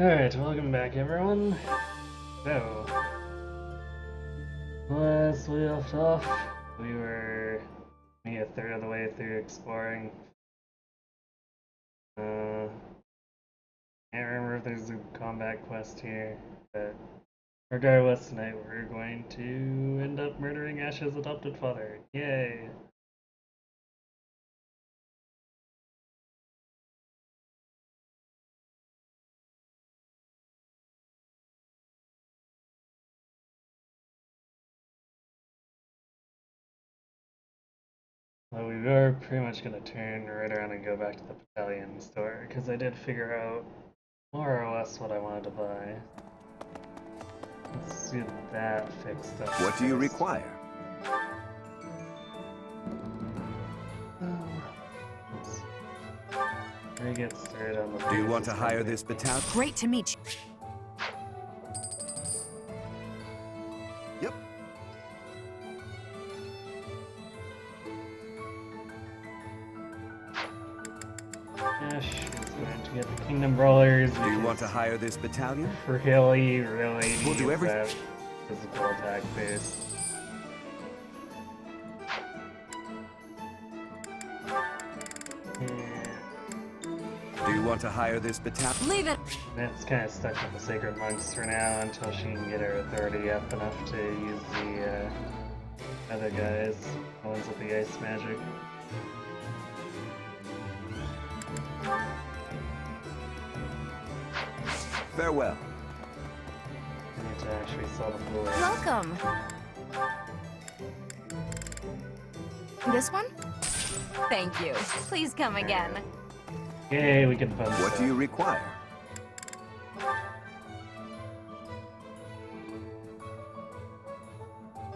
Alright, welcome back everyone. So, last we left off, we were maybe a third of the way through exploring. Can't remember if there's a combat quest here, but regardless, tonight we're going to end up murdering Ash's adopted father. Yay! Well, we were pretty much going to turn right around and go back to the battalion store, because I did figure out more or less what I wanted to buy. Let's get that fixed up. What do you require? We get started on the. Do you want to hire this battalion? Great to meet you. Yep. Ash is going to get the Kingdom Brawlers. Do you want to hire this battalion? Really We'll do needs everything. that physical attack base. Do you want to hire this battalion? Leave it. That's kind of stuck with the Sacred Monks for now until she can get her authority up enough to use the other guys, the ones with the ice magic. Farewell. I need to actually sell the blue. Welcome. This one? Thank you. Please come again. Yay, we can fund What do you require?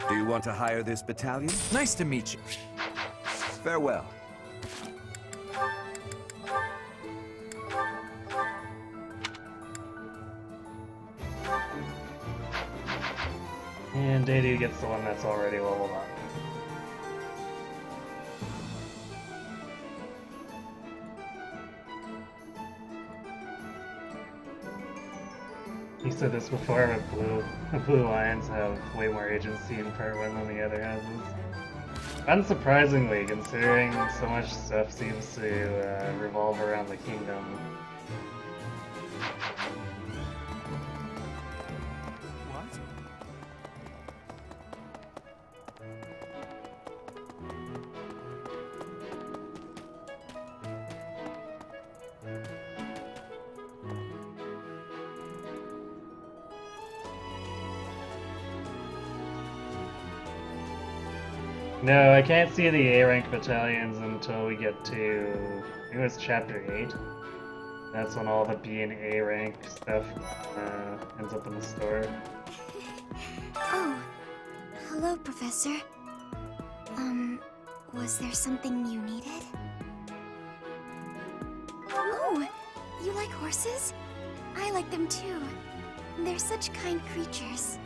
Do you want to hire this battalion? Nice to meet you. Farewell. And Dadu gets the one that's already leveled up. You said this before, but blue lions have way more agency in part one than the other houses. Unsurprisingly, considering so much stuff seems to revolve around the kingdom. What? No, I can't see the A-rank battalions until we get to, I think it was chapter 8. That's when all the B and A rank stuff ends up in the store. Oh, hello, Professor. Was there something you needed? Oh, you like horses? I like them too. They're such kind creatures.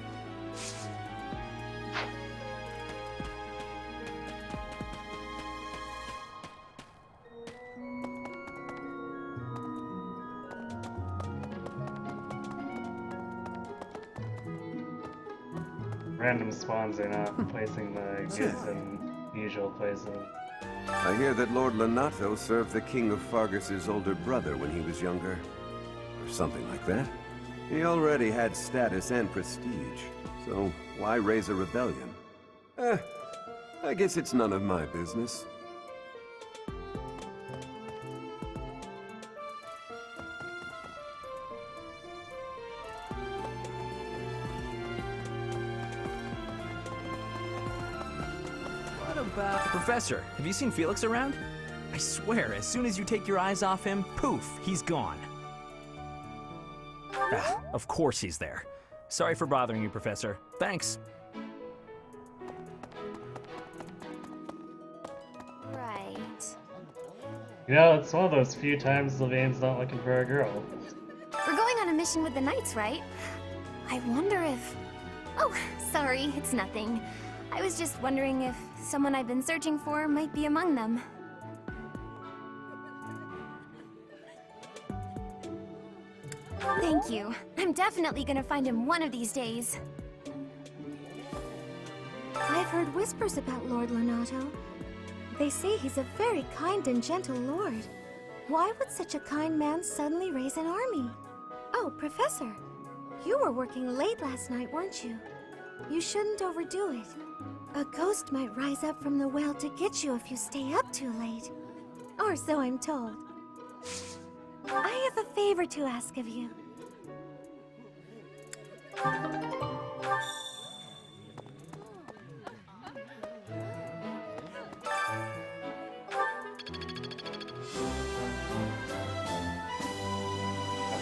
Random spawns are not placing the goods in usual places. I hear that Lord Lenato served the King of Fargus's older brother when he was younger. Or something like that. He already had status and prestige, so why raise a rebellion? I guess it's none of my business. What about... Professor, have you seen Felix around? I swear, as soon as you take your eyes off him, poof, he's gone. Ah, of course he's there. Sorry for bothering you, Professor. Thanks. Right. You know, it's one of those few times Sylvain's not looking for a girl. We're going on a mission with the Knights, right? I wonder if... Oh, sorry, it's nothing. I was just wondering if someone I've been searching for might be among them. Thank you. I'm definitely gonna find him one of these days. I've heard whispers about Lord Lonato. They say he's a very kind and gentle lord. Why would such a kind man suddenly raise an army? Oh, Professor, you were working late last night, weren't you? You shouldn't overdo it. A ghost might rise up from the well to get you if you stay up too late. Or so I'm told. I have a favor to ask of you.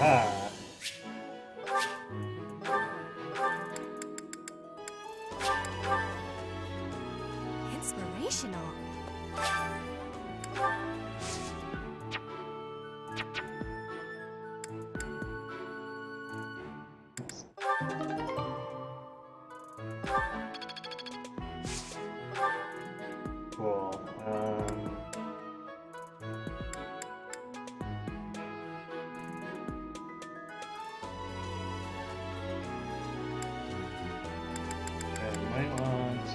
Aha! Inspirational. Cool. I might want...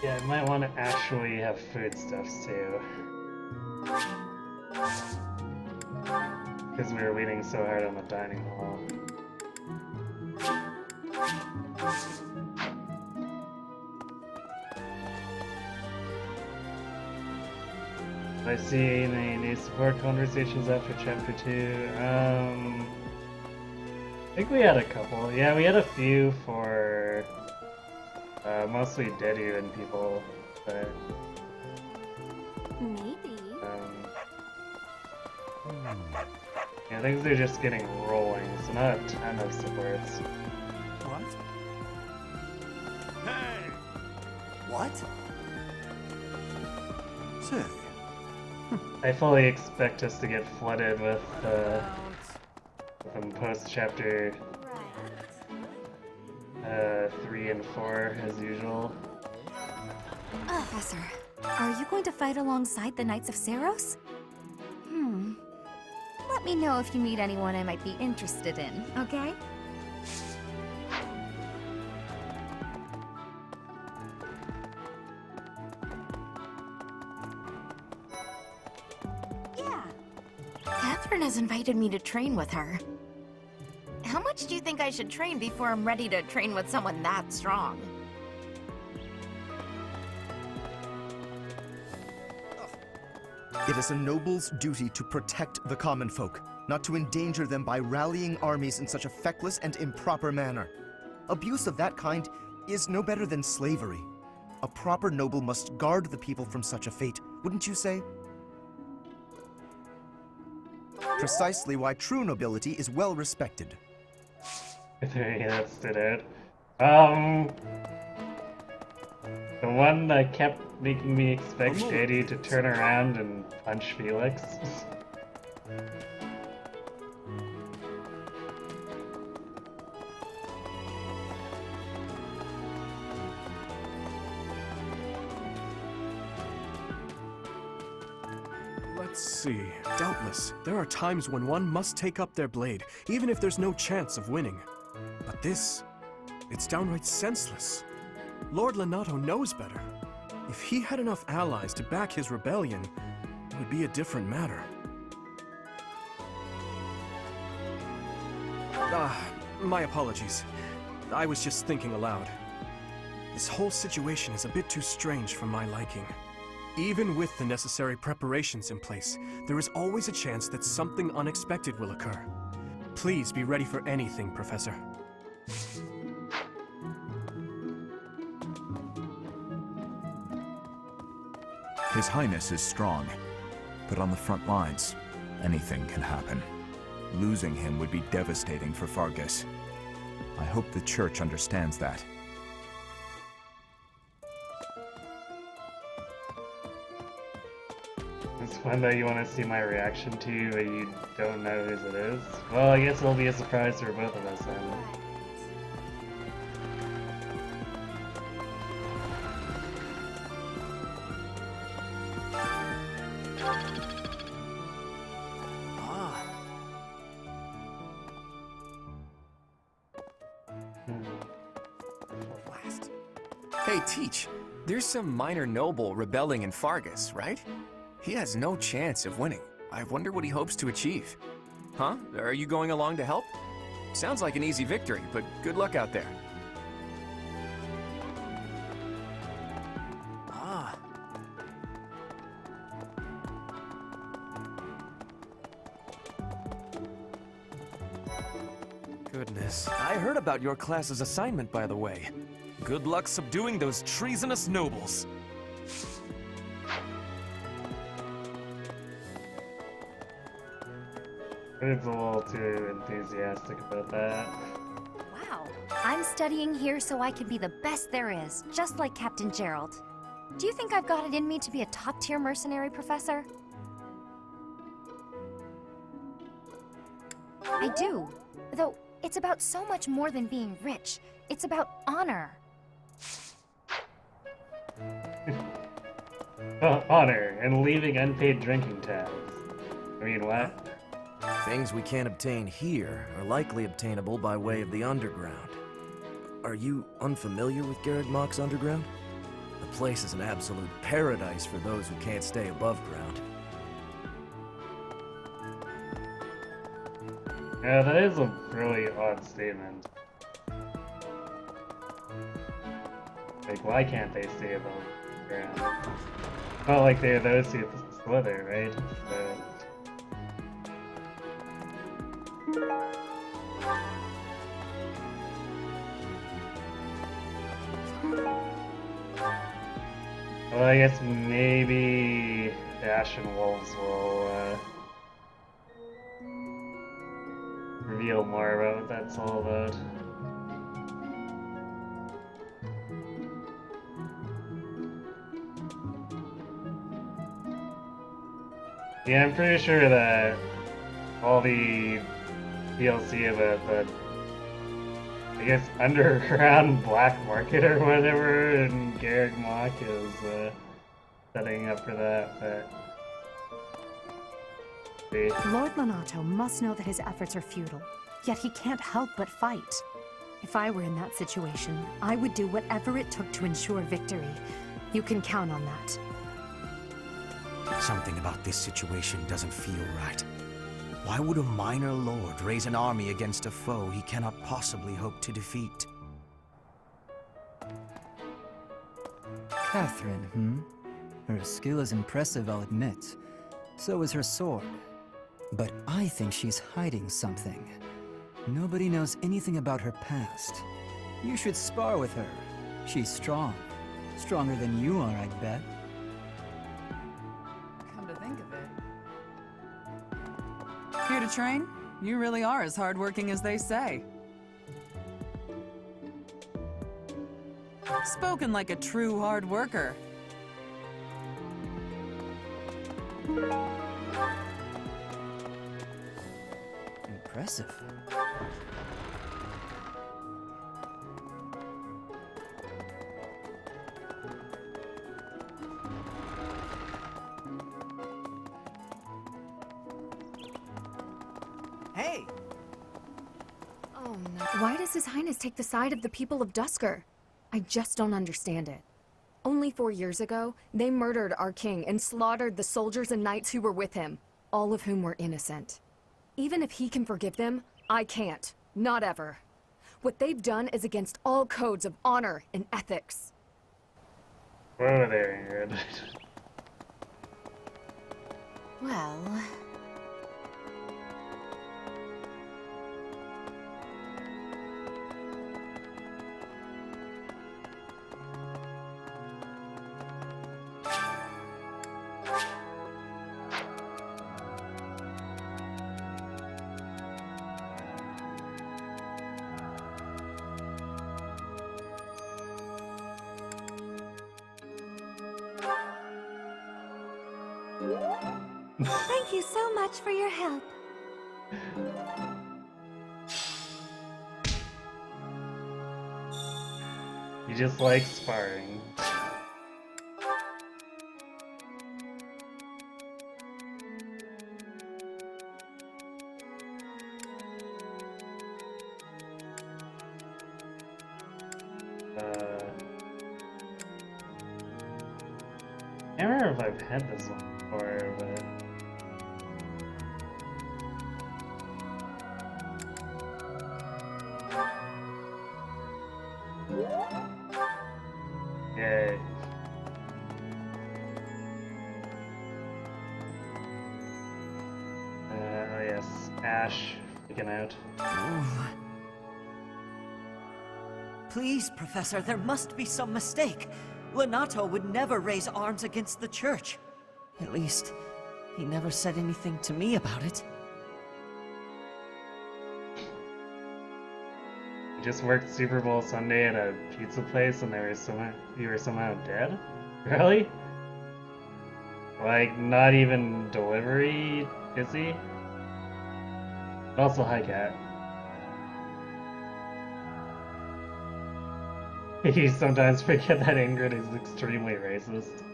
Yeah, I might want to actually have foodstuffs too. Because we were waiting so hard on the dining hall. Did I see any new support conversations after chapter 2? I think we had a couple. Yeah, we had a few for mostly Dedu and people, but Maybe. yeah, things are just getting rolling, so not a ton of supports. What? Hey! What? Say, I fully expect us to get flooded with them post-chapter 3 and 4 as usual. Professor, are you going to fight alongside the Knights of Saros? Let me know if you meet anyone I might be interested in, okay? Yeah. Catherine has invited me to train with her. How much do you think I should train before I'm ready to train with someone that strong? It is a noble's duty to protect the common folk, not to endanger them by rallying armies in such a feckless and improper manner. Abuse of that kind is no better than slavery. A proper noble must guard the people from such a fate, wouldn't you say? Precisely why true nobility is well respected. Yeah, that stood out. The one that kept making me expect JD to turn around and punch Felix. let's see. Doubtless, there are times when one must take up their blade, even if there's no chance of winning. But this, it's downright senseless. Lord Lonato knows better. If he had enough allies to back his rebellion, it would be a different matter. My apologies. I was just thinking aloud. This whole situation is a bit too strange for my liking. Even with the necessary preparations in place, there is always a chance that something unexpected will occur. Please be ready for anything, Professor. His Highness is strong, but on the front lines, anything can happen. Losing him would be devastating for Fargus. I hope the Church understands that. It's one that you want to see my reaction to, but you don't know whose it is. Well, I guess it'll be a surprise for both of us then. Ah. Blast. Hey, Teach. There's some minor noble rebelling in Fargus, right? He has no chance of winning. I wonder what he hopes to achieve. Huh? Are you going along to help? Sounds like an easy victory, but good luck out there. Ah. Goodness. I heard about your class's assignment, by the way. Good luck subduing those treasonous nobles. It's a little too enthusiastic about that. Wow. I'm studying here so I can be the best there is, just like Captain Gerald. Do you think I've got it in me to be a top-tier mercenary, Professor? I do. Though, it's about so much more than being rich. It's about honor. Honor and leaving unpaid drinking tabs. I mean, what? Things we can't obtain here are likely obtainable by way of the underground. Are you unfamiliar with Garreg Mach's underground? The place is an absolute paradise for those who can't stay above ground. Yeah, that is a really odd statement. Like, why can't they stay above ground? Not like they're those who slither, right? So... Well, I guess maybe the Ashen Wolves will reveal more about what that's all about. Yeah, I'm pretty sure that all the DLC about the, I guess, underground black market or whatever, and Garreg Mach is setting up for that, but... See. Lord Lonato must know that his efforts are futile, yet he can't help but fight. If I were in that situation, I would do whatever it took to ensure victory. You can count on that. Something about this situation doesn't feel right. Why would a minor lord raise an army against a foe he cannot possibly hope to defeat? Catherine, Her skill is impressive, I'll admit. So is her sword. But I think she's hiding something. Nobody knows anything about her past. You should spar with her. She's strong. Stronger than you are, I bet. Come to think of it. Here to train? You really are as hardworking as they say. Spoken like a true hard worker. Impressive. Hey! Oh no. Why does His Highness take the side of the people of Dusker? I just don't understand it. Only 4 years ago, they murdered our king and slaughtered the soldiers and knights who were with him, all of whom were innocent. Even if he can forgive them, I can't. Not ever. What they've done is against all codes of honor and ethics. Whoa there, Ingrid. Well... Thank you so much for your help. You just like sparring. if I've had this one before, but... Yay. Oh yes, Ash freaking out. Please, Professor, there must be some mistake. Lonato would never raise arms against the church. At least, he never said anything to me about it. You just worked Super Bowl Sunday at a pizza place and you were somehow dead? Really? Like, not even delivery busy? Also, hi, Cat. You sometimes forget that Ingrid is extremely racist.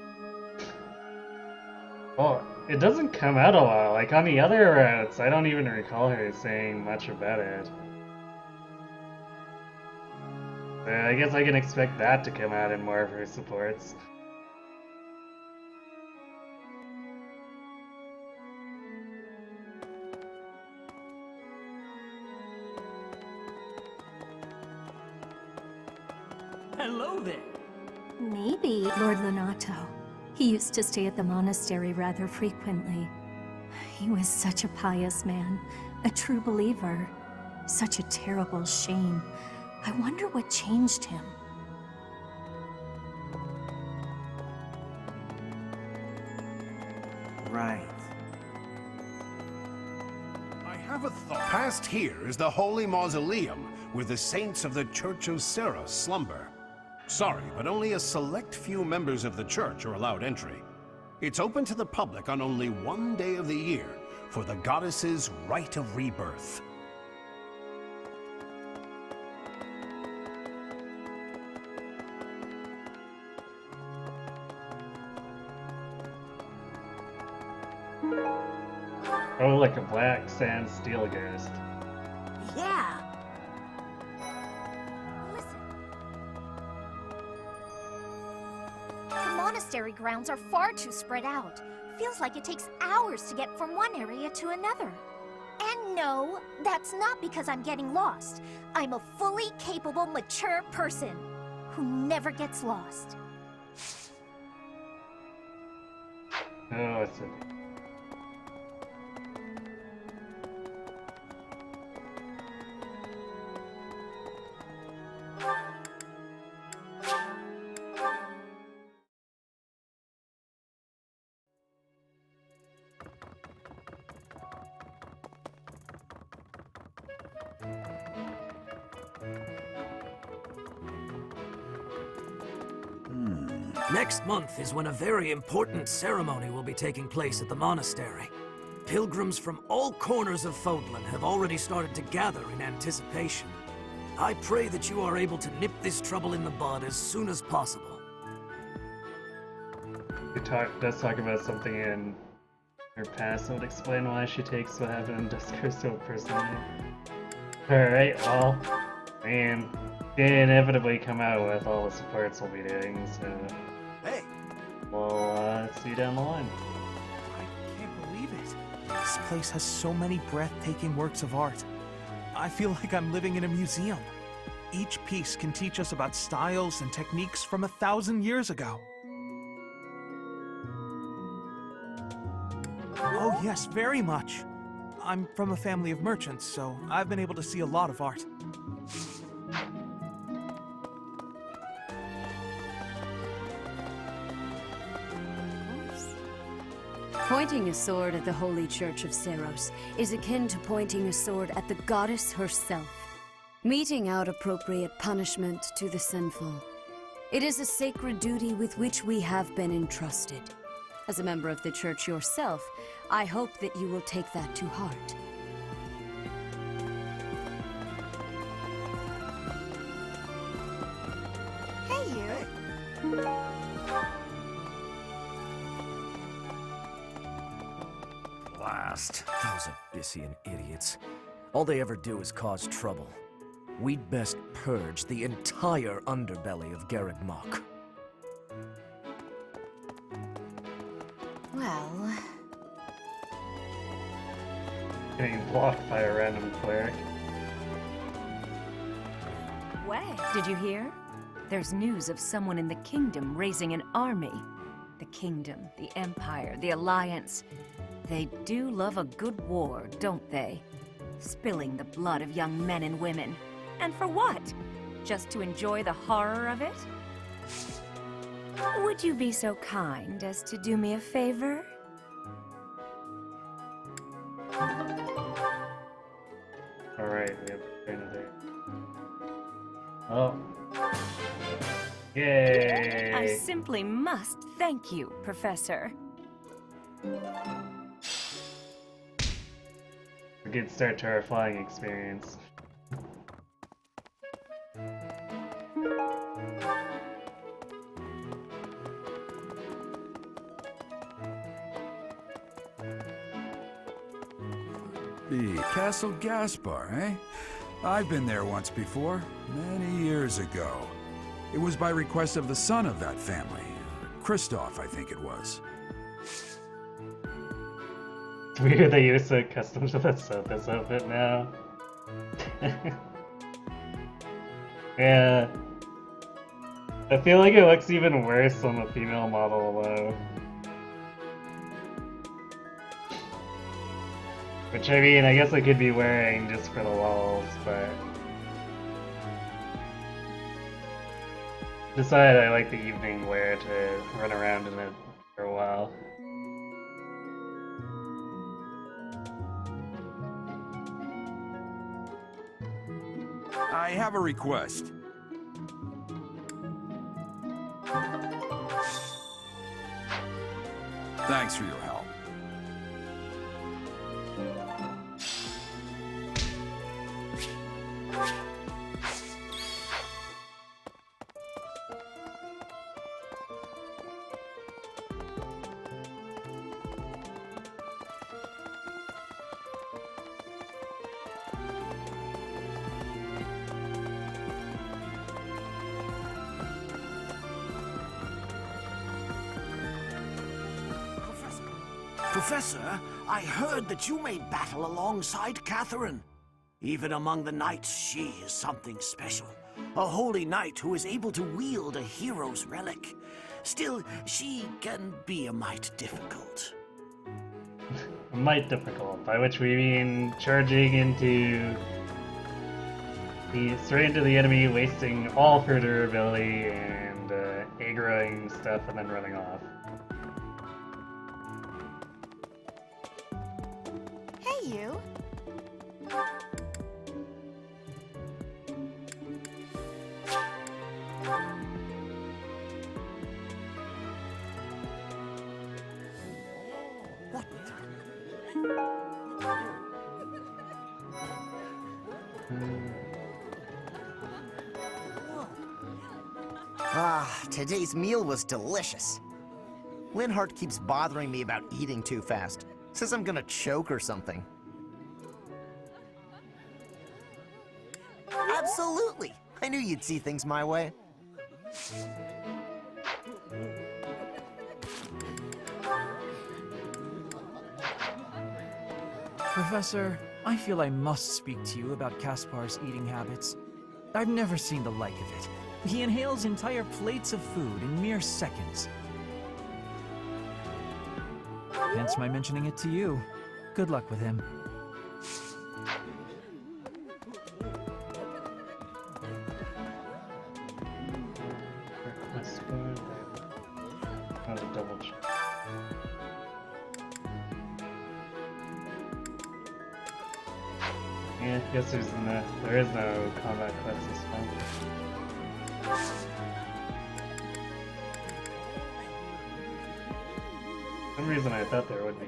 Well, it doesn't come out a lot. Like, on the other routes, I don't even recall her saying much about it. I guess I can expect that to come out in more of her supports. Hello there. Maybe Lord Lonato. He used to stay at the monastery rather frequently. He was such a pious man, a true believer. Such a terrible shame. I wonder what changed him. Right. I have a thought. Past here is the Holy Mausoleum, where the saints of the Church of Serra slumber. Sorry, but only a select few members of the church are allowed entry. It's open to the public on only one day of the year, for the goddess's rite of rebirth. Oh, like a black sand steel ghost. Yeah! The monastery grounds are far too spread out. Feels like it takes hours to get from one area to another. And no, that's not because I'm getting lost. I'm a fully capable, mature person who never gets lost. Oh, it's a... Next month is when a very important ceremony will be taking place at the monastery. Pilgrims from all corners of Fodlan have already started to gather in anticipation. I pray that you are able to nip this trouble in the bud as soon as possible. It does talk about something in her past that would explain why she takes what happened in Dusker so personally. Alright, well, I mean, they inevitably come out with all the supports we'll be doing, so... Hey! We'll see you down the line. I can't believe it. This place has so many breathtaking works of art. I feel like I'm living in a museum. Each piece can teach us about styles and techniques from 1,000 years ago. Oh yes, very much. I'm from a family of merchants, so I've been able to see a lot of art. Pointing a sword at the Holy Church of Seros is akin to pointing a sword at the goddess herself, meting out appropriate punishment to the sinful. It is a sacred duty with which we have been entrusted. As a member of the church yourself, I hope that you will take that to heart. Hey, you! Blast. Those Abyssian idiots. All they ever do is cause trouble. We'd best purge the entire underbelly of Garreg Mach. Well... Getting blocked by a random cleric. Way, did you hear? There's news of someone in the kingdom raising an army. The kingdom, the empire, the alliance. They do love a good war, don't they? Spilling the blood of young men and women. And for what? Just to enjoy the horror of it? Would you be so kind as to do me a favor? Alright, we have another. Oh. Yay! I simply must thank you, Professor. A good start to our flying experience. The Castle Gaspar, eh? I've been there once before, many years ago. It was by request of the son of that family. Christoph, I think it was. It's weird that you're so accustomed to the Sothis outfit now. Yeah. I feel like it looks even worse on the female model though. Which I mean, I guess I could be wearing just for the lulz, but... Decide I like the evening wear to run around in it for a while. I have a request. Thanks for your help. Professor, I heard that you may battle alongside Catherine. Even among the knights, she is something special. A holy knight who is able to wield a hero's relic. Still, she can be a mite difficult. Might difficult, by which we mean charging into straight into the enemy, wasting all of her durability and aggroing stuff and then running off. Hey, you. Ah, today's meal was delicious. Linhardt keeps bothering me about eating too fast. Says I'm gonna choke or something. Absolutely! I knew you'd see things my way. Professor, I feel I must speak to you about Caspar's eating habits. I've never seen the like of it. He inhales entire plates of food in mere seconds. Hence my mentioning it to you. Good luck with him. Double check. Yeah, I guess there is no combat quest this time. For some reason I thought there would be.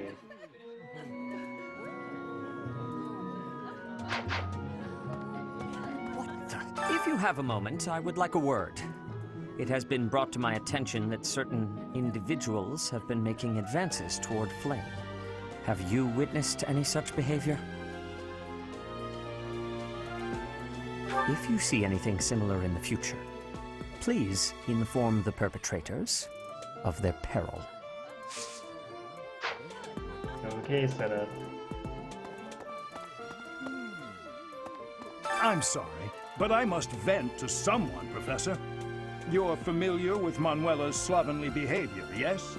If you have a moment, I would like a word. It has been brought to my attention that certain individuals have been making advances toward Flame. Have you witnessed any such behavior? If you see anything similar in the future, please inform the perpetrators of their peril. Okay, setup. I'm sorry, but I must vent to someone, Professor. You're familiar with Manuela's slovenly behavior, yes?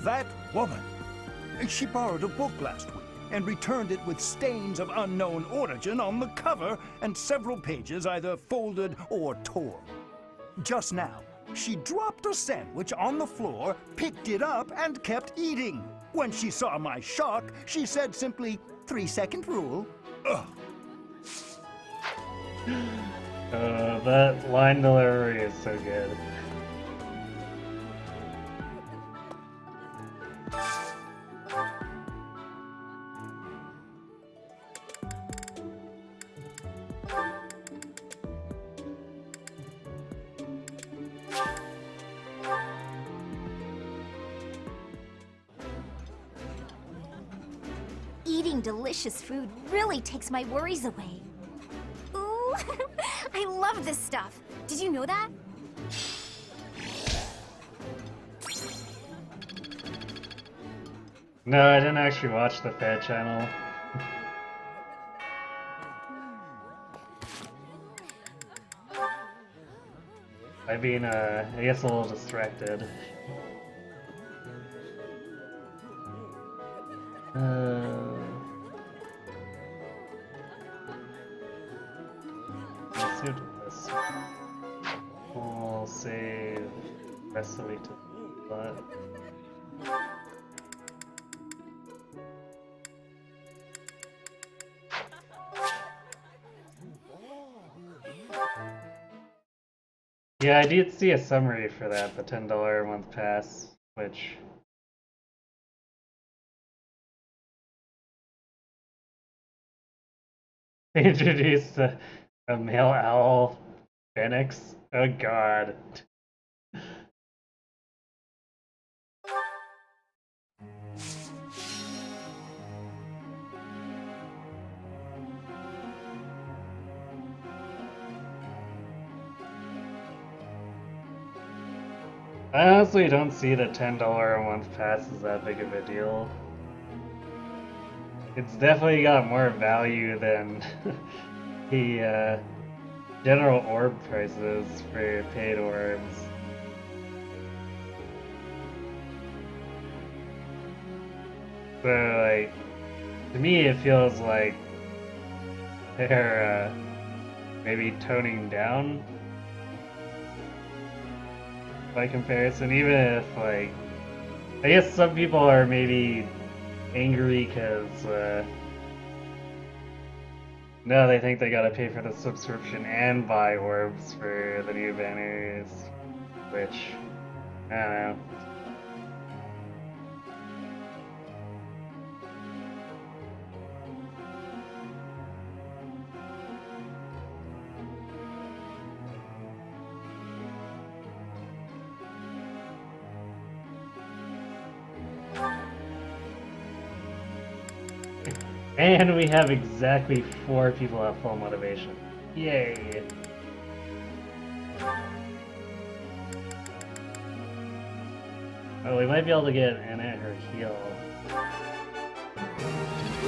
That woman. She borrowed a book last week and returned it with stains of unknown origin on the cover and several pages either folded or torn. Just now, she dropped a sandwich on the floor, picked it up, and kept eating. When she saw my shock, she said simply, 3-second rule. Ugh. That line delivery is so good. Eating delicious food really takes my worries away. Ooh, I love this stuff. Did you know that? No, I didn't actually watch the Fed channel. I've been, I guess, a little distracted. Let's see what this. We'll save the rest of the week to but. Yeah, I did see a summary for that, the $10 a month pass, which they introduced a male owl phoenix. Oh god. I honestly don't see the $10 a month pass as that big of a deal. It's definitely got more value than the general orb prices for paid orbs. So, like, to me it feels like they're maybe toning down by comparison, even if, like, I guess some people are maybe angry because no, they think they gotta pay for the subscription and buy orbs for the new banners, which, I don't know. And we have exactly 4 people at full motivation. Yay! Oh, we might be able to get Anna her heal.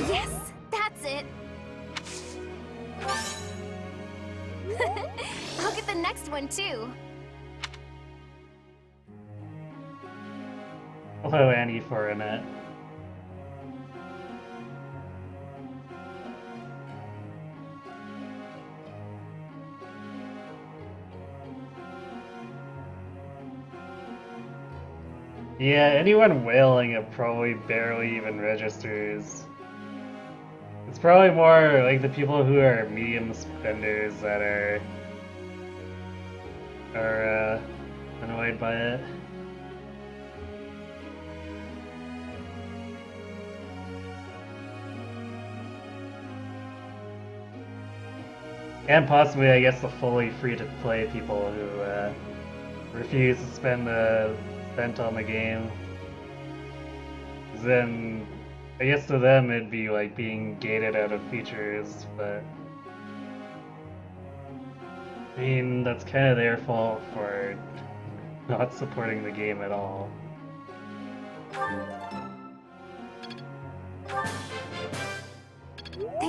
Yes, that's it. I'll get the next one too. Hello, Annie for Annette. Yeah, anyone whaling it probably barely even registers. It's probably more like the people who are medium spenders that are annoyed by it. And possibly, I guess, the fully free-to-play people who refuse to spend the cent on the game. 'Cause then, I guess to them it'd be like being gated out of features, but I mean, that's kind of their fault for not supporting the game at all.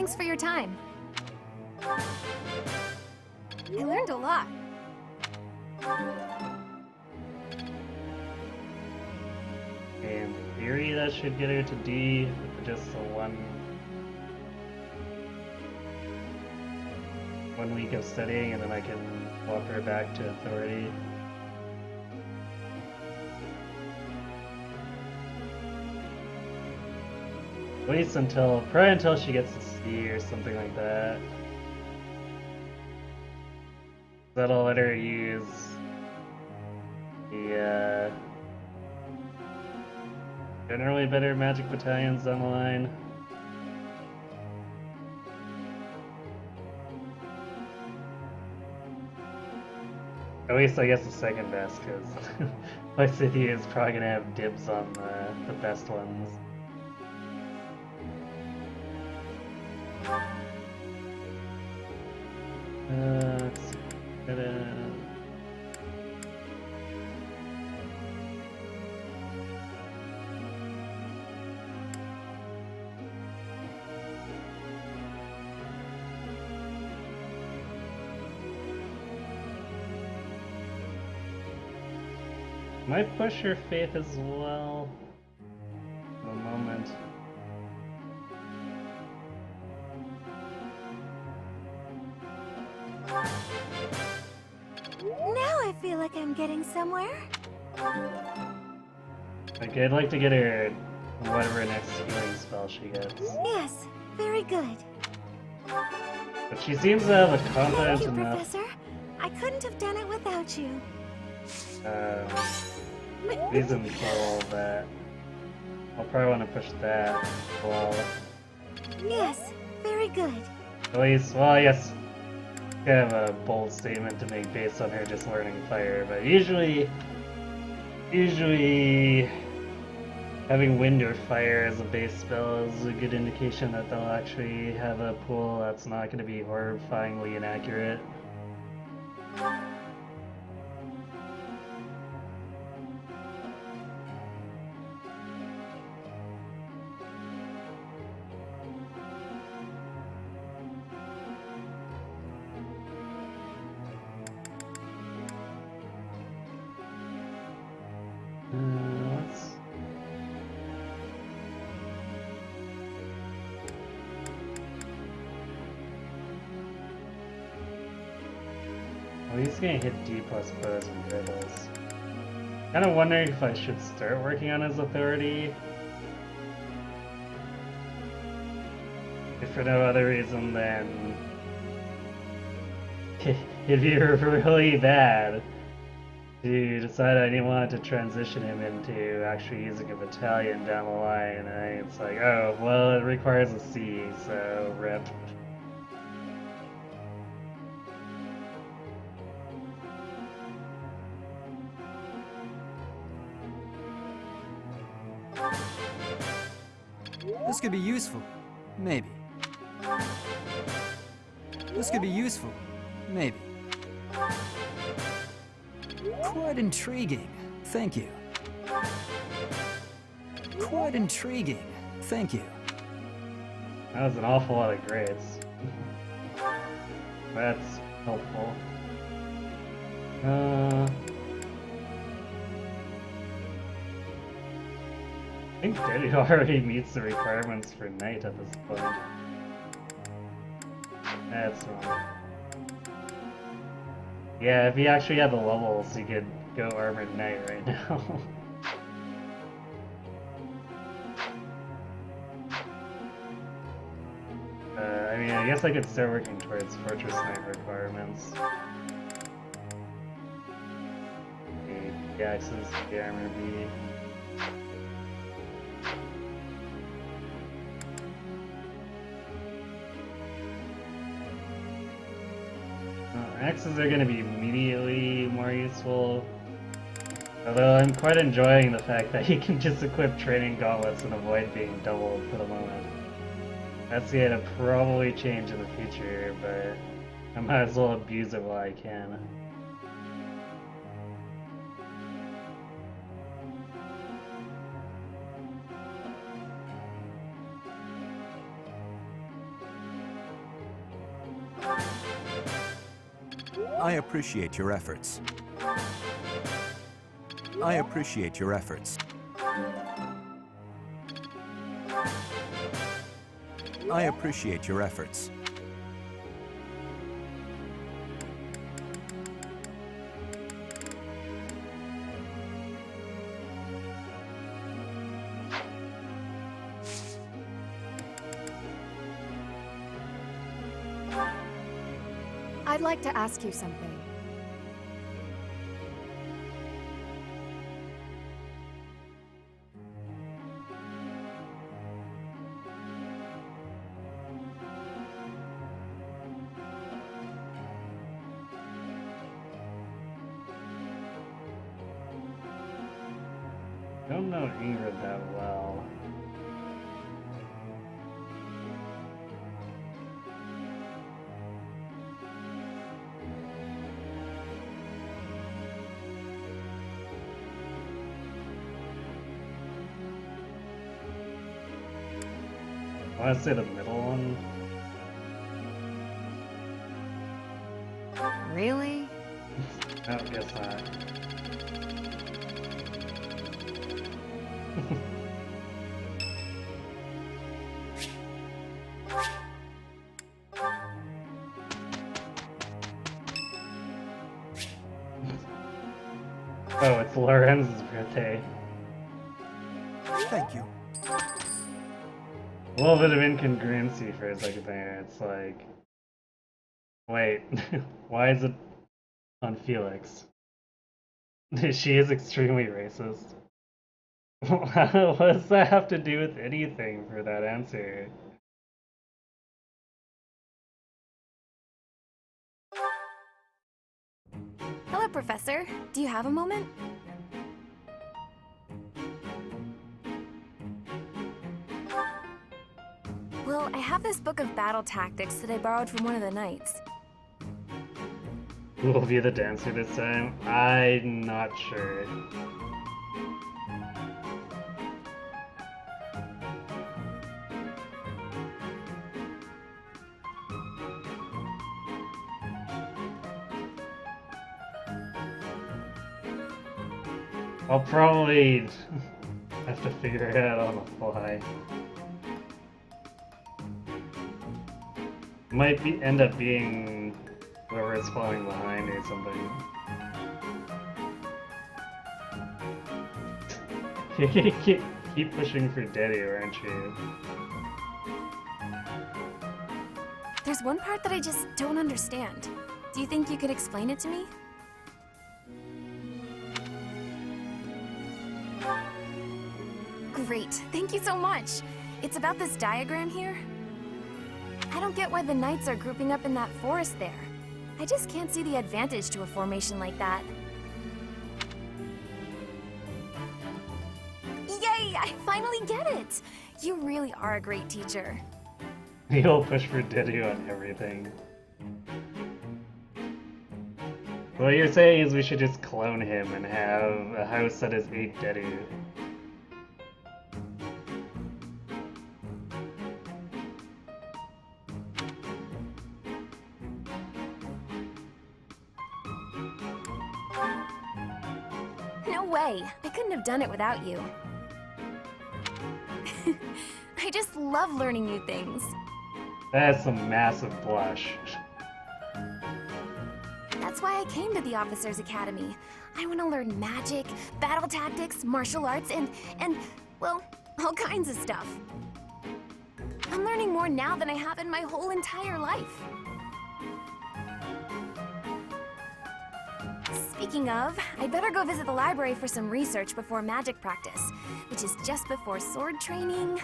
Thanks for your time. I learned a lot. In theory, that should get her to D with just the one week of studying, and then I can walk her back to authority. At least probably until she gets to C or something like that. That'll let her use the generally better magic battalions down the line. At least I guess the second best, because my city is probably gonna have dibs on the best ones. Let's see. Might push her faith as well. For a moment. Now I feel like I'm getting somewhere. Okay, I'd like to get her whatever next healing spell she gets. Yes, very good. But she seems to have a confidence Thank you, enough. Professor. I couldn't have done it without you. Reason for all that. I'll probably want to push that as well. Yes, very good. At least, well, I guess kind of a bold statement to make based on her just learning fire, but usually having wind or fire as a base spell is a good indication that they'll actually have a pool that's not going to be horrifyingly inaccurate. Oh, he's gonna hit D++ regardless. Kind of wondering if I should start working on his authority. If for no other reason than it'd be really bad to decide I didn't want to transition him into actually using a battalion down the line, and it's like, oh, well, it requires a C, so rip. This could be useful. Maybe. This could be useful. Maybe. Quite intriguing. Thank you. Quite intriguing. Thank you. That was an awful lot of grades. That's helpful. I think Daddy already meets the requirements for Knight at this point. That's wrong. Yeah, if he actually had the levels, he could go Armored Knight right now. I mean, I guess I could start working towards Fortress Knight requirements. The axes, the armor B. Axes are going to be immediately more useful. Although I'm quite enjoying the fact that he can just equip training gauntlets and avoid being doubled for the moment. That's going to probably change in the future, but I might as well abuse it while I can. I appreciate your efforts. I appreciate your efforts. I appreciate your efforts. I'd like to ask you something. I don't know Ingrid that well. I want to say the middle one. Really? I guess not. Oh, it's Lorenz's birthday. Thank you. A little bit of incongruency for a second there. It's like, wait, why is it on Felix? She is extremely racist. What does that have to do with anything for that answer? Hello, Professor. Do you have a moment? Well, I have this book of battle tactics that I borrowed from one of the knights. Who will be the dancer this time? I'm not sure. I'll probably have to figure it out on the fly. Might end up being whoever is falling behind or something. Keep pushing for Daddy, aren't you? There's one part that I just don't understand. Do you think you could explain it to me? Great, thank you so much. It's about this diagram here. I don't get why the knights are grouping up in that forest there. I just can't see the advantage to a formation like that. Yay! I finally get it! You really are a great teacher. He'll push for Dedu on everything. What you're saying is we should just clone him and have a house that is 8 Dedu. No way! I couldn't have done it without you. I just love learning new things. That's a massive blush. That's why I came to the Officers Academy. I want to learn magic, battle tactics, martial arts, and, well, all kinds of stuff. I'm learning more now than I have in my whole entire life. Speaking of, I'd better go visit the library for some research before magic practice, which is just before sword training.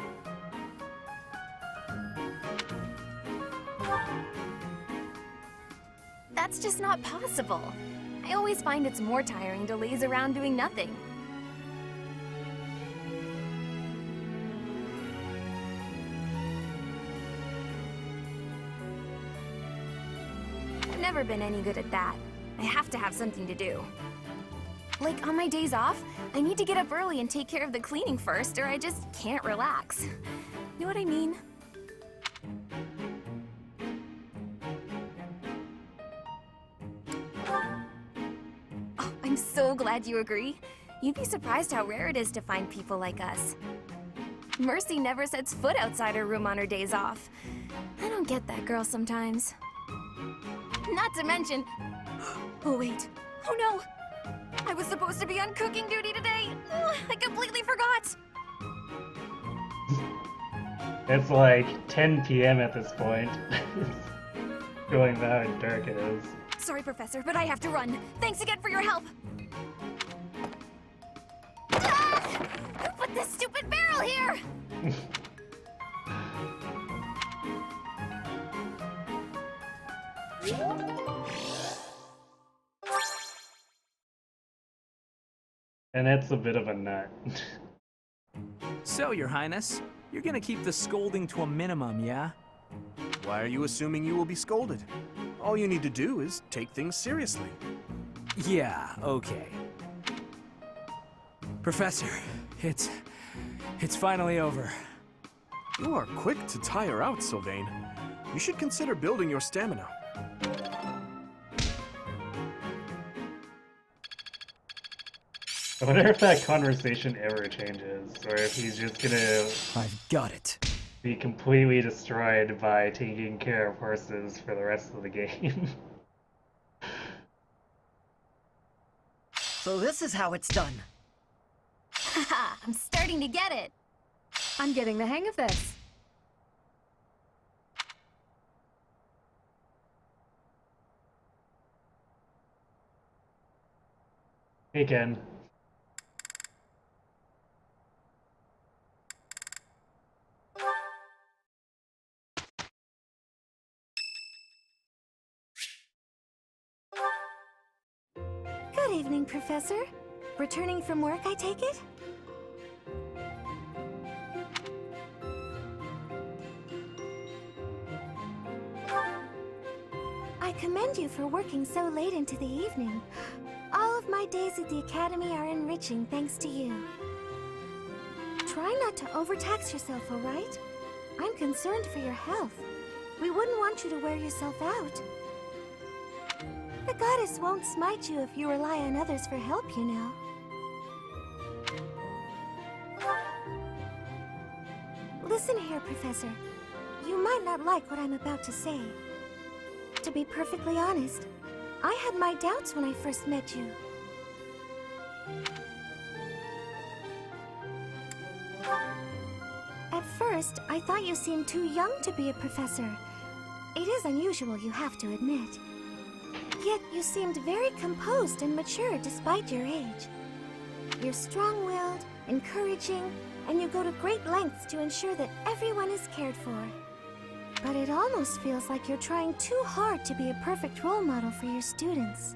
That's just not possible. I always find it's more tiring to laze around doing nothing. I've never been any good at that. I have to have something to do. Like, on my days off, I need to get up early and take care of the cleaning first, or I just can't relax. Know what I mean? I'm so glad you agree. You'd be surprised how rare it is to find people like us. Mercy never sets foot outside her room on her days off. I don't get that girl sometimes. Not to mention... Oh wait. Oh no! I was supposed to be on cooking duty today! I completely forgot! It's like 10 p.m. at this point. Going how dark it is. Sorry, Professor, but I have to run. Thanks again for your help! Ah! Who put this stupid barrel here? And it's a bit of a nut. So, Your Highness, you're gonna keep the scolding to a minimum, yeah? Why are you assuming you will be scolded? All you need to do is take things seriously. Yeah, okay. Professor, it's finally over. You are quick to tire out, Sylvain. You should consider building your stamina. I wonder if that conversation ever changes, or if he's just gonna... I've got it. Be completely destroyed by taking care of horses for the rest of the game. So this is how it's done. Haha, I'm starting to get it. I'm getting the hang of this. Hey, Ken. Good evening, Professor. Returning from work, I take it? I commend you for working so late into the evening. All of my days at the Academy are enriching thanks to you. Try not to overtax yourself, all right? I'm concerned for your health. We wouldn't want you to wear yourself out. The goddess won't smite you if you rely on others for help, you know. Listen here, Professor. You might not like what I'm about to say. To be perfectly honest, I had my doubts when I first met you. At first, I thought you seemed too young to be a professor. It is unusual, you have to admit. Yet you seemed very composed and mature despite your age. You're strong-willed, encouraging, and you go to great lengths to ensure that everyone is cared for. But it almost feels like you're trying too hard to be a perfect role model for your students.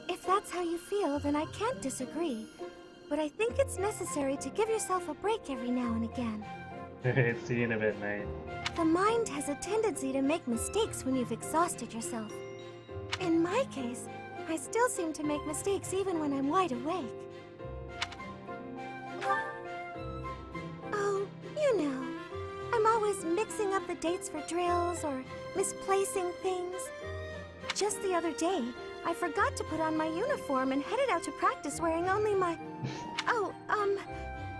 If that's how you feel, then I can't disagree. But I think it's necessary to give yourself a break every now and again. See you in a bit, mate. The mind has a tendency to make mistakes when you've exhausted yourself. In my case, I still seem to make mistakes even when I'm wide awake. Oh, you know, I'm always mixing up the dates for drills or misplacing things. Just the other day, I forgot to put on my uniform and headed out to practice wearing only my...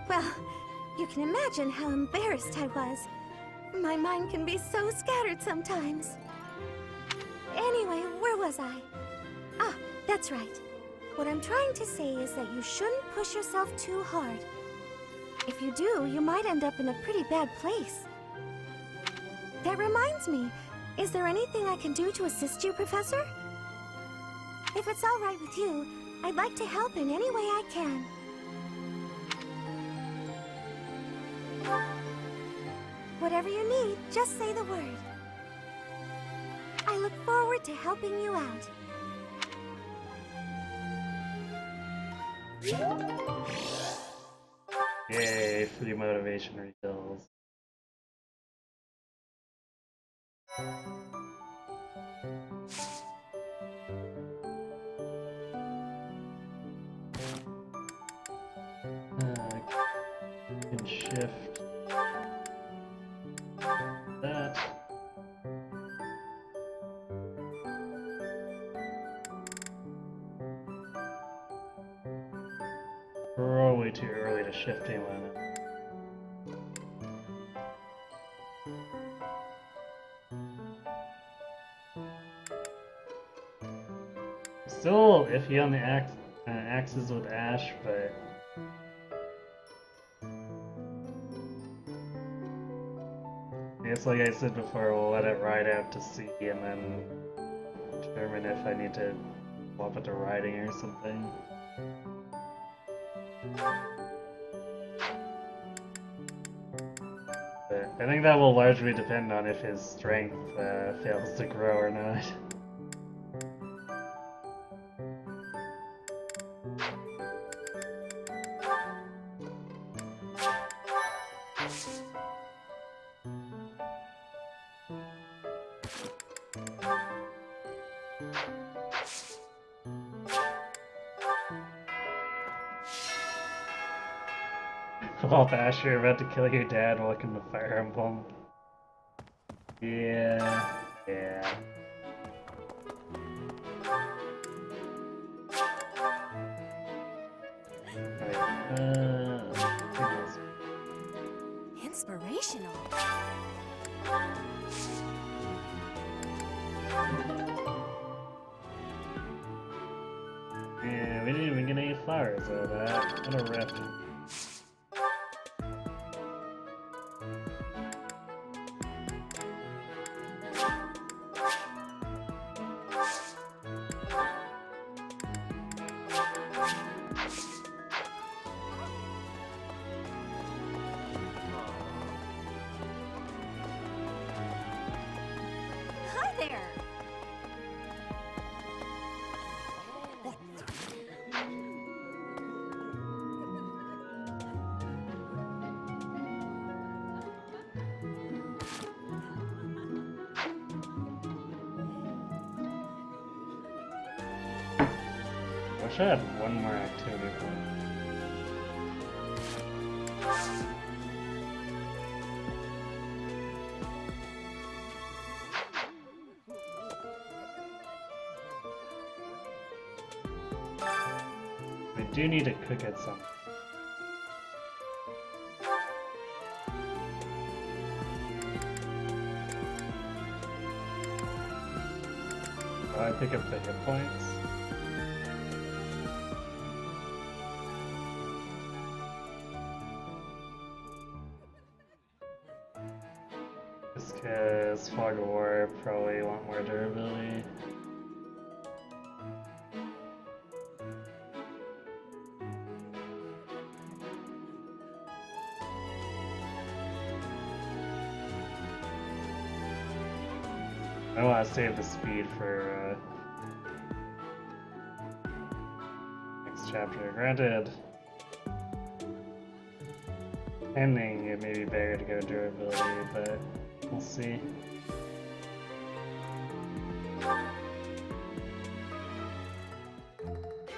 well, you can imagine how embarrassed I was. My mind can be so scattered sometimes. Anyway, where was I? Ah, that's right. What I'm trying to say is that you shouldn't push yourself too hard. If you do, you might end up in a pretty bad place. That reminds me, is there anything I can do to assist you, Professor? If it's all right with you, I'd like to help in any way I can. Whatever you need, just say the word. I look forward to helping you out. Yay, free motivation refills. Can shift that. Probably too early to shift him on it. Still iffy on the axes with Ash, but I guess like I said before, we'll let it ride out to sea and then determine if I need to swap it to riding or something. But I think that will largely depend on if his strength fails to grow or not. Well, Ash, you're about to kill your dad, welcome to Fire Emblem. Yeah, yeah. Inspirational. Yeah, we didn't even get any flowers out of that. What a rip. Hi there! I wish I had one more activity point. We do need to cook it some. Oh, I pick up the hit points. Just because Fog of War probably want more durability. I want to save the speed for next chapter. Granted, ending it may be better to go durability, but we'll see.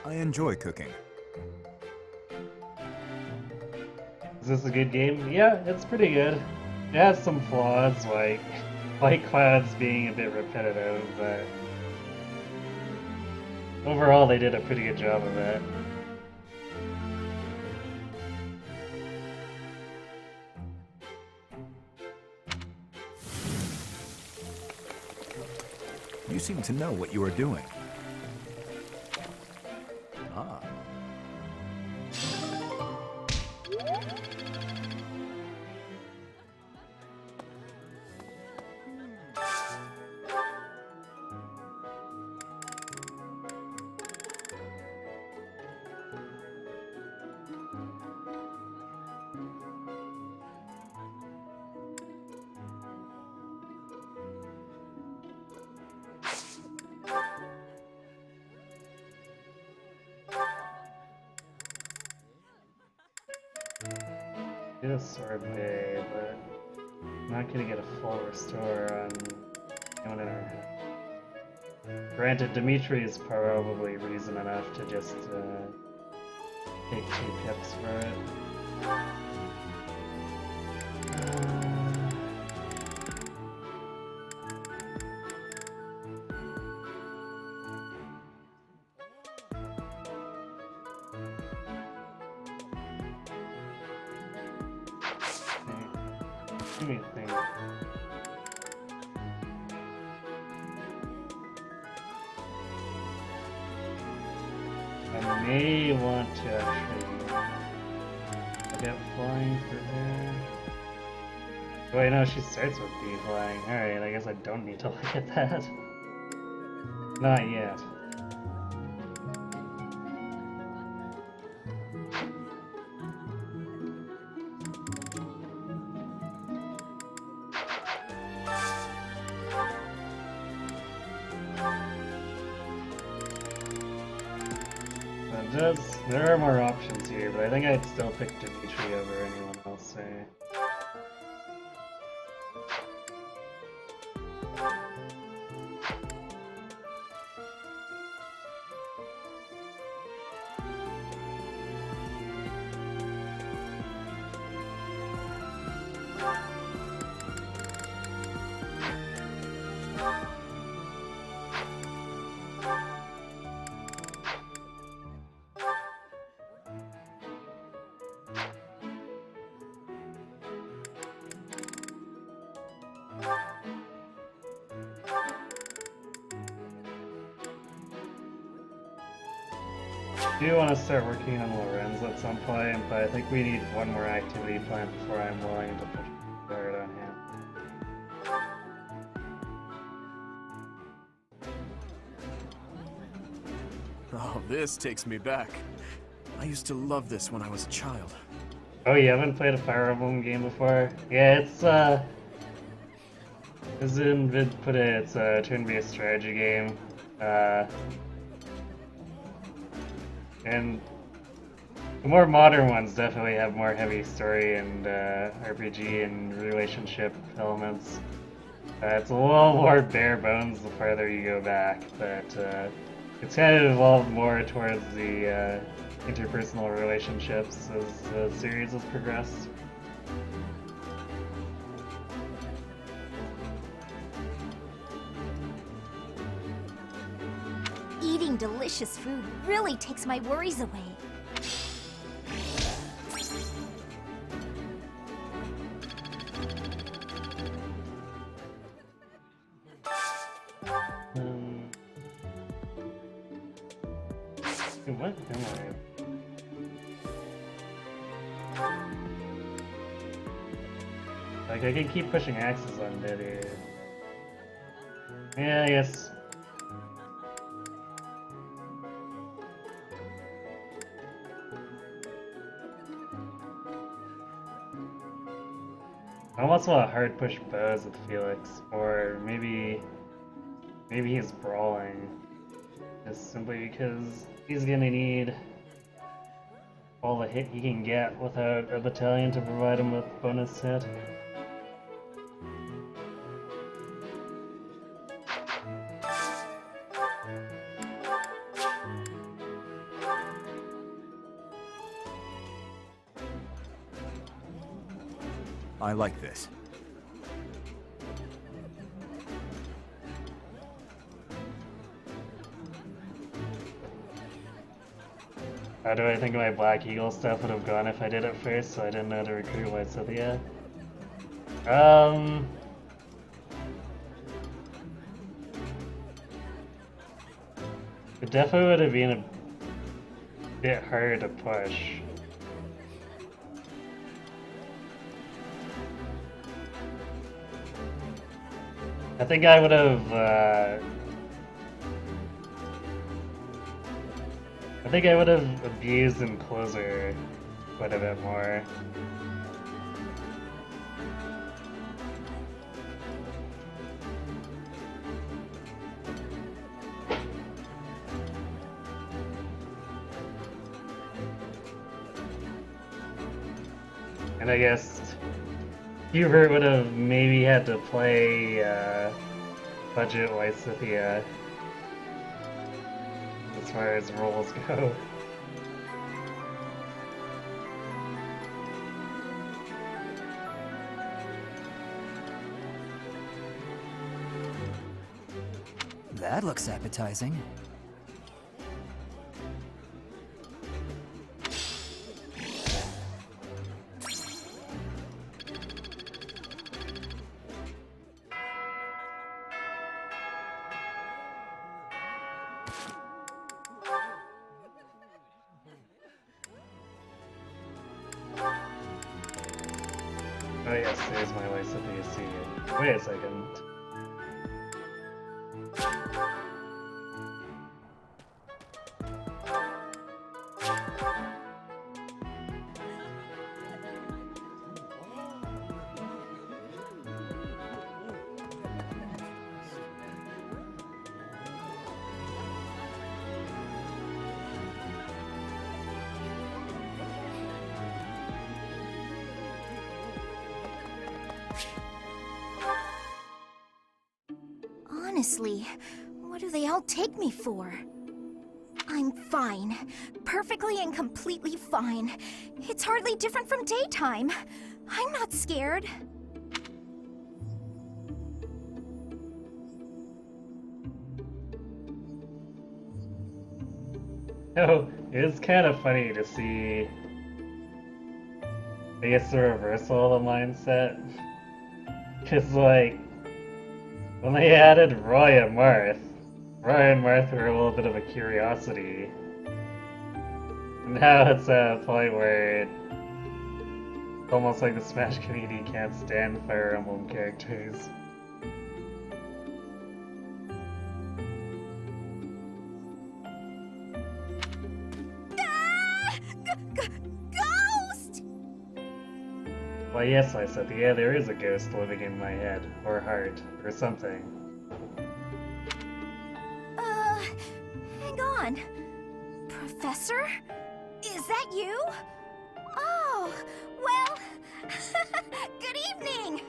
I enjoy cooking. Is this a good game? Yeah, it's pretty good. It has some flaws, like White Clouds being a bit repetitive, but overall they did a pretty good job of that. You seem to know what you are doing. Ah. Get a sword bay, but I'm not gonna get a full restore on anyone in our head. Granted, Dimitri is probably reason enough to just take 2 pips for it. Let me think. I may want to actually look at flying for her. Oh, wait, no, she starts with D flying. Alright, I guess I don't need to look at that. Not yet. There are more options here, but I think I'd still pick Dimitri over anyone else. I do want to start working on Lorenz at some point, but I think we need one more activity plan before I'm willing to push forward on him. Oh, this takes me back. I used to love this when I was a child. Oh, you haven't played a Fire Emblem game before? Yeah, it's as in Vid put it, it's a turn-based strategy game. And the more modern ones definitely have more heavy story and RPG and relationship elements. It's a little more bare bones the farther you go back, but it's kind of evolved more towards the interpersonal relationships as the series has progressed. Eating delicious food really takes my worries away. What am I? Like, I can keep pushing axes on dead here. Yeah, I guess. I almost want to hard push bows with Felix, or maybe he's brawling, just simply because he's gonna need all the hit he can get without a battalion to provide him with bonus hit. I like this. How do I think my Black Eagle stuff would have gone if I did it first, so I didn't know how to recruit White Scythia? It definitely would have been a bit harder to push. I think I would have, I think I would have abused Encloser quite a bit more. And I guess Hubert would have maybe had to play budget White Scythia as far as roles go. That looks appetizing. Oh yes, there's my Lysippia. Wait a second. Honestly, what do they all take me for? I'm fine. Perfectly and completely fine. It's hardly different from daytime. I'm not scared. Oh, it was kind of funny to see, I guess, the reversal of the mindset. Because, like, when they added Roy and Marth were a little bit of a curiosity. And now it's at a point where it's almost like the Smash community can't stand Fire Emblem characters. Ghost! Well, yes, I said, yeah, there is a ghost living in my head, or heart, or something. Hang on. Professor? Is that you? Oh, well, good evening!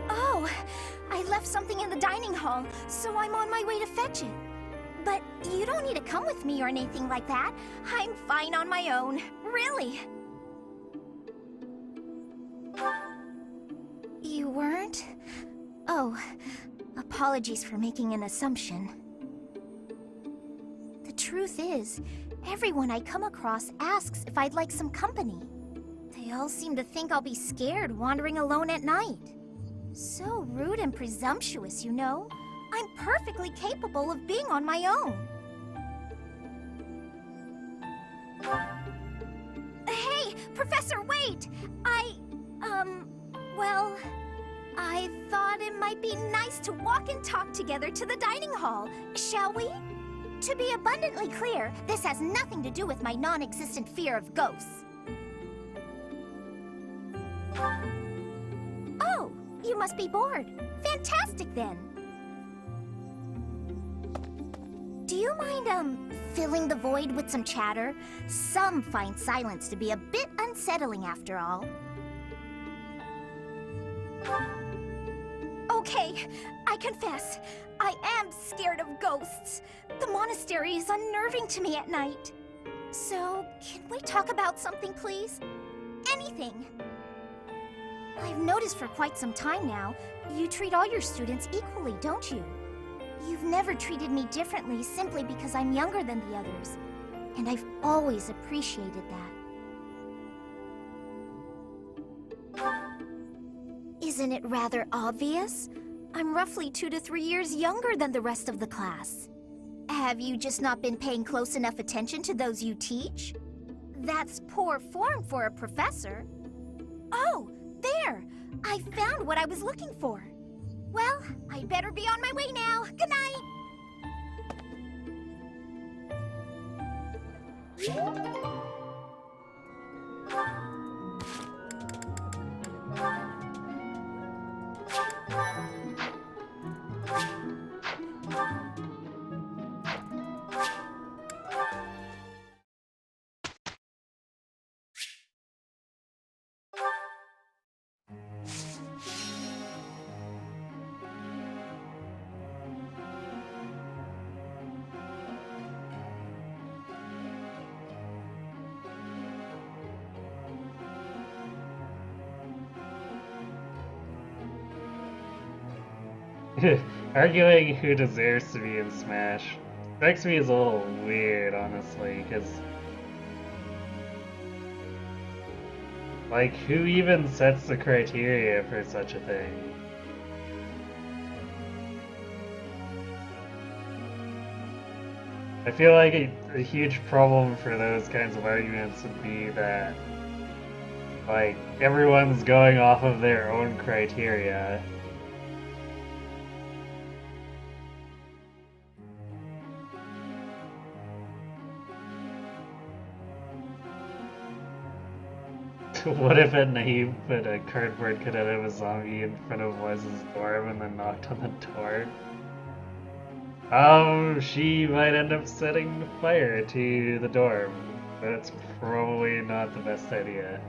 Oh, I left something in the dining hall, so I'm on my way to fetch it. But you don't need to come with me or anything like that. I'm fine on my own, really. You weren't? Oh, apologies for making an assumption. The truth is, everyone I come across asks if I'd like some company. They all seem to think I'll be scared wandering alone at night. So rude and presumptuous, you know? I'm perfectly capable of being on my own. Hey, Professor, wait! Well, I thought it might be nice to walk and talk together to the dining hall, shall we? To be abundantly clear, this has nothing to do with my non-existent fear of ghosts. Oh, you must be bored. Fantastic, then. Do you mind, filling the void with some chatter? Some find silence to be a bit unsettling after all. Okay, I confess, I am scared of ghosts. The monastery is unnerving to me at night. So, can we talk about something, please? Anything. I've noticed for quite some time now, you treat all your students equally, don't you? You've never treated me differently simply because I'm younger than the others. And I've always appreciated that. Isn't it rather obvious? I'm roughly 2 to 3 years younger than the rest of the class. Have you just not been paying close enough attention to those you teach? That's poor form for a professor. Oh, there! I found what I was looking for. Well, I'd better be on my way now. Good night! Arguing who deserves to be in Smash strikes me as a little weird, honestly, because, like, who even sets the criteria for such a thing? I feel like a huge problem for those kinds of arguments would be that, like, everyone's going off of their own criteria. What if at Naive put a cardboard cutout of a zombie in front of Wes's dorm and then knocked on the door? She might end up setting fire to the dorm. That's probably not the best idea.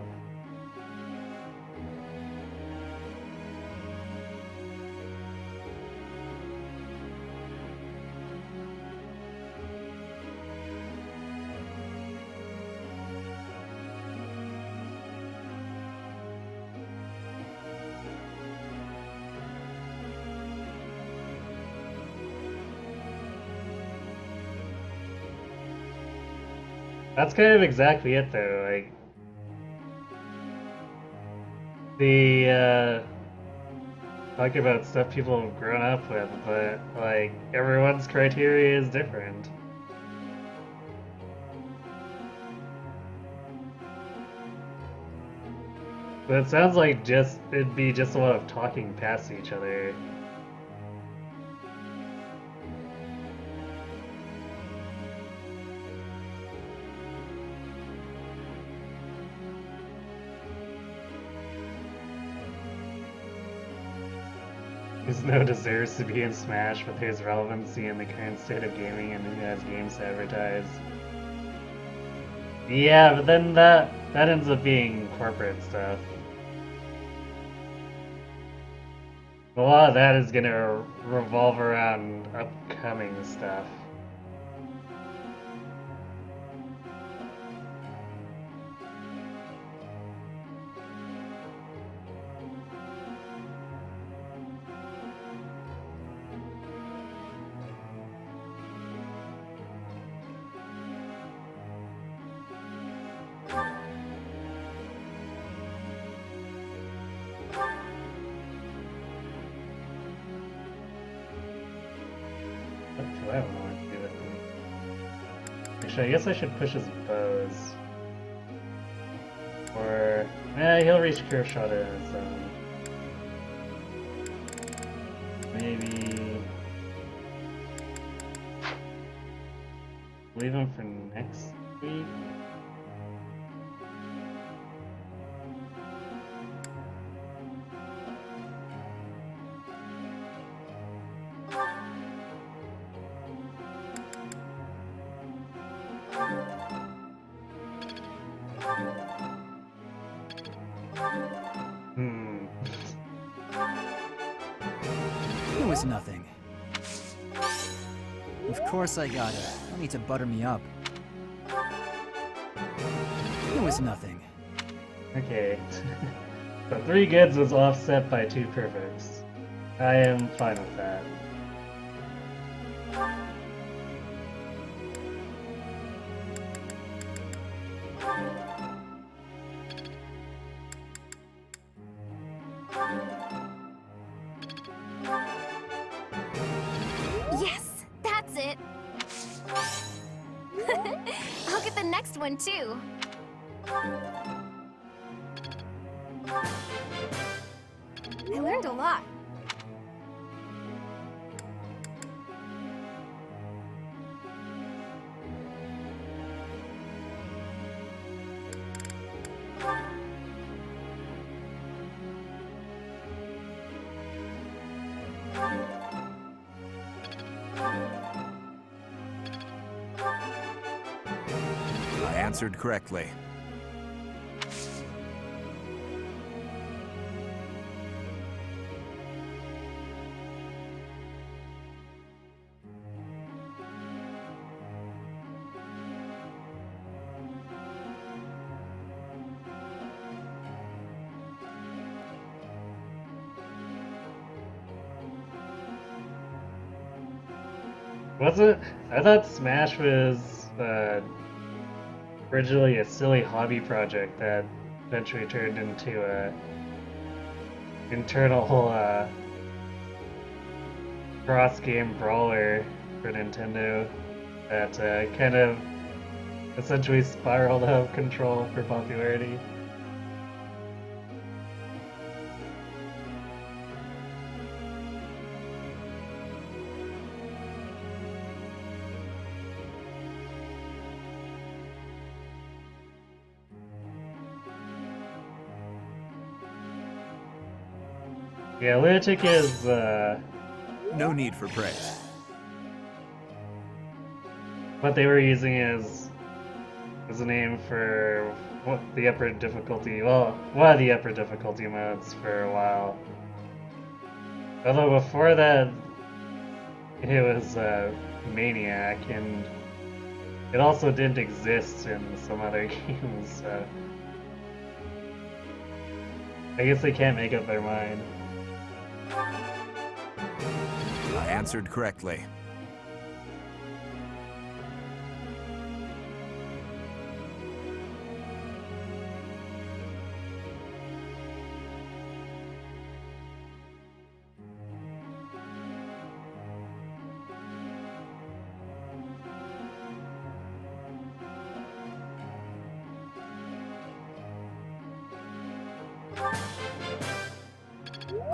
That's kind of exactly it, though. Like, talk about stuff people have grown up with, but, like, everyone's criteria is different. But it sounds like it'd be just a lot of talking past each other. Snow deserves to be in Smash with his relevancy in the current state of gaming and who has games to advertise. Yeah, but then that ends up being corporate stuff. A lot of that is gonna revolve around upcoming stuff. I don't know what to do with him. Actually, I guess I should push his bows. Or, he'll reach curve shot in his own. Maybe leave him for next week. It was nothing. Of course I got it. No need to butter me up. It was nothing. Okay. So 3 goods was offset by 2 perfects. I am fine with that. Yes, that's it. I'll get the next one too. I learned a lot. I answered correctly. Was it? I thought Smash was originally a silly hobby project that eventually turned into a internal cross-game brawler for Nintendo. that kind of essentially spiraled out of control for popularity. Yeah, Lunatic is, No need for praise. what they were using as a name for the upper difficulty, well, one of the upper difficulty modes for a while. Although before that, it was Maniac, and it also didn't exist in some other games, so I guess they can't make up their mind. I answered correctly.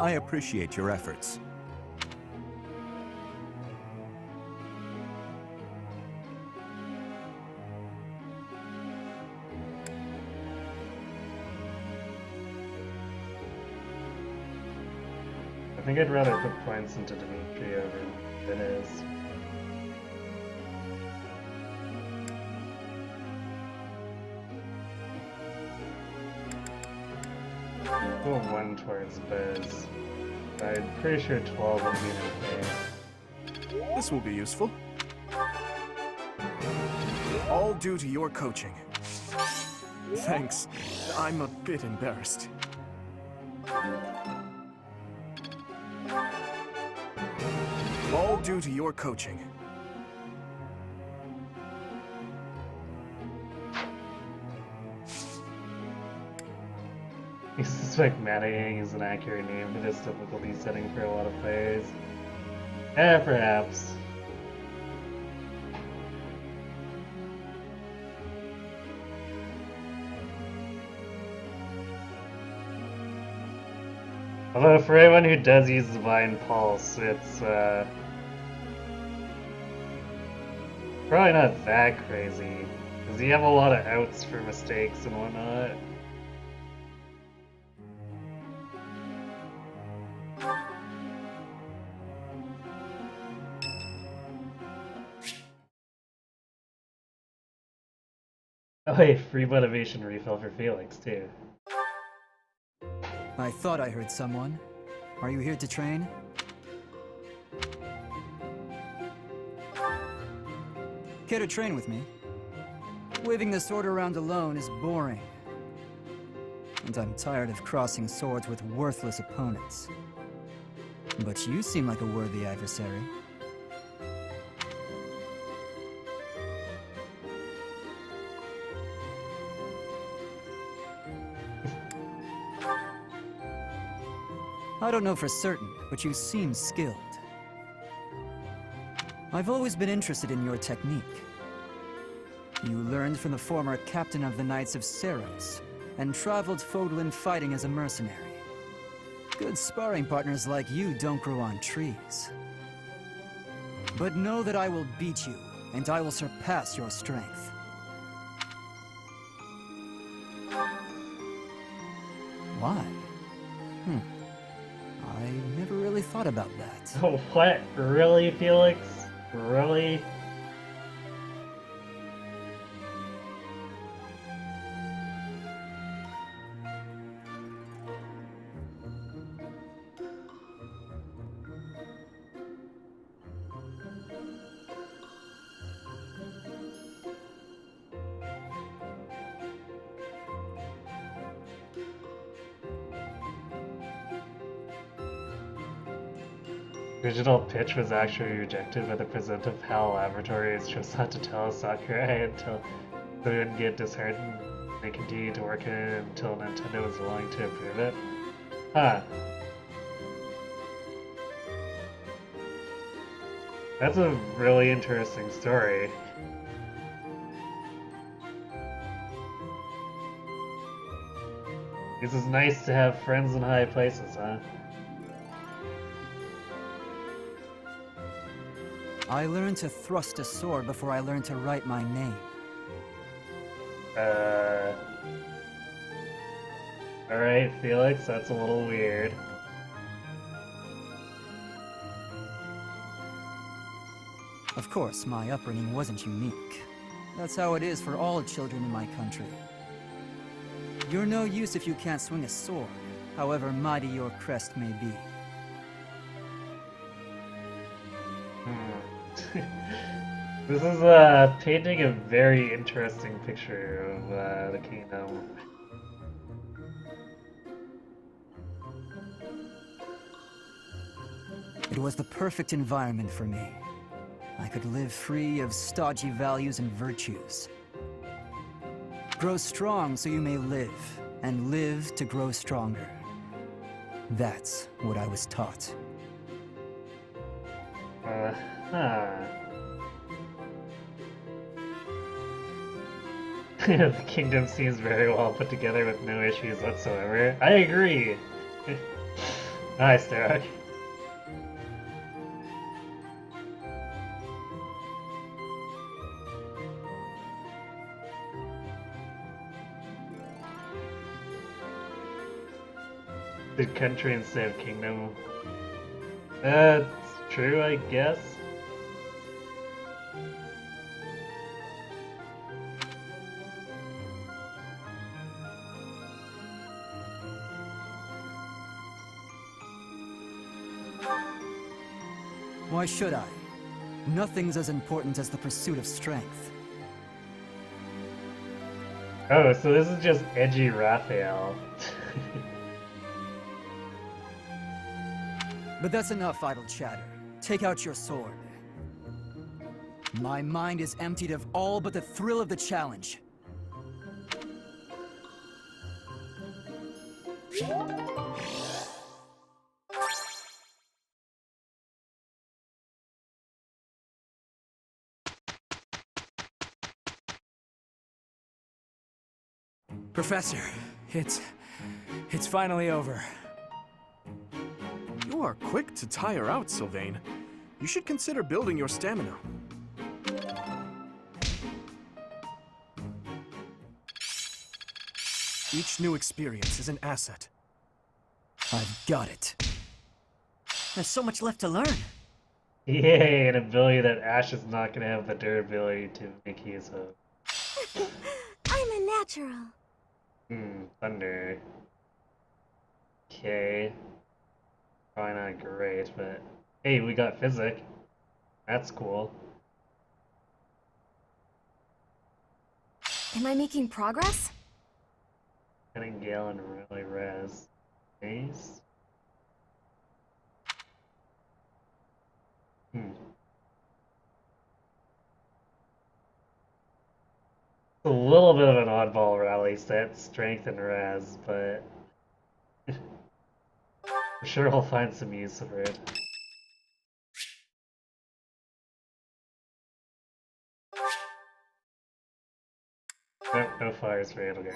I appreciate your efforts. I think I'd rather put points into Dimitri over than is. Go 1 towards Biz. I'm pretty sure 12 would be okay. This will be useful. All due to your coaching. Thanks. I'm a bit embarrassed. All due to your coaching. I suspect Maddening is an accurate name for this difficulty setting for a lot of players. Perhaps. Although for anyone who does use Divine Pulse, it's probably not that crazy, because you have a lot of outs for mistakes and whatnot. Oh wait, free motivation refill for Felix too. I thought I heard someone. Are you here to train? Care to train with me? Waving the sword around alone is boring. And I'm tired of crossing swords with worthless opponents. But you seem like a worthy adversary. I don't know for certain, but you seem skilled. I've always been interested in your technique. You learned from the former captain of the Knights of Seros, and traveled Fodlan fighting as a mercenary. Good sparring partners like you don't grow on trees. But know that I will beat you, and I will surpass your strength. Why? I never really thought about that. Oh, what? Really, Felix? Really? Original pitch was actually rejected by the president of HAL Laboratories, chose not to tell Sakurai until they wouldn't get disheartened. They continued to work on it until Nintendo was willing to approve it. Huh. That's a really interesting story. This is nice to have friends in high places, huh? I learned to thrust a sword before I learned to write my name. Alright, Felix, that's a little weird. Of course, my upbringing wasn't unique. That's how it is for all children in my country. You're no use if you can't swing a sword, however mighty your crest may be. This is painting a very interesting picture of the kingdom. It was the perfect environment for me. I could live free of stodgy values and virtues. Grow strong so you may live, and live to grow stronger. That's what I was taught. The kingdom seems very well put together with no issues whatsoever. I agree! Nice, Derek. The country instead of kingdom. That's true, I guess. Why should I? Nothing's as important as the pursuit of strength. Oh, so this is just edgy Raphael. But that's enough idle chatter. Take out your sword. My mind is emptied of all but the thrill of the challenge. Professor, it's finally over. You are quick to tire out, Sylvain. You should consider building your stamina. Each new experience is an asset. I've got it. There's so much left to learn. Yay, an ability that Ash is not going to have the durability to make use of. I'm a natural. Thunder. Okay. Probably not great, but hey, we got physic. That's cool. Am I making progress? Getting Gale and really res. Nice. A little bit of an oddball rally set, strength and res, but I'm sure I'll find some use for it. Nope, no fires for Edelgard.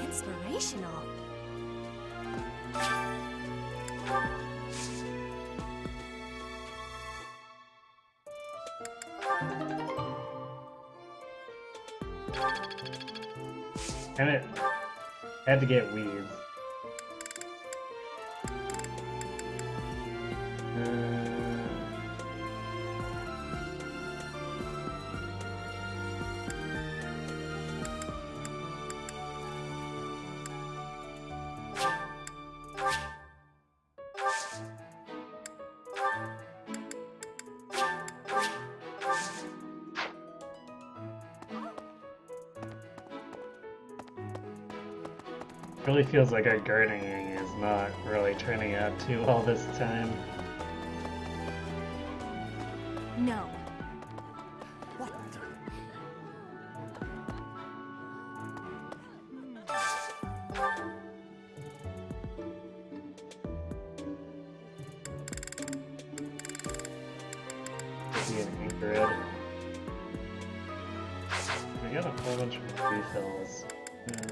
Inspirational. Damn it. Had to get weeds. Really feels like our gardening is not really turning out too well this time. No. What the? Be an Ingrid. We got a whole bunch of refills. Yeah.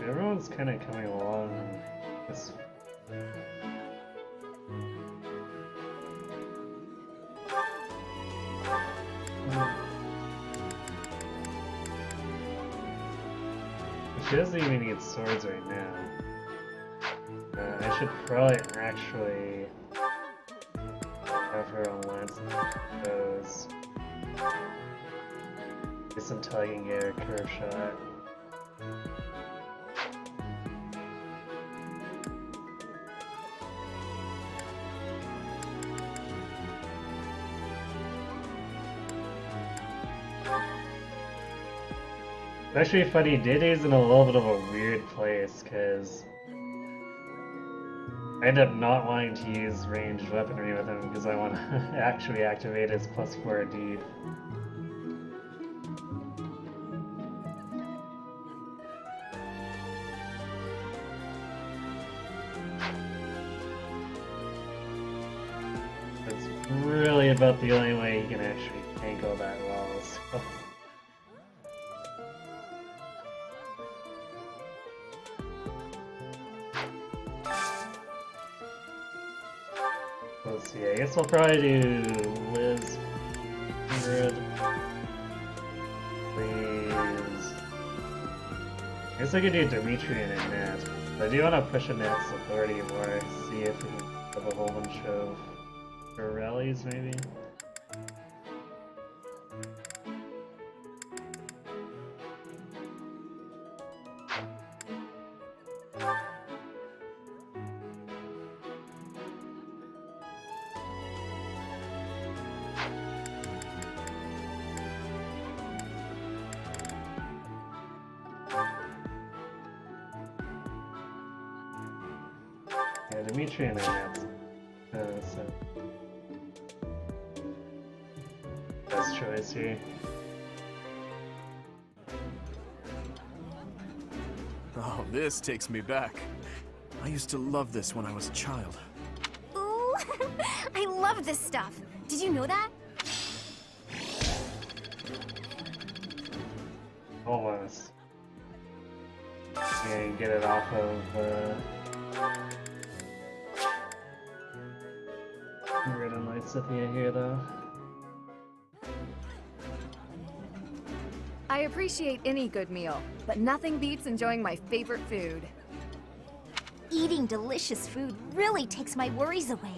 Everyone's kind of coming along this. She doesn't even need swords right now. I should probably actually have her on lance those. Just until I can get a curve shot. It's actually funny, Day's in a little bit of a weird place, because I end up not wanting to use ranged weaponry with him because I want to actually activate his +4D. That's really about the only way he can actually tank all that well, so. Let's see, I guess we'll probably do Liz 100. Please. I guess I could do Dimitri and Annette. But I do want to push Annette's authority more, see if we can have a whole bunch of rallies maybe. Yeah, Dimitri and Annette. So best choice here. Oh, this takes me back. I used to love this when I was a child. Ooh, I love this stuff. Did you know that? Almost. Yeah, you get it off of Red and Lysithia here though. I appreciate any good meal, but nothing beats enjoying my favorite food. Eating delicious food really takes my worries away.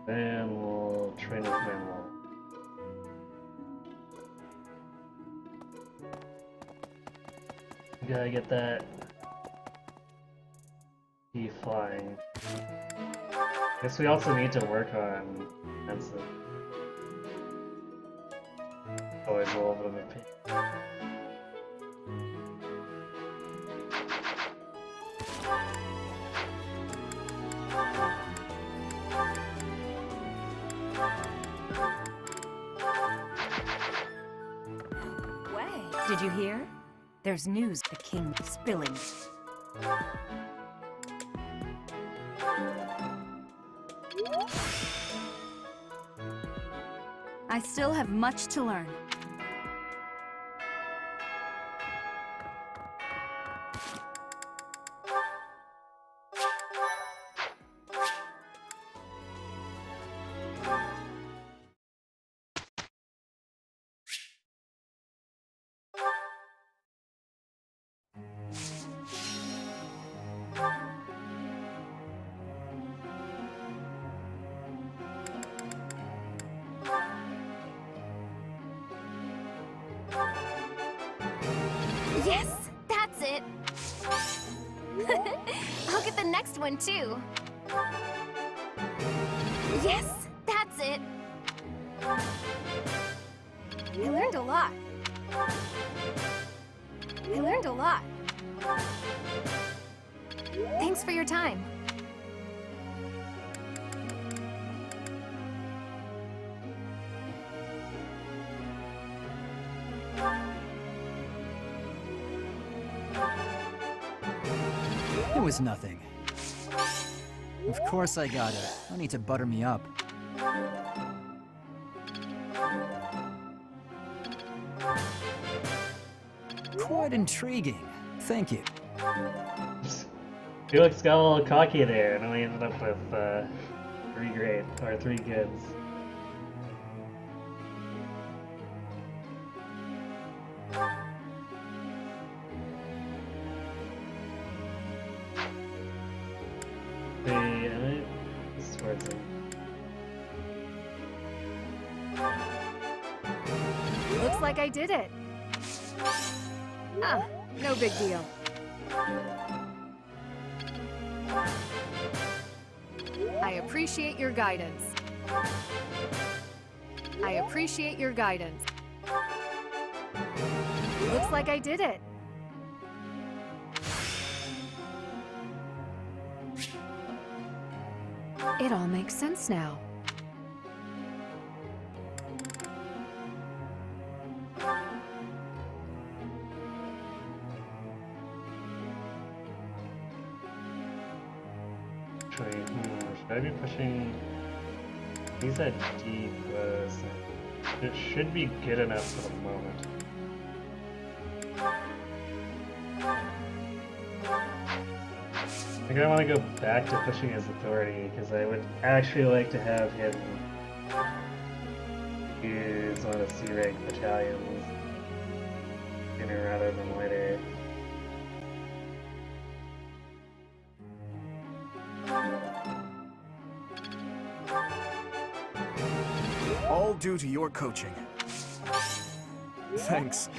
Then we'll train with Manuel. Gotta get that key flying. Guess we also need to work on defensive. Always a little bit of a pain. Did you hear? There's news the king is spilling. I still have much to learn. Yes, that's it. I'll get the next one too. Yes, that's it. I learned a lot. I learned a lot. Thanks for your time. It was nothing. Of course I got it. No need to butter me up. Quite intriguing. Thank you. Felix got a little cocky there, and only ended up with 3 great, or 3 goods. Looks like I did it. Ah, no big deal. I appreciate your guidance. I appreciate your guidance. Looks like I did it. It all makes sense now. Actually, should I be pushing? He's at D plus. It should be good enough for the moment. I think I want to go back to pushing his authority, because I would actually like to have him use one of the C-rank battalions sooner rather than later. All due to your coaching. Thanks.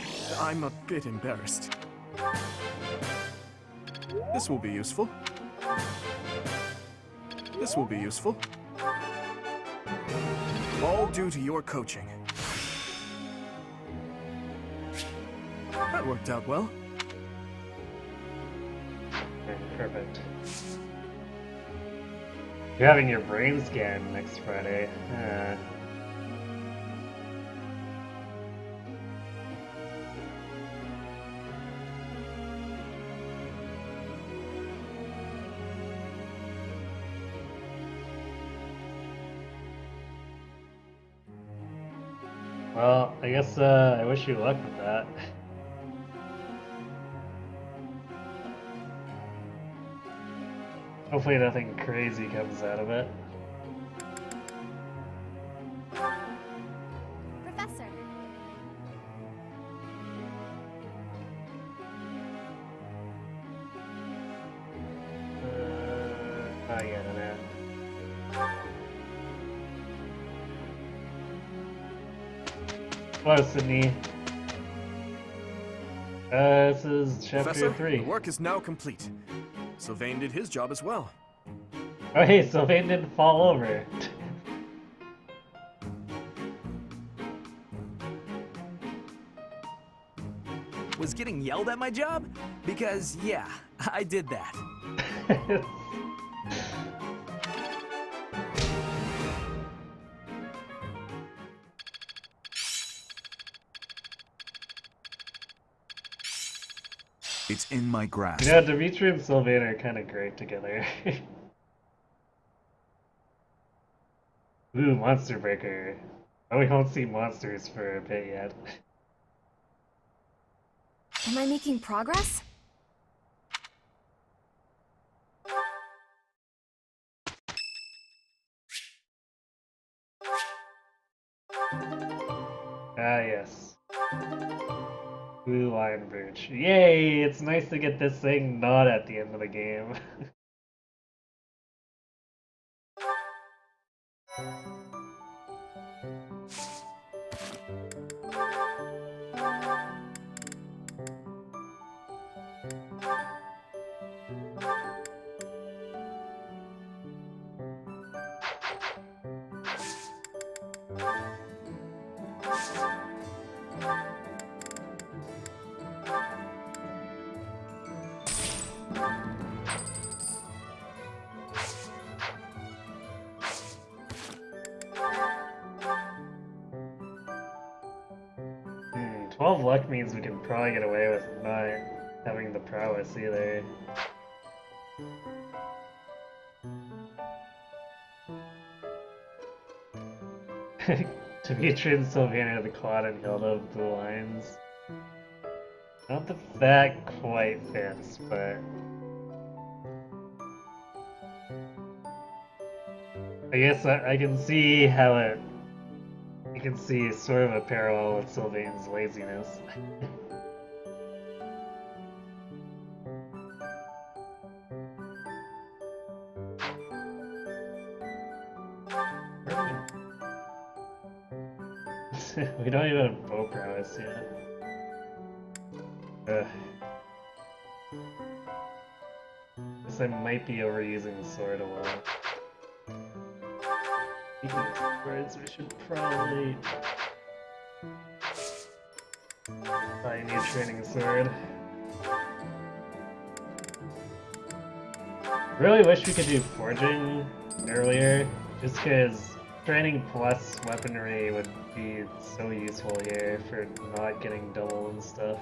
I'm a bit embarrassed. This will be useful. This will be useful. All due to your coaching. That worked out well. Okay, perfect. You're having your brain scan next Friday. Well, I guess I wish you luck with that. Hopefully nothing crazy comes out of it. Professor. Oh yeah, no. Hello, Sydney. This is chapter Professor, 3. the work is now complete. Sylvain did his job as well. Oh hey, Sylvain didn't fall over. Was getting yelled at my job? Because, yeah, I did that. It's in my grasp. You know, Dimitri and Sylvain are kind of great together. Ooh, Monster Breaker. Oh, we won't see monsters for a bit yet. Am I making progress? Ah, yes. Blue Lion Brooch. Yay! It's nice to get this thing not at the end of the game. 12 luck means we can probably get away with not having the prowess either. Demetrian, Sylvania, the Quad, and Hilda of Blue Lions. I don't think that quite fits, but I guess I can see how it. You can see sort of a parallel with Sylvain's laziness. We don't even have bow prowess yet. Ugh. Guess I might be overusing the sword a lot. Speaking of swords, we should probably buy a new training sword. Really wish we could do forging earlier, just because training plus weaponry would be so useful here for not getting double and stuff.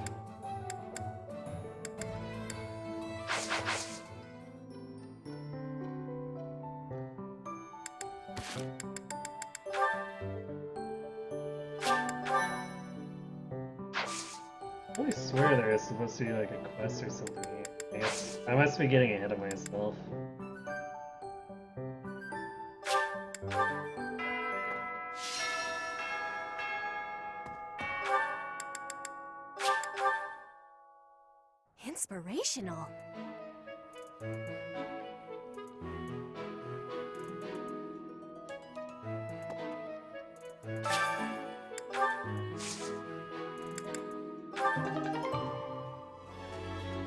I swear there is supposed to be like a quest or something. I must be getting ahead of myself. Inspirational.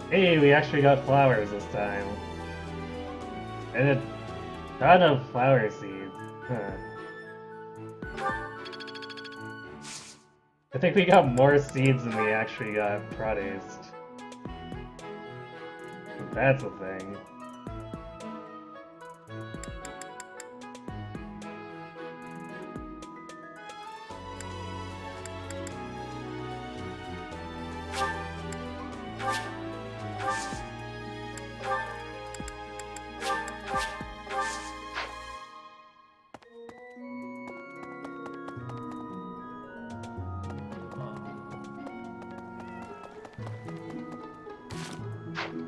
Hey, we actually got flowers this time. And a ton of flower seeds. Huh. I think we got more seeds than we actually got produced. That's a thing.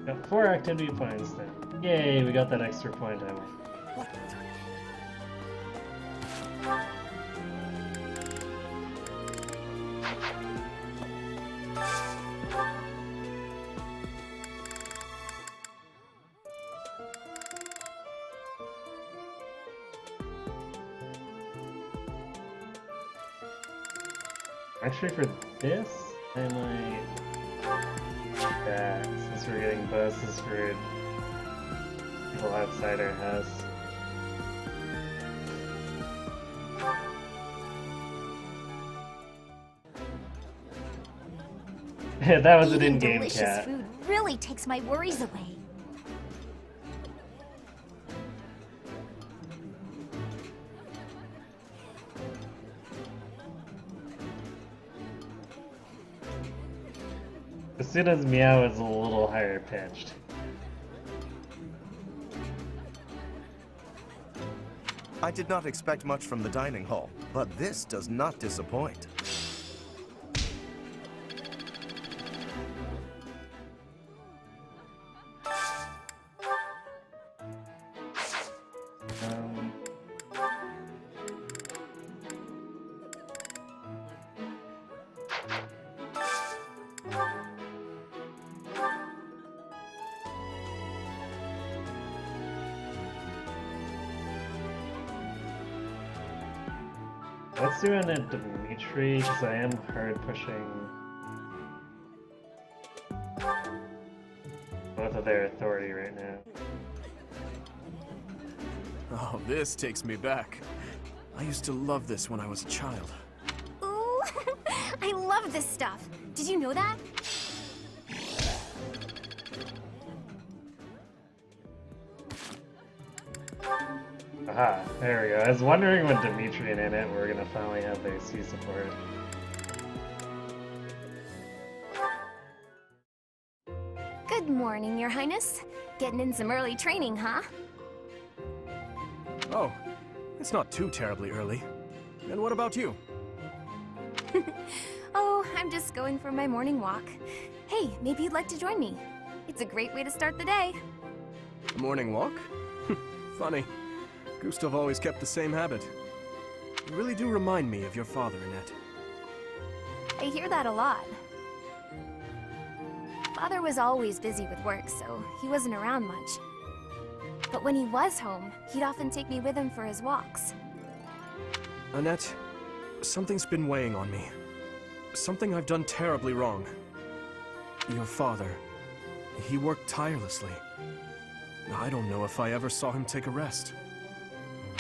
Got 4 activity points then. Yay, we got that extra point, haven't we? Actually, for this, I might that since we're getting bonuses for people outside our house. That was an in-game delicious cat. food really takes my worries away. As soon as meow is a little higher pitched. I did not expect much from the dining hall, but this does not disappoint. Let's do an at Dimitri, because I am hard pushing both of their authority right now. Oh, this takes me back. I used to love this when I was a child. Ooh, I love this stuff. Did you know that? Aha, there we go. I was wondering when Dimitri and Annette were gonna finally have their C support. Good morning, Your Highness. Getting in some early training, huh? Oh, it's not too terribly early. And what about you? Oh, I'm just going for my morning walk. Hey, maybe you'd like to join me. It's a great way to start the day. A morning walk? Funny. Gustav always kept the same habit. You really do remind me of your father, Annette. I hear that a lot. Father was always busy with work, so he wasn't around much. But when he was home, he'd often take me with him for his walks. Annette, something's been weighing on me. Something I've done terribly wrong. Your father, he worked tirelessly. I don't know if I ever saw him take a rest.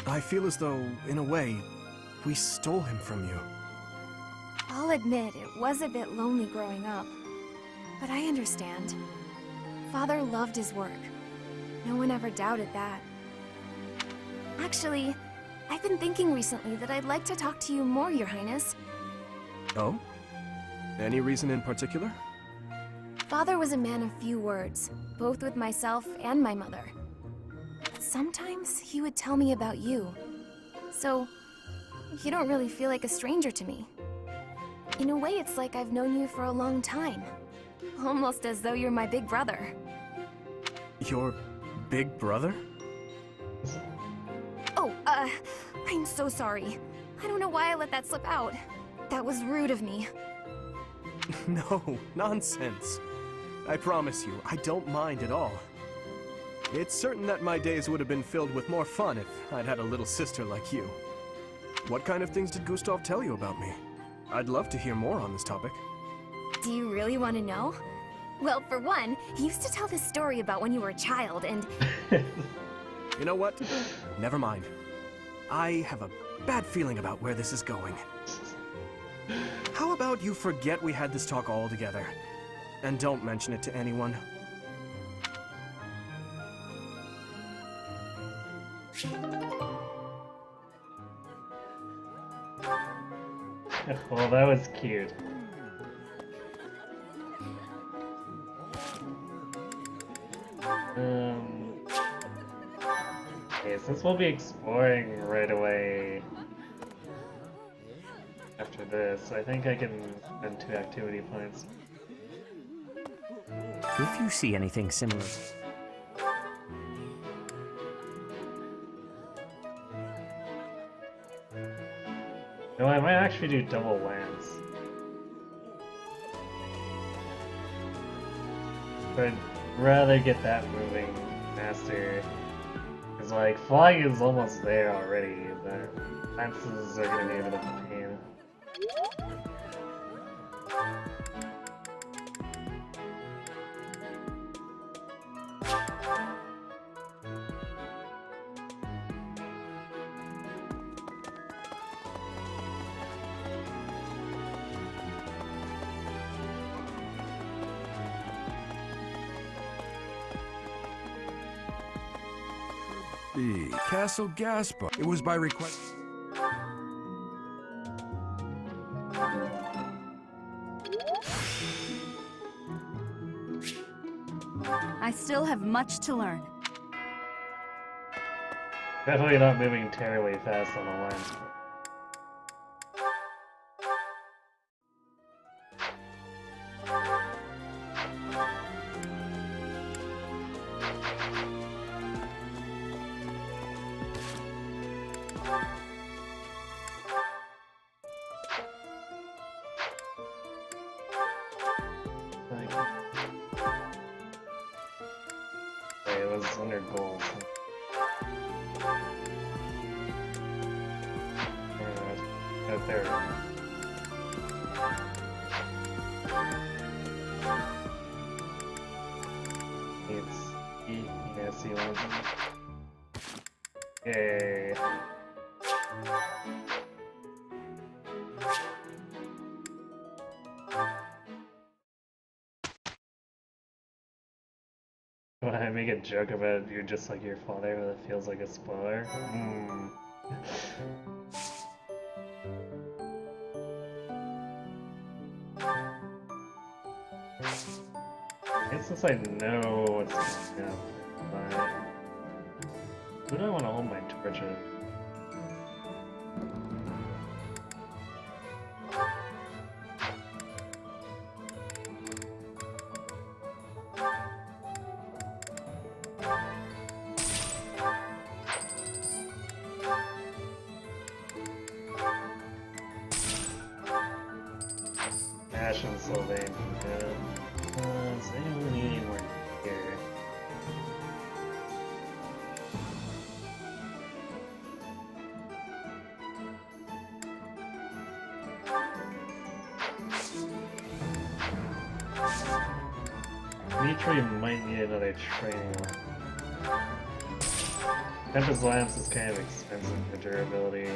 I feel as though, in a way, we stole him from you. I'll admit, it was a bit lonely growing up. But I understand. Father loved his work. No one ever doubted that. Actually, I've been thinking recently that I'd like to talk to you more, Your Highness. Oh? Any reason in particular? Father was a man of few words, both with myself and my mother. But sometimes he would tell me about you. So, you don't really feel like a stranger to me. In a way, it's like I've known you for a long time. Almost as though you're my big brother. Your big brother? Oh, I'm so sorry. I don't know why I let that slip out. That was rude of me. No, nonsense. I promise you, I don't mind at all. It's certain that my days would have been filled with more fun if I'd had a little sister like you. What kind of things did Gustav tell you about me? I'd love to hear more on this topic. Do you really want to know? Well, for one, he used to tell this story about when you were a child and... You know what? Never mind. I have a bad feeling about where this is going. How about you forget we had this talk all together, and don't mention it to anyone? Well, that was cute. Okay, since we'll be exploring right away after this, I think I can spend 2 activity points. If you see anything similar... No, I might actually do double lance. But I'd rather get that moving faster. Because, like, flying is almost there already, but lances are gonna be a bit of a pain. The Castle Gaspar. It was by request. I still have much to learn. Definitely not moving terribly fast on the lance. Okay, it was under goals. third. It's E. Yes, he wants it. Yay. When I make a joke about you're just like your father, but it feels like a spoiler. I guess since I know what's coming up, but who do I want to hold my torch at? Ash and Sylvain. Does anyone need any more here? Dimitri might need another training one. Tempest Lance is kind of expensive for durability.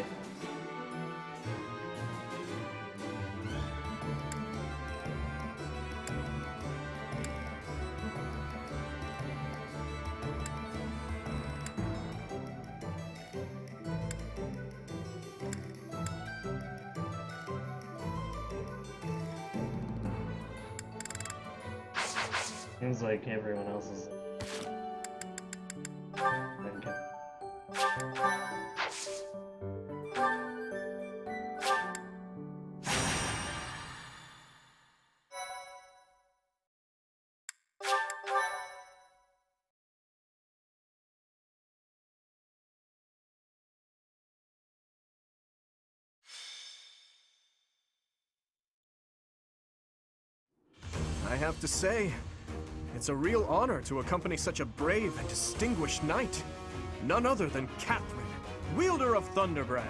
Seems like everyone else is thinking. I have to say, it's a real honor to accompany such a brave and distinguished knight. None other than Catherine, wielder of Thunderbrand.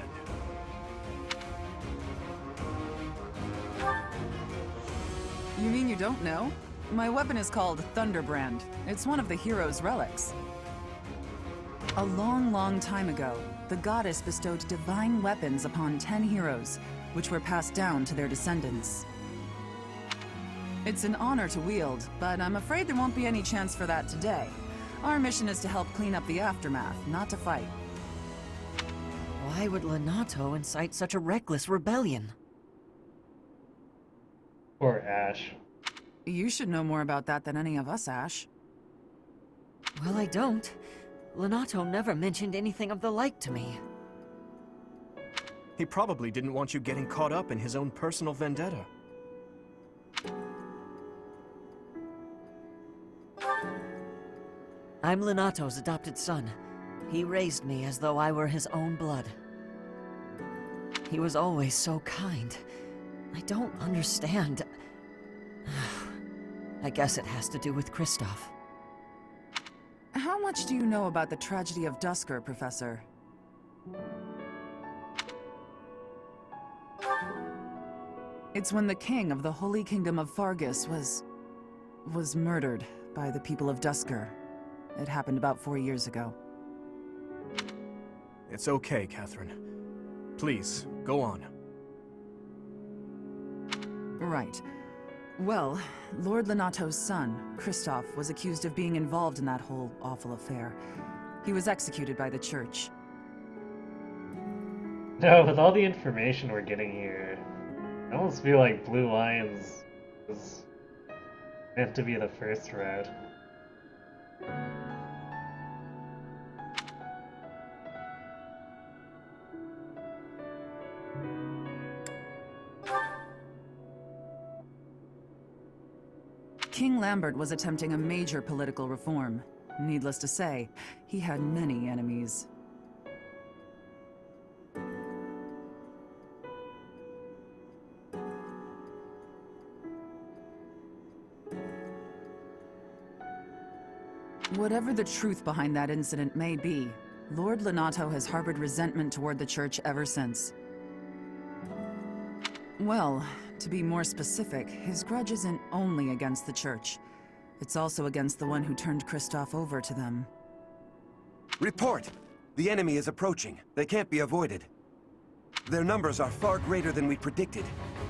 You mean you don't know? My weapon is called Thunderbrand. It's one of the hero's relics. A long, long time ago, the goddess bestowed divine weapons upon 10 heroes, which were passed down to their descendants. It's an honor to wield, but I'm afraid there won't be any chance for that today. Our mission is to help clean up the aftermath, not to fight. Why would Lonato incite such a reckless rebellion? Poor Ash. You should know more about that than any of us, Ash. Well, I don't. Lonato never mentioned anything of the like to me. He probably didn't want you getting caught up in his own personal vendetta. I'm Lonato's adopted son. He raised me as though I were his own blood. He was always so kind. I don't understand. I guess it has to do with Kristoff. How much do you know about the tragedy of Dusker, Professor? It's when the king of the Holy Kingdom of Fargus was murdered by the people of Dusker. It happened about 4 years ago. It's okay, Catherine. Please, go on. Right. Well, Lord Lonato's son, Kristoff, was accused of being involved in that whole awful affair. He was executed by the church. No, with all the information we're getting here, I almost feel like Blue Lions is meant to be the first route. King Lambert was attempting a major political reform. Needless to say, he had many enemies. Whatever the truth behind that incident may be, Lord Lonato has harbored resentment toward the church ever since. Well, to be more specific, his grudge isn't only against the church. It's also against the one who turned Kristoff over to them. Report! The enemy is approaching. They can't be avoided. Their numbers are far greater than we predicted.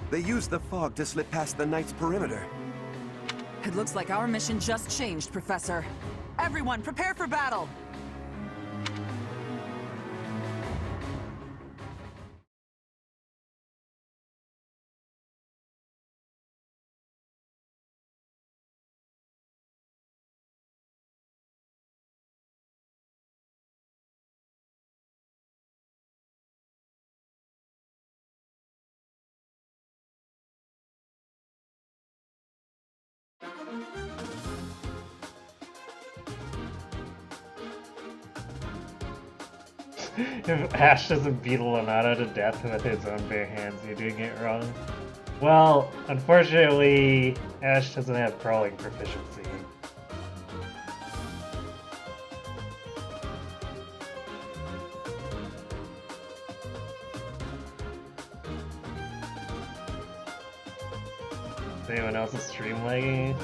They used the fog to slip past the Knight's perimeter. It looks like our mission just changed, Professor. Everyone, prepare for battle! If Ash doesn't beat Leonardo to death with his own bare hands, you're doing it wrong. Well, unfortunately, Ash doesn't have crawling proficiency. Is anyone else's stream lagging?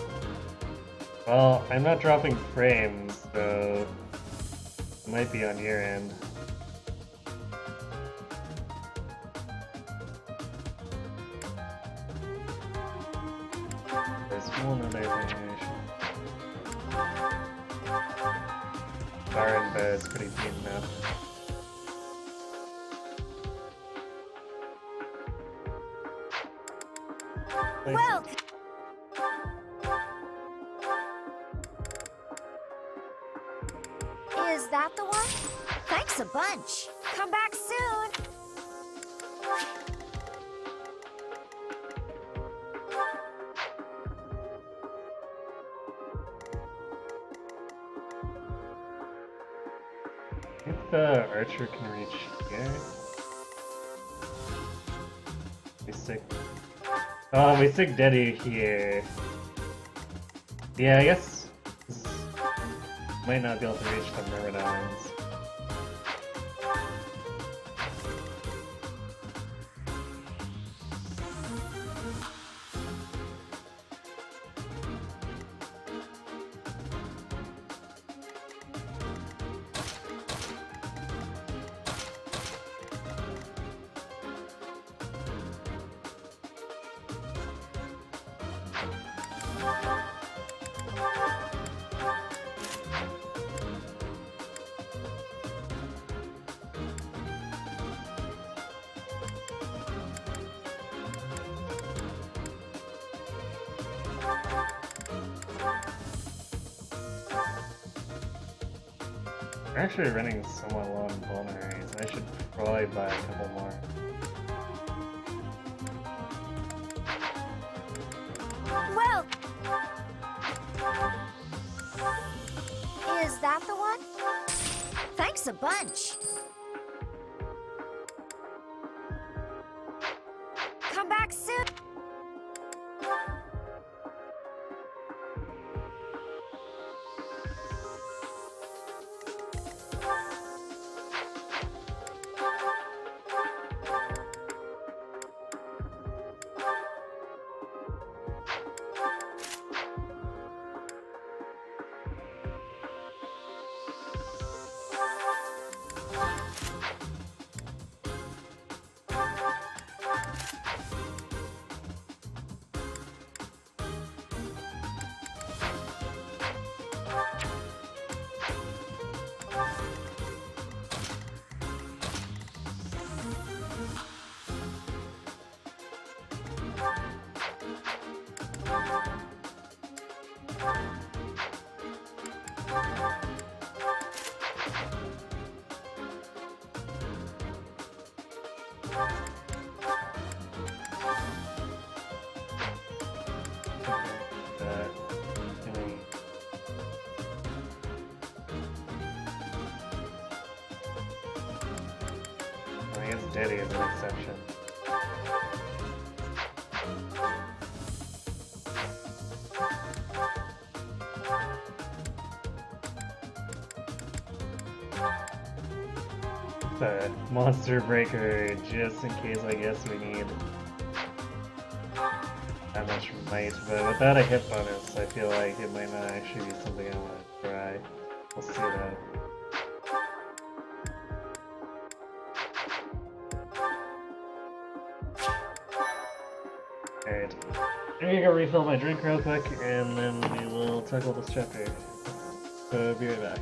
Well, I'm not dropping frames, so it might be on your end. There's one other animation. Baron Bear is pretty beaten up. Well, is that the one? Thanks a bunch. Come back soon. I think the archer can reach here. We stick. Oh, we stick Deddy here. Yeah, I guess this might not be able to reach the Myrmidons. We're actually running somewhat low on vulneraries. I should probably buy a couple more. Well, is that the one? Thanks a bunch. Come back soon. I guess Deddy is an exception. The monster breaker, just in case I guess we need that much might, but without a hit bonus, I feel like it might not actually be something I want to try. We'll see that. Alright. I'm gonna go refill my drink real quick, and then we will tackle this chapter. So, be right back.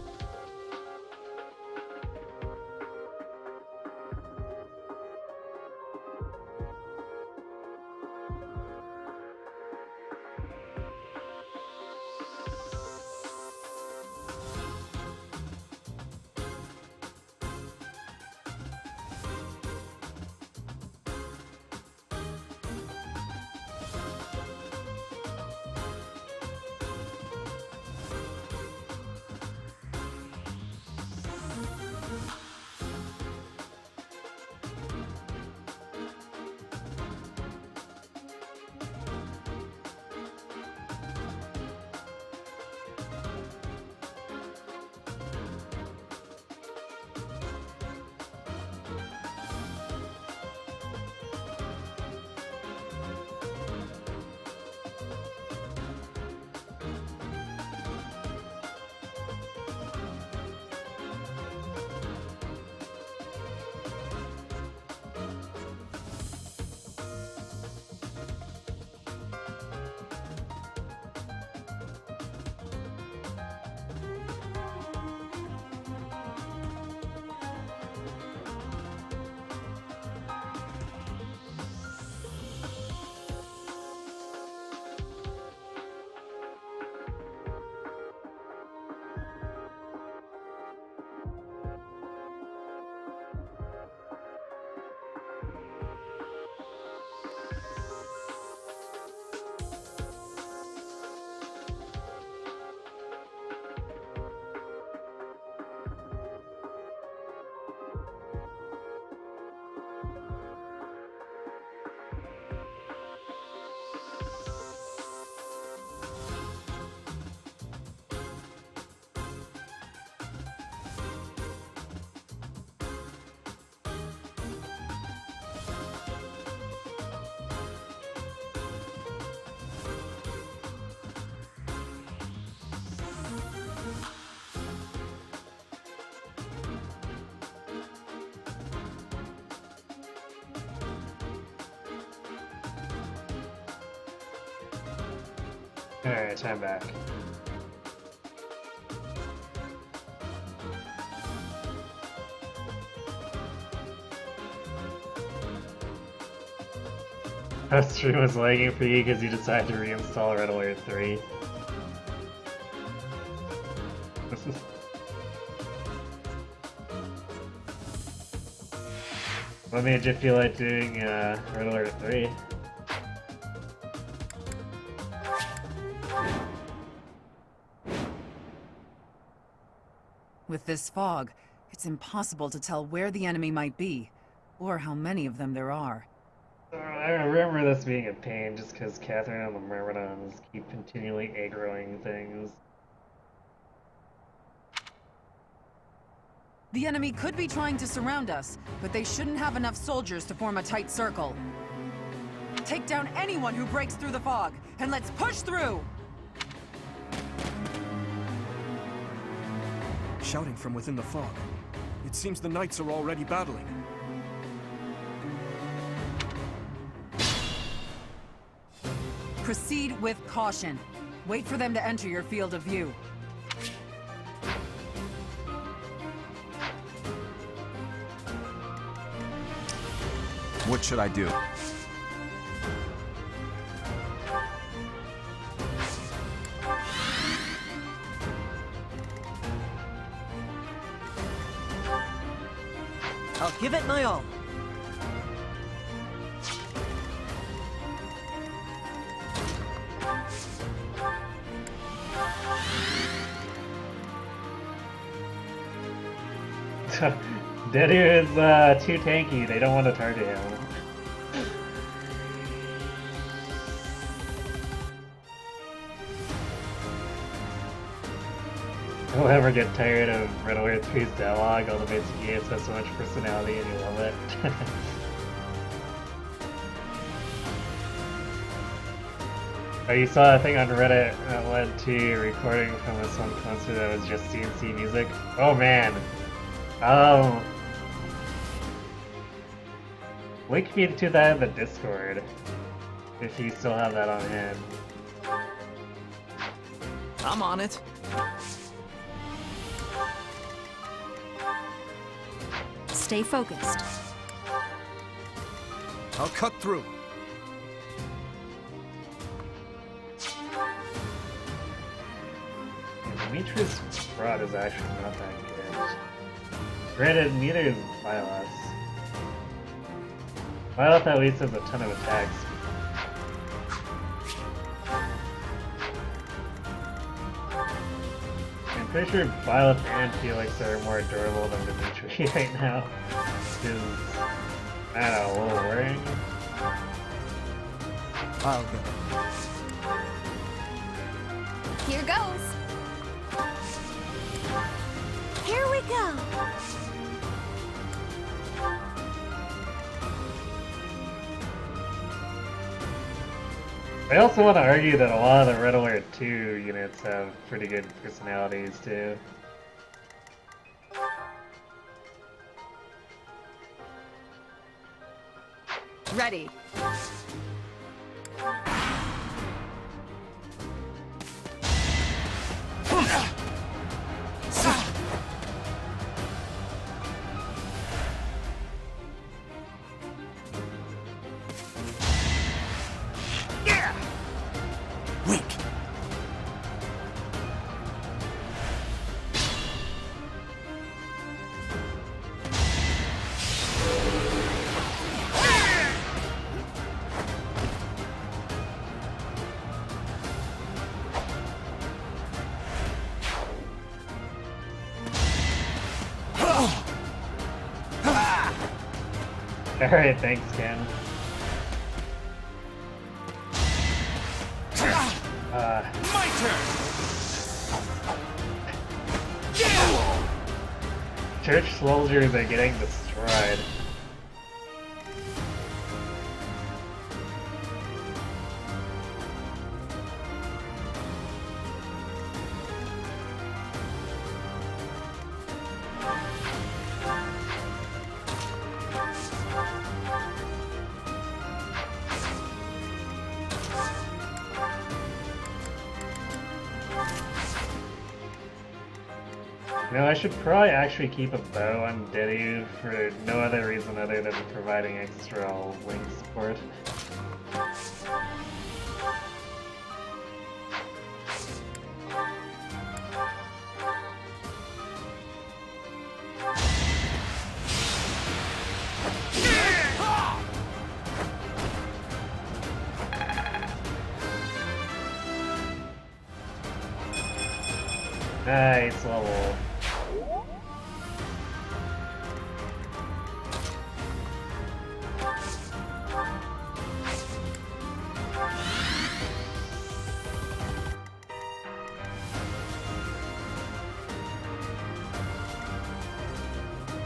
Alright, I'm back. Our stream was lagging for you because you decided to reinstall Red Alert 3. What made you feel like doing Red Alert 3? With this fog, it's impossible to tell where the enemy might be, or how many of them there are. I remember this being a pain just because Catherine and the Myrmidons keep continually aggroing things. The enemy could be trying to surround us, but they shouldn't have enough soldiers to form a tight circle. Take down anyone who breaks through the fog, and let's push through! Shouting from within the fog. It seems the knights are already battling. Proceed with caution. Wait for them to enter your field of view. What should I do? I'll give it my all. Dedu is too tanky, they don't want to target him. You'll ever get tired of Red Alert 3's dialogue, all the bits he gives has so much personality and you love it. Oh, you saw a thing on Reddit that led to recording from some concert that was just CNC music? Oh man. Link me to that in the Discord, if you still have that on hand. I'm on it. Stay focused. I'll cut through. Dimitri's fraud is actually not that good. Granted, neither is Violet. Violet at least has a ton of attacks. I'm pretty sure Violet and Felix are more durable than Dimitri right now. Which is, I don't know, a little worrying. I'll get it. Here goes. Here we go. I also want to argue that a lot of the Red Alert 2 units have pretty good personalities too. Ready. Alright, thanks, Ken. My turn! Church soldiers are getting destroyed. No, I should probably actually keep a bow on Dedu for no other reason other than providing extra wing support. Nice level.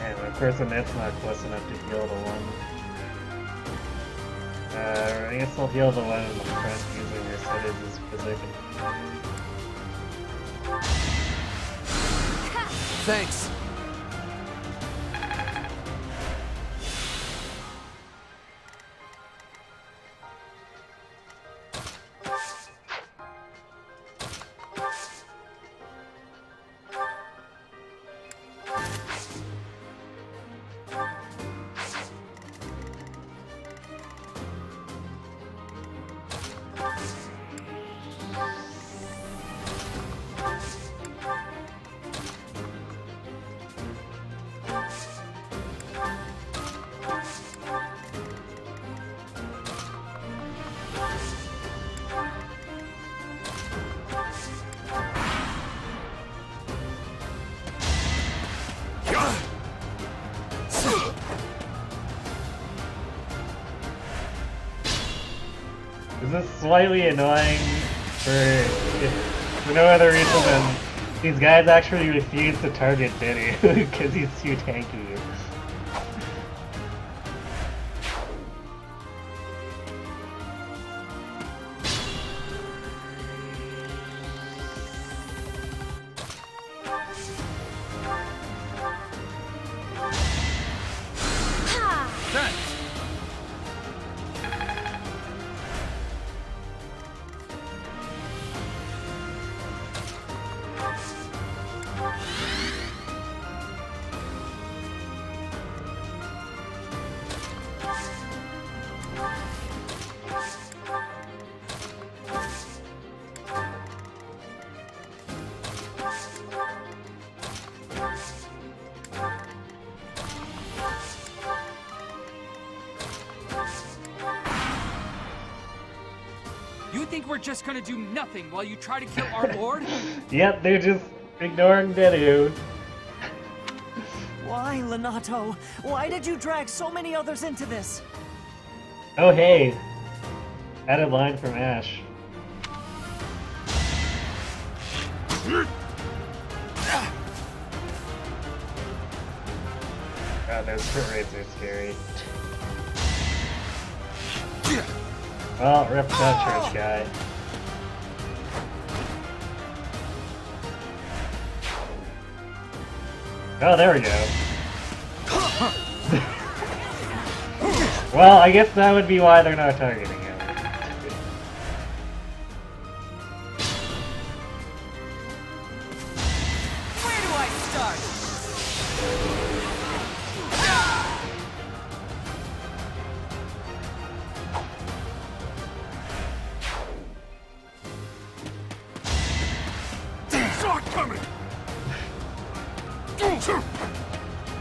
And of course the net's not close enough to heal the one. I guess I'll heal the one in the front using Mercedes' physic. Thanks. This is slightly annoying for no other reason than these guys actually refuse to target Dedu because he's too tanky. think we're just gonna do nothing while you try to kill our lord? Yep, they're just ignoring Dedu. Why, Lenato? Why did you drag so many others into this? Oh hey, added line from Ash. God, those crit rates are scary. Well, rip that church guy. Oh, there we go. Well, I guess that would be why they're not targeting him. Where do I start?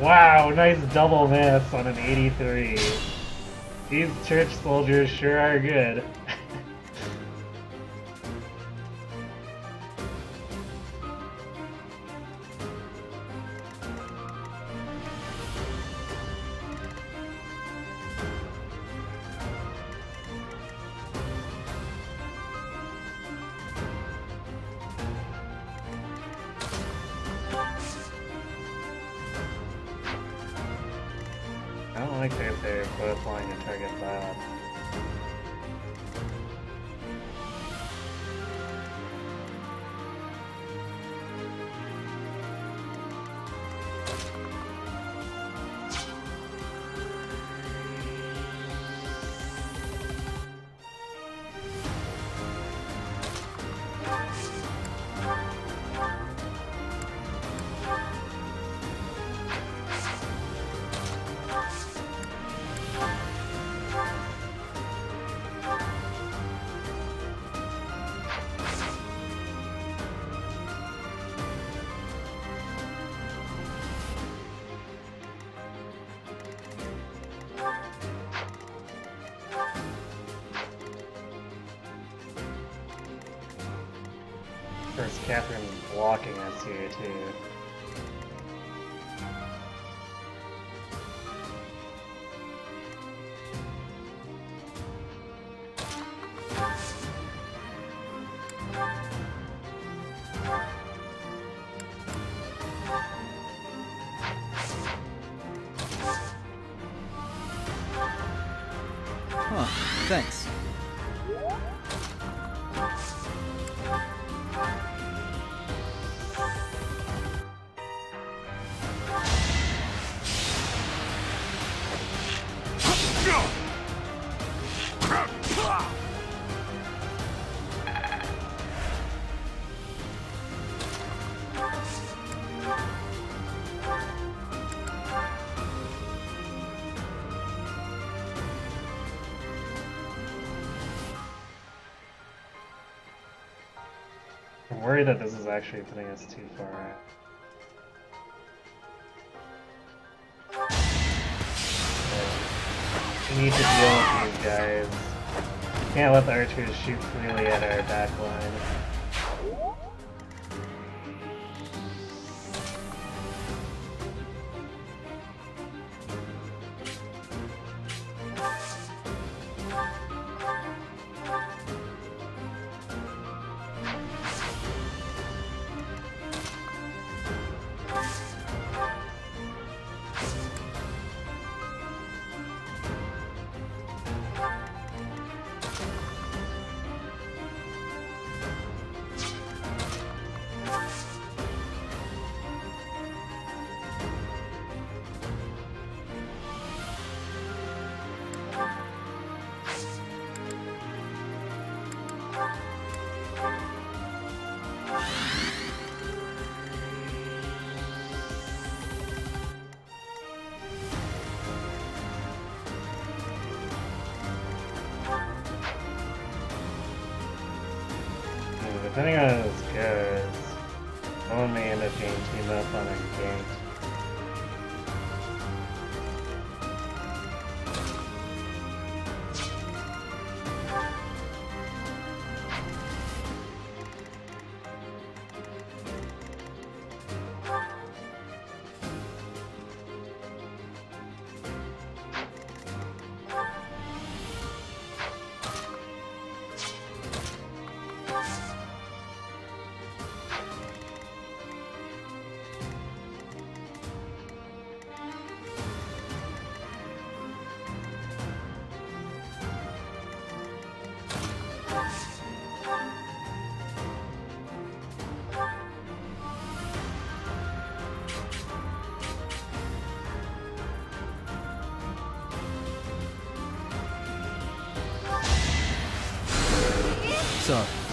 Wow, nice double miss on an 83. These church soldiers sure are good. I don't like that they're both wanting to target Bob. First, Catherine blocking us here too. Huh, thanks. I'm worried that this is actually putting us too far out. We need to deal with these guys. Can't let the archers shoot freely at our back line. Depending on how this goes, someone may end up being teamed up on a gank. What's up?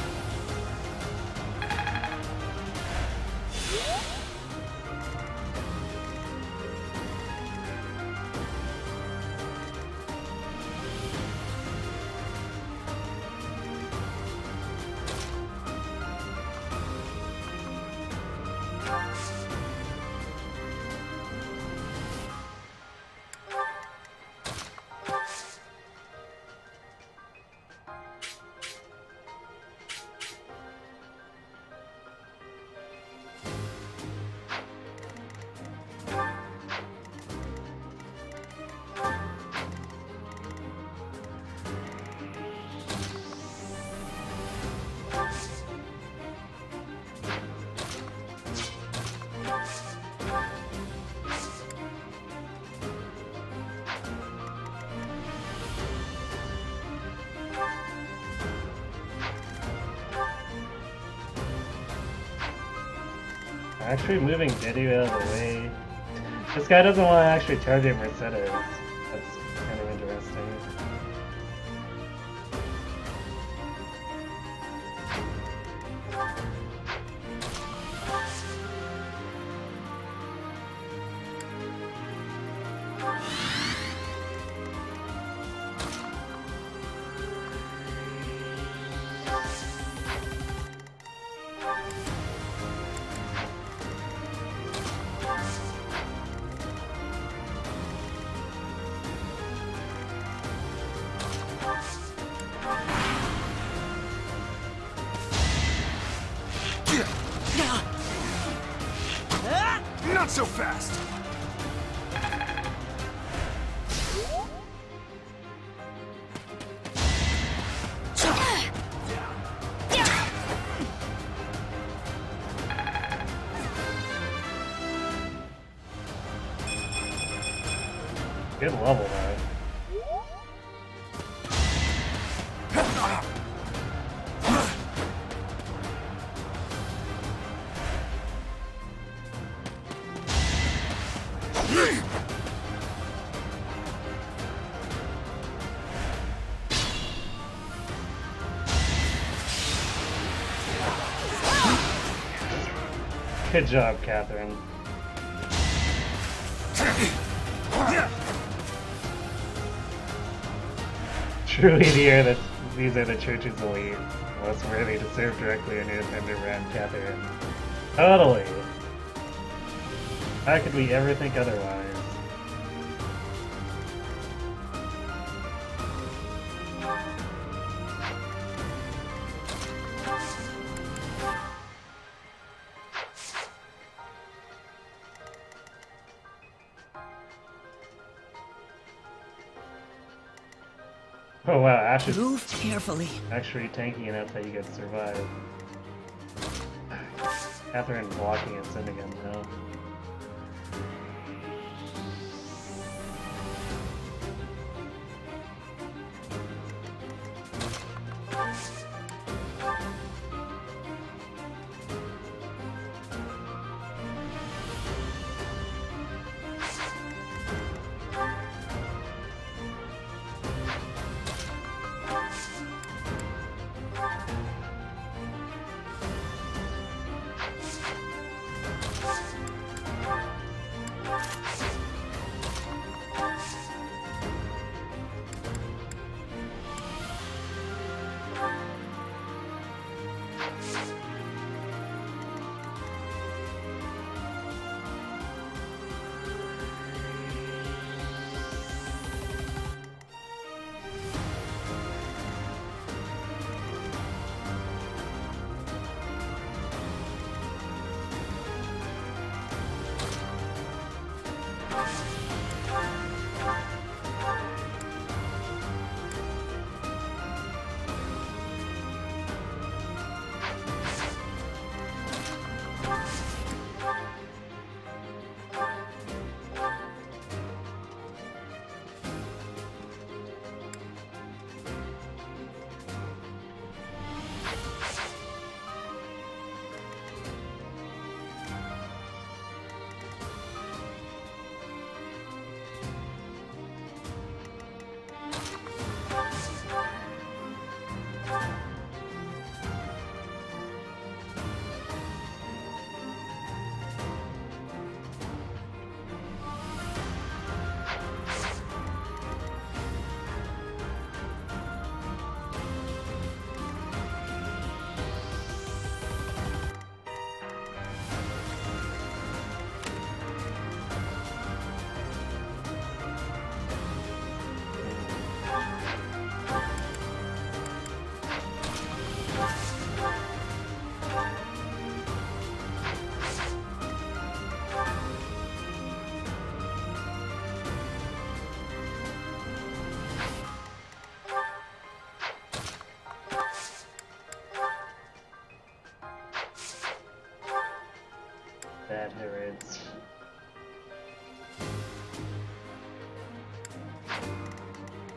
Actually moving Diddy out of the way. This guy doesn't want to actually target Mercedes. That's kind of interesting. Not so fast! Good level, though. Good job, Catherine. Truly dear that these are the church's elite, most worthy to serve directly under Thunderbrand, Catherine. Totally! How could we ever think otherwise? Oh wow, Ash is Move carefully. actually tanky enough that you could survive. Catherine blocking and sin again though.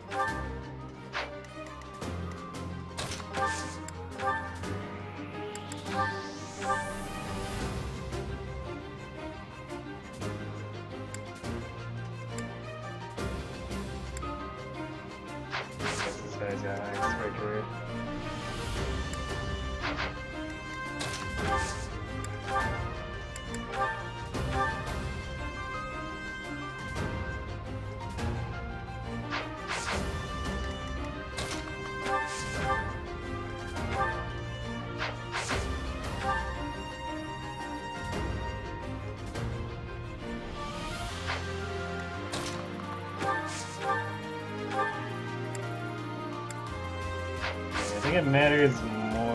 This guy's got icebreaker. I think it matters more.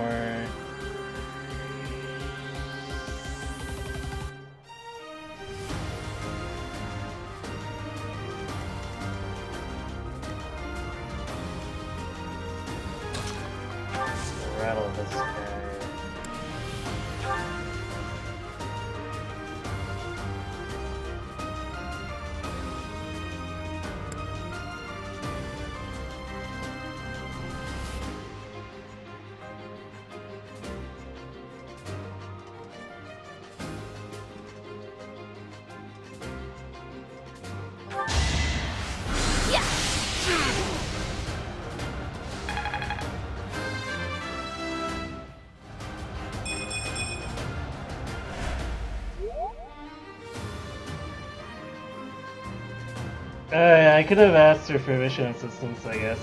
Rattle this guy. I could have asked her for mission assistance, I guess.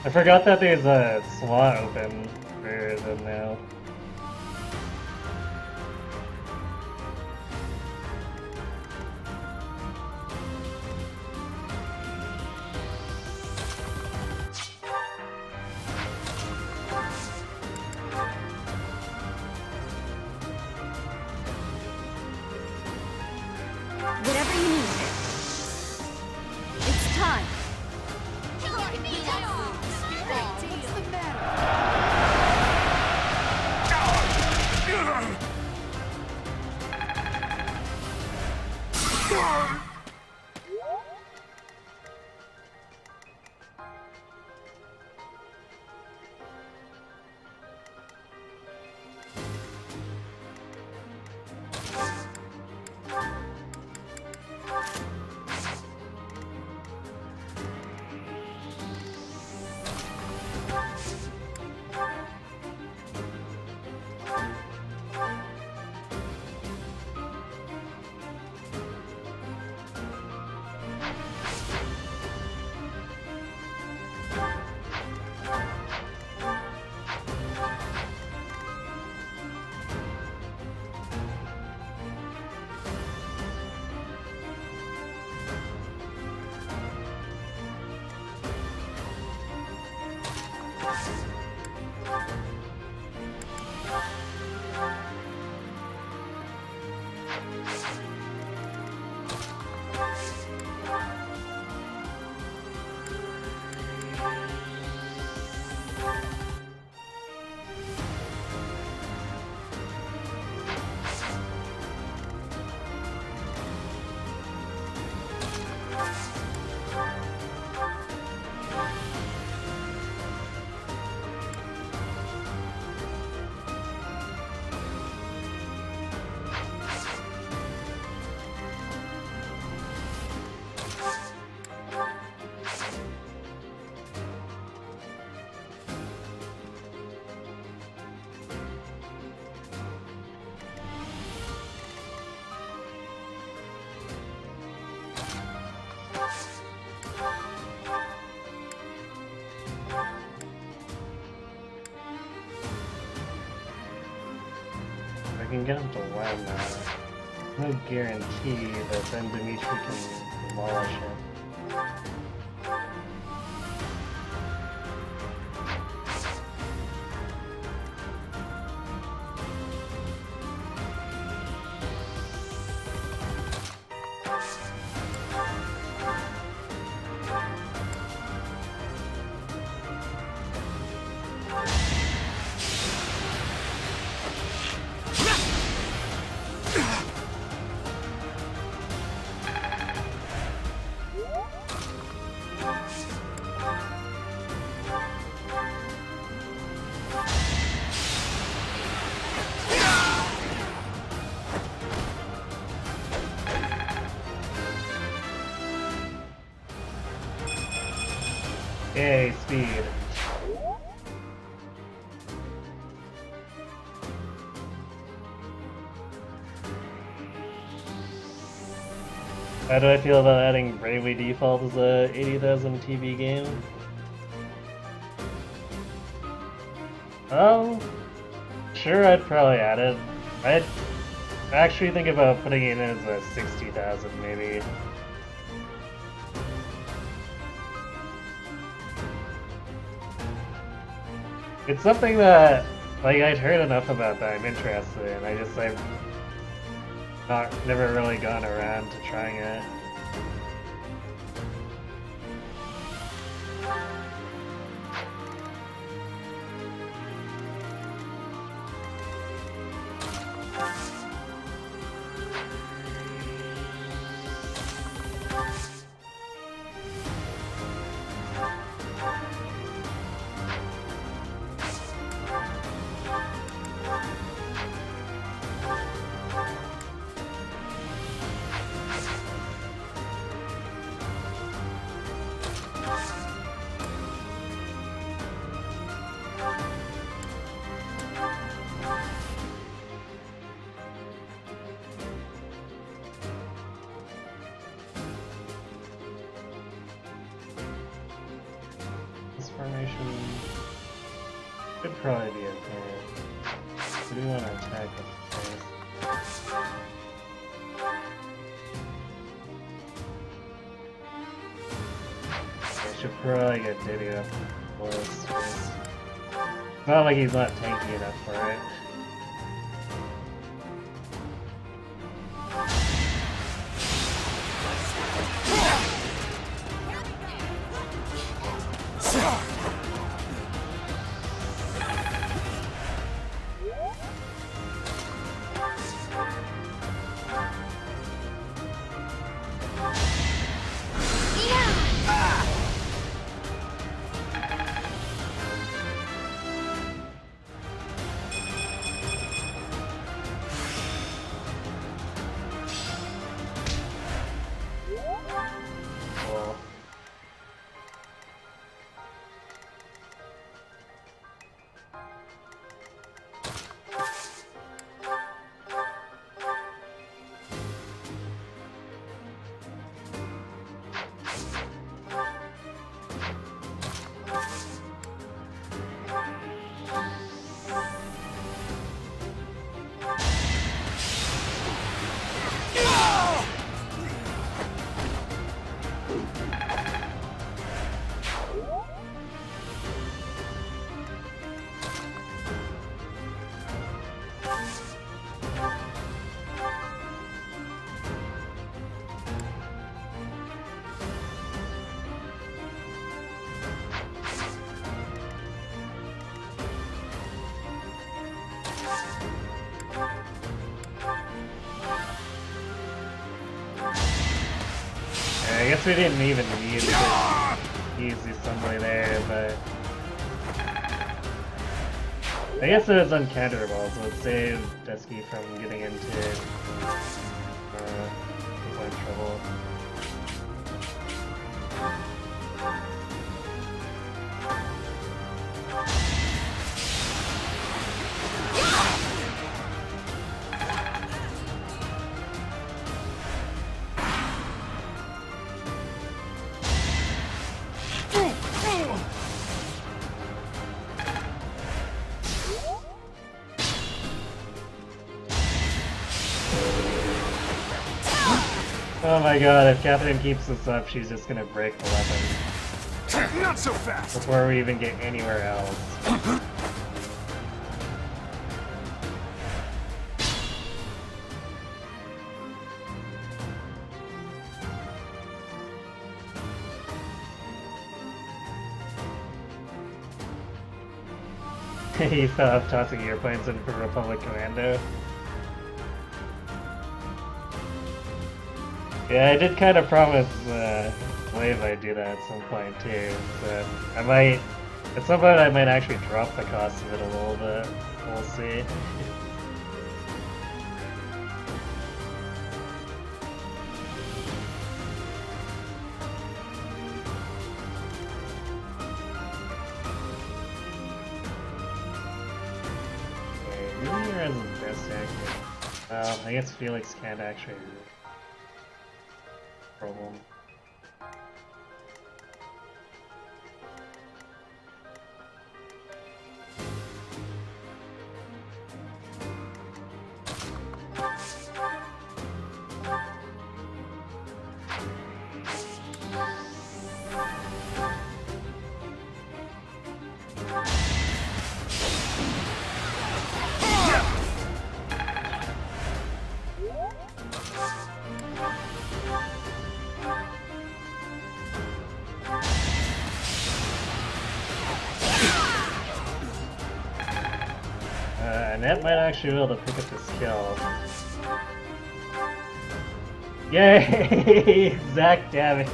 I forgot that there's a slot open for them now. Whatever you need. It's time. What's the matter? I can get him to win now. No guarantee that then Dimitri can demolish him. Yay, speed. How do I feel about adding Bravely Default as a 80,000 TV game? Sure, I'd probably add it. I'd actually think about putting it in as a 60,000 maybe. It's something that, like, I'd heard enough about that I'm interested in. I've never really gone around to trying it. Formation could probably be okay. We do want to attack them first. I should probably get Diddy up close. It's not like he's not tanky enough for it. I guess we didn't even need to use the assembly there, but I guess it was uncounterable, so it saved Dusky from getting into trouble. Oh my god, if Catherine keeps this up, she's just gonna break the weapon. Not so fast! Before we even get anywhere else. You fell off tossing airplanes in for Republic Commando. Yeah, I did kind of promise Wave I'd do that at some point too, so I might, at some point I might actually drop the cost of it a little bit, we'll see. staircase. Well, I guess Felix can't actually... problem. Annette might actually be able to pick up the skill. Yay! Exact damage.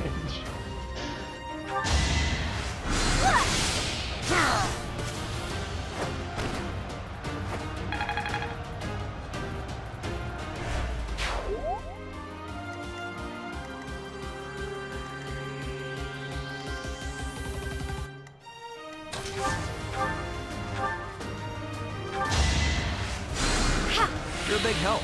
You're a big help.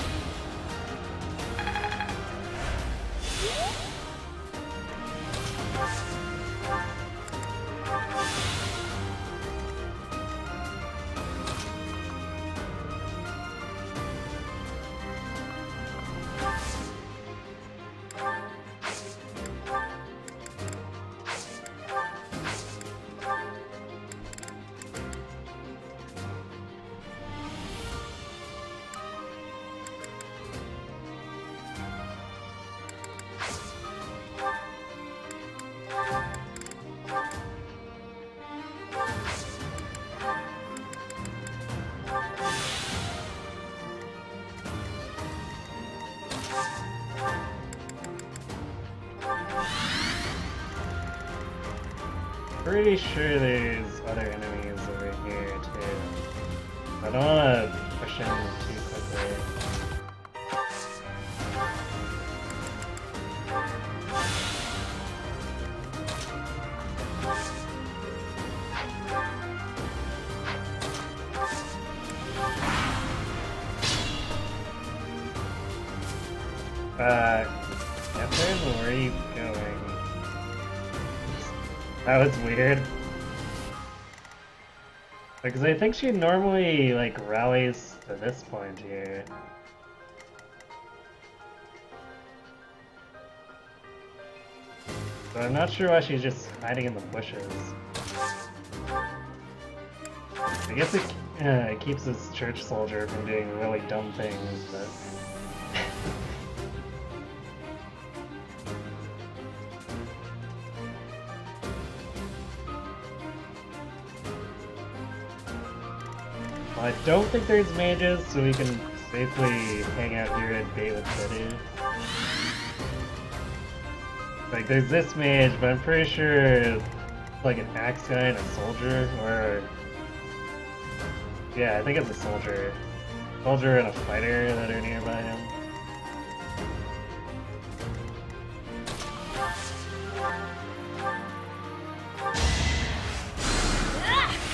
Pretty sure there's other enemies over here too. I don't want to push in too quickly. Catherine, where are you going? That was weird. Because I think she normally, like, rallies to this point here. So I'm not sure why she's just hiding in the bushes. I guess it keeps this church soldier from doing really dumb things, but... I don't think there's mages, so we can safely hang out here and bait with Betty. Like, there's this mage, but I'm pretty sure it's like an axe guy and a soldier, or... Yeah, I think it's a soldier. Soldier and a fighter that are nearby him.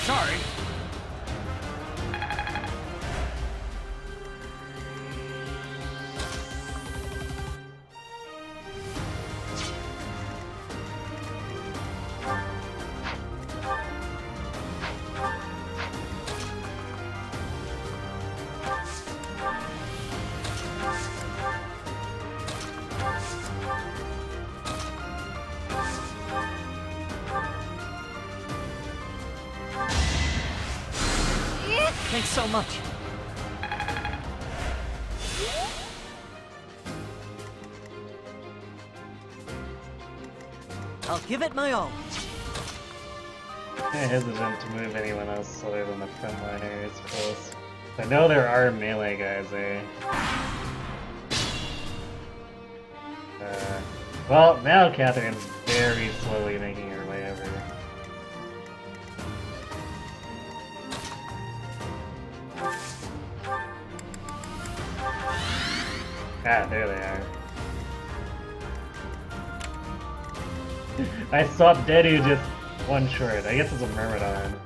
Sorry. Thanks so much. I'll give it my all. I'm hesitant to move anyone else other than the frontliners close. I know there are melee guys there. Well, now Catherine's very slowly making her way over. Ah, there they are. I saw Dedu just one short. I guess it's a Myrmidon.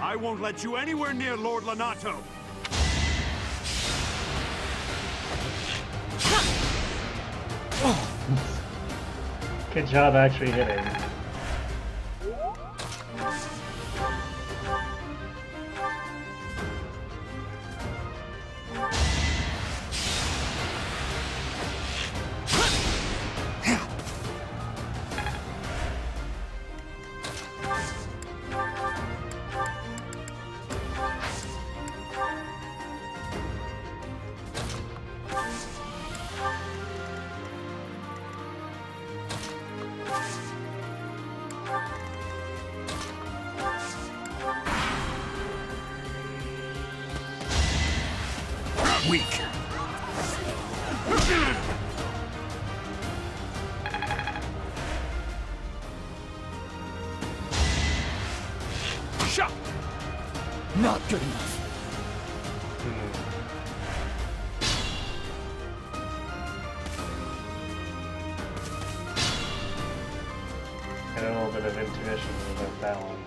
I won't let you anywhere near Lord Lonato. Good job actually hitting. Weak. Shot. Not good enough. Had a little bit of intuition about that one.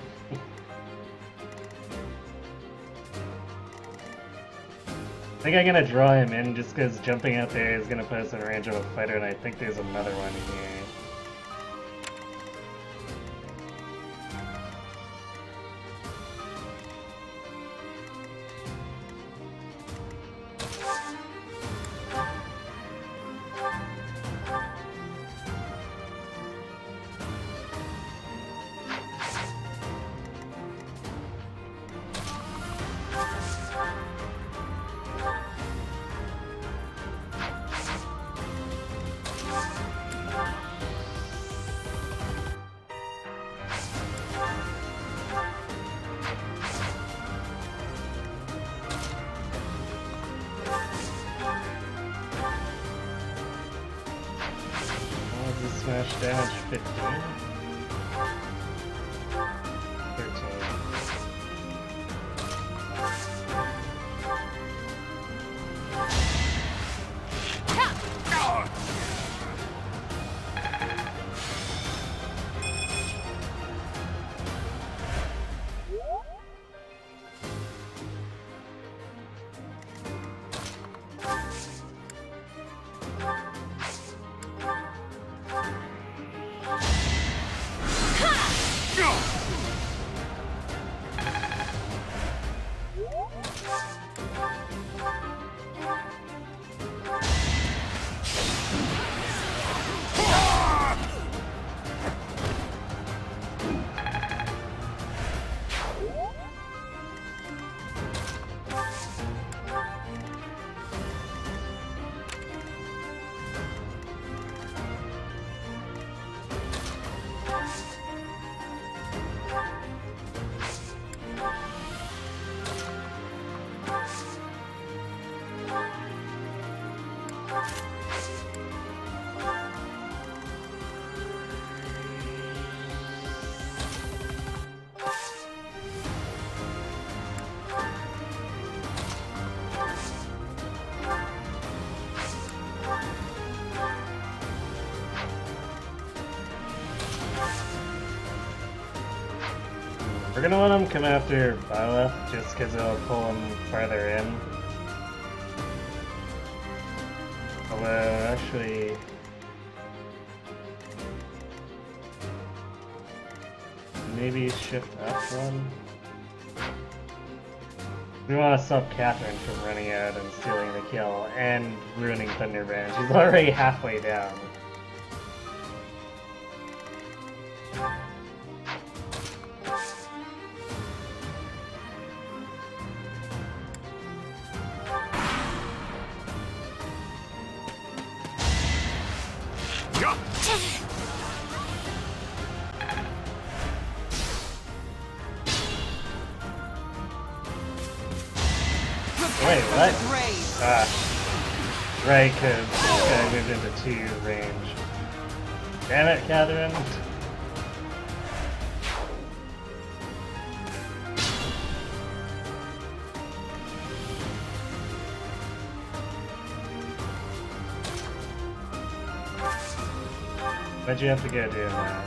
I think I'm gonna draw him in just because jumping out there is gonna put us in range of a fighter, and I think there's another one here. Smash damage 15. 13. We're gonna let him come after Byleth just because it'll pull him farther in. Although, actually... maybe shift up one? We want to stop Catherine from running out and stealing the kill and ruining Thunderbrand. She's already halfway down. Wait, what? Right, because this guy moved into 2 range. Damn it, Catherine! Why'd you have to go doing that?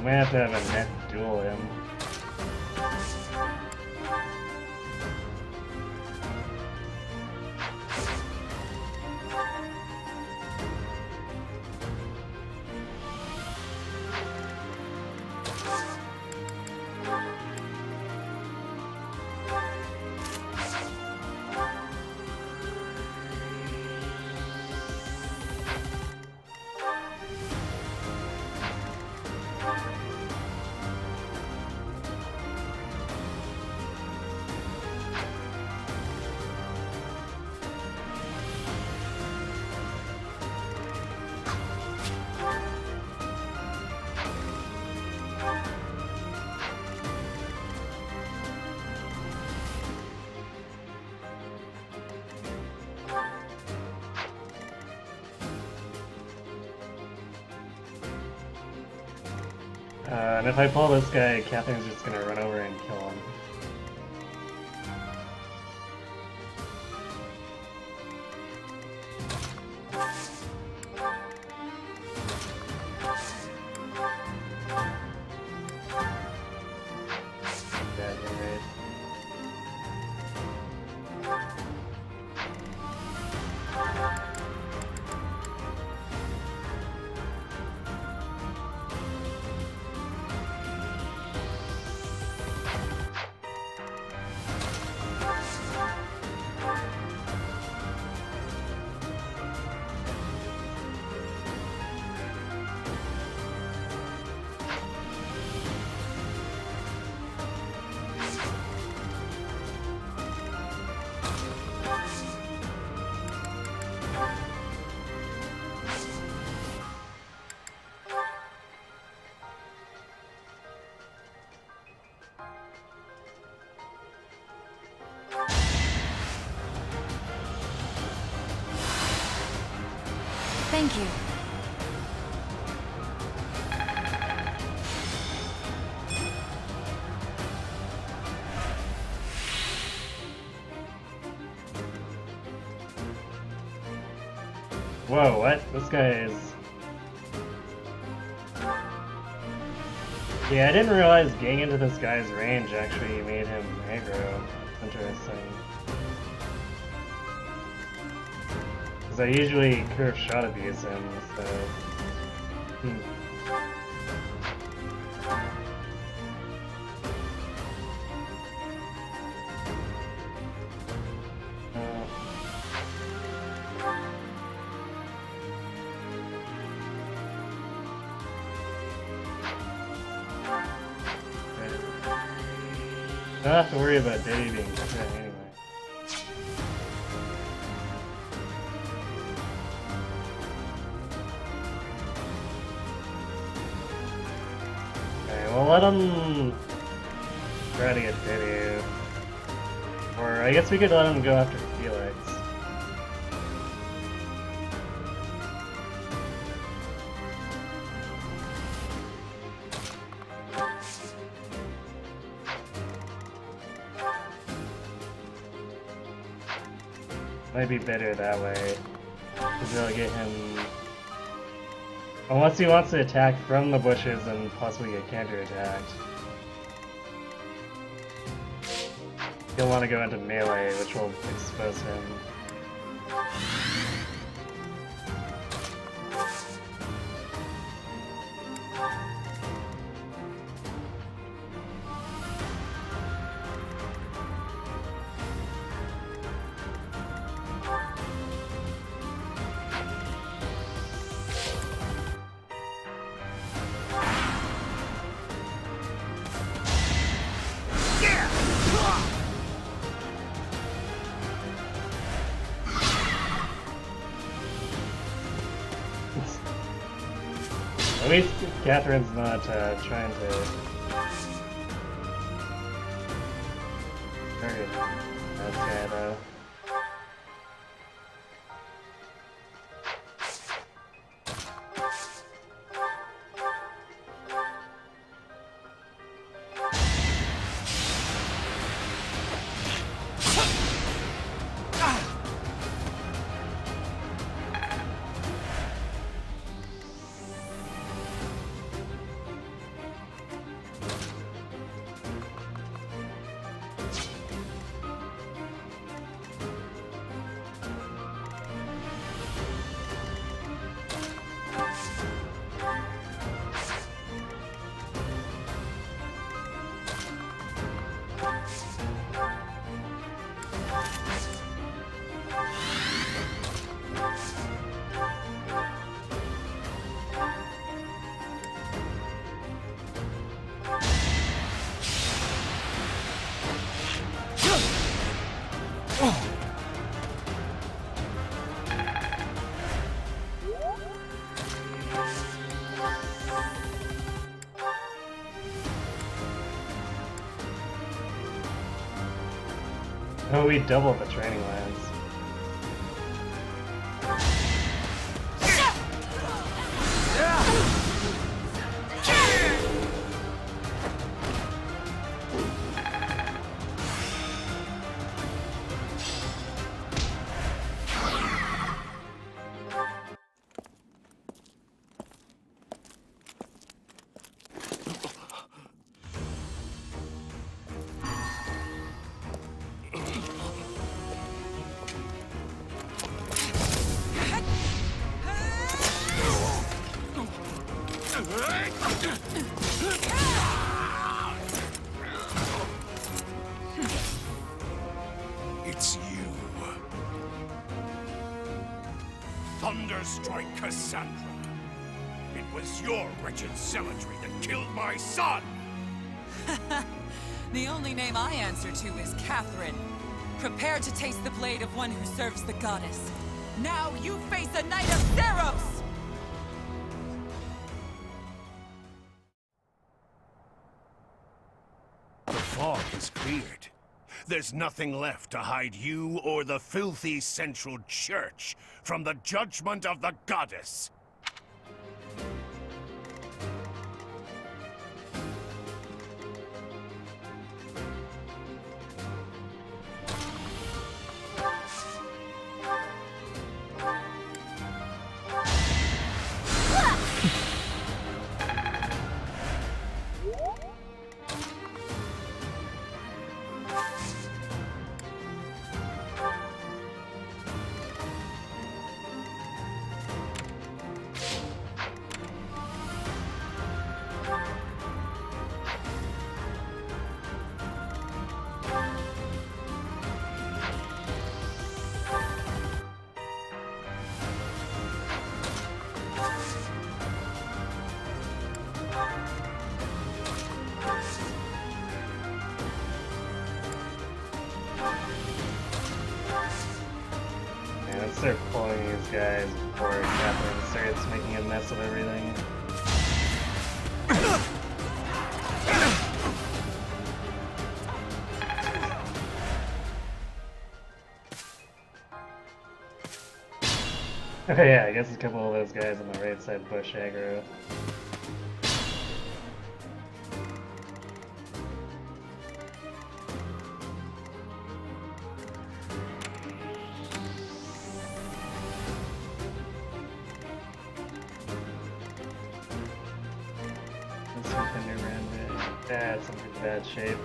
might have to have a net duel him. And if I pull this guy, Catherine's just gonna run over and kill him. Dead, right? Thank you. Whoa, what? This guy is... Yeah, I didn't realize getting into this guy's range actually made him aggro. Interesting. Because I usually curve shot abuse him, so... I don't have to worry about Diddy being dead anyway. Okay, well let him try to get Diddy. Or I guess we could let him go after Felix. Might be better that way, because it'll get him... Unless he wants to attack from the bushes and possibly get counter-attacked. He'll want to go into melee, which will expose him. At least Catherine's not trying to target that guy though. Oh, we doubled the training lands. It's you. Thunderstrike Cassandra. It was your wretched zealotry that killed my son! The only name I answer to is Catherine. Prepare to taste the blade of one who serves the goddess. Now you face a knight of Theros! The fog is cleared. There's nothing left to hide you or the filthy Central Church from the judgment of the goddess. Let's start pulling these guys before Catherine starts making a mess of everything. Oh yeah, I guess a couple of those guys on the right side bush aggro. That's in pretty bad shape.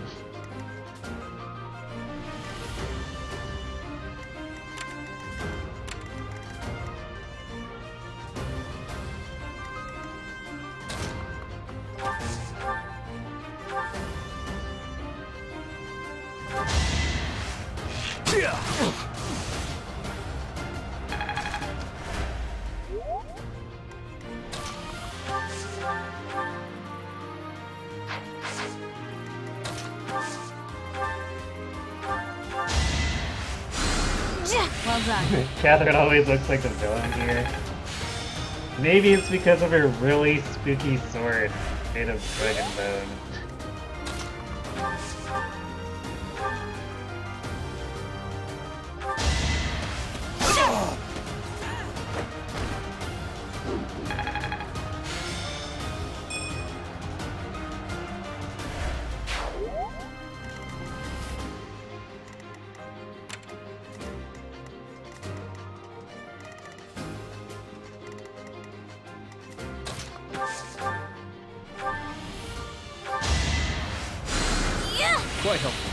Well done. Catherine always looks like the villain here. Maybe it's because of her really spooky sword made of dragon bone. Quite helpful.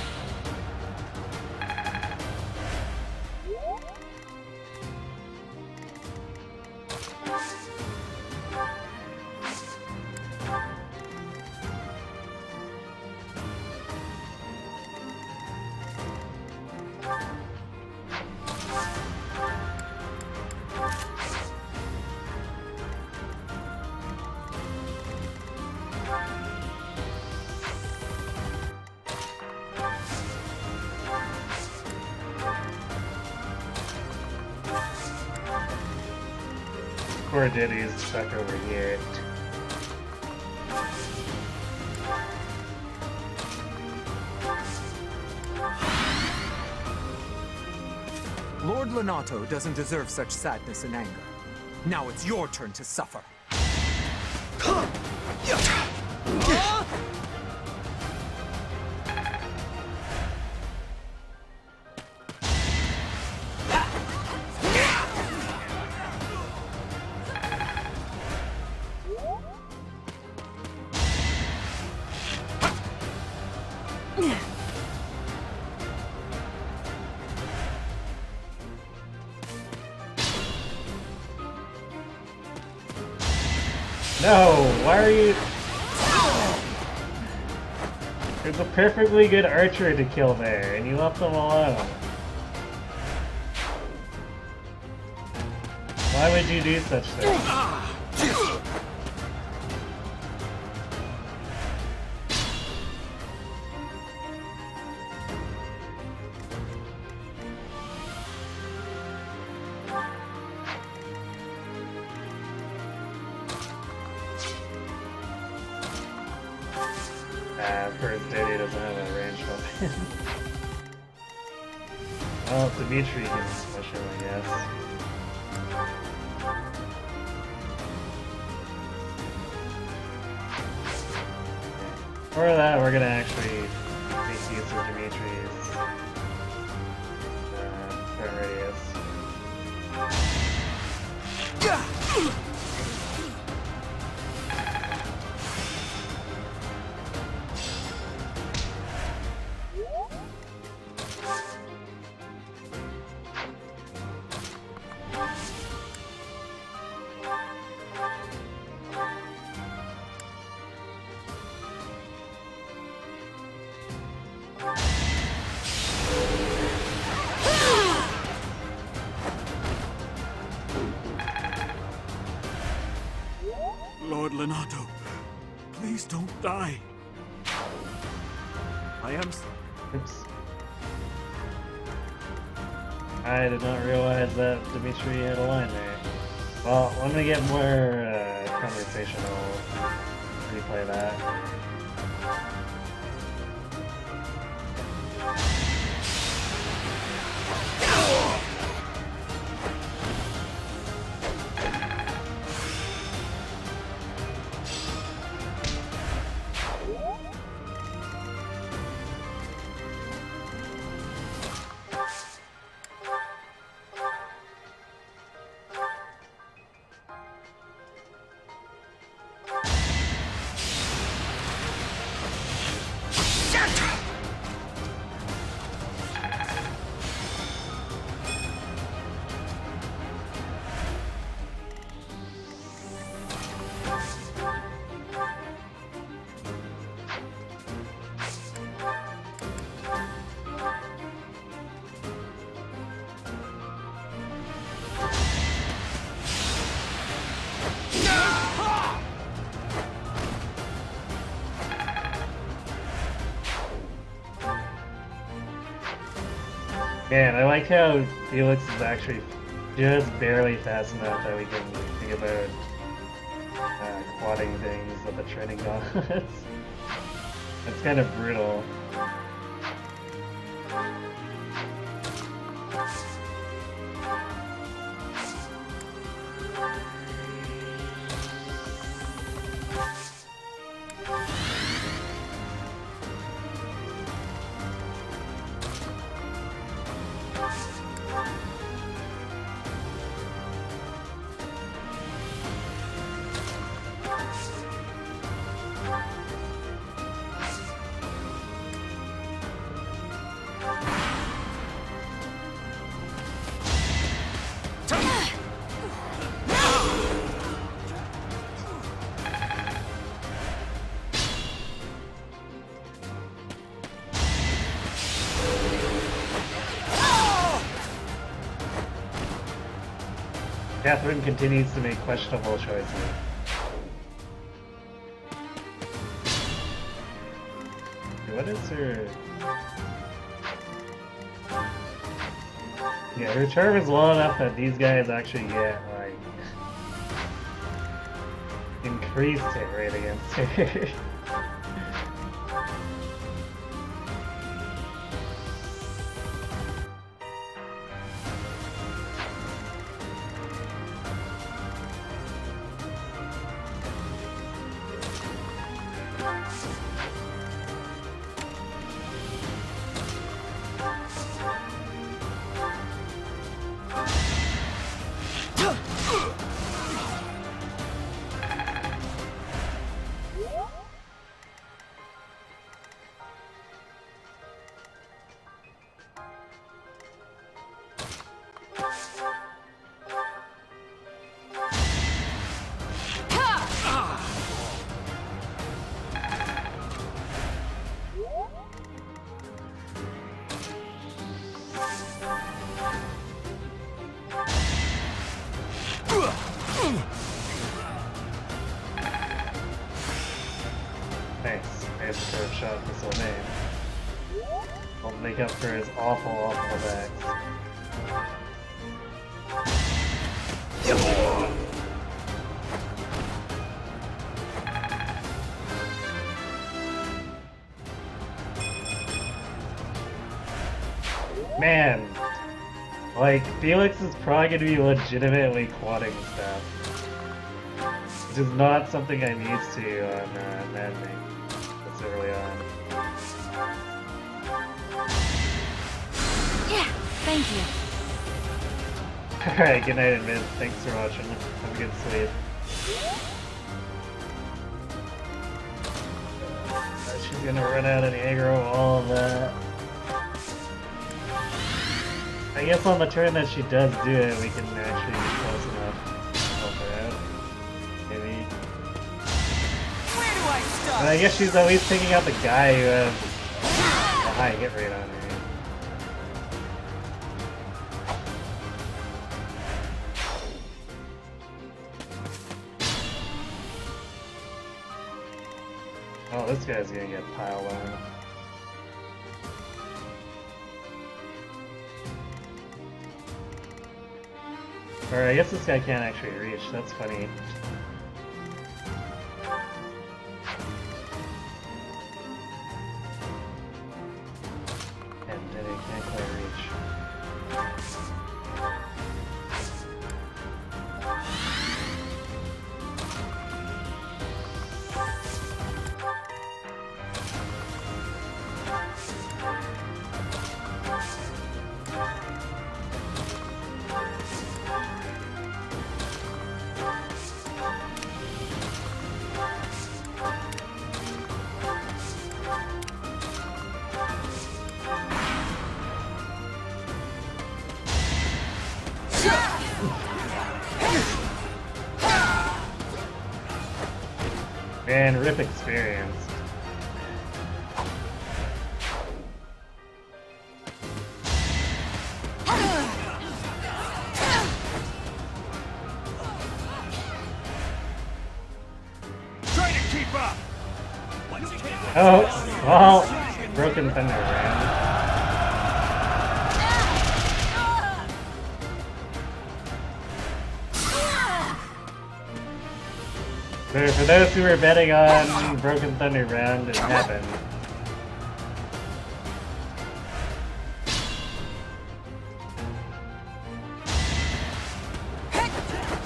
poor Diddy's stuck over here. Lord Lonato doesn't deserve such sadness and anger. Now it's your turn to suffer. No, why are you... There's a perfectly good archer to kill there, and you left them alone. Why would you do such things? First Diddy doesn't have a range weapon. Well, Dimitri can push him, I guess. For that, we're gonna actually make use of Dimitri's turn radius. Lord Lonato, please don't die. I am... Oops. I did not realize that Dimitri had a line there. Well, when we get more conversation, I'll replay that. Man, I like how Felix is actually just barely fast enough that we can think about quadding things with the training gauntlets. That's kind of brutal. Catherine continues to make questionable choices. What is her... Yeah, her charm is low enough that these guys actually get, like, priest hit right against her. Nice. Nice curve shot for Sylvain. I'll make up for his awful, awful backs. Man, like, Felix is probably gonna be legitimately quadding stuff. Which is not something I'm used to on Maddening. That's early on. Yeah, thank you. Alright, good night, Admin. Thanks for watching. Have a good sleep. She's gonna run out and aggro all of that. I guess on the turn that she does do it, we can actually be close enough to help her out. Maybe. Where do I start? But I guess she's always taking out the guy who has a high hit rate on her. Oh, this guy's gonna get piled on. Or I guess this guy can't actually reach, that's funny. And he can't quite reach. Man, rip experience. Try to keep up. Oh, well, Broken Thunder ran. So for those who were betting on Broken Thunder round, it happened.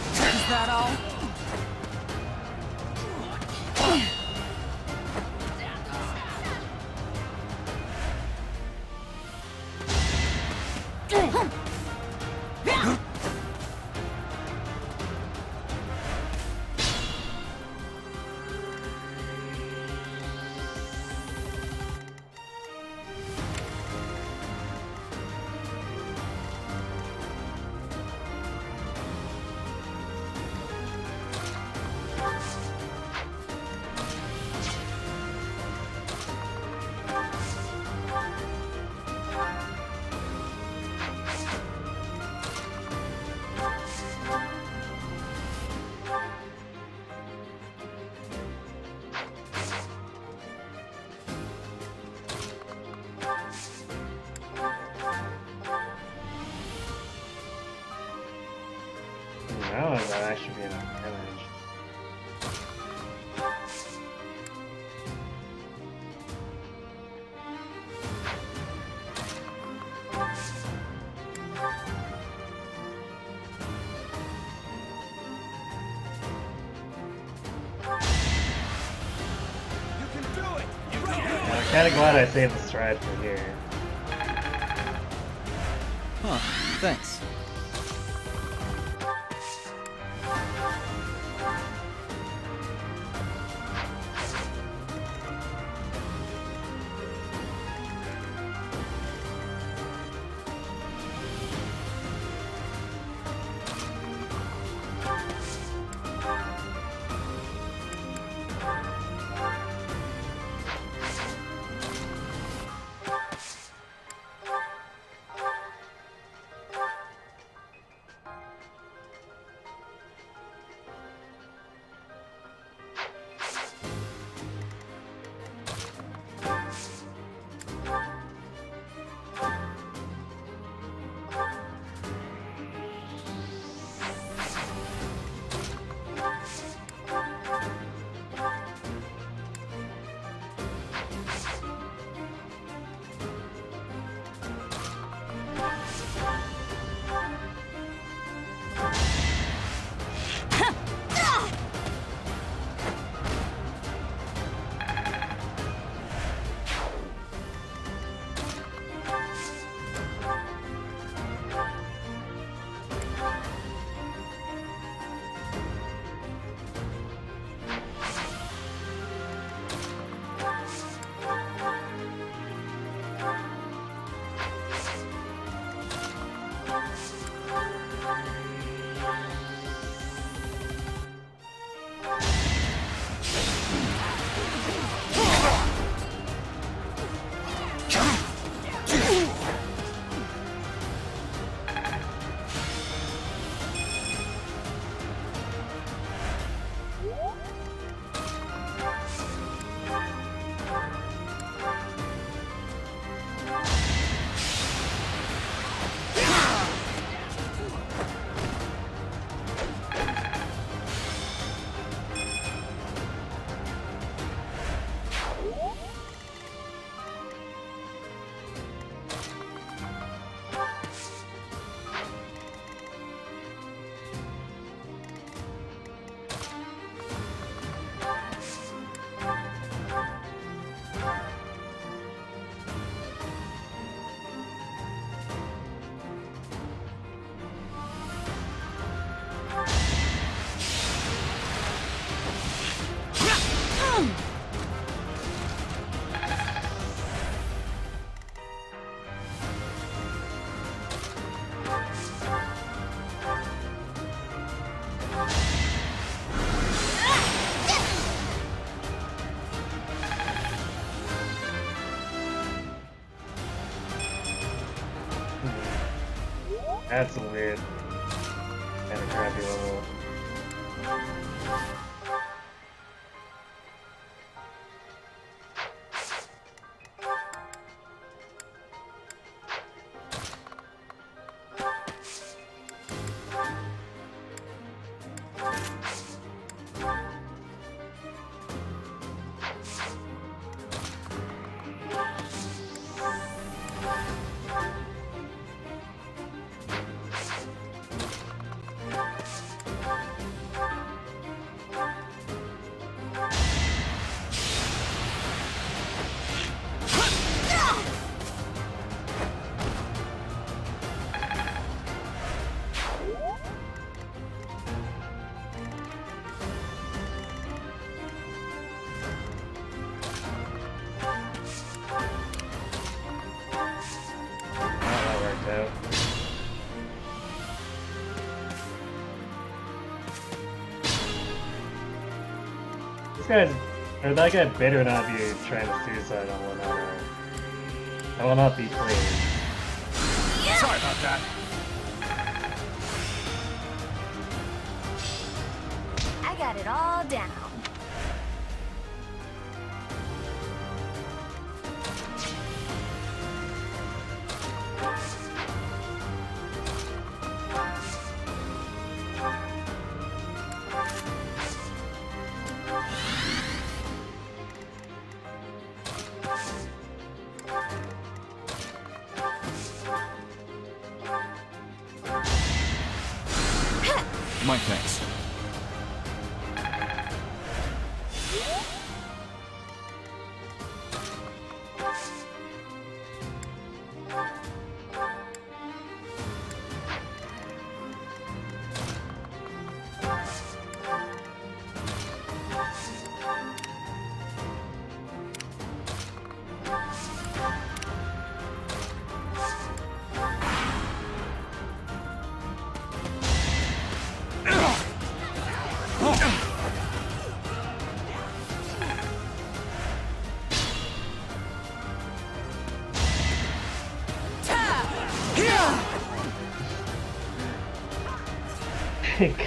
Is that all? That actually be enough damage. kinda glad I saved the stride for here. Huh, thanks. That's a weird kind of crappy level. Guys, or that guy better not be trying to suicide on one another. I will not be pleased. Sorry about that. I got it all down. My thanks.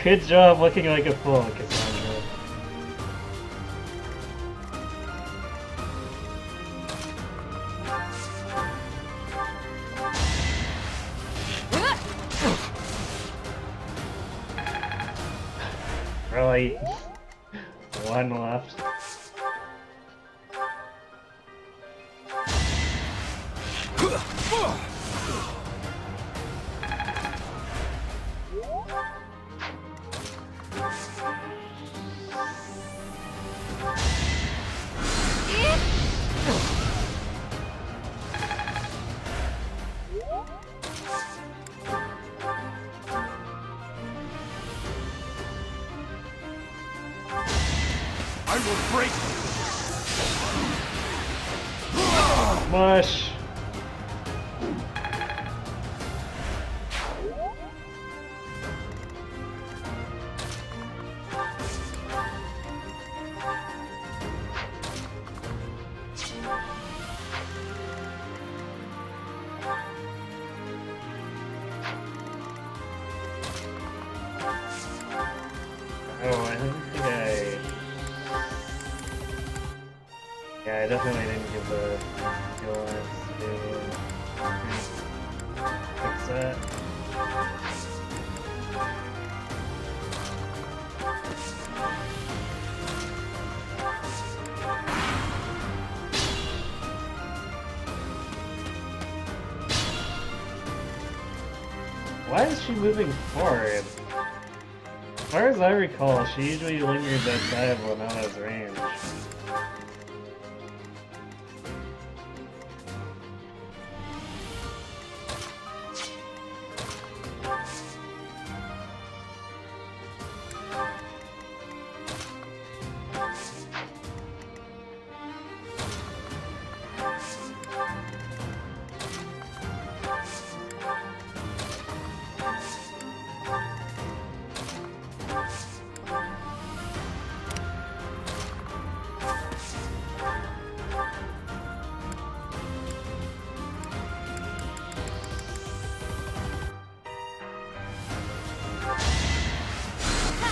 Good job looking like a fool, Cassandra. Really? One left. I will break. Mush. Oh, I think yeah, I definitely didn't give the skill to fix that. Why is she moving forward? As far as I recall, she usually lingers outside of Lenona's range.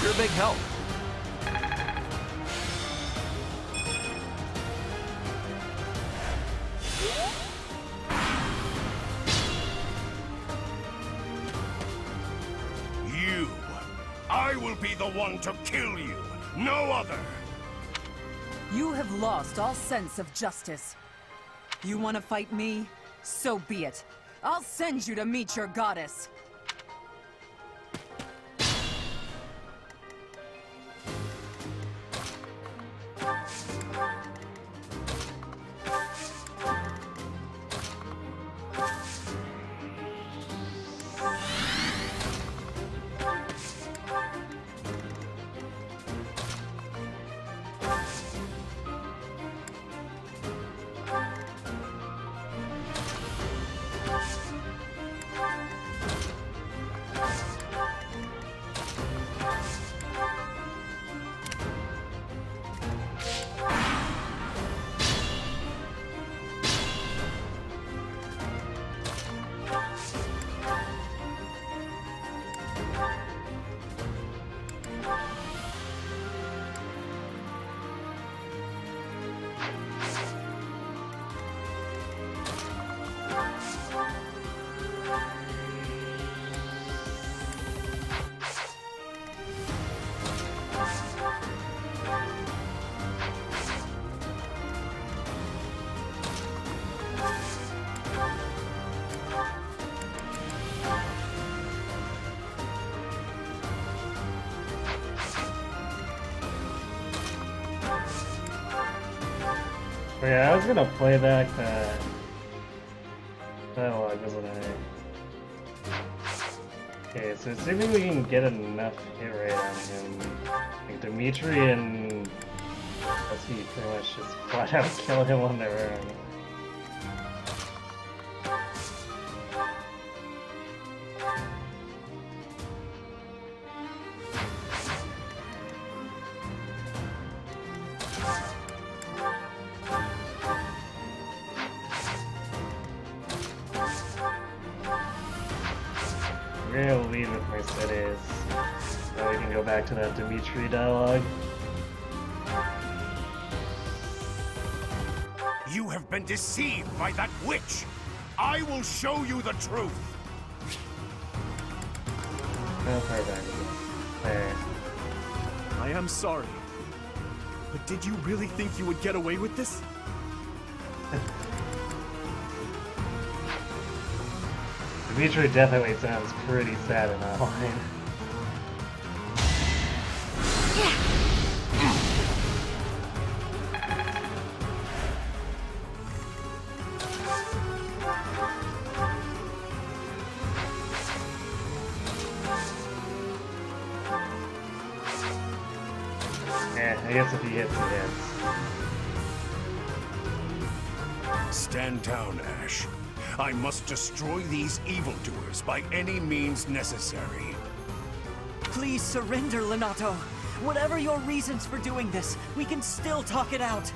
You're a big help. You. I will be the one to kill you. No other. You have lost all sense of justice. You want to fight me? So be it. I'll send you to meet your goddess. But yeah, I was gonna play back that dialogue, wasn't I? Okay, so assuming we can get enough hit rate on him, like Dimitri and Essie pretty much just flat out kill him on their own. real lead with my cities. So we can go back to that Dimitri dialogue. You have been deceived by that witch! I will show you the truth! Oh, perfect. There. I am sorry. But did you really think you would get away with this? Dimitri definitely sounds pretty sad in that line. I guess if he hits, he hits. Stand down, Ash. I must destroy these evildoers by any means necessary. Please surrender, Lenato. Whatever your reasons for doing this, we can still talk it out.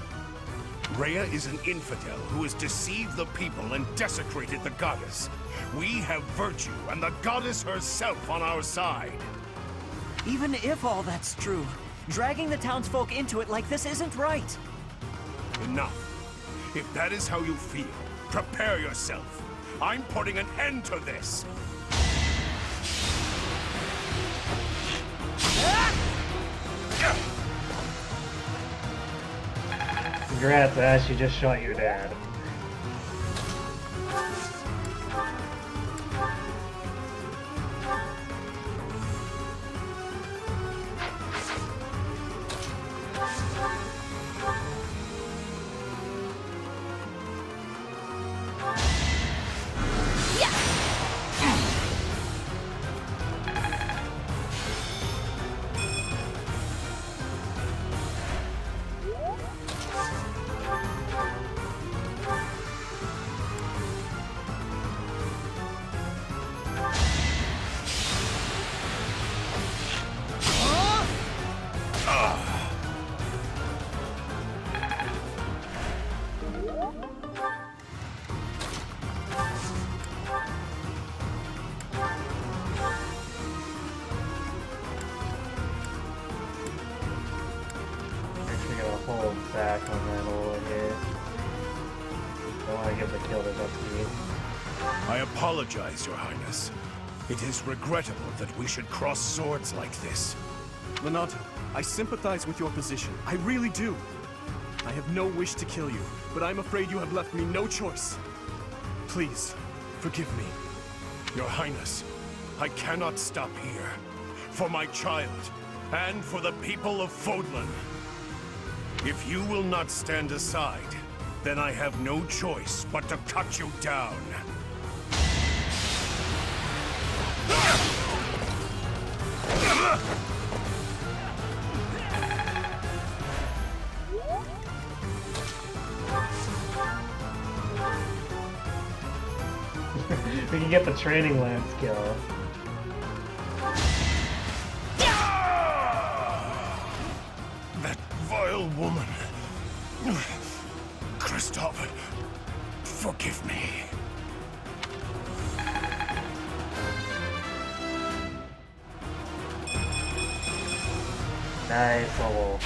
Rhea is an infidel who has deceived the people and desecrated the goddess. We have virtue and the goddess herself on our side. Even if all that's true, dragging the townsfolk into it like this isn't right. Enough. If that is how you feel, prepare yourself. I'm putting an end to this. Congrats, Ash, you just shot your dad. Hold back on that a little bit. Don't want to give the kill to Dusty. I apologize, Your Highness. It is regrettable that we should cross swords like this. Lenato, I sympathize with your position. I really do. I have no wish to kill you, but I'm afraid you have left me no choice. Please, forgive me. Your Highness, I cannot stop here. For my child, and for the people of Fodlan. If you will not stand aside, then I have no choice but to cut you down. We can get the training lance kill. That vile woman. Kristoff, forgive me. Nice level.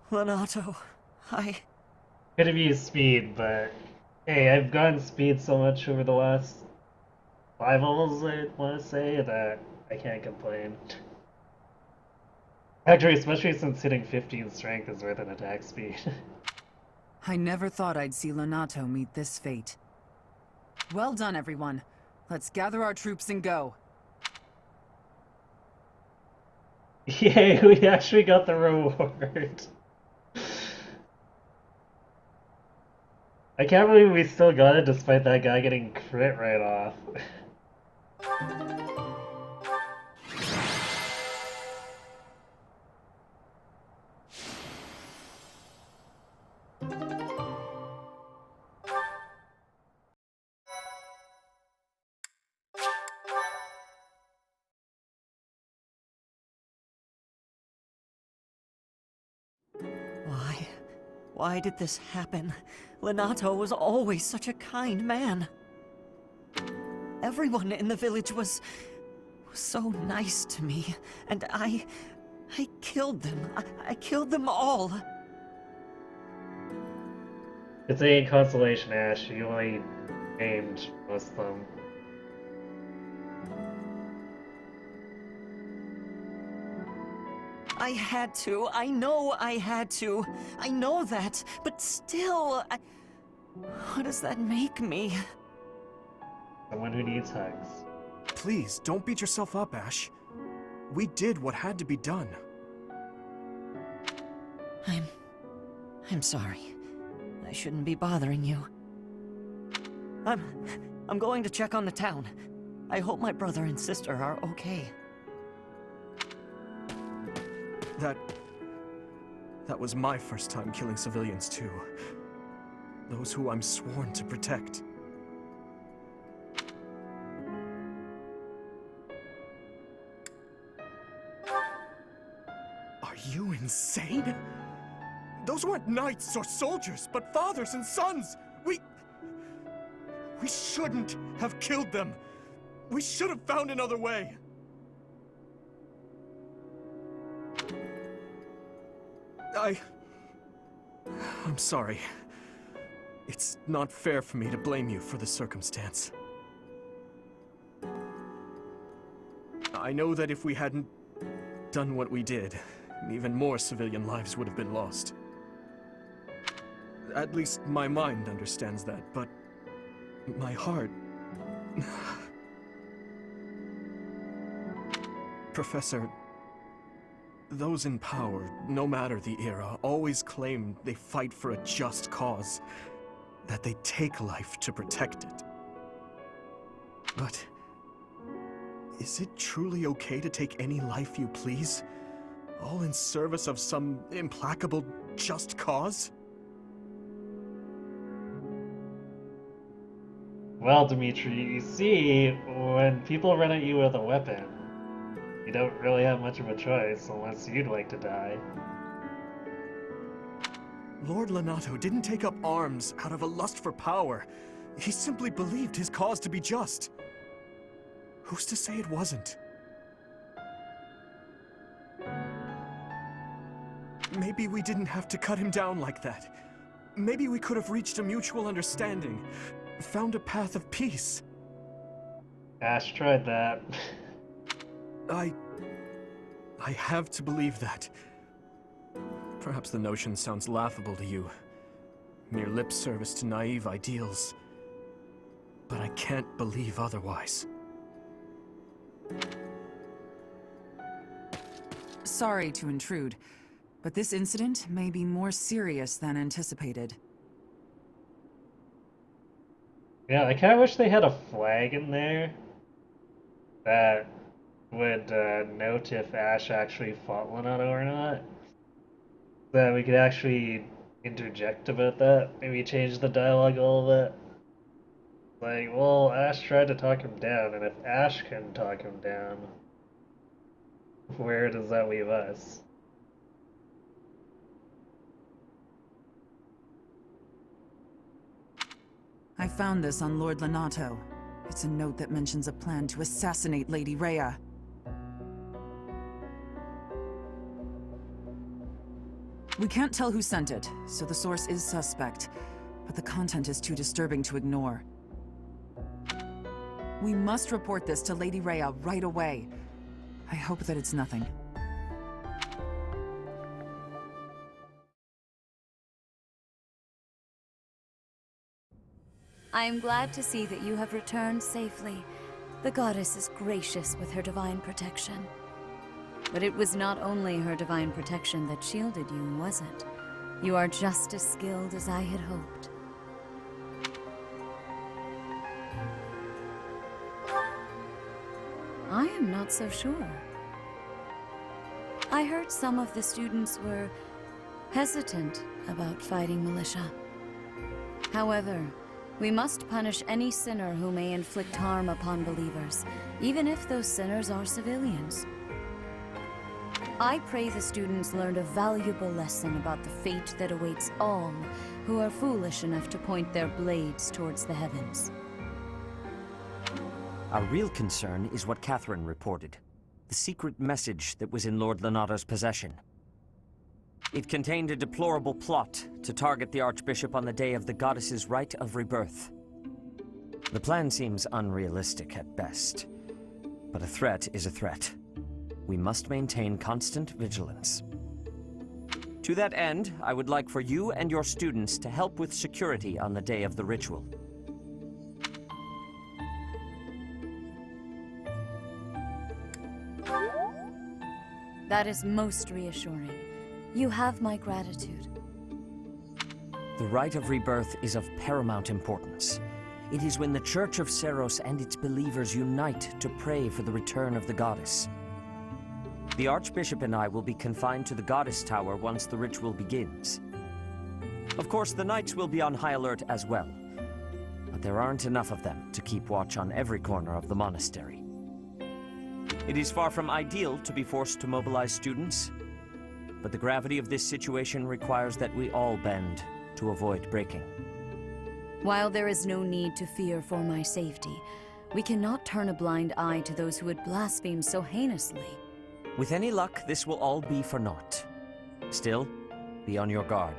Lenato, Could have used speed, but hey, I've gotten speed so much over the last 5 levels, I want to say, that I can't complain. Actually, especially since hitting 15 strength is worth an attack speed. I never thought I'd see Lenato meet this fate. Well done, everyone. Let's gather our troops and go. Yay, we actually got the reward. I can't believe we still got it despite that guy getting crit right off. Why did this happen? Lenato was always such a kind man. Everyone in the village was so nice to me, and I killed them. I killed them all. It's a consolation, Ash. You only named most of them. I had to. I know I had to. I know that. But still, what does that make me? Someone who needs hugs. Please, don't beat yourself up, Ash. We did what had to be done. I'm sorry. I shouldn't be bothering you. I'm going to check on the town. I hope my brother and sister are okay. That was my first time killing civilians too. Those who I'm sworn to protect. Are you insane? Those weren't knights or soldiers, but fathers and sons! We shouldn't have killed them! We should have found another way! I'm sorry. It's not fair for me to blame you for the circumstance. I know that if we hadn't done what we did, even more civilian lives would have been lost. At least my mind understands that, but my heart... Professor, those in power, no matter the era, always claim they fight for a just cause, that they take life to protect it. But is it truly okay to take any life you please, all in service of some implacable just cause? Well, Dimitri, you see, when people run at you with a weapon, you don't really have much of a choice unless you'd like to die. Lord Lonato didn't take up arms out of a lust for power. He simply believed his cause to be just. Who's to say it wasn't? Maybe we didn't have to cut him down like that. Maybe we could have reached a mutual understanding, found a path of peace. Ash tried that. I have to believe that. Perhaps the notion sounds laughable to you. Mere lip service to naive ideals. But I can't believe otherwise. Sorry to intrude, but this incident may be more serious than anticipated. Yeah, I kind of wish they had a flag in there that would note if Ash actually fought Lonato or not. That we could actually interject about that. Maybe change the dialogue a little bit. Like, well, Ash tried to talk him down, and if Ash can talk him down, where does that leave us? I found this on Lord Lonato. It's a note that mentions a plan to assassinate Lady Rhea. We can't tell who sent it, so the source is suspect, but the content is too disturbing to ignore. We must report this to Lady Rhea right away. I hope that it's nothing. I am glad to see that you have returned safely. The goddess is gracious with her divine protection. But it was not only her divine protection that shielded you, was it? You are just as skilled as I had hoped. I am not so sure. I heard some of the students were hesitant about fighting militia. However, we must punish any sinner who may inflict harm upon believers, even if those sinners are civilians. I pray the students learned a valuable lesson about the fate that awaits all who are foolish enough to point their blades towards the heavens. Our real concern is what Catherine reported. The secret message that was in Lord Lonato's possession. It contained a deplorable plot to target the Archbishop on the day of the goddess's rite of rebirth. The plan seems unrealistic at best, but a threat is a threat. We must maintain constant vigilance. To that end, I would like for you and your students to help with security on the day of the ritual. That is most reassuring. You have my gratitude. The rite of rebirth is of paramount importance. It is when the Church of Seros and its believers unite to pray for the return of the goddess. The Archbishop and I will be confined to the Goddess Tower once the ritual begins. Of course, the Knights will be on high alert as well, but there aren't enough of them to keep watch on every corner of the monastery. It is far from ideal to be forced to mobilize students, but the gravity of this situation requires that we all bend to avoid breaking. While there is no need to fear for my safety, we cannot turn a blind eye to those who would blaspheme so heinously. With any luck, this will all be for naught. Still, be on your guard.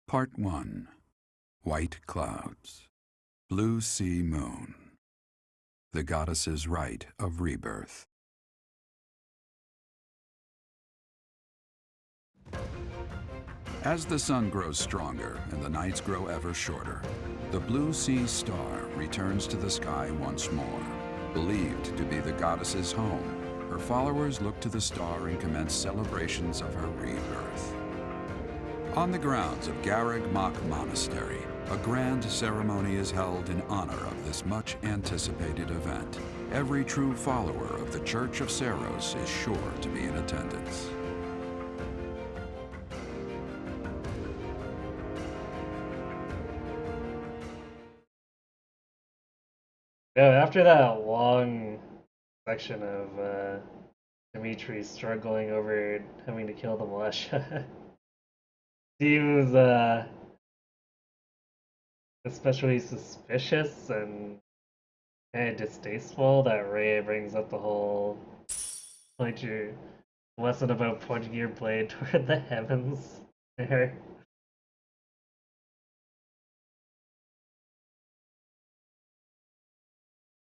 Part 1. White Clouds. Blue Sea Moon. The Goddess's Rite of Rebirth. As the sun grows stronger and the nights grow ever shorter, the Blue Sea Star returns to the sky once more. Believed to be the goddess's home, her followers look to the star and commence celebrations of her rebirth. On the grounds of Garreg Mach Monastery, a grand ceremony is held in honor of this much-anticipated event. Every true follower of the Church of Seros is sure to be in attendance. Yeah, after that long section of Dimitri struggling over having to kill the militia, seems especially suspicious and kind of distasteful that Rhea brings up the whole point your lesson about pointing your blade toward the heavens there.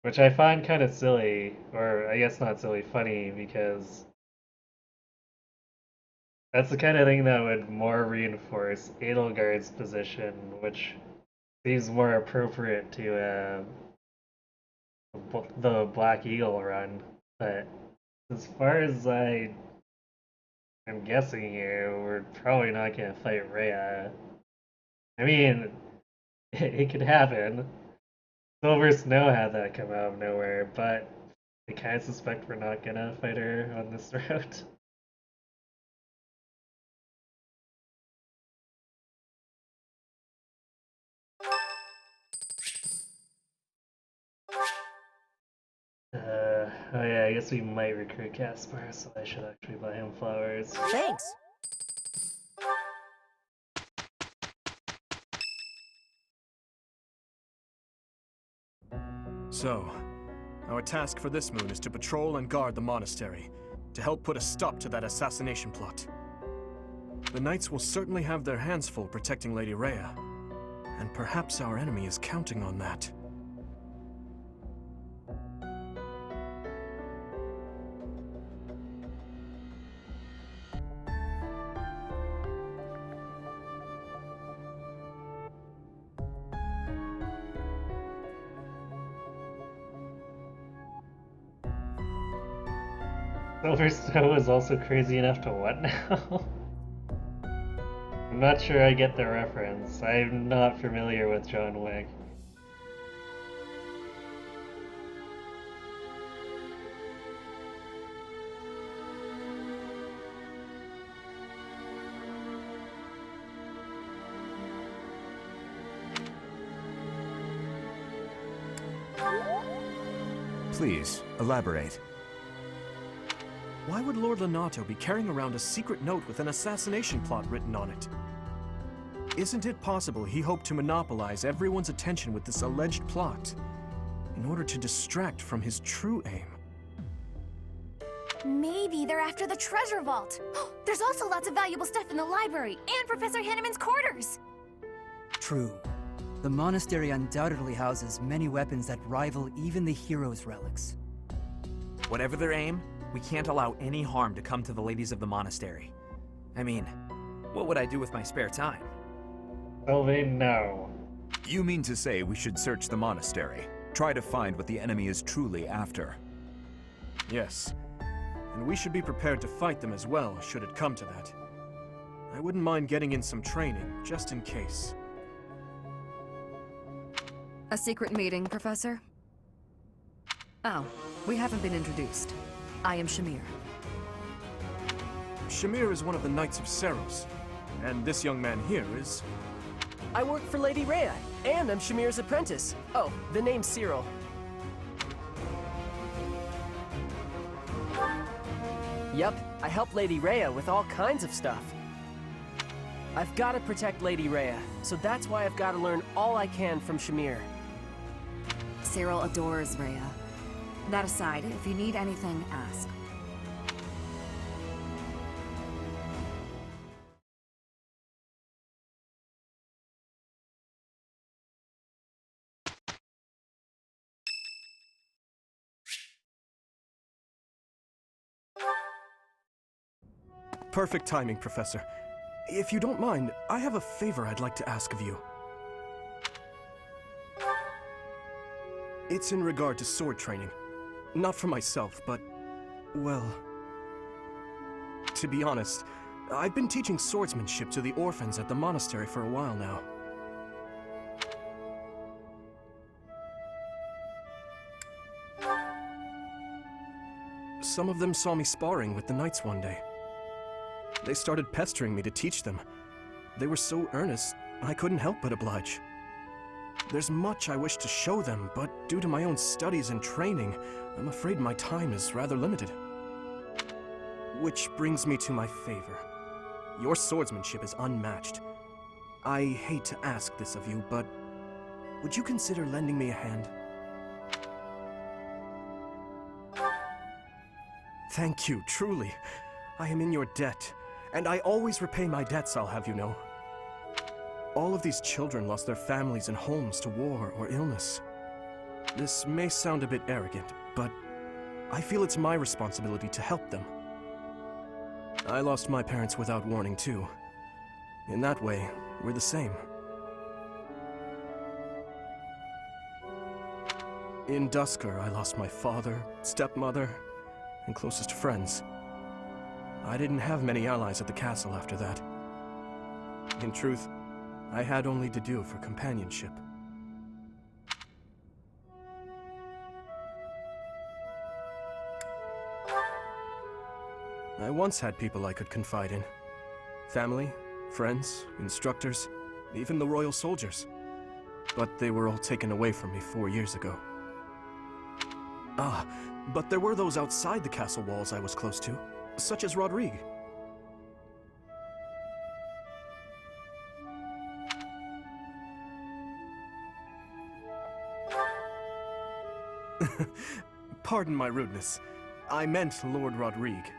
Which I find kind of silly, or I guess not silly, funny, because that's the kind of thing that would more reinforce Edelgard's position, which seems more appropriate to the Black Eagle run. But as far as I'm guessing here, we're probably not going to fight Rhea. I mean, it could happen. Silver Snow had that come out of nowhere, but I kind of suspect we're not going to fight her on this route. Oh yeah, I guess we might recruit Caspar, so I should actually buy him flowers. Thanks. So, our task for this moon is to patrol and guard the monastery, to help put a stop to that assassination plot. The Knights will certainly have their hands full protecting Lady Rhea, and perhaps our enemy is counting on that. Silver Snow is also crazy enough to what now? I'm not sure I get the reference. I'm not familiar with John Wick. Please, elaborate. Why would Lord Lonato be carrying around a secret note with an assassination plot written on it? Isn't it possible he hoped to monopolize everyone's attention with this alleged plot in order to distract from his true aim? Maybe they're after the treasure vault. There's also lots of valuable stuff in the library and Professor Henneman's quarters. True. The monastery undoubtedly houses many weapons that rival even the hero's relics. Whatever their aim, we can't allow any harm to come to the ladies of the monastery. I mean, what would I do with my spare time? Sylvain, no. You mean to say we should search the monastery? Try to find what the enemy is truly after? Yes. And we should be prepared to fight them as well, should it come to that. I wouldn't mind getting in some training, just in case. A secret meeting, Professor? Oh, we haven't been introduced. I am Shamir. Shamir is one of the Knights of Seros, and this young man here is... I work for Lady Rhea, and I'm Shamir's apprentice. Oh, the name's Cyril. Yup, I help Lady Rhea with all kinds of stuff. I've got to protect Lady Rhea, so that's why I've got to learn all I can from Shamir. Cyril adores Rhea. That aside, if you need anything, ask. Perfect timing, Professor. If you don't mind, I have a favor I'd like to ask of you. It's in regard to sword training. Not for myself, but, well... To be honest, I've been teaching swordsmanship to the orphans at the monastery for a while now. Some of them saw me sparring with the knights one day. They started pestering me to teach them. They were so earnest, I couldn't help but oblige. There's much I wish to show them, but due to my own studies and training, I'm afraid my time is rather limited. Which brings me to my favor. Your swordsmanship is unmatched. I hate to ask this of you, but would you consider lending me a hand? Thank you, truly. I am in your debt, and I always repay my debts, I'll have you know. All of these children lost their families and homes to war or illness. This may sound a bit arrogant, but I feel it's my responsibility to help them. I lost my parents without warning, too. In that way, we're the same. In Dusker, I lost my father, stepmother, and closest friends. I didn't have many allies at the castle after that. In truth, I had only to do for companionship. I once had people I could confide in. Family, friends, instructors, even the royal soldiers. But they were all taken away from me 4 years ago. Ah, but there were those outside the castle walls I was close to, such as Rodrigue. Pardon my rudeness. I meant Lord Rodrigue.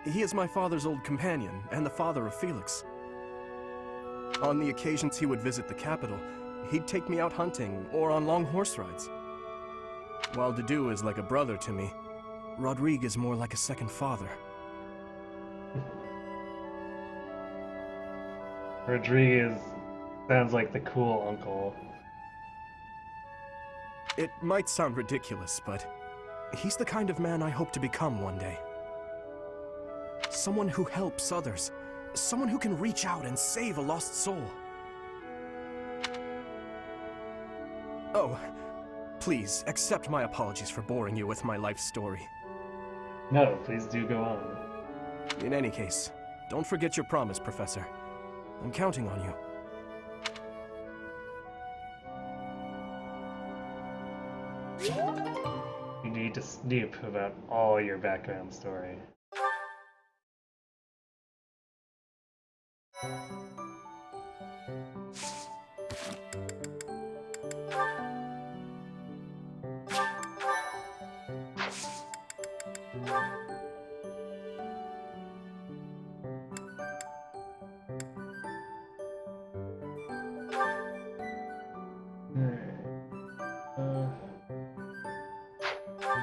He is my father's old companion, and the father of Felix. On the occasions he would visit the capital, he'd take me out hunting or on long horse rides. While Dedu is like a brother to me, Rodrigue is more like a second father. Rodriguez sounds like the cool uncle. It might sound ridiculous, but he's the kind of man I hope to become one day. Someone who helps others. Someone who can reach out and save a lost soul. Oh, please, accept my apologies for boring you with my life story. No, please do go on. In any case, don't forget your promise, Professor. I'm counting on you. You need to snoop about all your background story.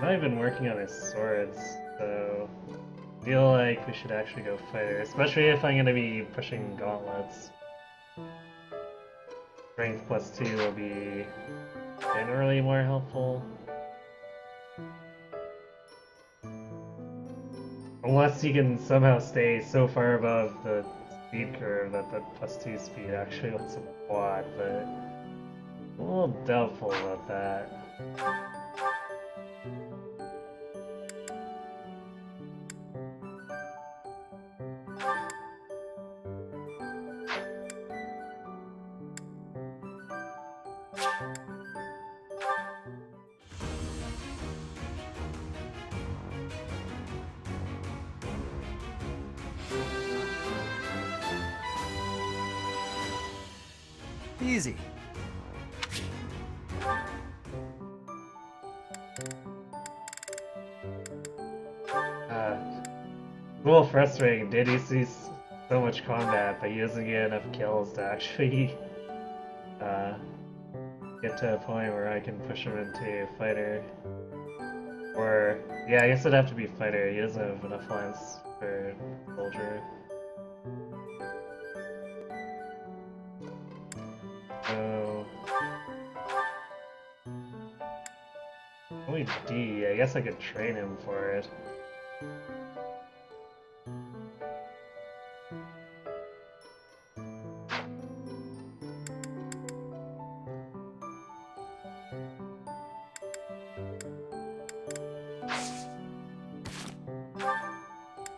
I've been working on his swords, so I feel like we should actually go fighter, especially if I'm gonna be pushing gauntlets. Strength plus 2 will be generally more helpful. Unless you can somehow stay so far above the speed curve that the plus 2 speed actually lets him quad, but I'm a little doubtful about that. Easy. It's a little frustrating. Diddy sees so much combat, but he doesn't get enough kills to actually get to a point where I can push him into fighter. Or, yeah, I guess it'd have to be fighter. He doesn't have enough lance for soldier. So... only D. I guess I could train him for it.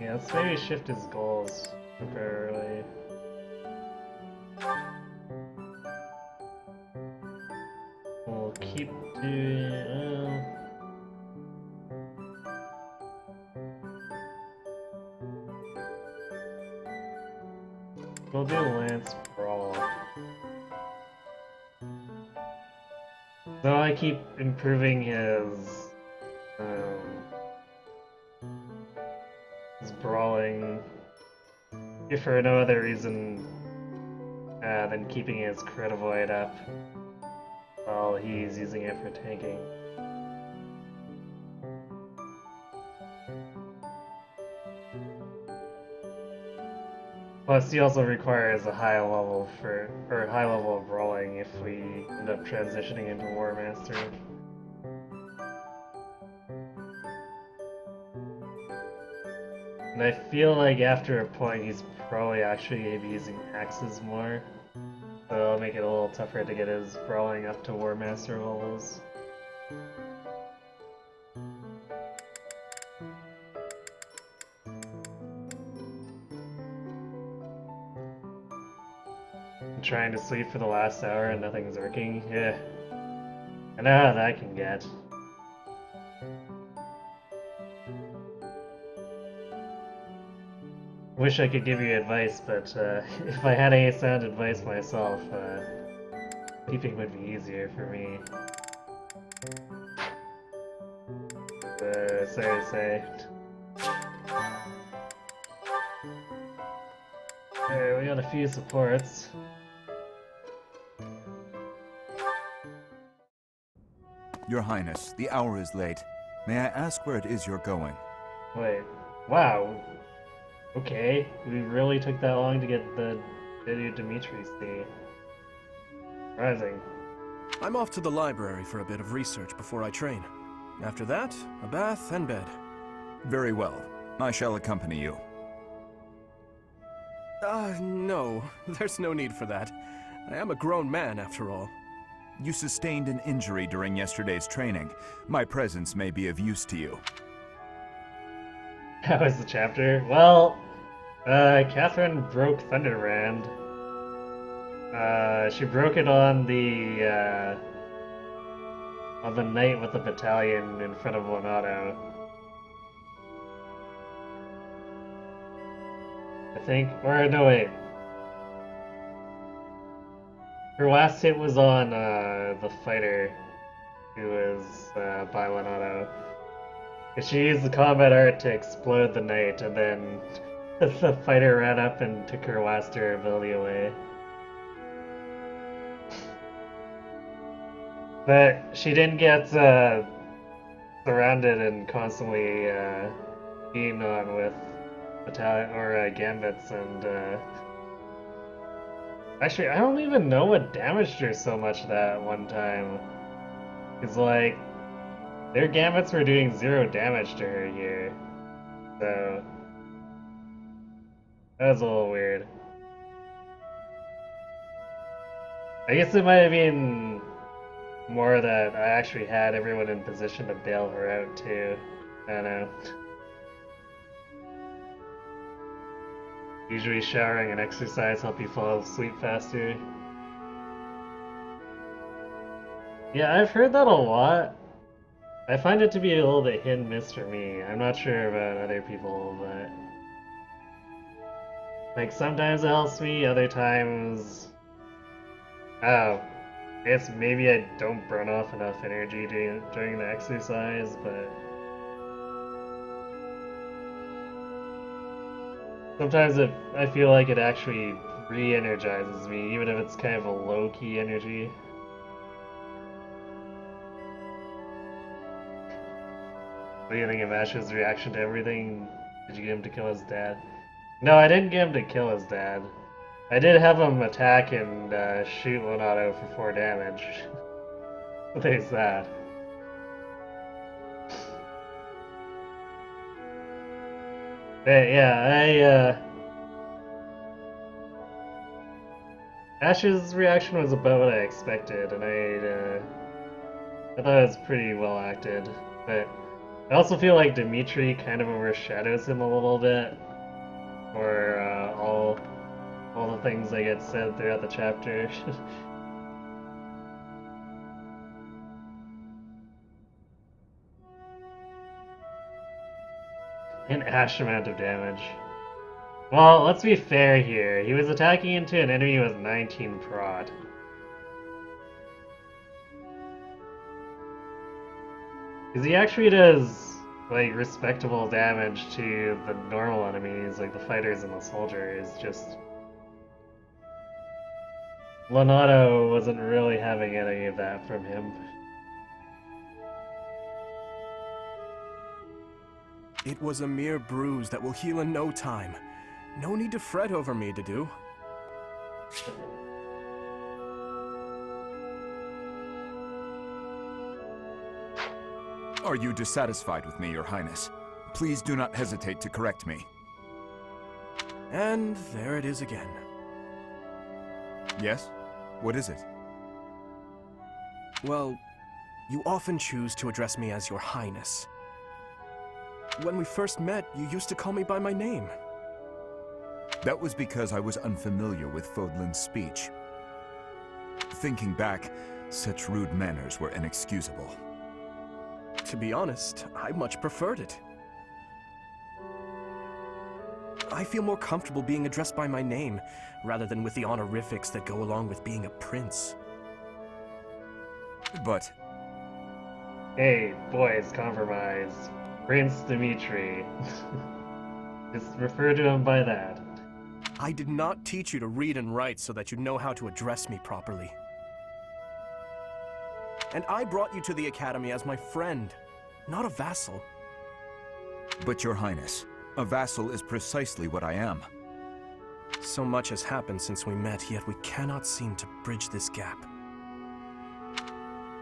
Yeah, let's maybe shift his goals temporarily. We'll keep doing... we'll do Lance Brawl. So I keep improving his brawling, if for no other reason than keeping his crit avoid up while he's using it for tanking. Plus, he also requires a high level of brawling if we end up transitioning into War Master. And I feel like after a point, he's probably actually going to be using axes more, so it'll make it a little tougher to get his brawling up to War Master levels. I'm trying to sleep for the last hour and nothing's working. Yeah. I know how that can get. Wish I could give you advice, but if I had any sound advice myself, sleeping would be easier for me. Sorry to say. Alright, we got a few supports. Your Highness, the hour is late. May I ask where it is you're going? Wait. Wow. Okay. We really took that long to get the video Dimitri's thing. Surprising. I'm off to the library for a bit of research before I train. After that, a bath and bed. Very well. I shall accompany you. No. There's no need for that. I am a grown man, after all. You sustained an injury during yesterday's training. My presence may be of use to you. That was the chapter. Well, Catherine broke Thunderbrand. She broke it on the on the night with the battalion in front of Lonato. I think, or no wait. Her last hit was on the fighter who was by Lonato. She used the combat art to explode the knight, and then the fighter ran up and took her last durability away. But she didn't get surrounded and constantly beaten on with battalion or gambits, and actually I don't even know what damaged her so much that one time. Cause like their gambits were doing 0 damage to her here, so that was a little weird. I guess it might have been more that I actually had everyone in position to bail her out too. I don't know. Usually showering and exercise help you fall asleep faster. Yeah, I've heard that a lot. I find it to be a little bit hit and miss for me. I'm not sure about other people, but like sometimes it helps me, other times I guess maybe I don't burn off enough energy during the exercise, but sometimes I feel like it actually re-energizes me, even if it's kind of a low-key energy. What do you think of Ash's reaction to everything? Did you get him to kill his dad? No, I didn't get him to kill his dad. I did have him attack and shoot Lonato for 4 damage. There's that. But yeah, Ash's reaction was about what I expected, and I thought it was pretty well acted. But I also feel like Dimitri kind of overshadows him a little bit, for all the things that get said throughout the chapter. An Ash amount of damage. Well, let's be fair here. He was attacking into an enemy with 19 prod. Because he actually does, like, respectable damage to the normal enemies, like the fighters and the soldiers, just Lonato wasn't really having any of that from him. It was a mere bruise that will heal in no time. No need to fret over me, Dedu. Are you dissatisfied with me, Your Highness? Please do not hesitate to correct me. And there it is again. Yes? What is it? Well, you often choose to address me as Your Highness. When we first met, you used to call me by my name. That was because I was unfamiliar with Fodlan's speech. Thinking back, such rude manners were inexcusable. To be honest, I much preferred it. I feel more comfortable being addressed by my name, rather than with the honorifics that go along with being a prince. But... Hey, boys, compromise. Prince Dimitri. Just refer to him by that. I did not teach you to read and write so that you know how to address me properly. And I brought you to the Academy as my friend, not a vassal. But Your Highness, a vassal is precisely what I am. So much has happened since we met, yet we cannot seem to bridge this gap.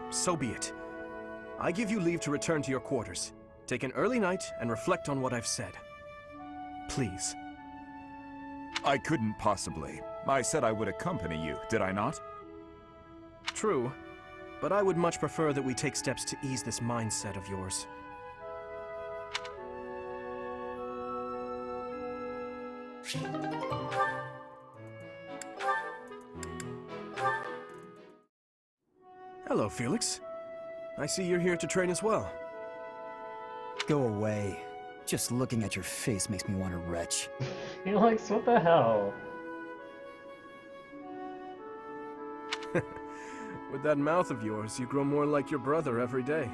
So be it. I give you leave to return to your quarters. Take an early night and reflect on what I've said. Please. I couldn't possibly. I said I would accompany you, did I not? True, but I would much prefer that we take steps to ease this mindset of yours. Hello, Felix. I see you're here to train as well. Go away. Just looking at your face makes me want to retch. Felix, what the hell? With that mouth of yours, you grow more like your brother every day.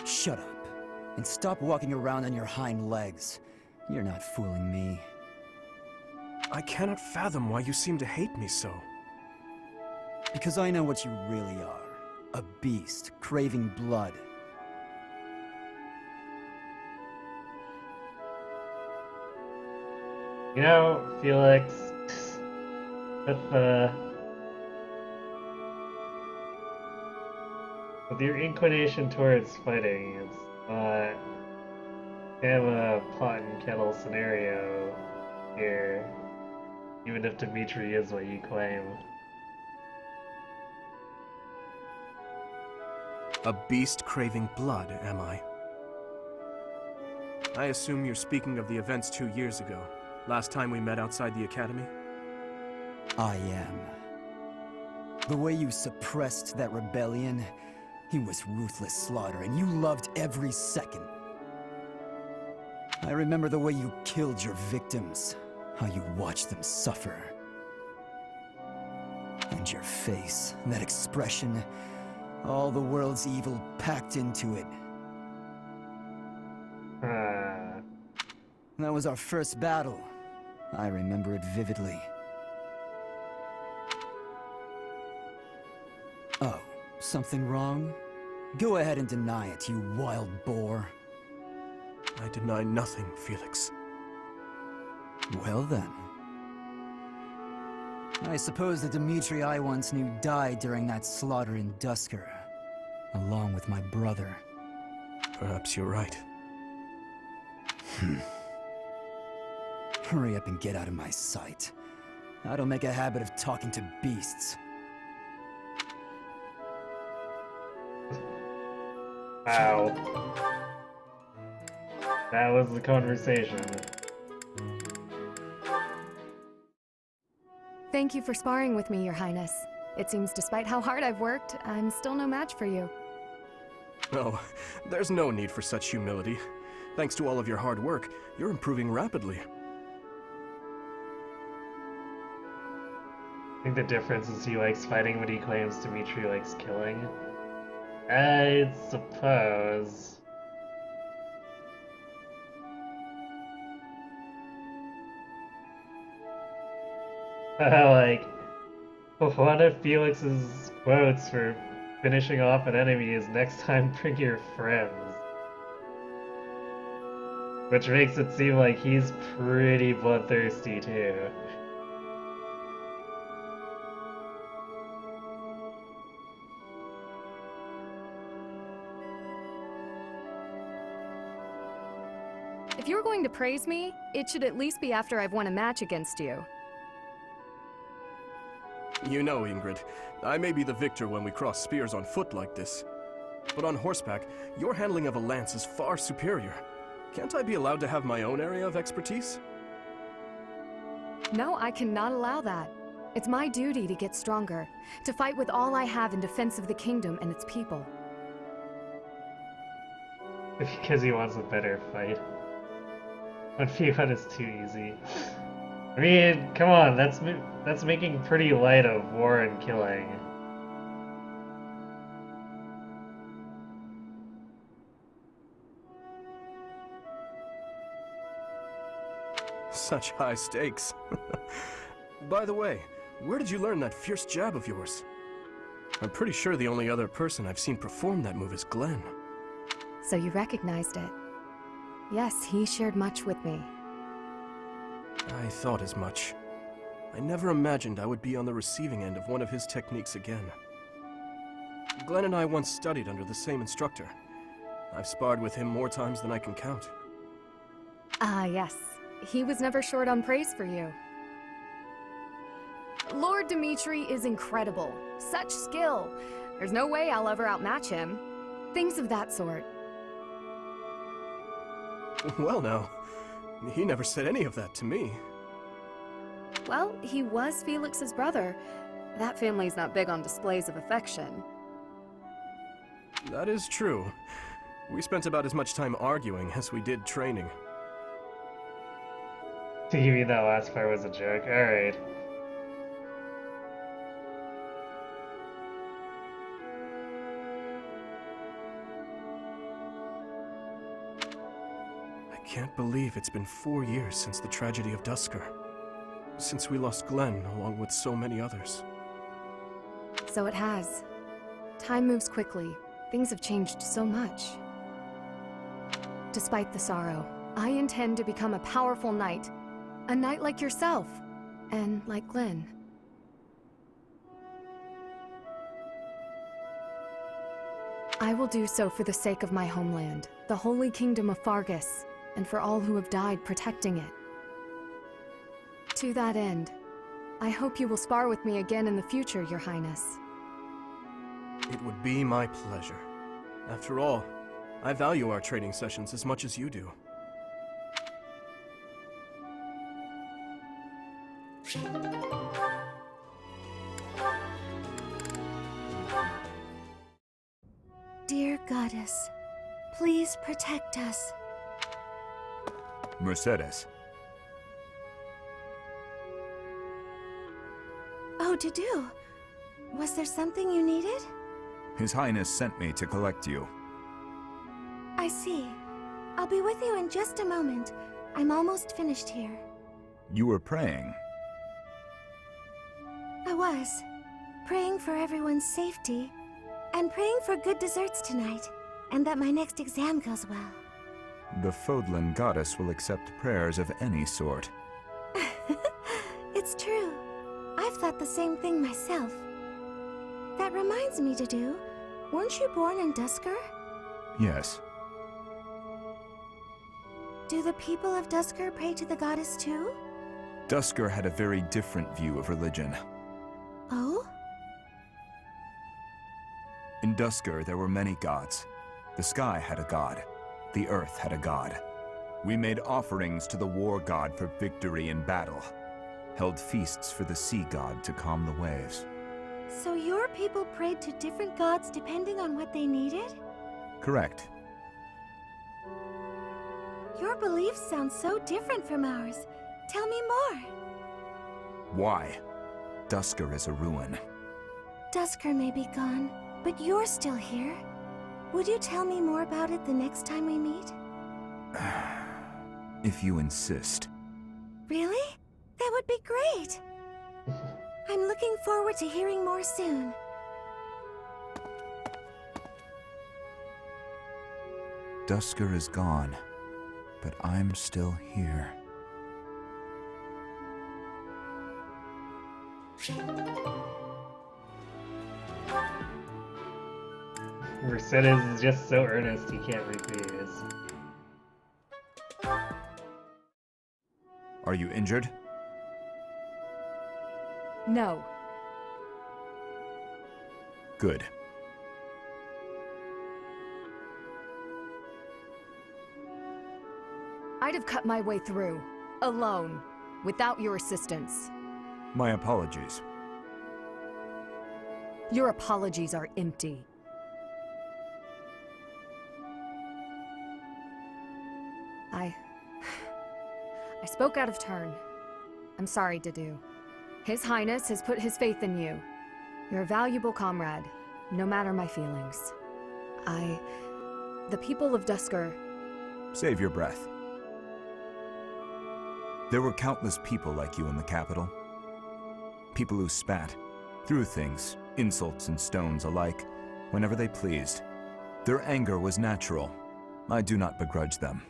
Shut up. And stop walking around on your hind legs. You're not fooling me. I cannot fathom why you seem to hate me so. Because I know what you really are. A beast, craving blood. You know, Felix, with your inclination towards fighting, it's not kind of a pot and kettle scenario here, even if Dimitri is what you claim. A beast craving blood, am I? I assume you're speaking of the events 2 years ago, last time we met outside the academy? I am. The way you suppressed that rebellion, it was ruthless slaughter, and you loved every second. I remember the way you killed your victims, how you watched them suffer. And your face, that expression, all the world's evil packed into it. That was our first battle. I remember it vividly. Oh, something wrong? Go ahead and deny it, you wild boar. I deny nothing, Felix. Well then. I suppose the Dimitri I once knew died during that slaughter in Dusker, along with my brother. Perhaps you're right. Hurry up and get out of my sight. I don't make a habit of talking to beasts. Wow. That was the conversation. Thank you for sparring with me, Your Highness. It seems despite how hard I've worked, I'm still no match for you. Oh, there's no need for such humility. Thanks to all of your hard work, you're improving rapidly. I think the difference is he likes fighting what he claims Dimitri likes killing. I suppose. Like, one of Felix's quotes for finishing off an enemy is "next time bring your friends." Which makes it seem like he's pretty bloodthirsty too. If you're going to praise me, it should at least be after I've won a match against you. You know, Ingrid, I may be the victor when we cross spears on foot like this. But on horseback, your handling of a lance is far superior. Can't I be allowed to have my own area of expertise? No, I cannot allow that. It's my duty to get stronger, to fight with all I have in defense of the kingdom and its people. Because he wants a better fight. 1v1 is too easy. I mean, come on, that's making pretty light of war and killing. Such high stakes. By the way, where did you learn that fierce jab of yours? I'm pretty sure the only other person I've seen perform that move is Glenn. So you recognized it. Yes, he shared much with me. I thought as much. I never imagined I would be on the receiving end of one of his techniques again. Glenn and I once studied under the same instructor. I've sparred with him more times than I can count. Ah, yes. He was never short on praise for you. Lord Dimitri is incredible. Such skill. There's no way I'll ever outmatch him. Things of that sort. Well now, he never said any of that to me. Well, he was Felix's brother. That family's not big on displays of affection. that is true. We spent about as much time arguing as we did training. You mean that last part was a joke? Alright. I can't believe it's been 4 years since the tragedy of Dusker. Since we lost Glenn, along with so many others. So it has. Time moves quickly. Things have changed so much. Despite the sorrow, I intend to become a powerful knight. A knight like yourself. And like Glenn. I will do so for the sake of my homeland, the Holy Kingdom of Fargus, and for all who have died protecting it. To that end, I hope you will spar with me again in the future, Your Highness. It would be my pleasure. After all, I value our training sessions as much as you do. Dear Goddess, please protect us. Mercedes. Oh, Dudu. Was there something you needed? His Highness sent me to collect you. I see. I'll be with you in just a moment. I'm almost finished here. You were praying. I was. Praying for everyone's safety. And praying for good desserts tonight. And that my next exam goes well. The Fodlan goddess will accept prayers of any sort. It's true. I've thought the same thing myself. That reminds me, Dudu. Weren't you born in Dusker? Yes. Do the people of Dusker pray to the goddess too? Dusker had a very different view of religion. Oh? In Dusker, there were many gods. The sky had a god. The earth had a god. We made offerings to the war god for victory in battle. Held feasts for the sea god to calm the waves. So your people prayed to different gods depending on what they needed? Correct. Your beliefs sound so different from ours. Tell me more. Why? Dusker is a ruin. Dusker may be gone, but you're still here. Would you tell me more about it the next time we meet? If you insist. Really? That would be great! I'm looking forward to hearing more soon. Dusker is gone, but I'm still here. Mercedes is just so earnest he can't refuse. Are you injured? No. Good. I'd have cut my way through, alone, without your assistance. My apologies. Your apologies are empty. I spoke out of turn. I'm sorry, Dudu. His Highness has put his faith in you. You're a valuable comrade, no matter my feelings. The people of Dusker... Save your breath. There were countless people like you in the capital. People who spat, threw things, insults and stones alike, whenever they pleased. Their anger was natural. I do not begrudge them.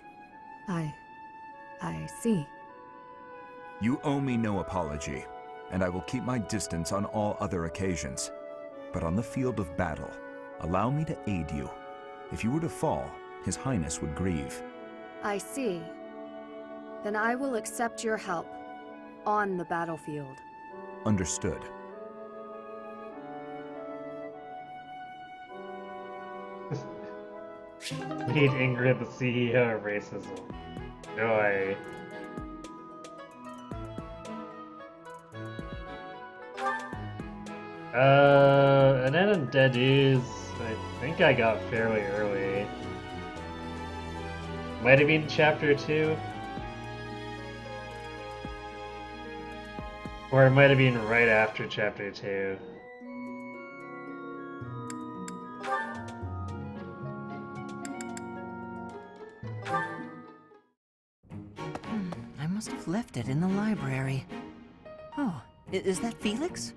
I see. You owe me no apology, and I will keep my distance on all other occasions. But on the field of battle, allow me to aid you. If you were to fall, His Highness would grieve. I see. Then I will accept your help. On the battlefield. Understood. Meet Ingrid, the CEO of racism. Joy. And then Dedu's I think I got fairly early. Might have been chapter 2. Or it might have been right after chapter 2. I must have left it in the library. Oh, is that Felix?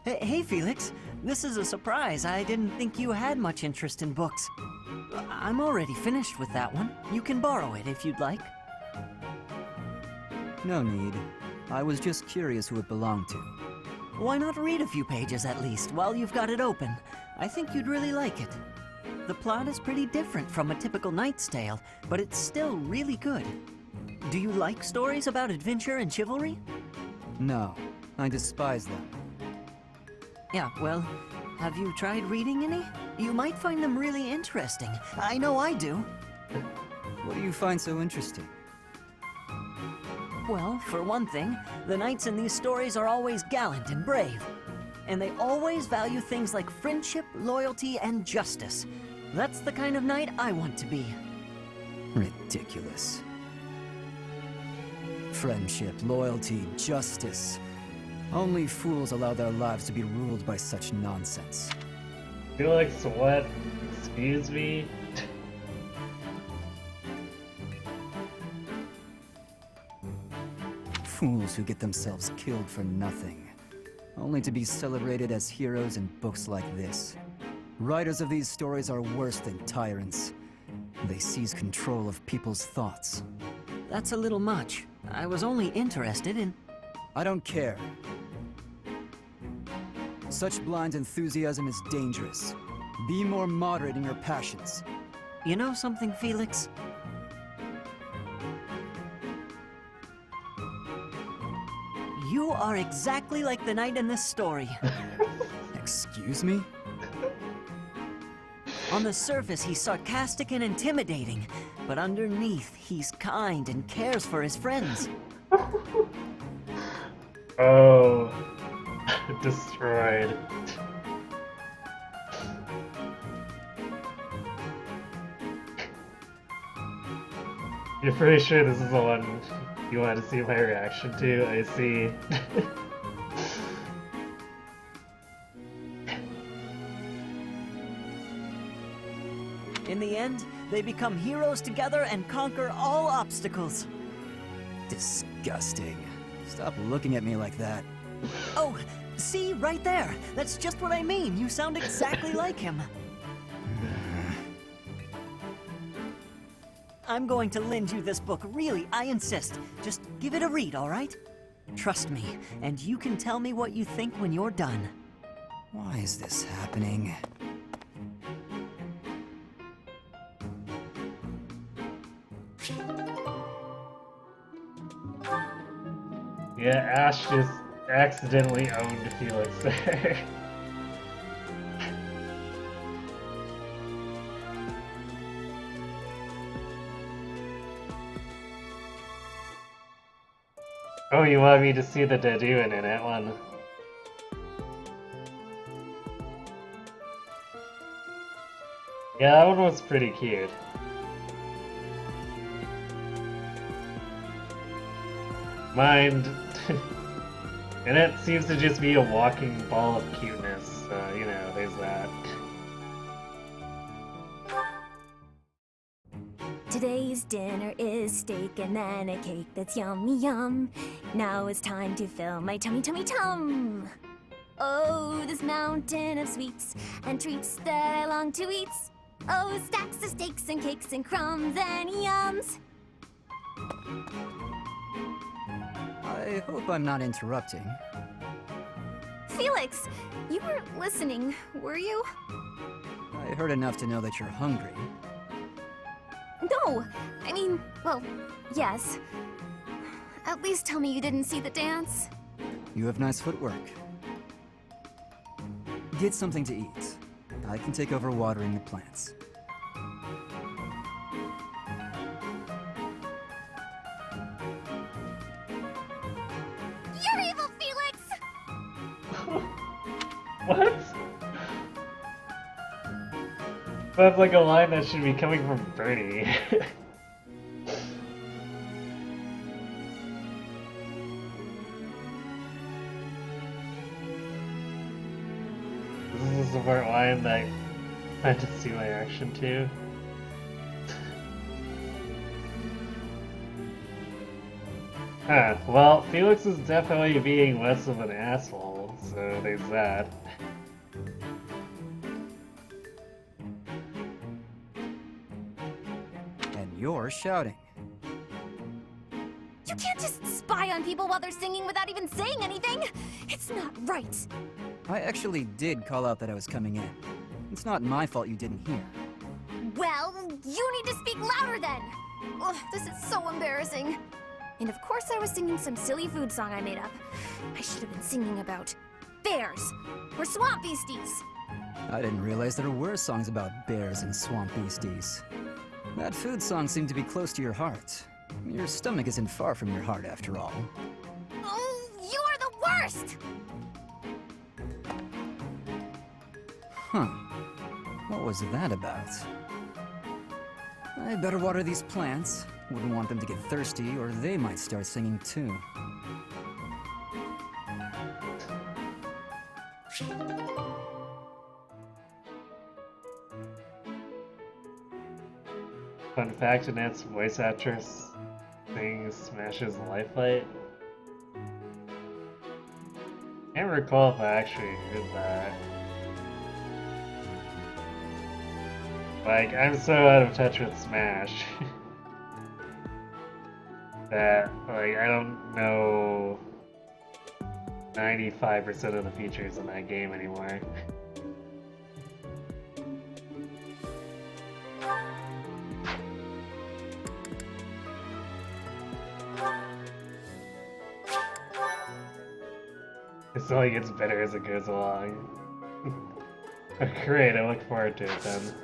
Hey, Felix. This is a surprise. I didn't think you had much interest in books. I'm already finished with that one. You can borrow it if you'd like. No need. I was just curious who it belonged to. Why not read a few pages at least while you've got it open? I think you'd really like it. The plot is pretty different from a typical knight's tale, but it's still really good. Do you like stories about adventure and chivalry? No, I despise them. Yeah, well, have you tried reading any? You might find them really interesting. I know I do. What do you find so interesting? Well, for one thing, the knights in these stories are always gallant and brave. And they always value things like friendship, loyalty, and justice. That's the kind of knight I want to be. Ridiculous. Friendship, loyalty, justice. Only fools allow their lives to be ruled by such nonsense. Felix, what? Excuse me? Fools who get themselves killed for nothing, only to be celebrated as heroes in books like this. Writers of these stories are worse than tyrants. They seize control of people's thoughts. That's a little much. I was only interested in... I don't care. Such blind enthusiasm is dangerous. Be more moderate in your passions. You know something, Felix? You are exactly like the knight in this story. Excuse me? On the surface, he's sarcastic and intimidating, but underneath, he's kind and cares for his friends. Oh. Destroyed. You're pretty sure this is the one you want to see my reaction to? I see. In the end, they become heroes together and conquer all obstacles. Disgusting. Stop looking at me like that. Oh, see, right there. That's just what I mean. You sound exactly like him. I'm going to lend you this book, really, I insist. Just give it a read, all right? Trust me, and you can tell me what you think when you're done. Why is this happening? Yeah, Ash just accidentally owned Felix there. Oh, you want me to see the Daduin in it one? Yeah, that one was pretty cute. Mind. And it seems to just be a walking ball of cuteness, so, you know, there's that. Today's dinner is steak and then a cake that's yummy yum. Now it's time to fill my tummy tummy tum. Oh, this mountain of sweets and treats that I long to eat. Oh, stacks of steaks and cakes and crumbs and yums. I hope I'm not interrupting. Felix, you weren't listening, were you? I heard enough to know that you're hungry. No, I mean, well, yes. At least tell me you didn't see the dance. You have nice footwork. Get something to eat. I can take over watering the plants. What? That's like a line that should be coming from Bernie. This is a smart line that I had to see my reaction to. Huh, well, Felix is definitely being less of an asshole, so there's that. And you're shouting. You can't just spy on people while they're singing without even saying anything! It's not right! I actually did call out that I was coming in. It's not my fault you didn't hear. Well, you need to speak louder then! Ugh, this is so embarrassing. And of course I was singing some silly food song I made up. I should have been singing about bears or swamp beasties. I didn't realize there were songs about bears and swamp beasties. That food song seemed to be close to your heart. Your stomach isn't far from your heart, after all. Oh, you are the worst! Huh. What was that about? I better water these plants. Wouldn't want them to get thirsty, or they might start singing too. Fun fact, Annette's voice actress sings Smash's Lifelight. Can't recall if I actually heard that. Like, I'm so out of touch with Smash that, like, I don't know 95% of the features in that game anymore. It's like it's better as it goes along. Great, I look forward to it then.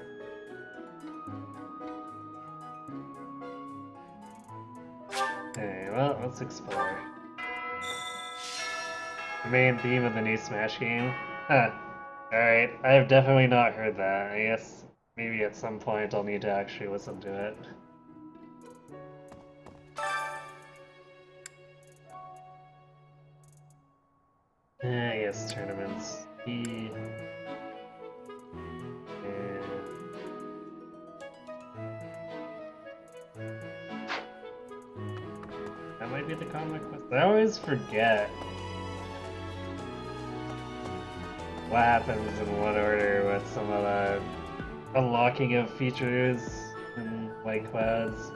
Okay, well, let's explore. The main theme of the new Smash game? Huh. Alright, I have definitely not heard that. I guess maybe at some point I'll need to actually listen to it. Yes, tournaments. That might be the comic quest. I always forget what happens in what order with some of the unlocking of features in White Clouds.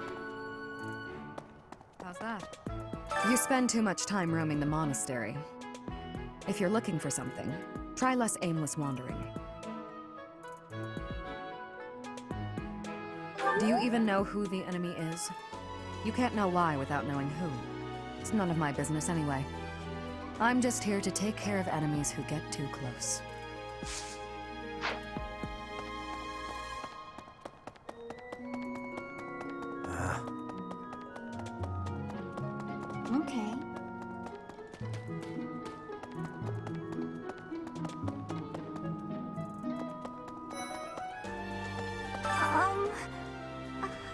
How's that? You spend too much time roaming the monastery. If you're looking for something, try less aimless wandering. Do you even know who the enemy is? You can't know why without knowing who. It's none of my business anyway. I'm just here to take care of enemies who get too close. Okay.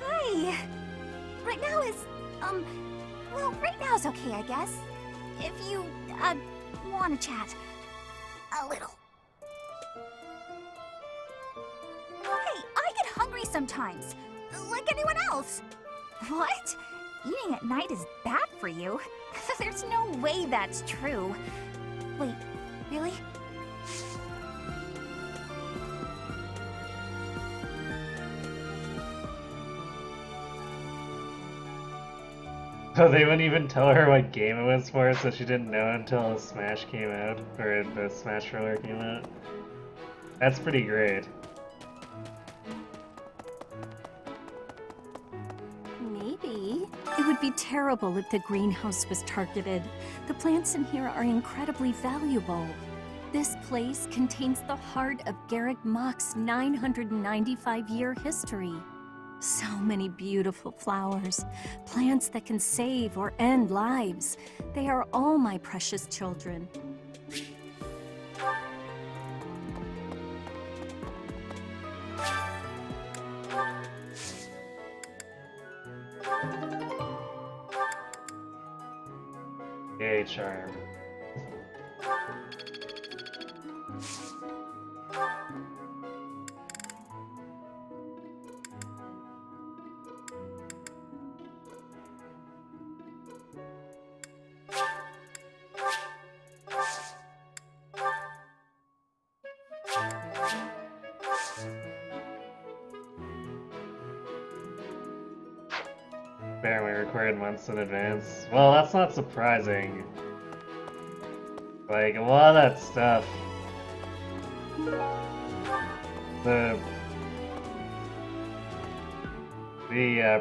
Hi. Right now is, well, right now is okay, I guess. If you, want to chat. A little. Hey, I get hungry sometimes. Like anyone else. What? Eating at night is bad for you? There's no way that's true. Wait, really? So they wouldn't even tell her what game it was for, so she didn't know until Smash came out, or the Smash Roller came out. That's pretty great. Maybe. It would be terrible if the greenhouse was targeted. The plants in here are incredibly valuable. This place contains the heart of Garrick Mach's 995-year history. So many beautiful flowers, plants that can save or end lives. They are all my precious children. Yay, charm. Apparently recorded months in advance. Well, that's not surprising. Like, a lot of that stuff. The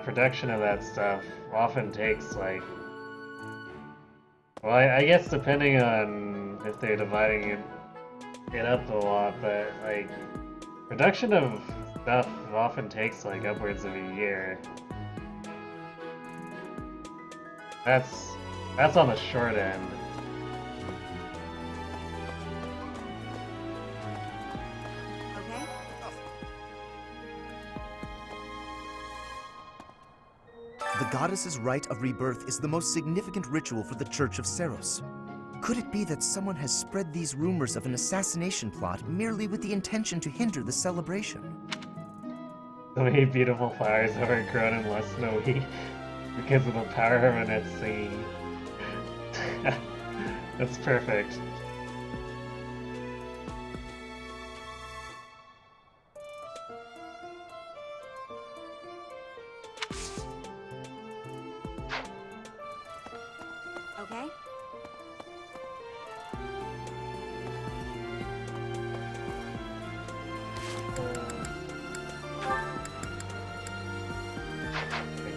production of that stuff often takes, like... Well, I guess depending on if they're dividing it up a lot, but, like... Production of stuff often takes, like, upwards of a year. That's on the short end. Okay. The goddess's rite of rebirth is the most significant ritual for the Church of Seros. Could it be that someone has spread these rumors of an assassination plot merely with the intention to hinder the celebration? So many beautiful flowers are grown and less snowy because of the power of Annette's singing. That's perfect. Okay.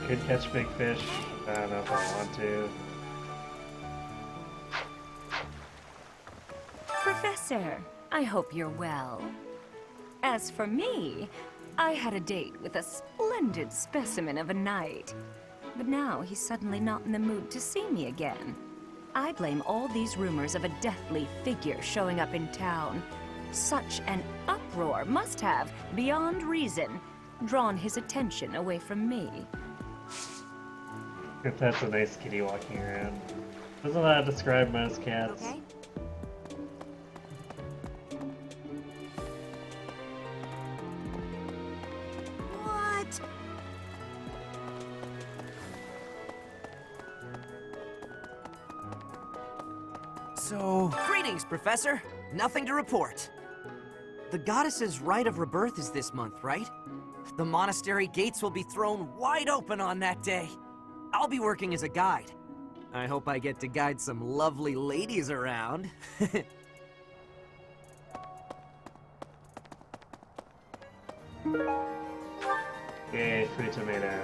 I could catch big fish. I don't know if I want to. Professor, I hope you're well. As for me, I had a date with a splendid specimen of a knight. But now he's suddenly not in the mood to see me again. I blame all these rumors of a deathly figure showing up in town. Such an uproar must have, beyond reason, drawn his attention away from me. That's a nice kitty walking around. Doesn't that describe most cats? Okay. What? So... Greetings, Professor. Nothing to report. The goddess's rite of rebirth is this month, right? The monastery gates will be thrown wide open on that day. I'll be working as a guide. I hope I get to guide some lovely ladies around. Yay, free tomato.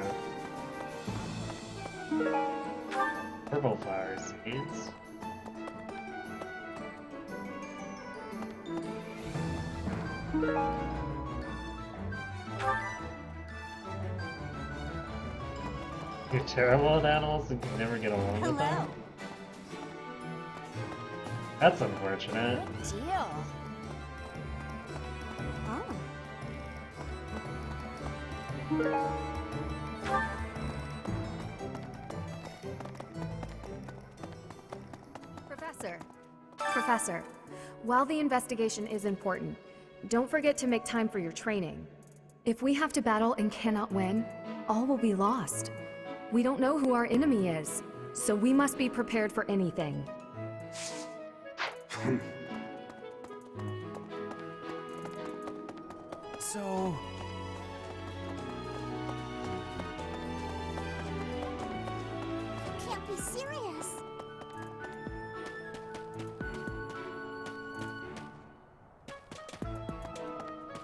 Purple flower seeds. You're terrible with animals and can never get along with them? That's unfortunate. Good deal. Professor, while the investigation is important, don't forget to make time for your training. If we have to battle and cannot win, all will be lost. We don't know who our enemy is, so we must be prepared for anything. So... You can't be serious.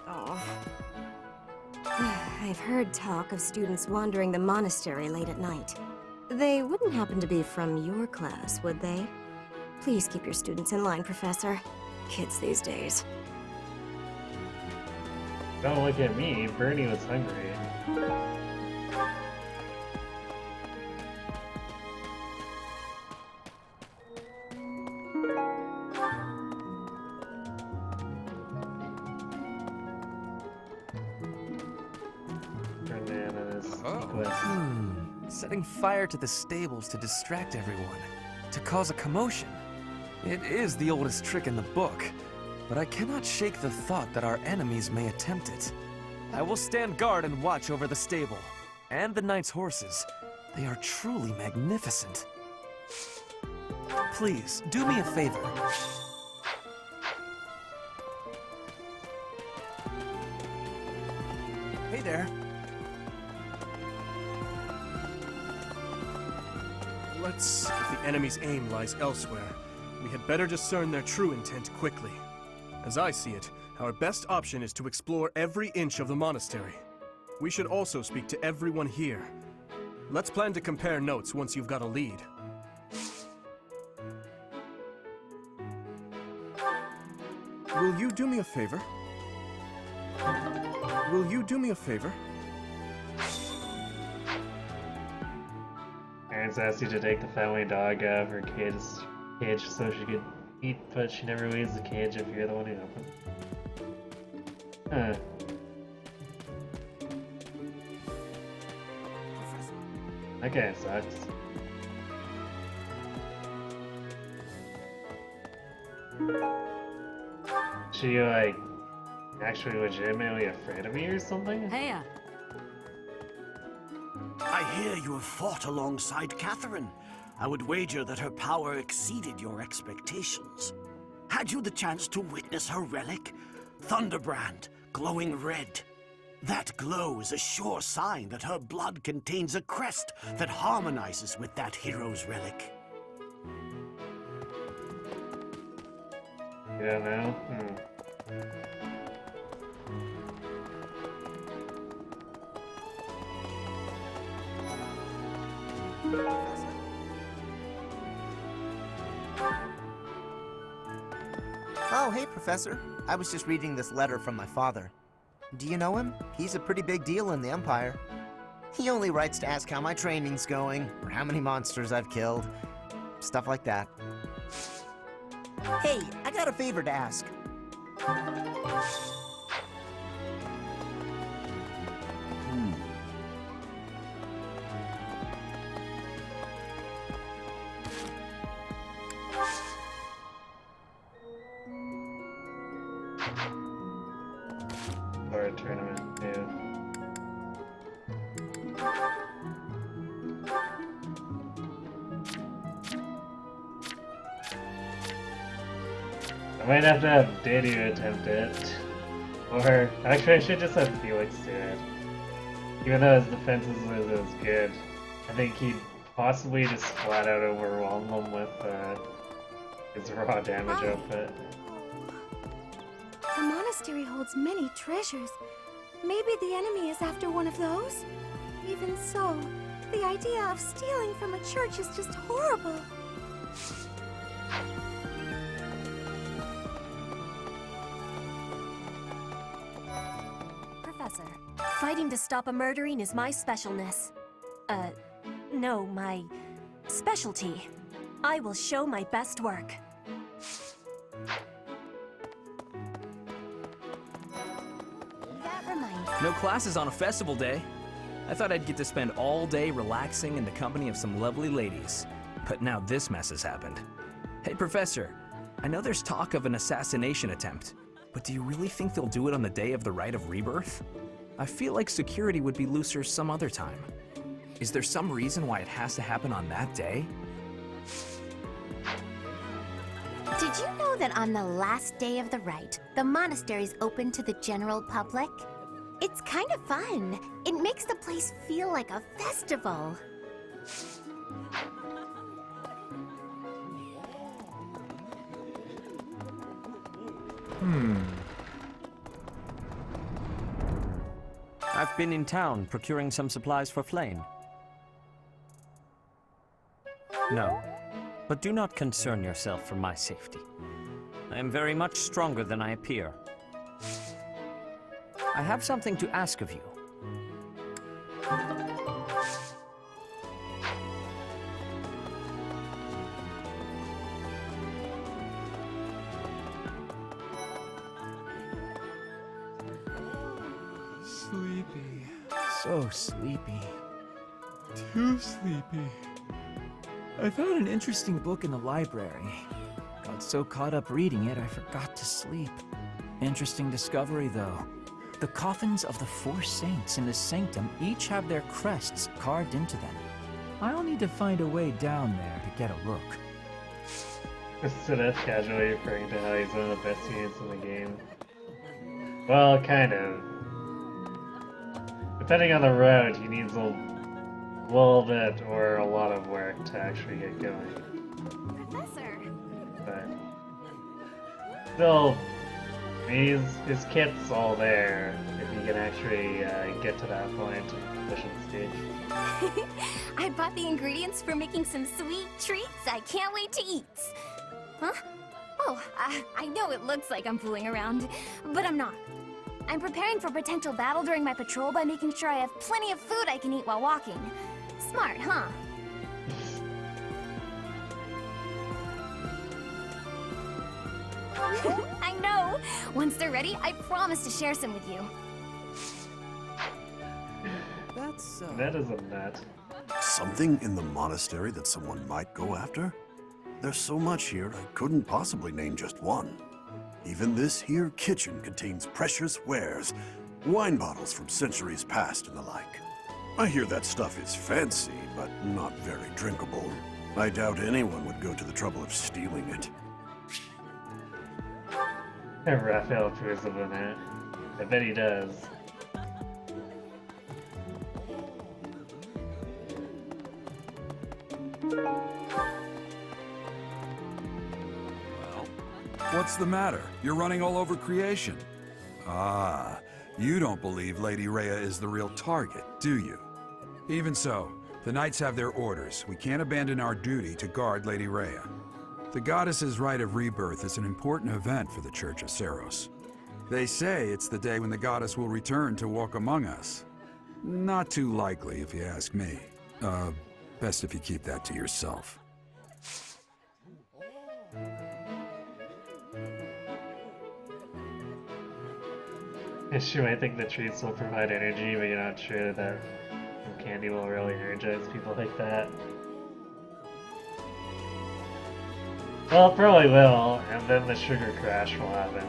Oh. I've heard talk of students wandering the monastery late at night. They wouldn't happen to be from your class, would they? Please keep your students in line, Professor. Kids these days. Don't look at me, Bernie was hungry. Setting fire to the stables to distract everyone. to cause a commotion. It is the oldest trick in the book, but I cannot shake the thought that our enemies may attempt it. I will stand guard and watch over the stable, and the knight's horses. They are truly magnificent. Please, do me a favor. Hey there. If the enemy's aim lies elsewhere, we had better discern their true intent quickly. As I see it, our best option is to explore every inch of the monastery. We should also speak to everyone here. Let's plan to compare notes once you've got a lead. Will you do me a favor? Will you do me a favor? Parents asked you to take the family dog out of her cage so she could eat, but she never leaves the cage if you're the one who opens it. Huh. That guy sucks. She, like, actually legitimately afraid of me or something? Hey, I hear you have fought alongside Catherine. I would wager that her power exceeded your expectations. Had you the chance to witness her relic? Thunderbrand, glowing red. That glow is a sure sign that her blood contains a crest that harmonizes with that hero's relic. Yeah, no? Oh, hey, Professor. I was just reading this letter from my father. Do you know him? He's a pretty big deal in the Empire. He only writes to ask how my training's going, or how many monsters I've killed. Stuff like that. Hey, I got a favor to ask. Or a tournament, yeah. I might have to have Didier attempt it. Or, actually I should just have Felix do it. Even though his defense isn't as good, I think he'd possibly just flat out overwhelm them with his raw damage output. The monastery holds many treasures. Maybe the enemy is after one of those? Even so, the idea of stealing from a church is just horrible. Professor, fighting to stop a murdering is my specialness. No, my specialty. I will show my best work. That reminds me. No classes on a festival day. I thought I'd get to spend all day relaxing in the company of some lovely ladies. But now this mess has happened. Hey, Professor. I know there's talk of an assassination attempt, but do you really think they'll do it on the day of the Rite of Rebirth? I feel like security would be looser some other time. Is there some reason why it has to happen on that day? Did you know that on the last day of the rite, the monastery's open to the general public? It's kind of fun. It makes the place feel like a festival. I've been in town procuring some supplies for Flame. No, but do not concern yourself for my safety. I am very much stronger than I appear. I have something to ask of you. Sleepy. So sleepy. Too sleepy. I found an interesting book in the library. Got so caught up reading it, I forgot to sleep. Interesting discovery, though. The coffins of the 4 saints in the sanctum each have their crests carved into them. I'll need to find a way down there to get a look. So that's casually referring to how he's one of the best units in the game. Well, kind of. Depending on the road, he needs a little bit or a lot of work to actually get going. Professor! But still, his kit's all there if he can actually get to that point and push the stage. I bought the ingredients for making some sweet treats I can't wait to eat. Huh? Oh, I know it looks like I'm fooling around, but I'm not. I'm preparing for potential battle during my patrol by making sure I have plenty of food I can eat while walking. Smart, huh? I know! Once they're ready, I promise to share some with you. That is a nut. Something in the monastery that someone might go after? There's so much here, I couldn't possibly name just one. Even this here kitchen contains precious wares, wine bottles from centuries past and the like. I hear that stuff is fancy, but not very drinkable. I doubt anyone would go to the trouble of stealing it. Raphael approves of that. I bet he does. What's the matter? You're running all over creation. Ah, you don't believe Lady Rhea is the real target, do you? Even so, the Knights have their orders. We can't abandon our duty to guard Lady Rhea. The Goddess's Rite of Rebirth is an important event for the Church of Seros. They say it's the day when the Goddess will return to walk among us. Not too likely, if you ask me. Best if you keep that to yourself. Sure, I think the treats will provide energy, but you're not sure that candy will really energize people like that. Well, it probably will, and then the sugar crash will happen.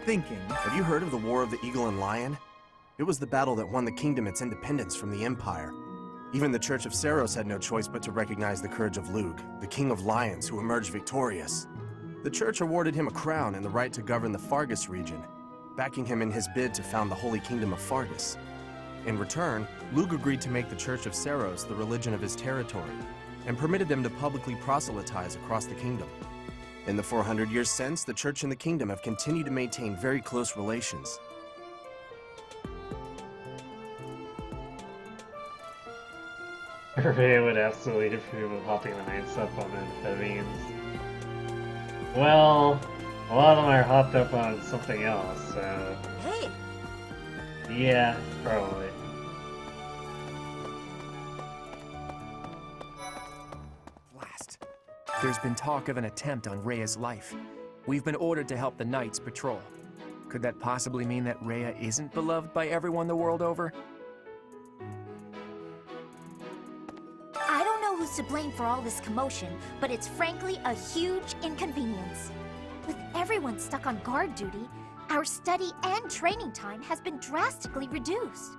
Thinking, have you heard of the War of the Eagle and Lion? It was the battle that won the kingdom its independence from the Empire. Even the Church of Seros had no choice but to recognize the courage of Lug, the King of Lions who emerged victorious. The Church awarded him a crown and the right to govern the Fargus region, backing him in his bid to found the Holy Kingdom of Fargus. In return, Lug agreed to make the Church of Seros the religion of his territory, and permitted them to publicly proselytize across the kingdom. In the 400 years since, the Church and the Kingdom have continued to maintain very close relations. Rhea would absolutely approve of hopping the Knights up on amphetamines. Well, a lot of them are hopped up on something else, so... Hey! Yeah, probably. There's been talk of an attempt on Rhea's life. We've been ordered to help the Knights patrol. Could that possibly mean that Rhea isn't beloved by everyone the world over? I don't know who's to blame for all this commotion, but it's frankly a huge inconvenience. With everyone stuck on guard duty, our study and training time has been drastically reduced.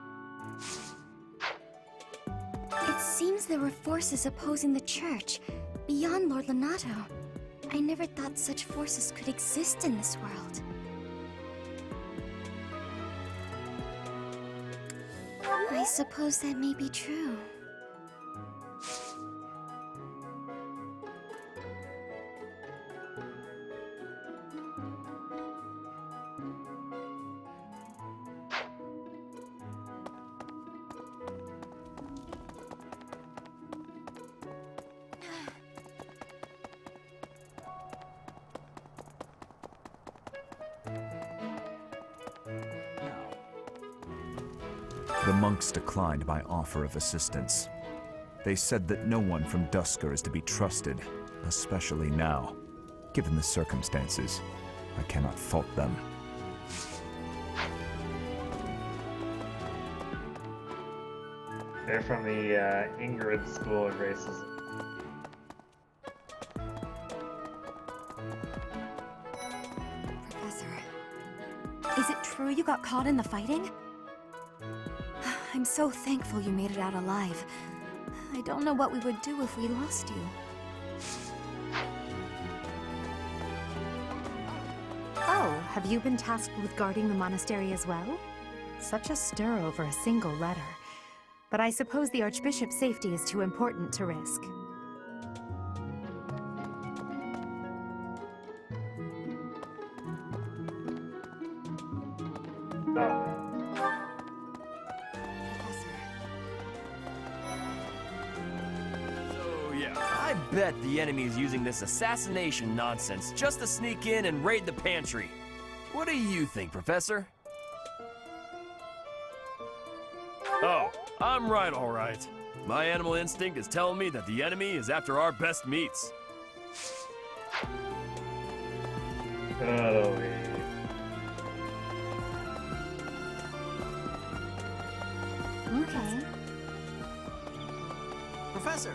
It seems there were forces opposing the Church, beyond Lord Lonato. I never thought such forces could exist in this world. I suppose that may be true. The monks declined my offer of assistance. They said that no one from Duscur is to be trusted, especially now. Given the circumstances, I cannot fault them. They're from the Ingrid School of Racism. Professor, is it true you got caught in the fighting? I'm so thankful you made it out alive. I don't know what we would do if we lost you. Oh, have you been tasked with guarding the monastery as well? Such a stir over a single letter. But I suppose the Archbishop's safety is too important to risk. So yeah, I bet the enemy is using this assassination nonsense just to sneak in and raid the pantry. What do you think, Professor? Oh, I'm right, all right. My animal instinct is telling me that the enemy is after our best meats. Oh, Okay. Professor!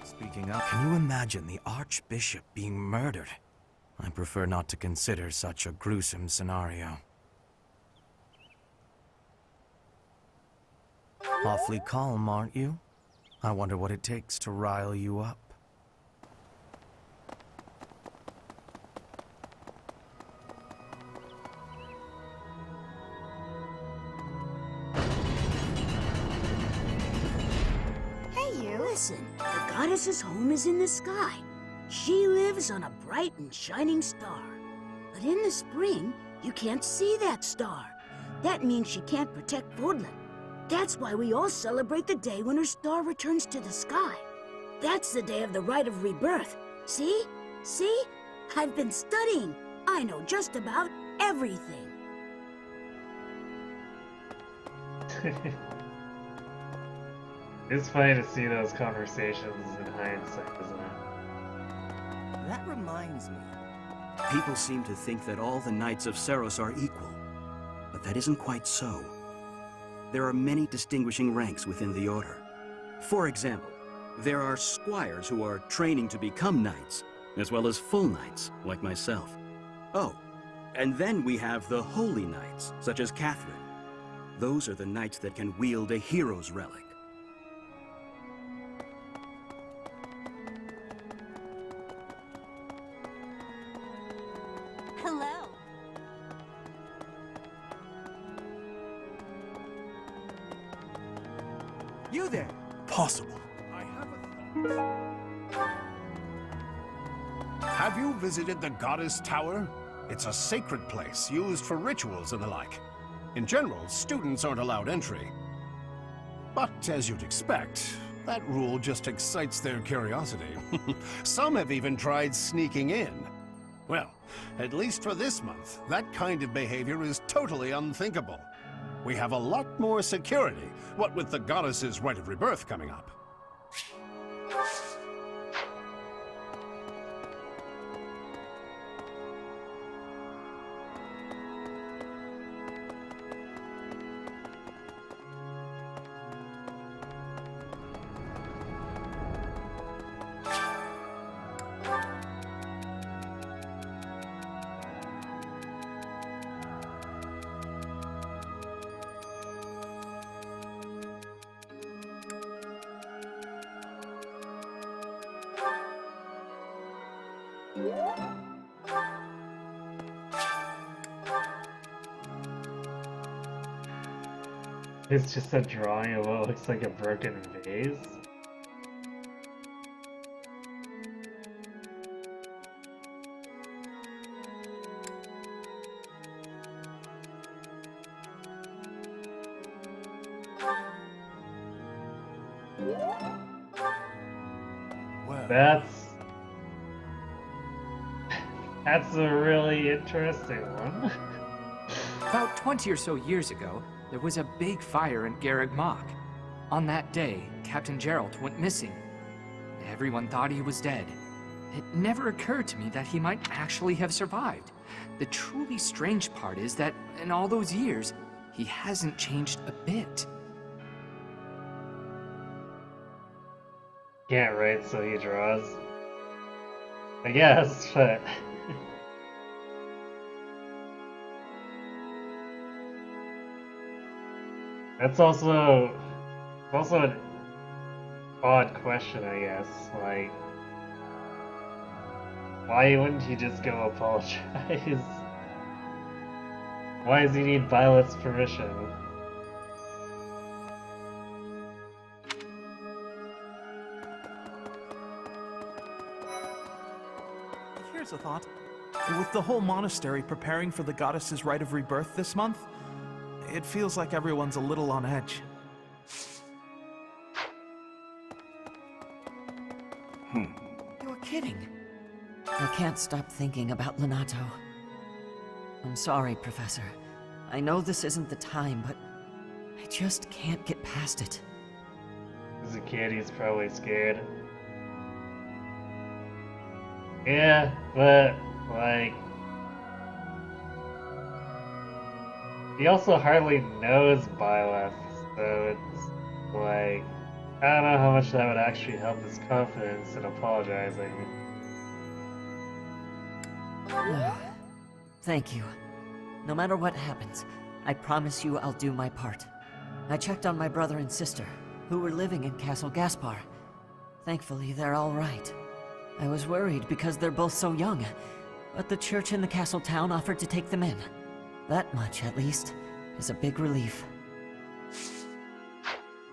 Speaking up, can you imagine the Archbishop being murdered? I prefer not to consider such a gruesome scenario. Awfully calm, aren't you? I wonder what it takes to rile you up. Hey, you. Listen, the goddess's home is in the sky. She lives on a bright and shining star. But in the spring, you can't see that star. That means she can't protect Fordland. That's why we all celebrate the day when her star returns to the sky. That's the day of the rite of rebirth. See? See? I've been studying. I know just about everything. It's funny to see those conversations in hindsight, isn't it? That reminds me. People seem to think that all the Knights of Seiros are equal, but that isn't quite so. There are many distinguishing ranks within the Order. For example, there are squires who are training to become knights, as well as full knights, like myself. Oh, and then we have the holy knights, such as Catherine. Those are the knights that can wield a hero's relic. Hello. You there! Possible. Have you visited the Goddess Tower? It's a sacred place used for rituals and the like. In general, students aren't allowed entry. But as you'd expect, that rule just excites their curiosity. Some have even tried sneaking in. Well, at least for this month, that kind of behavior is totally unthinkable. We have a lot more security, what with the Goddess's Rite of Rebirth coming up. It's just a drawing of what looks like a broken vase. That's a really interesting one. About 20 or so years ago, There was a big fire in Garreg Mach. On that day, Captain Gerald went missing. Everyone thought he was dead. It never occurred to me that he might actually have survived. The truly strange part is that in all those years, he hasn't changed a bit. Can't write, so he draws. I guess, but... That's also an odd question, I guess. Like, why wouldn't he just go apologize? Why does he need Violet's permission? Here's a thought. With the whole monastery preparing for the goddess's rite of rebirth this month, it feels like everyone's a little on edge. You're kidding. I can't stop thinking about Lonato. I'm sorry, Professor. I know this isn't the time, but I just can't get past it. As a kid, he's probably scared. Yeah, but, like... he also hardly knows Byleth, so it's like... I don't know how much that would actually help his confidence in apologizing. Thank you. No matter what happens, I promise you I'll do my part. I checked on my brother and sister, who were living in Castle Gaspar. Thankfully, they're all right. I was worried because they're both so young, but the church in the castle town offered to take them in. That much, at least, is a big relief.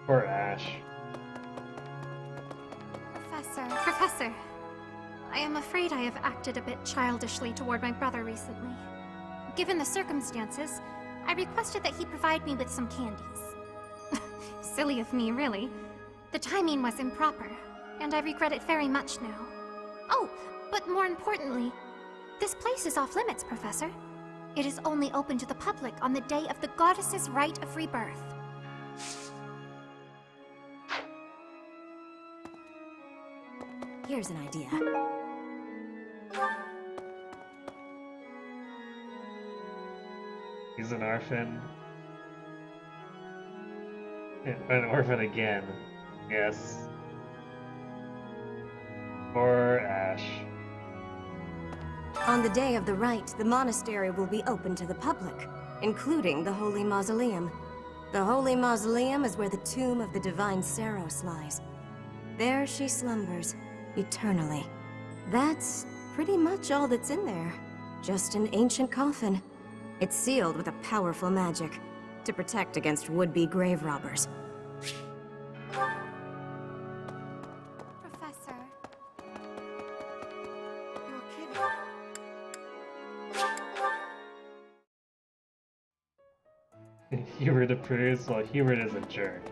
Poor Ash. Professor, I am afraid I have acted a bit childishly toward my brother recently. Given the circumstances, I requested that he provide me with some candies. Silly of me, really. The timing was improper, and I regret it very much now. Oh, but more importantly, this place is off limits, Professor. It is only open to the public on the day of the goddess's rite of rebirth. Here's an idea. He's an orphan. An orphan again. Yes. Poor Ash. On the day of the rite, the monastery will be open to the public, including the Holy Mausoleum. The Holy Mausoleum is where the tomb of the divine Saros lies. There she slumbers, eternally. That's pretty much all that's in there. Just an ancient coffin. It's sealed with a powerful magic to protect against would-be grave robbers. Professor. Hubert approves, while Hubert is a jerk.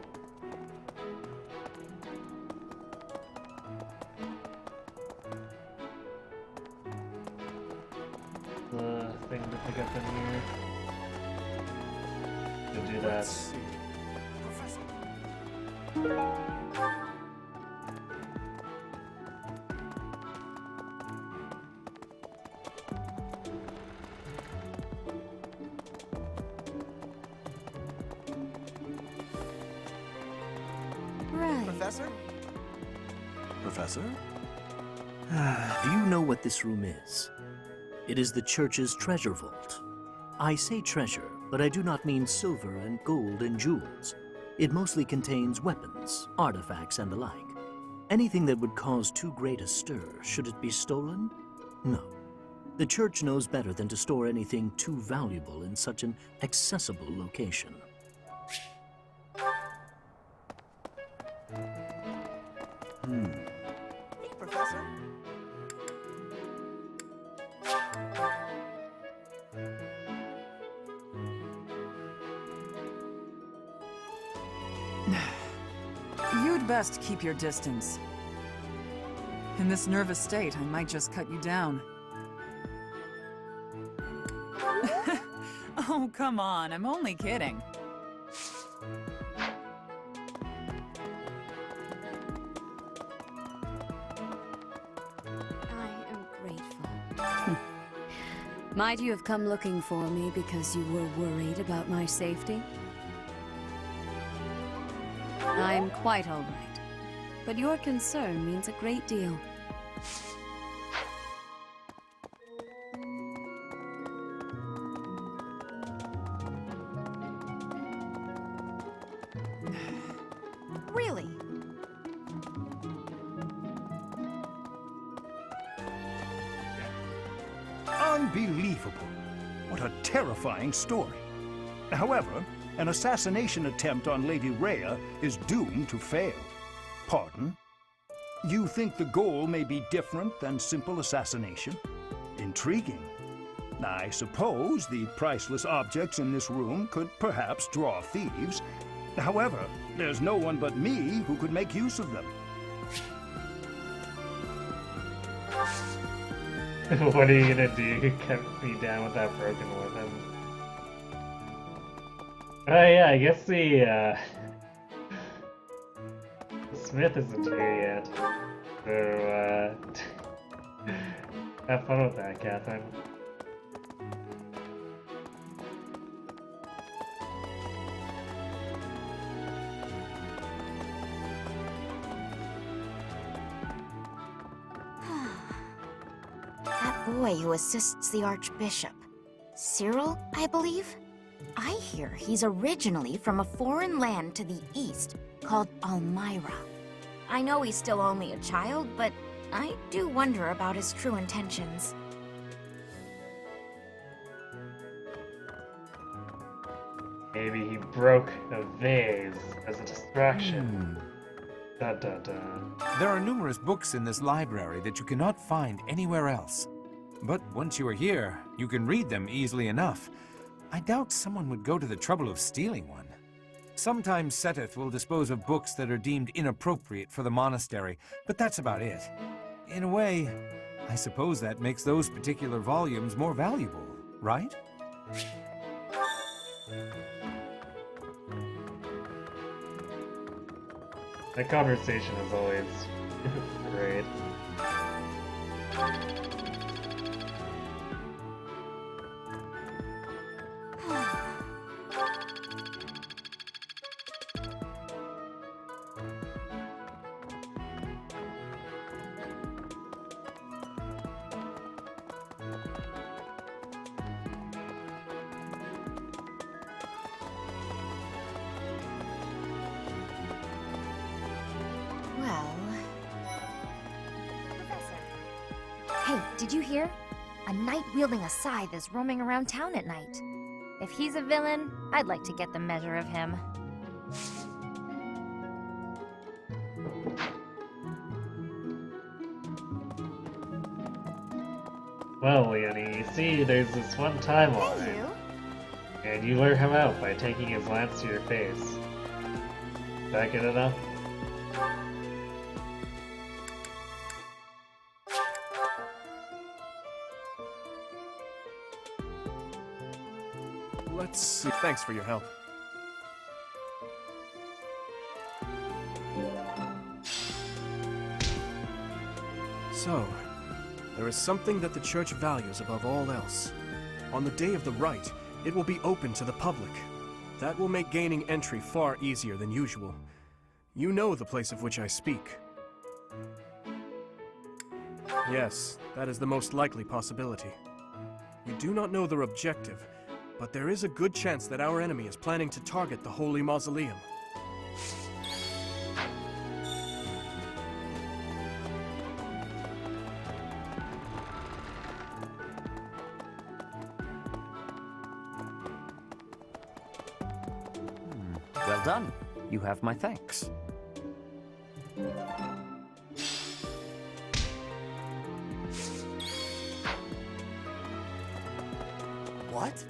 The thing to pick up in here. To do that. Right. Professor? Professor? Do you know what this room is? It is the church's treasure vault. I say treasure, but I do not mean silver and gold and jewels. It mostly contains weapons, artifacts, and the like. Anything that would cause too great a stir, should it be stolen? No. The church knows better than to store anything too valuable in such an accessible location. Hey, Professor. You'd best keep your distance. In this nervous state, I might just cut you down. Oh, come on, I'm only kidding. Might you have come looking for me because you were worried about my safety? I'm quite all right, but your concern means a great deal. Really? Unbelievable. What a terrifying story. However, an assassination attempt on Lady Rhea is doomed to fail. Pardon? You think the goal may be different than simple assassination? Intriguing. I suppose the priceless objects in this room could perhaps draw thieves. However, there's no one but me who could make use of them. What are you gonna do? You kept me down with that broken weapon. Oh yeah, I guess the Smith isn't here yet. So, have fun with that, Catherine. That boy who assists the Archbishop. Cyril, I believe? I hear he's originally from a foreign land to the east called Almyra. I know he's still only a child, but I do wonder about his true intentions. Maybe he broke a vase as a distraction. Dun dun dun. There are numerous books in this library that you cannot find anywhere else. But once you are here, you can read them easily enough. I doubt someone would go to the trouble of stealing one. Sometimes Seteth will dispose of books that are deemed inappropriate for the monastery, but that's about it. In a way, I suppose that makes those particular volumes more valuable, right? That conversation is always great. Hey, did you hear? A knight wielding a scythe is roaming around town at night. If he's a villain, I'd like to get the measure of him. Well, Leonie, you see, there's this one timeline. And you lure him out by taking his lance to your face. Is that good enough? Let's see. Thanks for your help. So, there is something that the Church values above all else. On the Day of the Rite, it will be open to the public. That will make gaining entry far easier than usual. You know the place of which I speak. Yes, that is the most likely possibility. We do not know their objective, but there is a good chance that our enemy is planning to target the Holy Mausoleum. Well done. You have my thanks. What?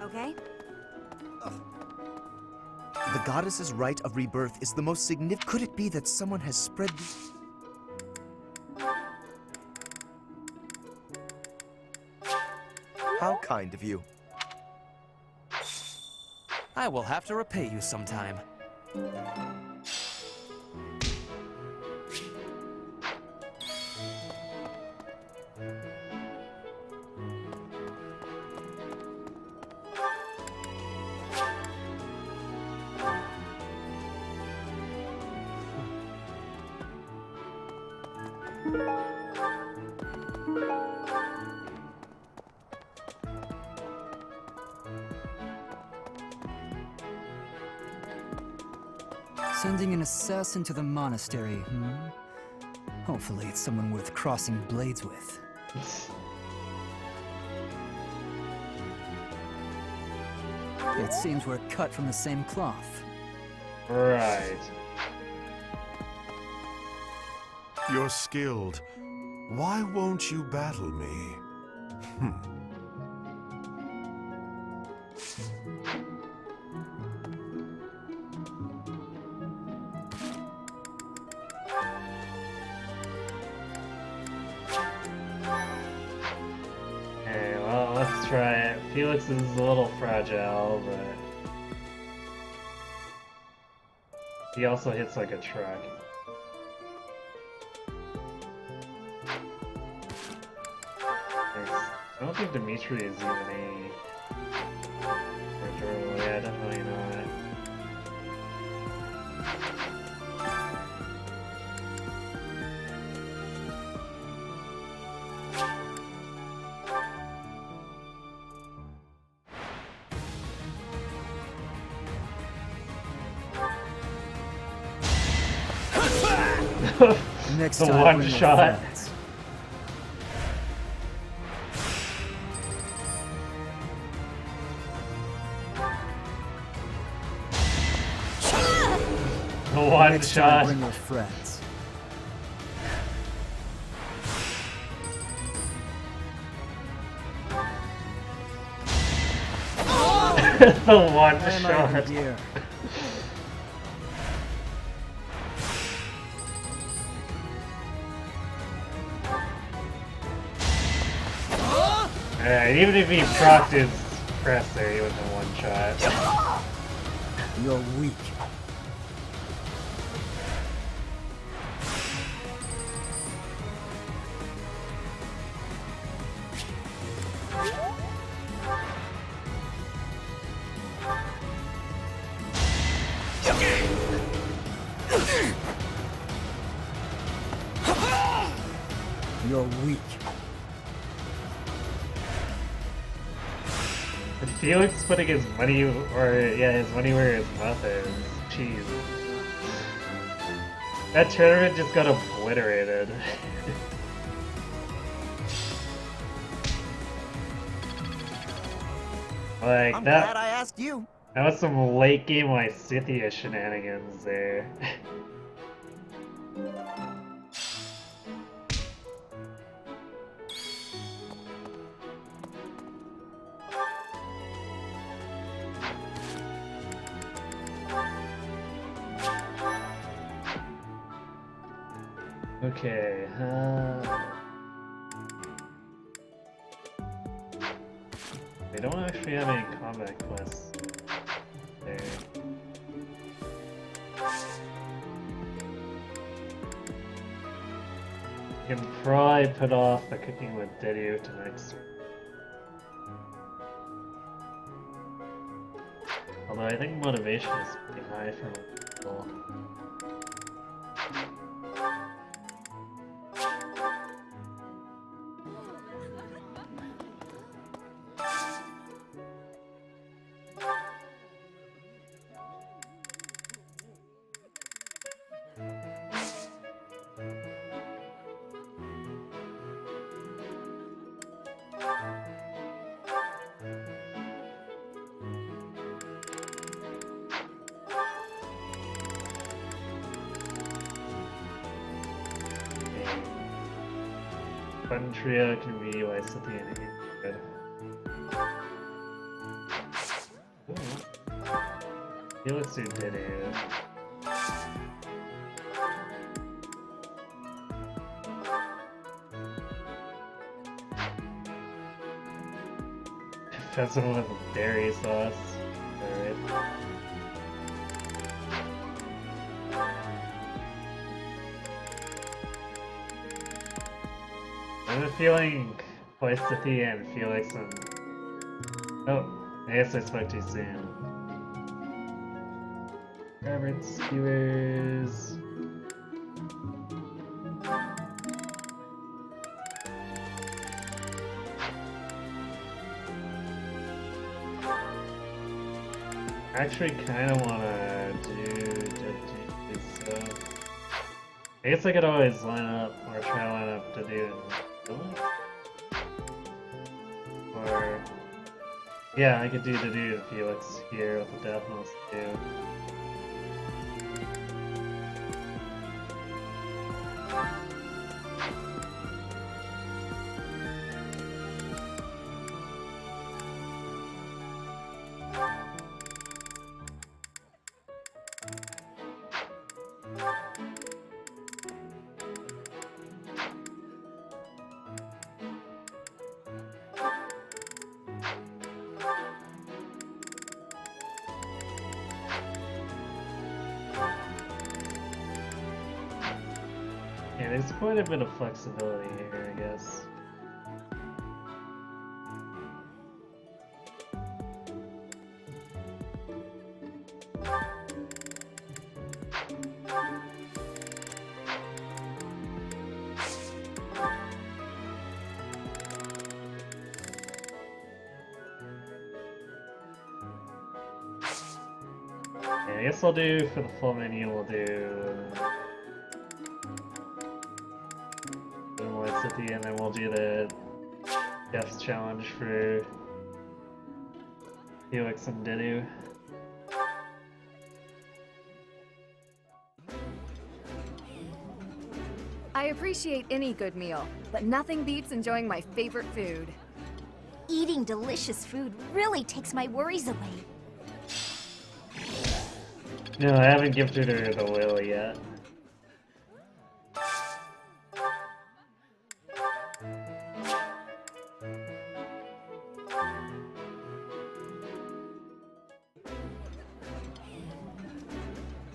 Okay? The goddess's rite of rebirth is the most significant. Could it be that someone has spread the... How kind of you. I will have to repay you sometime. Sending an assassin to the monastery, hmm? Hopefully it's someone worth crossing blades with. It seems we're cut from the same cloth. Right. You're skilled. Why won't you battle me? Okay, well, let's try it. Felix is a little fragile, but he also hits like a truck. I don't think Dimitri is even a... Yeah, definitely not. Next the time, one bring your shot. friends. The one Next shot. time, bring your friends. The one I am shot. out of gear. Even if he procced his press there, he was in one shot. You're weak. You're weak. Felix putting his money, his money where his mouth is. Jeez. That tournament just got obliterated. Like, I'm that... glad I asked you. That was some late game Lysithea shenanigans there. Okay, they don't actually have any combat quests there. You can probably put off the cooking with Dedu to next week. Although I think motivation is pretty high for people. Fun trio can be Lysithea and Ingrid. Felix who did it. That's someone with dairy sauce. Alright. I have a feeling Poistothy and Felix and... Oh, I guess I spoke too soon. Garbage skewers... I actually kind of want to do so. I guess I could always line up, or try to line up to do it. Or, yeah, I could do the Felix here with the Deathness too. Yeah, there's quite a bit of flexibility here, I guess. Yeah, I guess I'll do, for the full menu, we'll do... City, and then we'll do the Death Challenge for Felix and Dinu. I appreciate any good meal, but nothing beats enjoying my favorite food. Eating delicious food really takes my worries away. No, I haven't gifted her the will yet.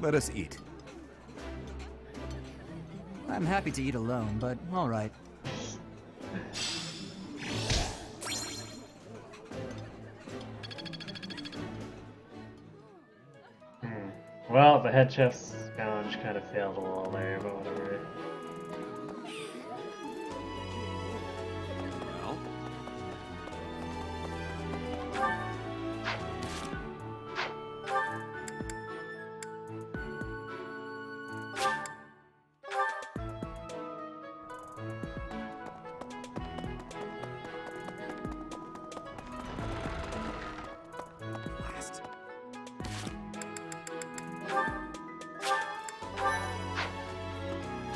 Let us eat. I'm happy to eat alone, but all right. Well, the head chef's challenge kind of failed a little there, but whatever.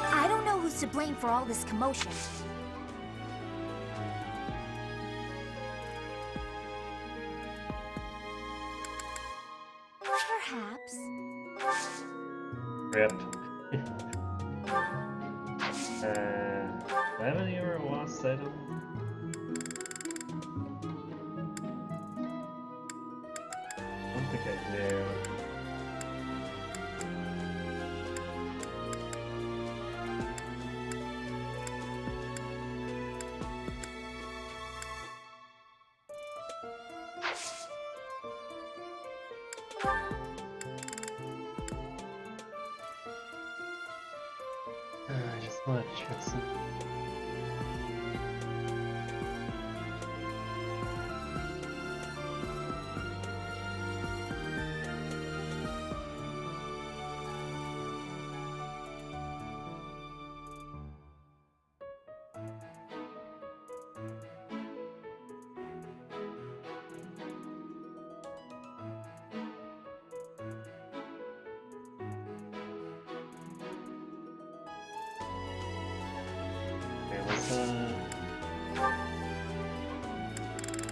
I don't know who's to blame for all this commotion. Perhaps. Rip. 11 you were a lost item? I don't think I do. I just want to check some.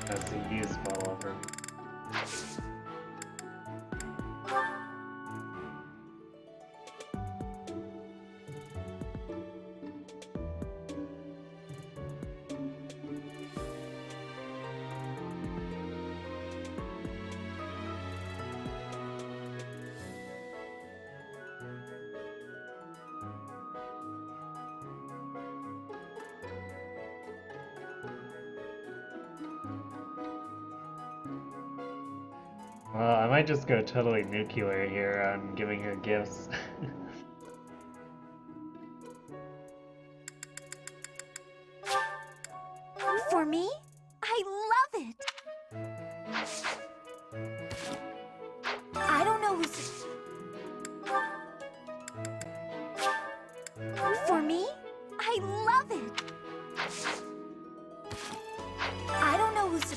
That's the use spell of her. Well, I might just go totally nuclear here on giving her gifts. For me? I love it! I don't know who's... For me? I love it! I don't know who's...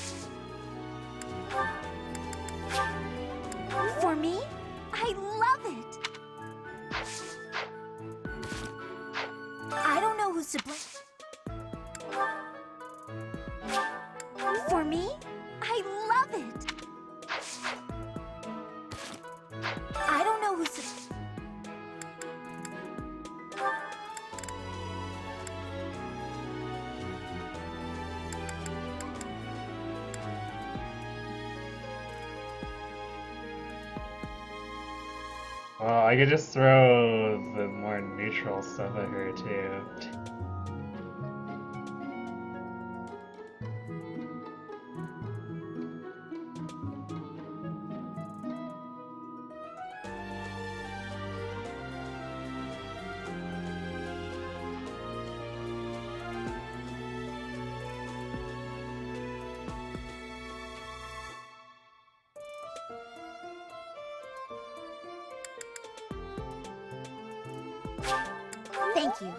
For me? I love it! I don't know who's to blame. For me? I love it! I don't know who's to... Well, I could just throw the more neutral stuff at her too. Thank you.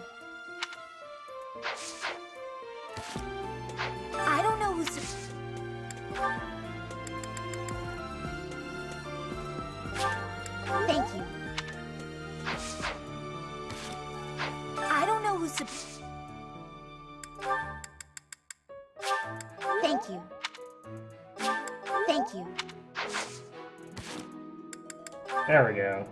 I don't know who's to... Thank you. I don't know who's to... Thank you. Thank you. There we go.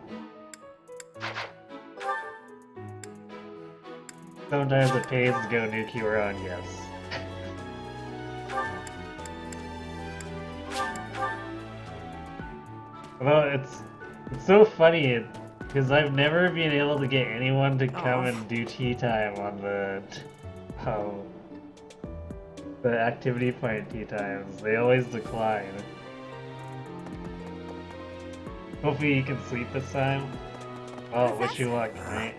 Sometimes it pays to go nuclear on yes. Well, it's so funny because I've never been able to get anyone to come and do tea time on the activity point tea times. They always decline. Hopefully you can sleep this time. Well, wish you luck, right?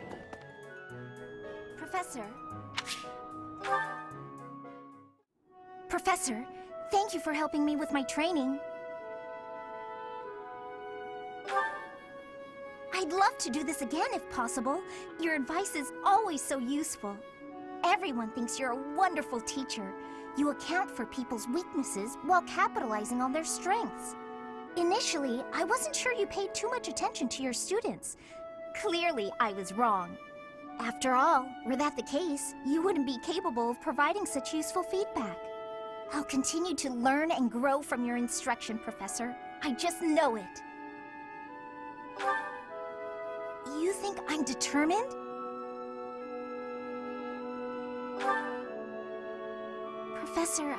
Professor? Professor, thank you for helping me with my training. I'd love to do this again if possible. Your advice is always so useful. Everyone thinks you're a wonderful teacher. You account for people's weaknesses while capitalizing on their strengths. Initially, I wasn't sure you paid too much attention to your students. Clearly, I was wrong. After all, were that the case, you wouldn't be capable of providing such useful feedback. I'll continue to learn and grow from your instruction, Professor. I just know it. You think I'm determined? Professor,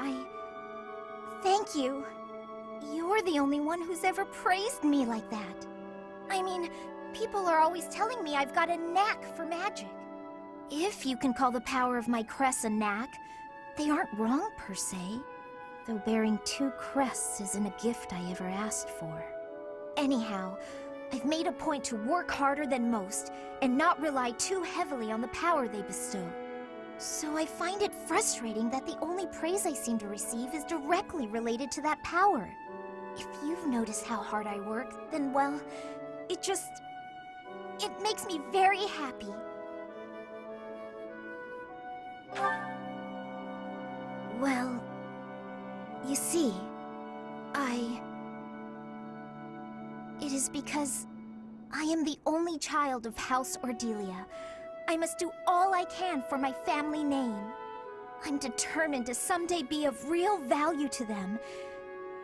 thank you. You're the only one who's ever praised me like that. I mean, people are always telling me I've got a knack for magic. If you can call the power of my crests a knack, they aren't wrong per se. Though bearing 2 crests isn't a gift I ever asked for. Anyhow, I've made a point to work harder than most and not rely too heavily on the power they bestow. So I find it frustrating that the only praise I seem to receive is directly related to that power. If you've noticed how hard I work, then well, it makes me very happy. Well, you see, it is because I am the only child of House Ordelia. I must do all I can for my family name. I'm determined to someday be of real value to them,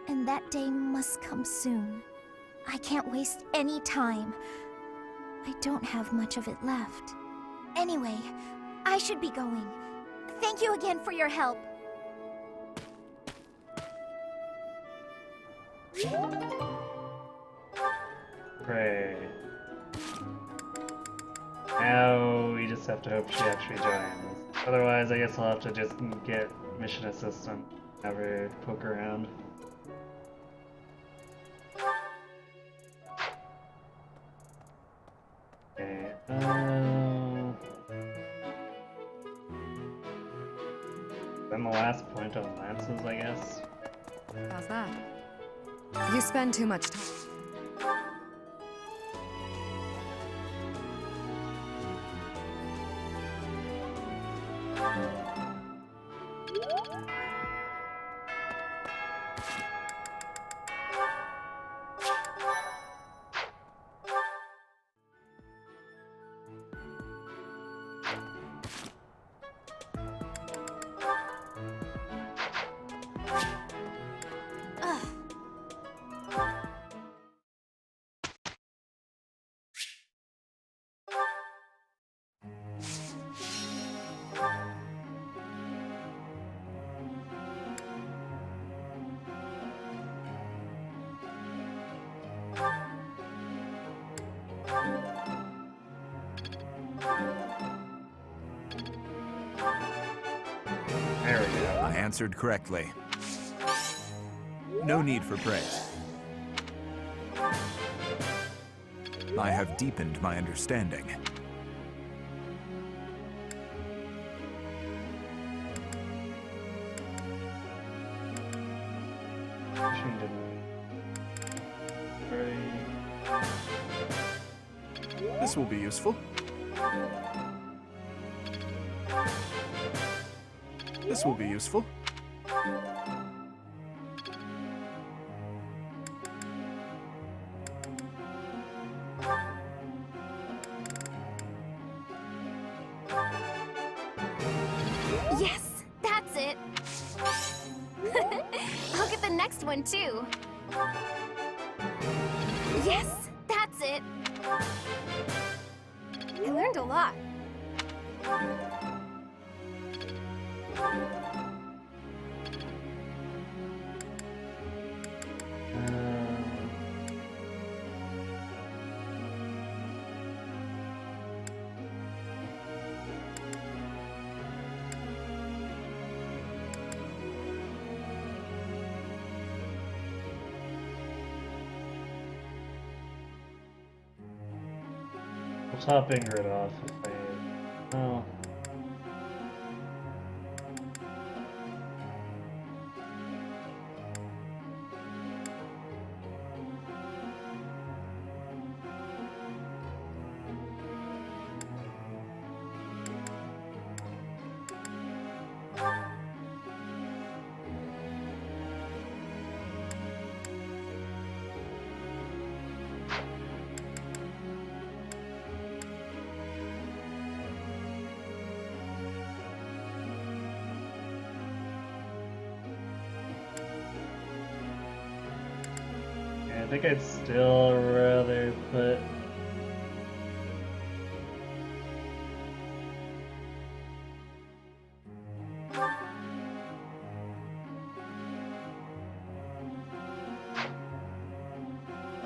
and that day must come soon. I can't waste any time. I don't have much of it left. Anyway, I should be going. Thank you again for your help. Great. Now we just have to hope she actually joins. Otherwise, I guess I'll have to just get mission assistant, have her poke around. Then the last point on lances, I guess. How's that? You spend too much time. There we go. I answered correctly. No need for praise. I have deepened my understanding. This will be useful. This will be useful. Yes, that's it. I'll get the next one too. Yes, that's it. I learned a lot. I'll top Ingrid off if I... Oh. I think I'd still rather put...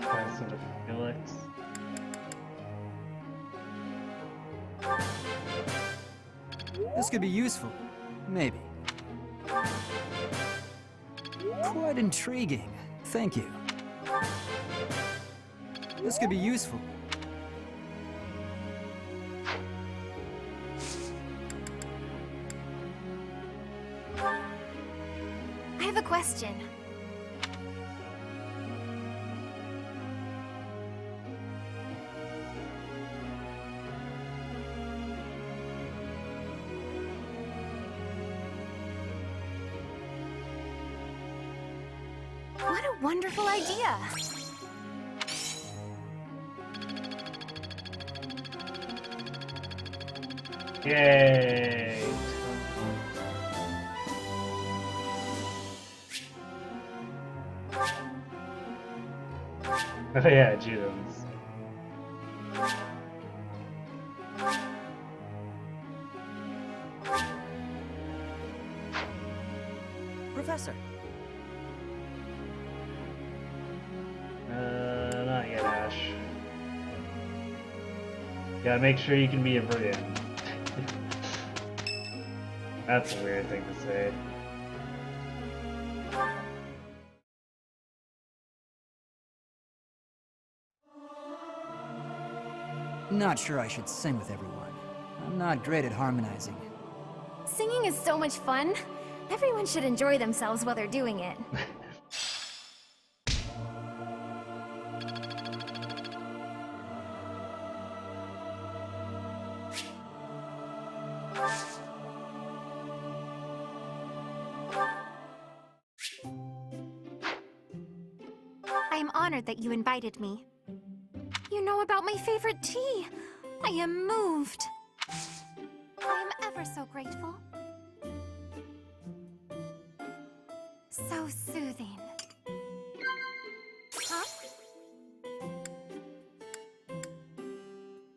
Pass into Felix. This could be useful. Maybe. Quite intriguing. Thank you. This could be useful. I have a question. What a wonderful idea! Yay! Oh yeah, Judo's. Professor. Not yet, Ash. Gotta make sure you can be a brigand. That's a weird thing to say. Not sure I should sing with everyone. I'm not great at harmonizing. Singing is so much fun. Everyone should enjoy themselves while they're doing it. I am honored that you invited me. You know about my favorite tea. I am moved. I am ever so grateful. So soothing. Huh?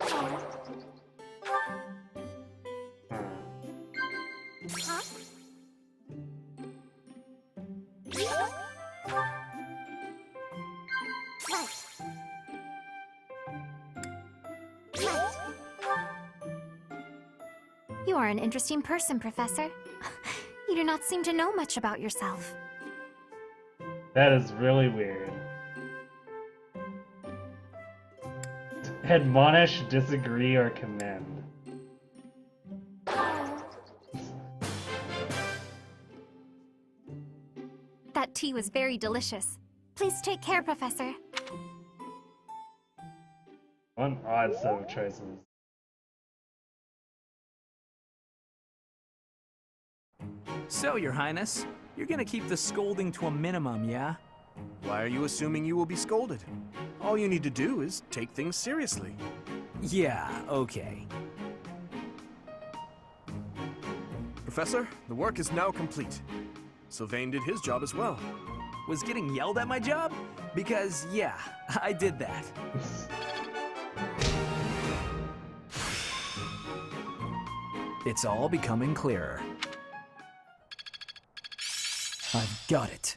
Oh. Huh? You are an interesting person, Professor. You do not seem to know much about yourself. That is really weird. Admonish, disagree, or commend. That tea was very delicious. Please take care, Professor. One odd set of choices. So, Your Highness, you're gonna keep the scolding to a minimum, yeah? Why are you assuming you will be scolded? All you need to do is take things seriously. Yeah, okay. Professor, the work is now complete. Sylvain did his job as well. Was getting yelled at my job? Because, yeah, I did that. It's all becoming clearer. I've got it.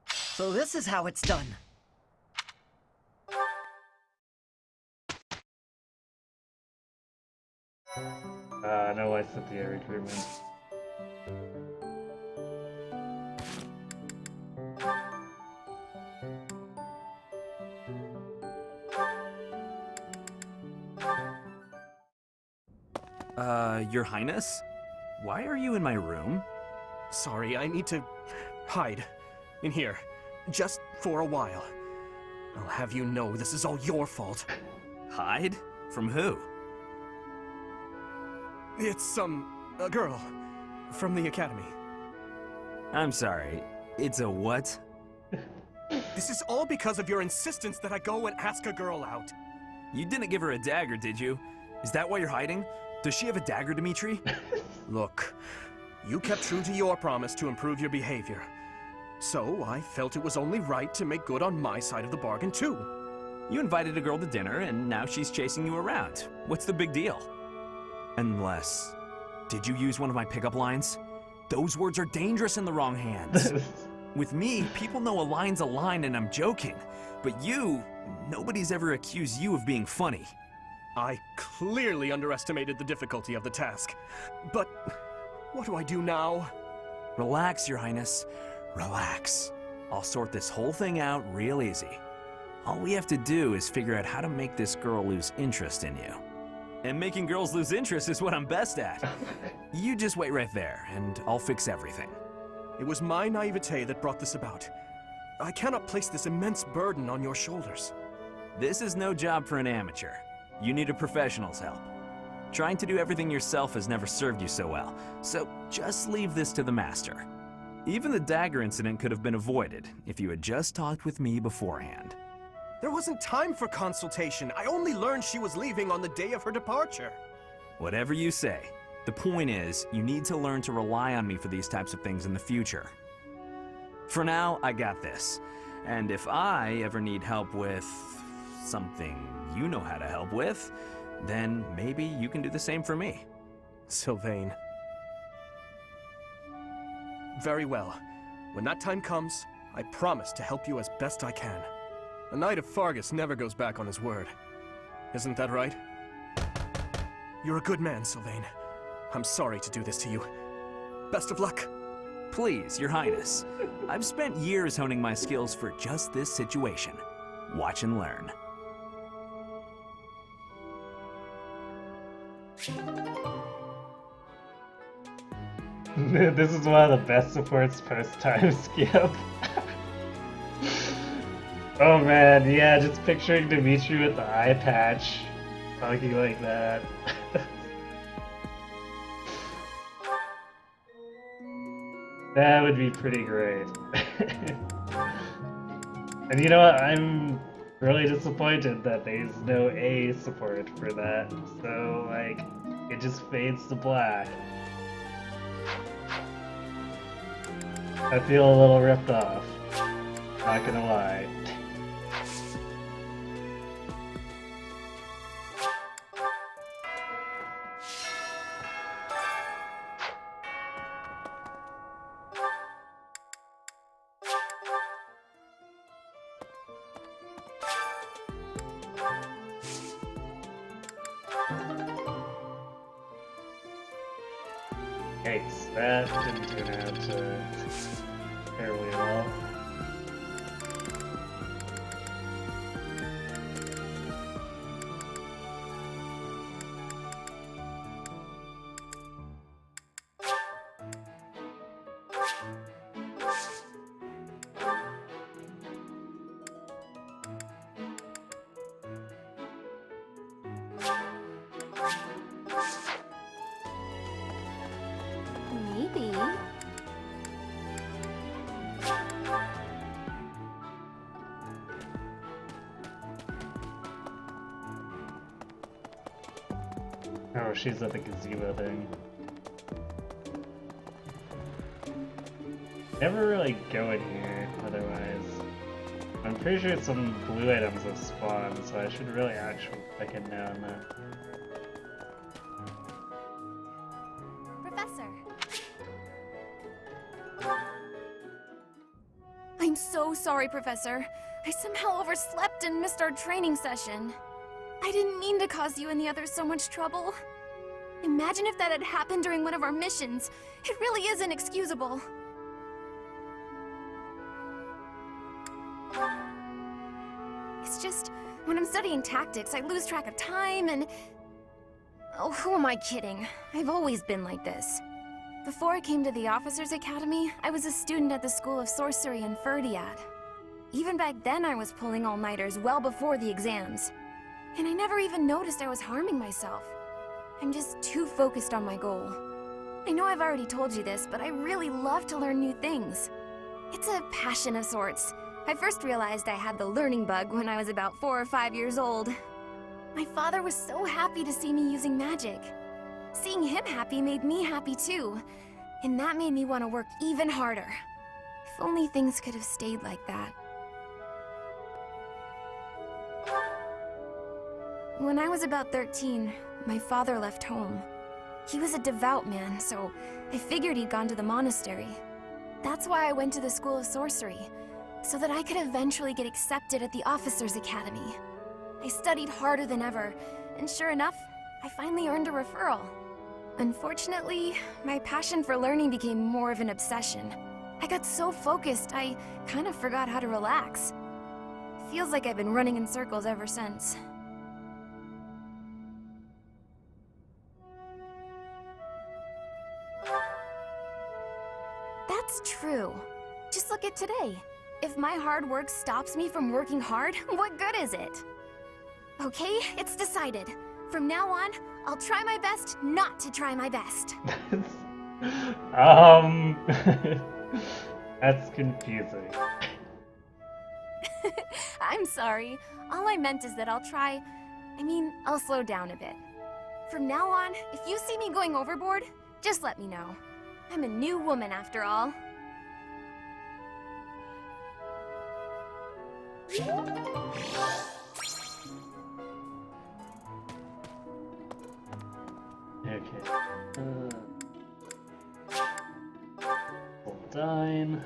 So this is how it's done. No license at the recruitment. Your Highness? Why are you in my room? Sorry, I need to hide in here, just for a while. I'll have you know this is all your fault. Hide? From who? It's, a girl from the academy. I'm sorry, it's a what? This is all because of your insistence that I go and ask a girl out. You didn't give her a dagger, did you? Is that why you're hiding? Does she have a dagger, Dimitri? Look, you kept true to your promise to improve your behavior. So I felt it was only right to make good on my side of the bargain, too. You invited a girl to dinner, and now she's chasing you around. What's the big deal? Unless... Did you use one of my pickup lines? Those words are dangerous in the wrong hands. With me, people know a line's a line and I'm joking. But you, nobody's ever accused you of being funny. I clearly underestimated the difficulty of the task. But what do I do now? Relax, Your Highness. Relax. I'll sort this whole thing out real easy. All we have to do is figure out how to make this girl lose interest in you. And making girls lose interest is what I'm best at. You just wait right there, and I'll fix everything. It was my naivete that brought this about. I cannot place this immense burden on your shoulders. This is no job for an amateur. You need a professional's help. Trying to do everything yourself has never served you so well, so just leave this to the master. Even the dagger incident could have been avoided if you had just talked with me beforehand. There wasn't time for consultation. I only learned she was leaving on the day of her departure. Whatever you say. The point is, you need to learn to rely on me for these types of things in the future. For now, I got this. And if I ever need help with something you know how to help with, then maybe you can do the same for me. Sylvain. Very well. When that time comes, I promise to help you as best I can. A knight of Fargus never goes back on his word. Isn't that right? You're a good man, Sylvain. I'm sorry to do this to you. Best of luck. Please, Your Highness. I've spent years honing my skills for just this situation. Watch and learn. This is one of the best supports post-time skip. Oh man, yeah, just picturing Dimitri with the eye patch, talking like that. That would be pretty great. And you know what, I'm really disappointed that there's no A support for that, so like, it just fades to black. I feel a little ripped off, not gonna lie. Yikes, that didn't turn out terribly well. Maybe. Oh, she's at the gazebo thing. Never really go in here, otherwise. I'm pretty sure some blue items have spawned, so I should really actually check it now on that. Professor. I'm so sorry, Professor. I somehow overslept and missed our training session. I didn't mean to cause you and the others so much trouble. Imagine if that had happened during one of our missions. It really is inexcusable. It's just, when I'm studying tactics, I lose track of time and... Oh, who am I kidding? I've always been like this. Before I came to the Officers Academy, I was a student at the School of Sorcery in Ferdiad. Even back then, I was pulling all-nighters well before the exams. And I never even noticed I was harming myself. I'm just too focused on my goal. I know I've already told you this, but I really love to learn new things. It's a passion of sorts. I first realized I had the learning bug when I was about 4 or 5 years old. My father was so happy to see me using magic. Seeing him happy made me happy too. And that made me want to work even harder. If only things could have stayed like that. When I was about 13, my father left home. He was a devout man, so I figured he'd gone to the monastery. That's why I went to the School of Sorcery, so that I could eventually get accepted at the Officers Academy. I studied harder than ever, and sure enough, I finally earned a referral. Unfortunately, my passion for learning became more of an obsession. I got so focused, I kind of forgot how to relax. Feels like I've been running in circles ever since. That's true. Just look at today. If my hard work stops me from working hard, what good is it? Okay, it's decided. From now on, I'll try my best not to try my best. That's confusing. I'm sorry. All I meant is that I'll slow down a bit. From now on, if you see me going overboard, just let me know. I'm a new woman after all. Okay. Dine.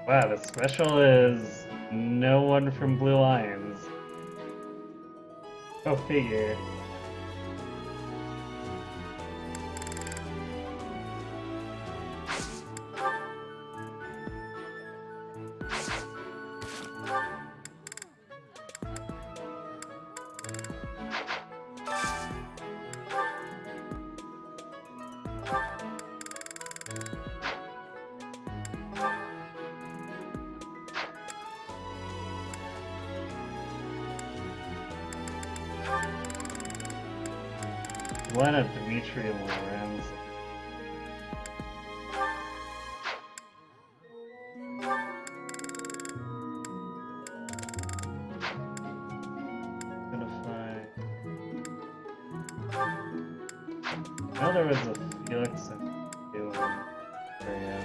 Wow, the special is no one from Blue Lions. Go figure. one of Dimitri Lorenz. Gonna find. I know there was a Felix and you area.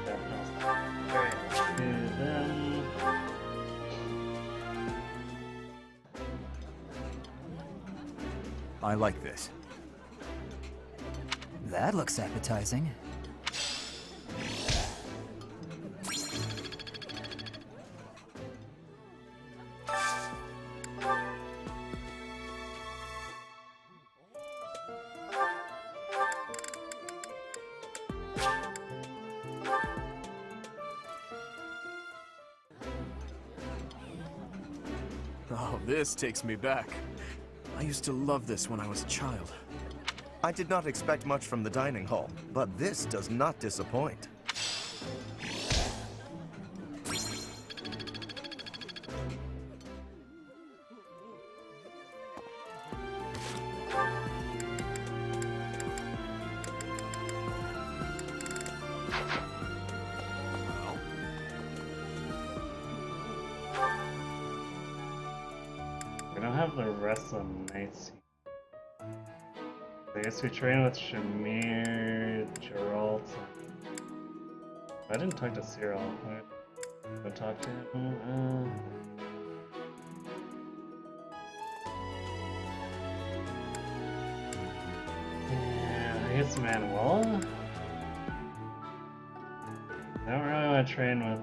Alright, let's do them. I like this. That looks appetizing. Oh, this takes me back. I used to love this when I was a child. I did not expect much from the dining hall, but this does not disappoint. We don't have the rest of the knights. I guess we train with Shamir, Geralt. I didn't talk to Cyril. Go talk to him. Yeah, I guess Manuel. I don't really want to train with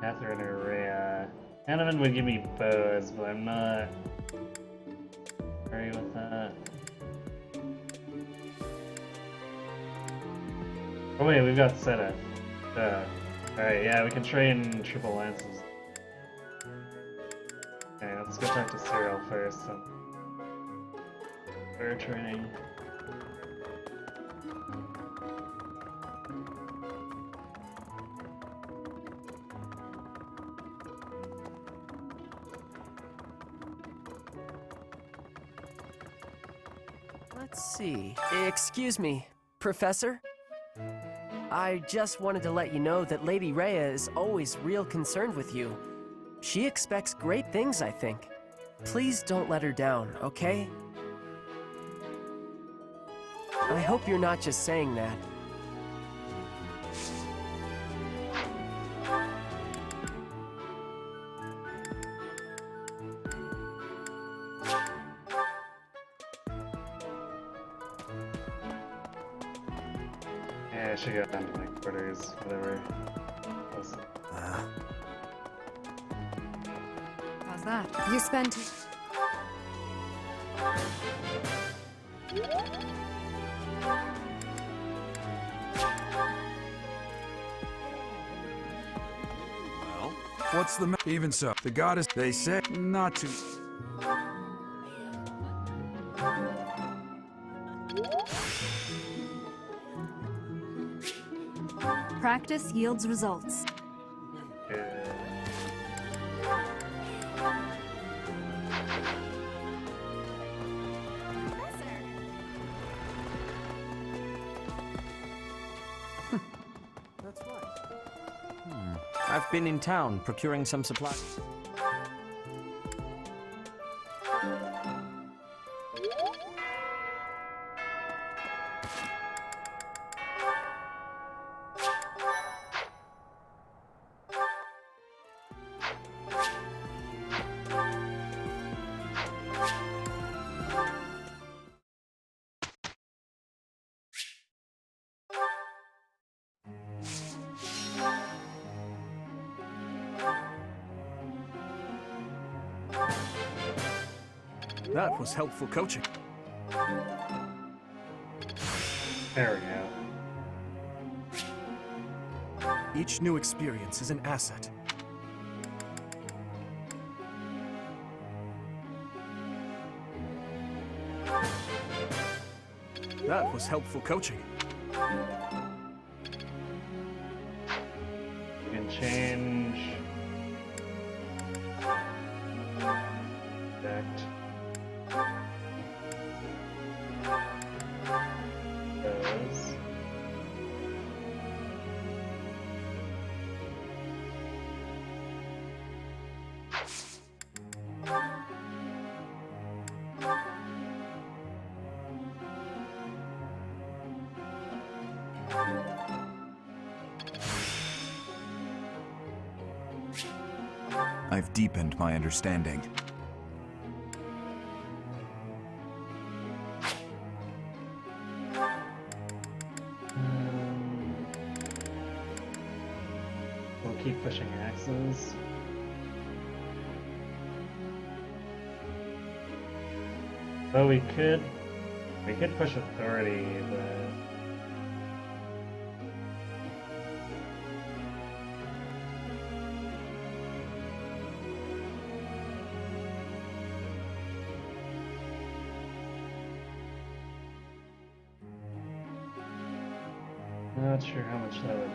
Catherine or Rhea. Hanneman would give me bows, but I'm not worried with that. Oh wait, we've got Seta. Alright, yeah, we can train triple lances. Okay, let's go talk to Cyril first. Bear training. Let's see. Excuse me, Professor? I just wanted to let you know that Lady Rhea is always real concerned with you. She expects great things, I think. Please don't let her down, okay? I hope you're not just saying that. Yeah, I should go down to my quarters, whatever. How's that? You spent it. Well, what's the even so? The goddess, they say not to. Practice yields results. That's right. I've been in town procuring some supplies. That was helpful coaching. There we go. Each new experience is an asset. That was helpful coaching. You can change. Effect. I've deepened my understanding. We'll keep pushing axes. But we could push authority, but not sure how much that would.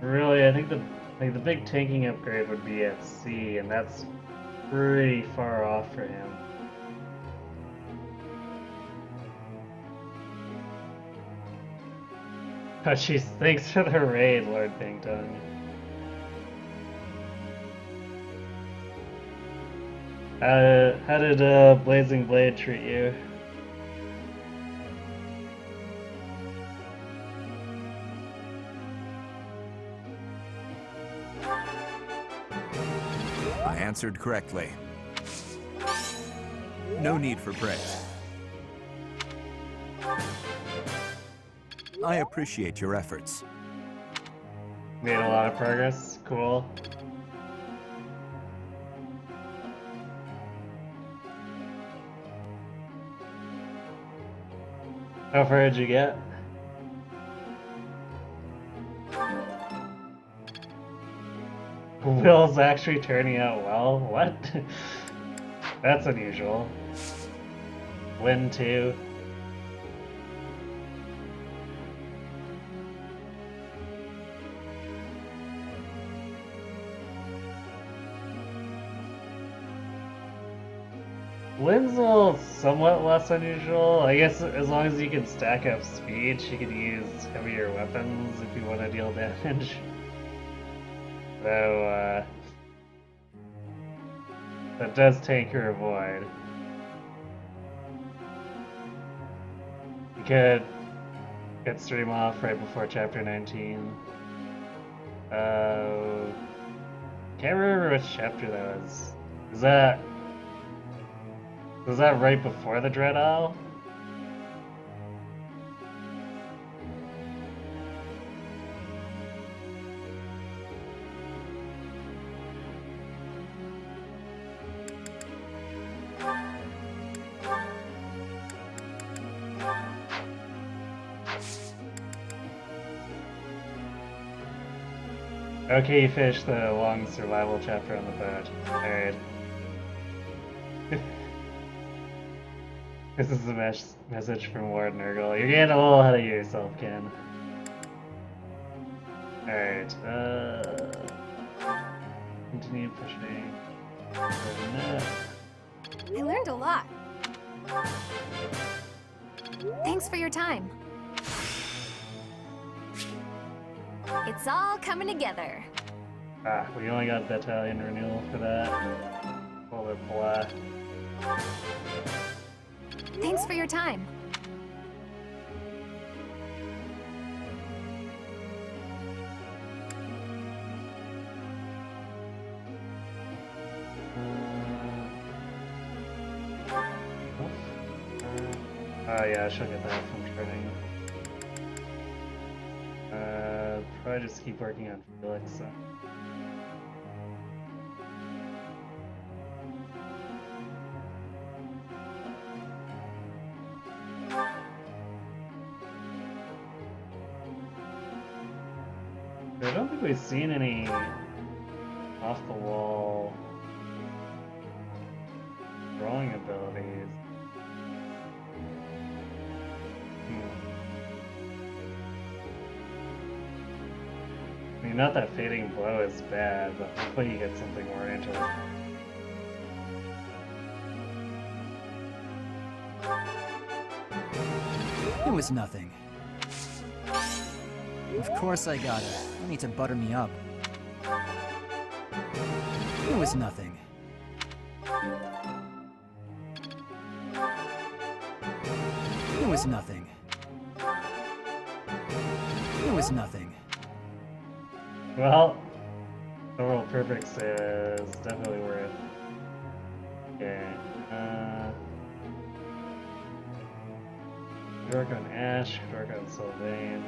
Really, I think the big tanking upgrade would be at C, and that's pretty far off for him. Oh jeez, thanks for the raid, Lord Pingtung. How did Blazing Blade treat you? I answered correctly. No need for praise. I appreciate your efforts. Made a lot of progress. Cool. How far did you get? Will's actually turning out well? What? That's unusual. Win 2. Lynn's a little somewhat less unusual. I guess as long as you can stack up speed, she could use heavier weapons if you want to deal damage. Though, that does take her a void. You could get stream off right before chapter 19. Can't remember which chapter that was. Was that right before the Dread Isle? Okay, you finished the long survival chapter on the boat. Alright. This is a message from Lord Nurgle. You're getting a little ahead of yourself, Ken. Alright, continue pushing. I learned a lot. Thanks for your time. It's all coming together. Ah, we only got battalion renewal for that. Polar blah. Thanks for your time. Oh yeah, I should get that from training. Probably just keep working on Felix. So. I don't think we've seen any off-the-wall throwing abilities. I mean, not that Fading Blow is bad, but hopefully you get something more into it. It was nothing. Of course I got it. No need to butter me up. It was nothing. It was nothing. It was nothing. Well, Oral Perfects is definitely worth. Okay. Work on Ash, work on Sylvain.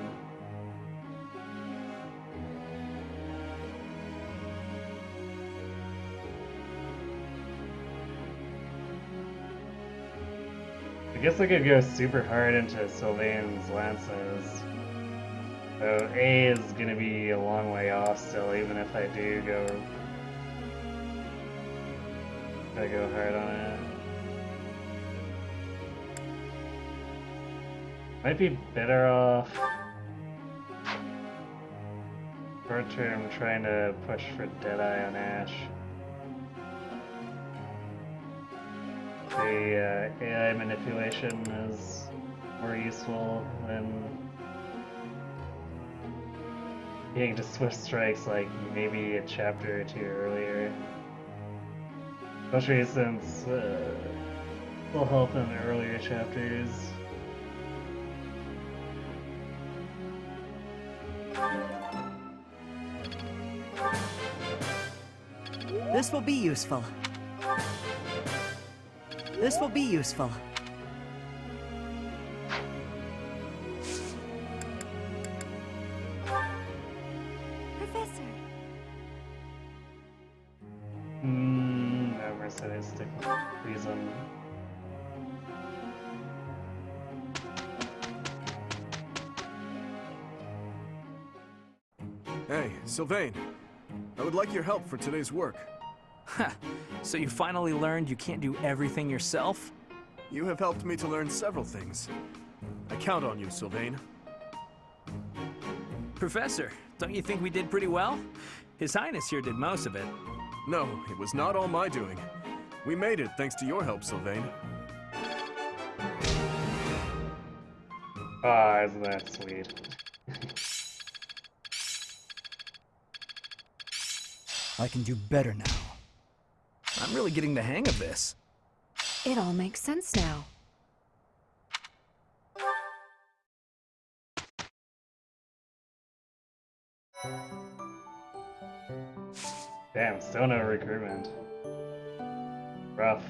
I guess I could go super hard into Sylvain's lances. So A is gonna be a long way off still, even if I do go hard on it. Might be better off short term trying to push for Deadeye on Ash. The AI manipulation is more useful than getting to Swift Strikes like maybe a chapter or two earlier. Especially since it'll help in the earlier chapters. This will be useful. This will be useful. Professor. No, Mercedes, stick with reason. Hey, Sylvain. I would like your help for today's work. Ha! So you finally learned you can't do everything yourself? You have helped me to learn several things. I count on you, Sylvain. Professor, don't you think we did pretty well? His Highness here did most of it. No, it was not all my doing. We made it thanks to your help, Sylvain. Ah, isn't that sweet? I can do better now. I'm really getting the hang of this. It all makes sense now. Damn, still no recruitment. Rough.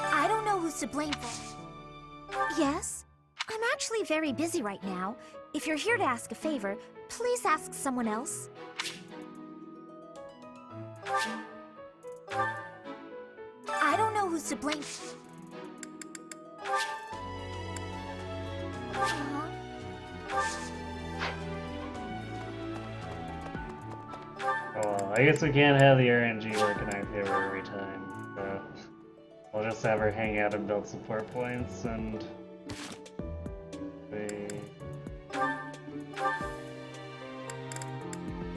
I don't know who's to blame for. Yes? I'm actually very busy right now. If you're here to ask a favor, please ask someone else. I don't know who's to blame. Well, I guess we can't have the RNG work in our favor every time, so we'll just have her hang out and build support points, and I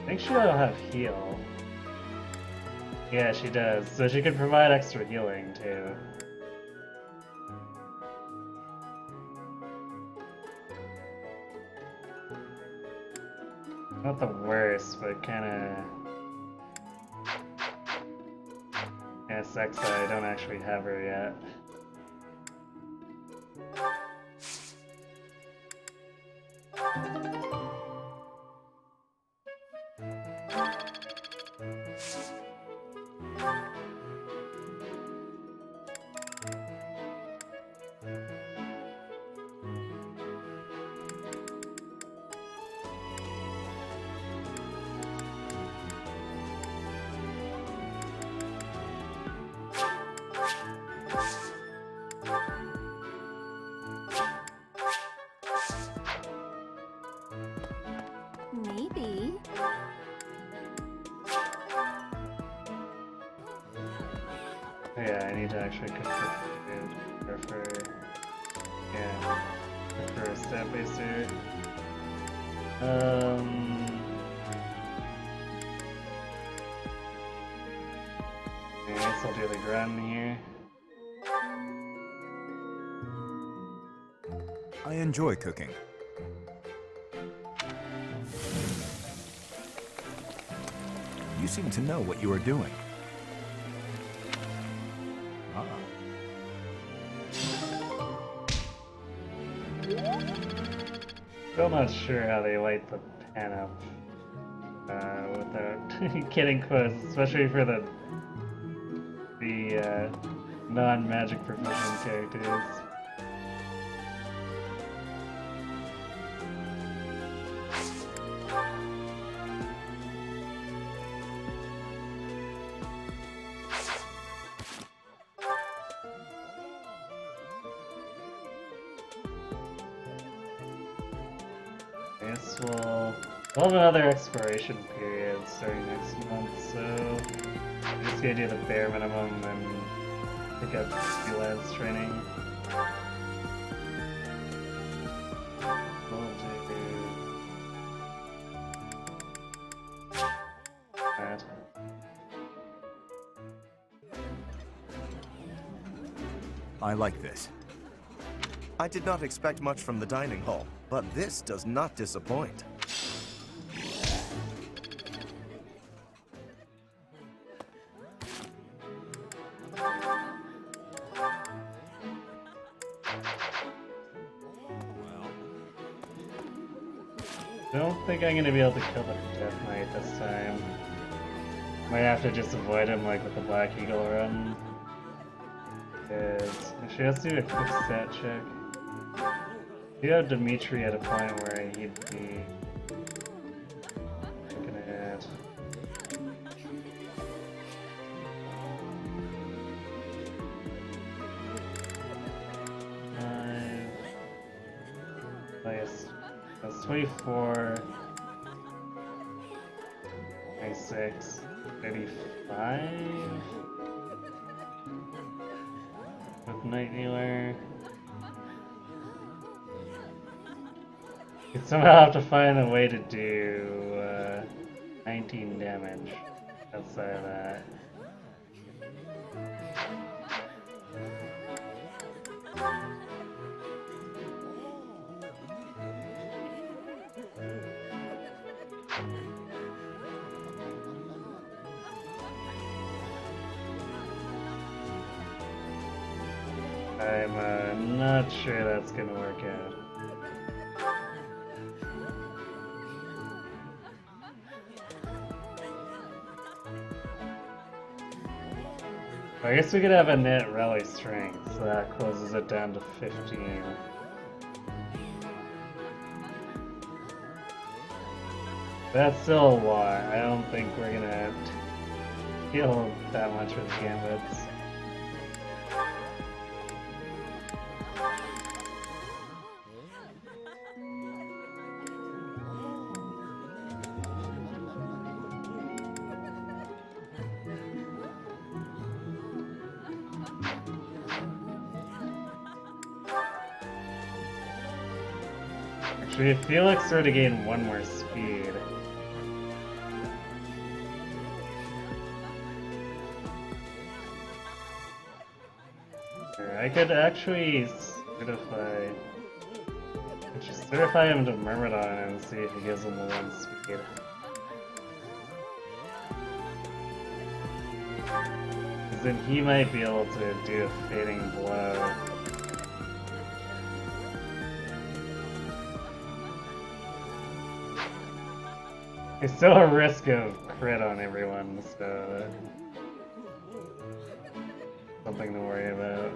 think she'll have heal. Yeah, she does, so she can provide extra healing too. Not the worst, but kinda... Yeah, sucks that I don't actually have her yet. Yeah, I need to actually cook for food. Or for... Yeah. Or for a stat baser. I guess I'll do the run here. I enjoy cooking. You seem to know what you are doing. Ah. Still not sure how they light the pen up without getting close, especially for the non-magic proficient characters. We'll have another exploration period starting next month, so I'm just gonna do the bare minimum and pick up freelance training. We'll do that. I like this. I did not expect much from the dining hall, but this does not disappoint. I don't think I'm gonna be able to kill the Death Knight this time. Might have to just avoid him like with the Black Eagle run. Actually, let's do a quick stat check. You have Dimitri at a point where he'd be looking at that's 24, 26, 35 with Night Kneeler. You'd somehow have to find a way to do 19 damage outside of that. I'm not sure that's gonna work out. I guess we could have a net rally strength, so that closes it down to 15. That's still a lot. I don't think we're gonna have to heal that much with gambits. Actually, if Felix were to gain one more speed, I could actually certify him to Myrmidon and see if he gives him the one speed. Because then he might be able to do a fading blow. There's still a risk of crit on everyone, so something to worry about.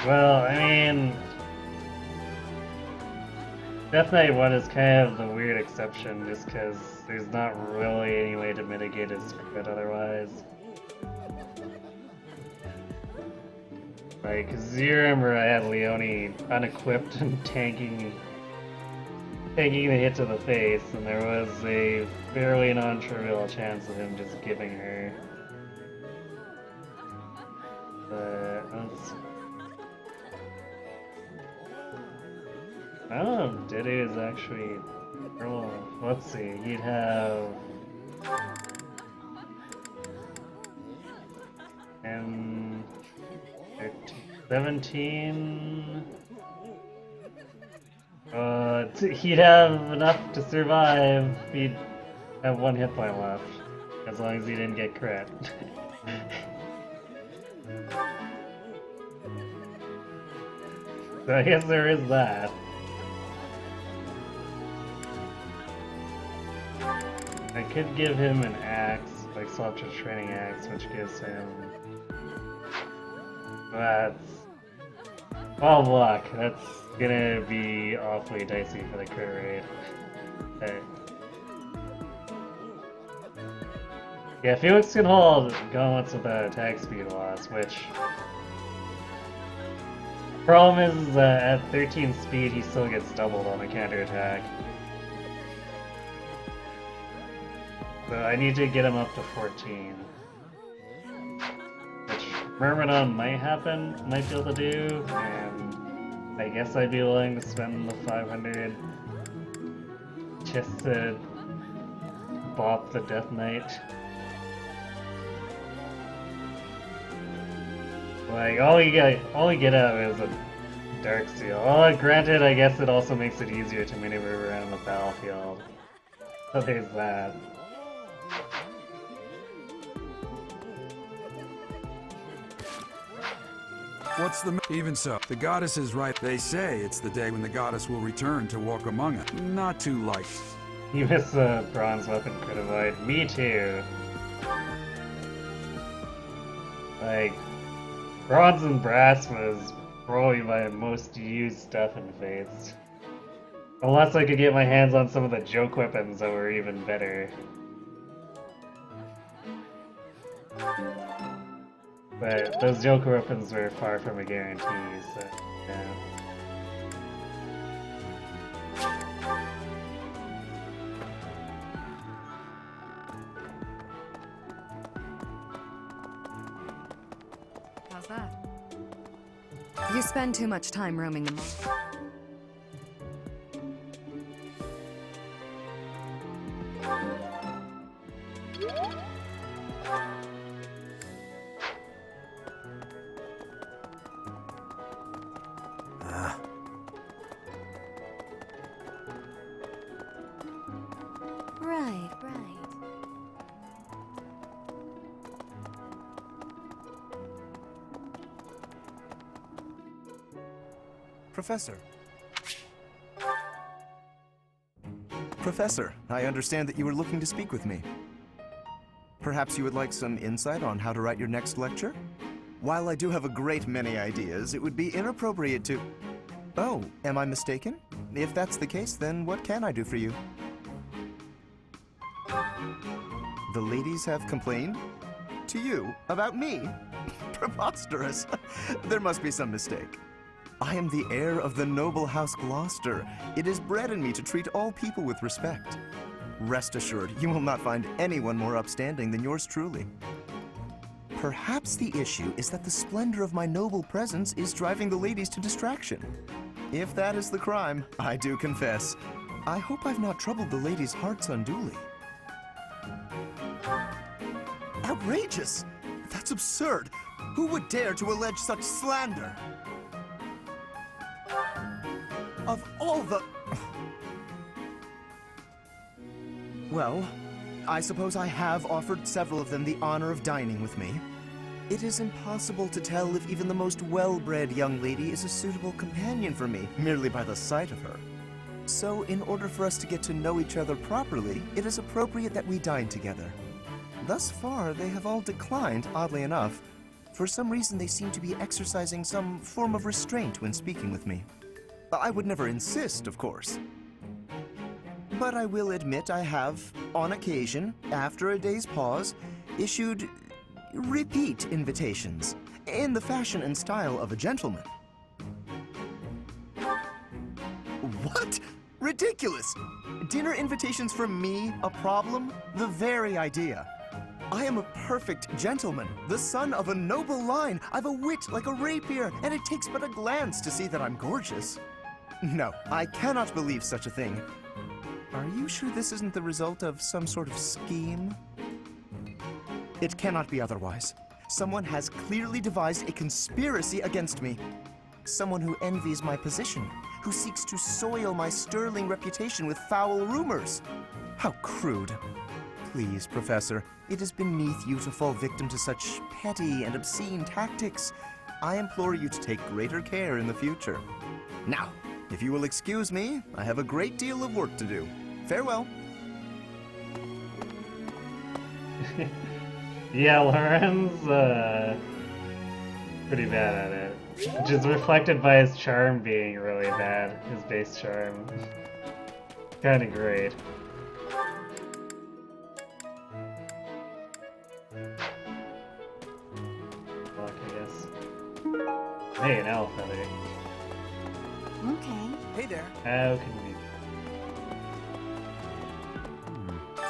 Well, I mean, Death Knight 1 is kind of the weird exception just because there's not really any way to mitigate his crit otherwise. Like, 'cause you remember I had Leone unequipped and tanking the hit to the face, and there was a fairly non-trivial chance of him just giving her. But let's... I don't know if Diddy is actually... Oh, let's see, he'd have... And... 17... he'd have enough to survive. He'd have 1 hit point left, as long as he didn't get crit. So I guess there is that. I could give him an axe, like swap to training axe, which gives him... That's... Oh luck, that's gonna be awfully dicey for the crit rate. Okay. Yeah, Felix can hold gauntlets without attack speed loss, which... Problem is that at 13 speed he still gets doubled on a counterattack. So I need to get him up to 14. Which Myrmidon might be able to do, and I guess I'd be willing to spend the 500 just to bop the Death Knight. Like, all you get out is a Dark Seal. Oh, granted, I guess it also makes it easier to maneuver around the battlefield. So there's that. What's the even so? The goddess is right. They say it's the day when the goddess will return to walk among us. Not too likely. You missed the bronze weapon crit avoid. Me too. Like, bronze and brass was probably my most used stuff in Fates. Unless I could get my hands on some of the joke weapons that were even better. But those Joker weapons were far from a guarantee, so yeah. How's that? You spend too much time roaming the mall. Right, right. Professor. Professor, I understand that you were looking to speak with me. Perhaps you would like some insight on how to write your next lecture? While I do have a great many ideas, it would be inappropriate to... Oh, am I mistaken? If that's the case, then what can I do for you? The ladies have complained? To you? About me? Preposterous. There must be some mistake. I am the heir of the noble House Gloucester. It is bred in me to treat all people with respect. Rest assured, you will not find anyone more upstanding than yours truly. Perhaps the issue is that the splendor of my noble presence is driving the ladies to distraction. If that is the crime, I do confess. I hope I've not troubled the ladies' hearts unduly. Outrageous! That's absurd! Who would dare to allege such slander? Of all the... Well, I suppose I have offered several of them the honor of dining with me. It is impossible to tell if even the most well-bred young lady is a suitable companion for me, merely by the sight of her. So, in order for us to get to know each other properly, it is appropriate that we dine together. Thus far, they have all declined, oddly enough. For some reason, they seem to be exercising some form of restraint when speaking with me. I would never insist, of course. But I will admit I have, on occasion, after a day's pause, issued repeat invitations, in the fashion and style of a gentleman. What? Ridiculous! Dinner invitations from me a problem? The very idea. I am a perfect gentleman, the son of a noble line. I've a wit like a rapier, and it takes but a glance to see that I'm gorgeous. No, I cannot believe such a thing. Are you sure this isn't the result of some sort of scheme? It cannot be otherwise. Someone has clearly devised a conspiracy against me. Someone who envies my position, who seeks to soil my sterling reputation with foul rumors. How crude. Please, Professor, it is beneath you to fall victim to such petty and obscene tactics. I implore you to take greater care in the future. Now, if you will excuse me, I have a great deal of work to do. Farewell. Yeah, Lauren's pretty bad at it. Which is reflected by his charm being really bad. His base charm. Kinda great. Luck, I guess. Hey, an elf feather. Okay. Hey there. How can we...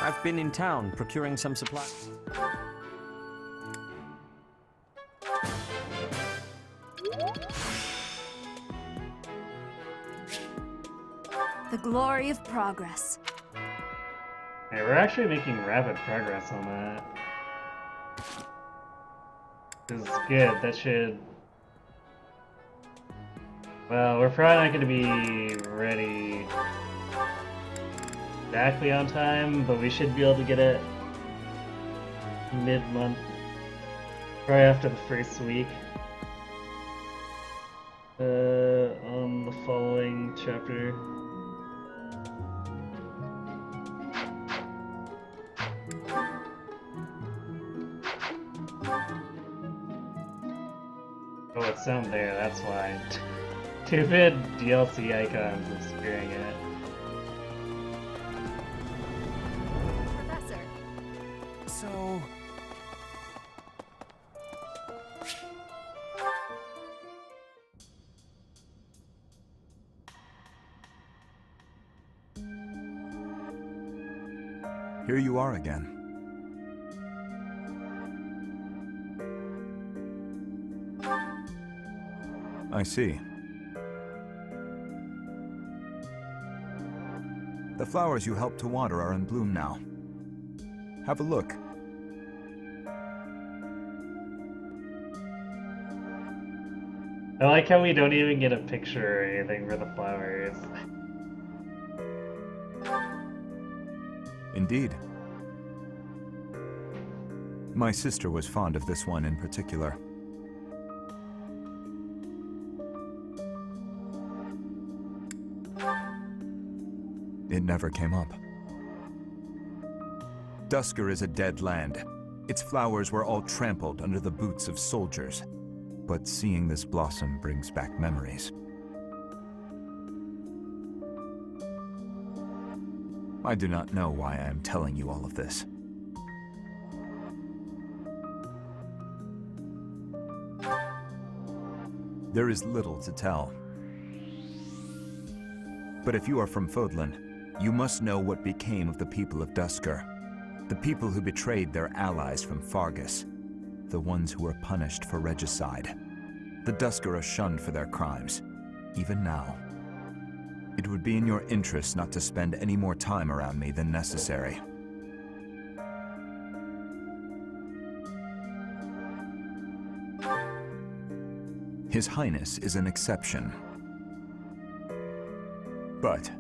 I've been in town procuring some supplies. The glory of progress. Hey, we're actually making rapid progress on that. This is good, that should... Well, we're probably not going to be ready exactly on time, but we should be able to get it mid-month. Probably after the first week. On the following chapter. Oh, it's down there, that's why. Stupid DLC icons obscuring it. Professor. So... Here you are again. I see. The flowers you helped to water are in bloom now. Have a look. I like how we don't even get a picture or anything for the flowers. Indeed. My sister was fond of this one in particular. It never came up. Dusker is a dead land. Its flowers were all trampled under the boots of soldiers. But seeing this blossom brings back memories. I do not know why I am telling you all of this. There is little to tell. But if you are from Fodlan, you must know what became of the people of Dusker. The people who betrayed their allies from Fargus. The ones who were punished for regicide. The Dusker are shunned for their crimes, even now. It would be in your interest not to spend any more time around me than necessary. His Highness is an exception. But,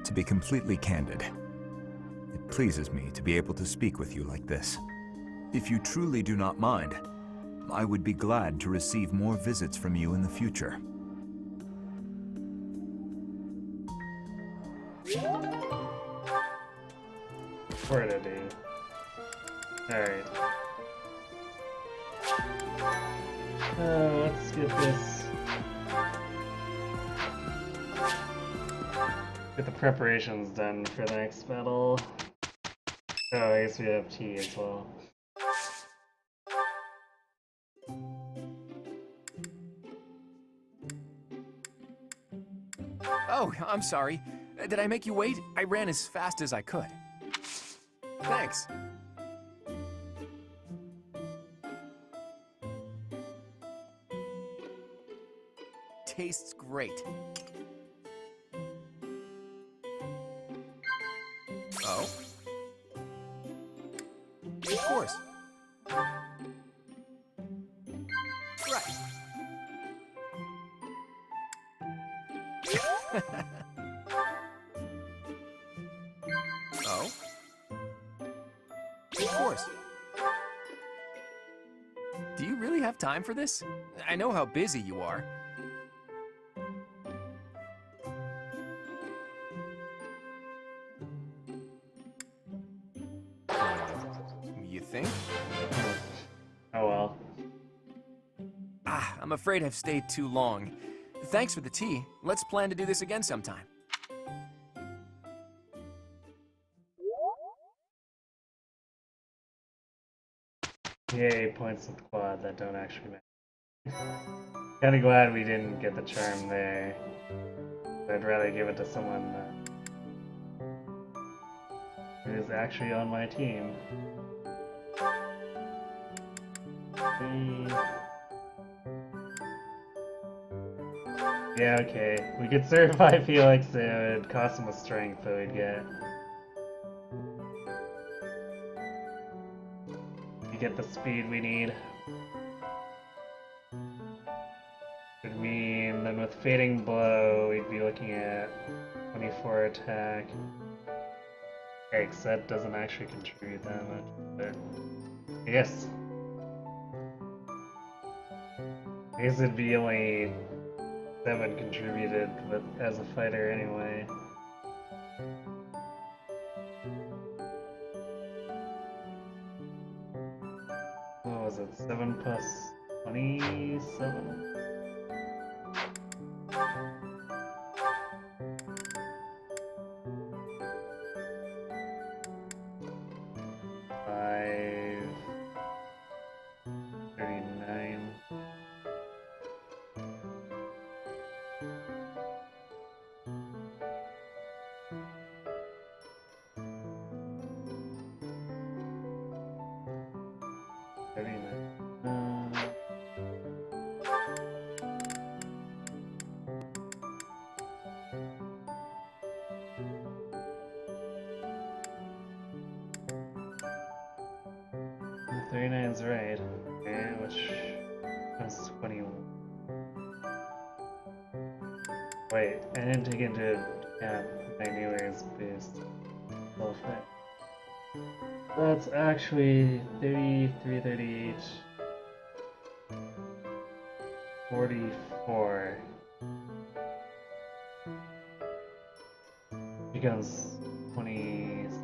to be completely candid, it pleases me to be able to speak with you like this. If you truly do not mind, I would be glad to receive more visits from you in the future. Where did he? Alright. Let's get this. Get the preparations done for the next battle. Oh, I guess we have tea as well. Oh, I'm sorry. Did I make you wait? I ran as fast as I could. Thanks. Tastes great. Oh? Of course. Right. Oh? Of course. Do you really have time for this? I know how busy you are. You think? Oh well. Ah, I'm afraid I've stayed too long. Thanks for the tea. Let's plan to do this again sometime. Yay, points with quad that don't actually matter. Kinda glad we didn't get the charm there. I'd rather give it to someone who is actually on my team. Yeah, okay. We could certify Felix, it would cost him a strength, so we'd get... We get the speed we need. Would mean then with Fading Blow, we'd be looking at 24 attack. Yikes, that doesn't actually contribute that much, but... Yes. I guess it'd be only 7 contributed with, as a fighter anyway. What was it? 7 plus 27? Is right. Okay, which comes 21. Wait, I didn't take into account my New Year's boost. That's actually 33, 38, 44. Becomes 26.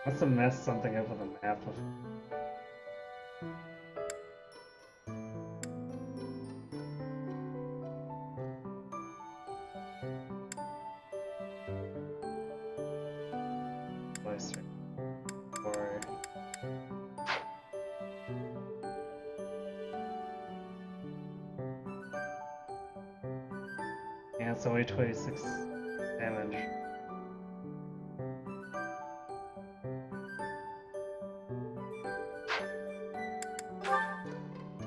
Must have messed something up with the map. Yeah, it's only 26 damage.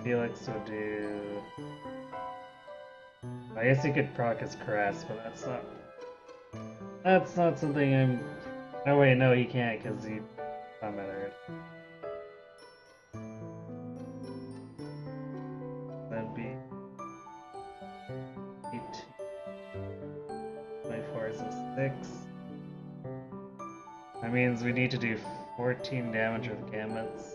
Felix would do... I guess he could proc his caress, but that's not something I'm... No wait, no he can't because he commented. That'd be 18. 24 is a 6. That means we need to do 14 damage with gambits.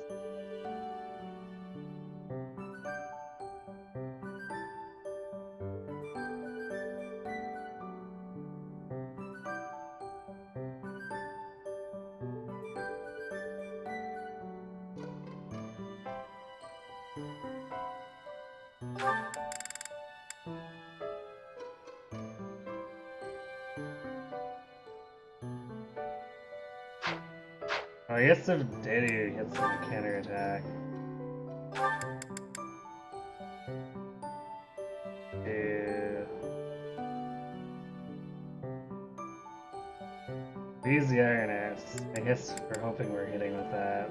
Oh, I guess if Diddy hits him a counterattack. Use the Iron Axe. I guess we're hoping we're hitting with that.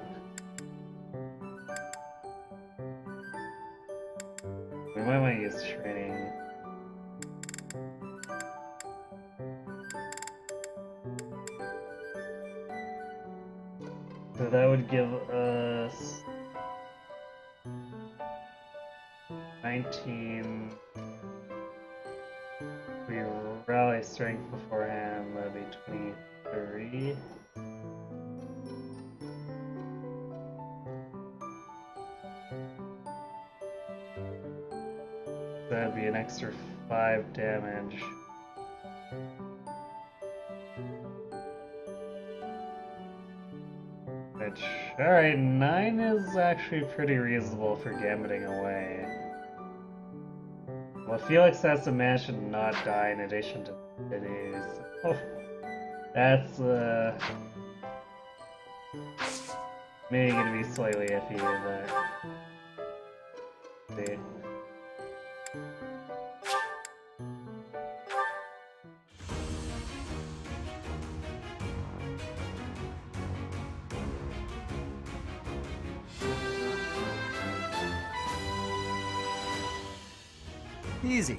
We might want to use training. So that would give us 19. We rally strength beforehand, that'd be 23. That'd be an extra 5 damage. Which, alright, 9 is actually pretty reasonable for gambiting away. Well, Felix has to manage to not die in addition to Diddy, so that's maybe gonna be slightly iffy, but see. Easy.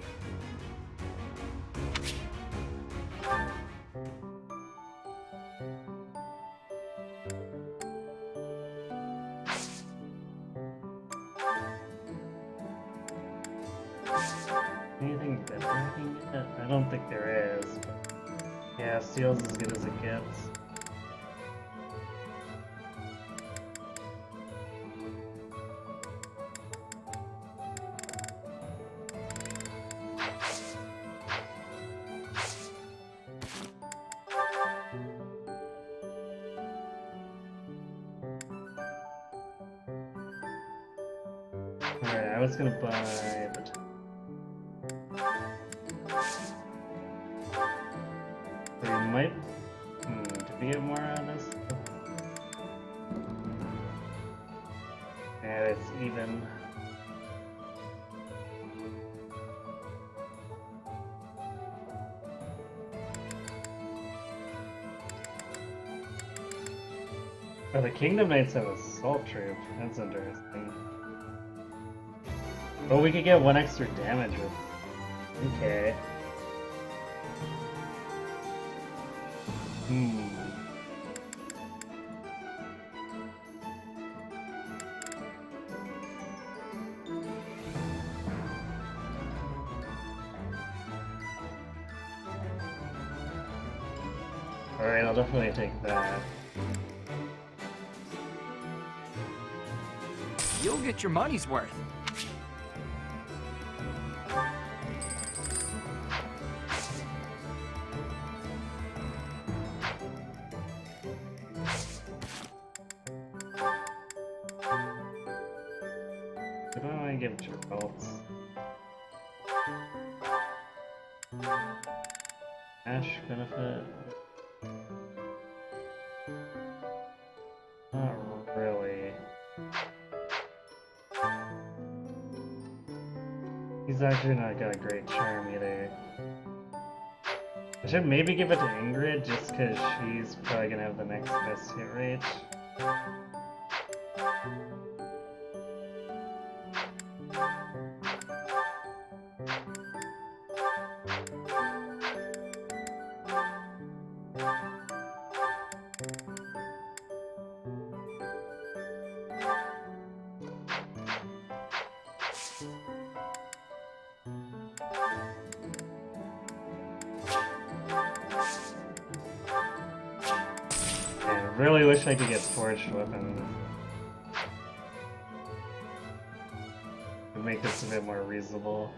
Anything better I can get? I don't think there is. But yeah, Steel's as good as it gets. Alright, I was gonna buy, but we might. Did we get more out of this? Yeah, it's even. Oh, the Kingdom Knights have Assault Troop. That's interesting. Oh, we could get 1 extra damage with. Okay. Alright, I'll definitely take that. You'll get your money's worth. What do I want to give Geralt's? Ash benefit? Not really. He's actually not got a great charm either. I should maybe give it to Ingrid just because she's probably gonna have the next best hit rate. I really wish I could get forged weapons to make this a bit more reasonable.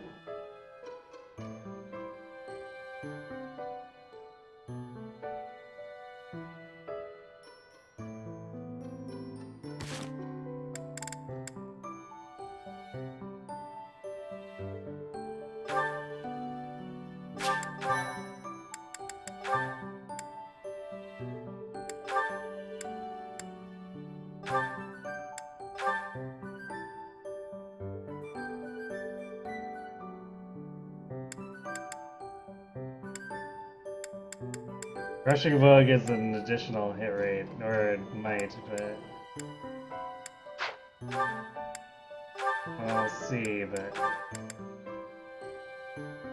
Rushing Bug is an additional hit rate, or it might, but I'll see, but I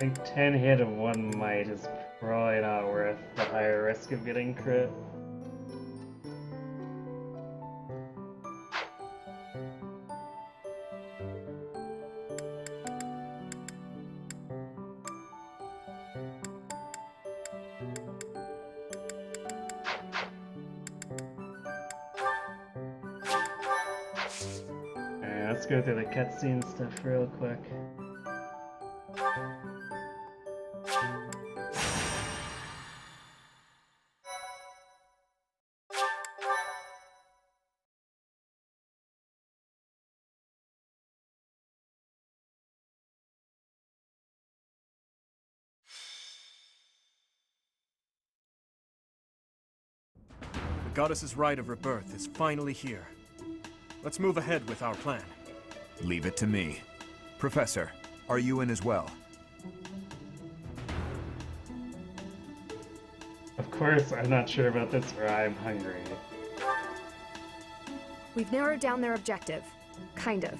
think 10 hit of 1 might is probably not worth the higher risk of getting crit. Let's go through the cutscene stuff real quick. The goddess's rite of rebirth is finally here. Let's move ahead with our plan. Leave it to me. Professor, are you in as well? Of course, I'm not sure about this, or I'm hungry. We've narrowed down their objective. Kind of.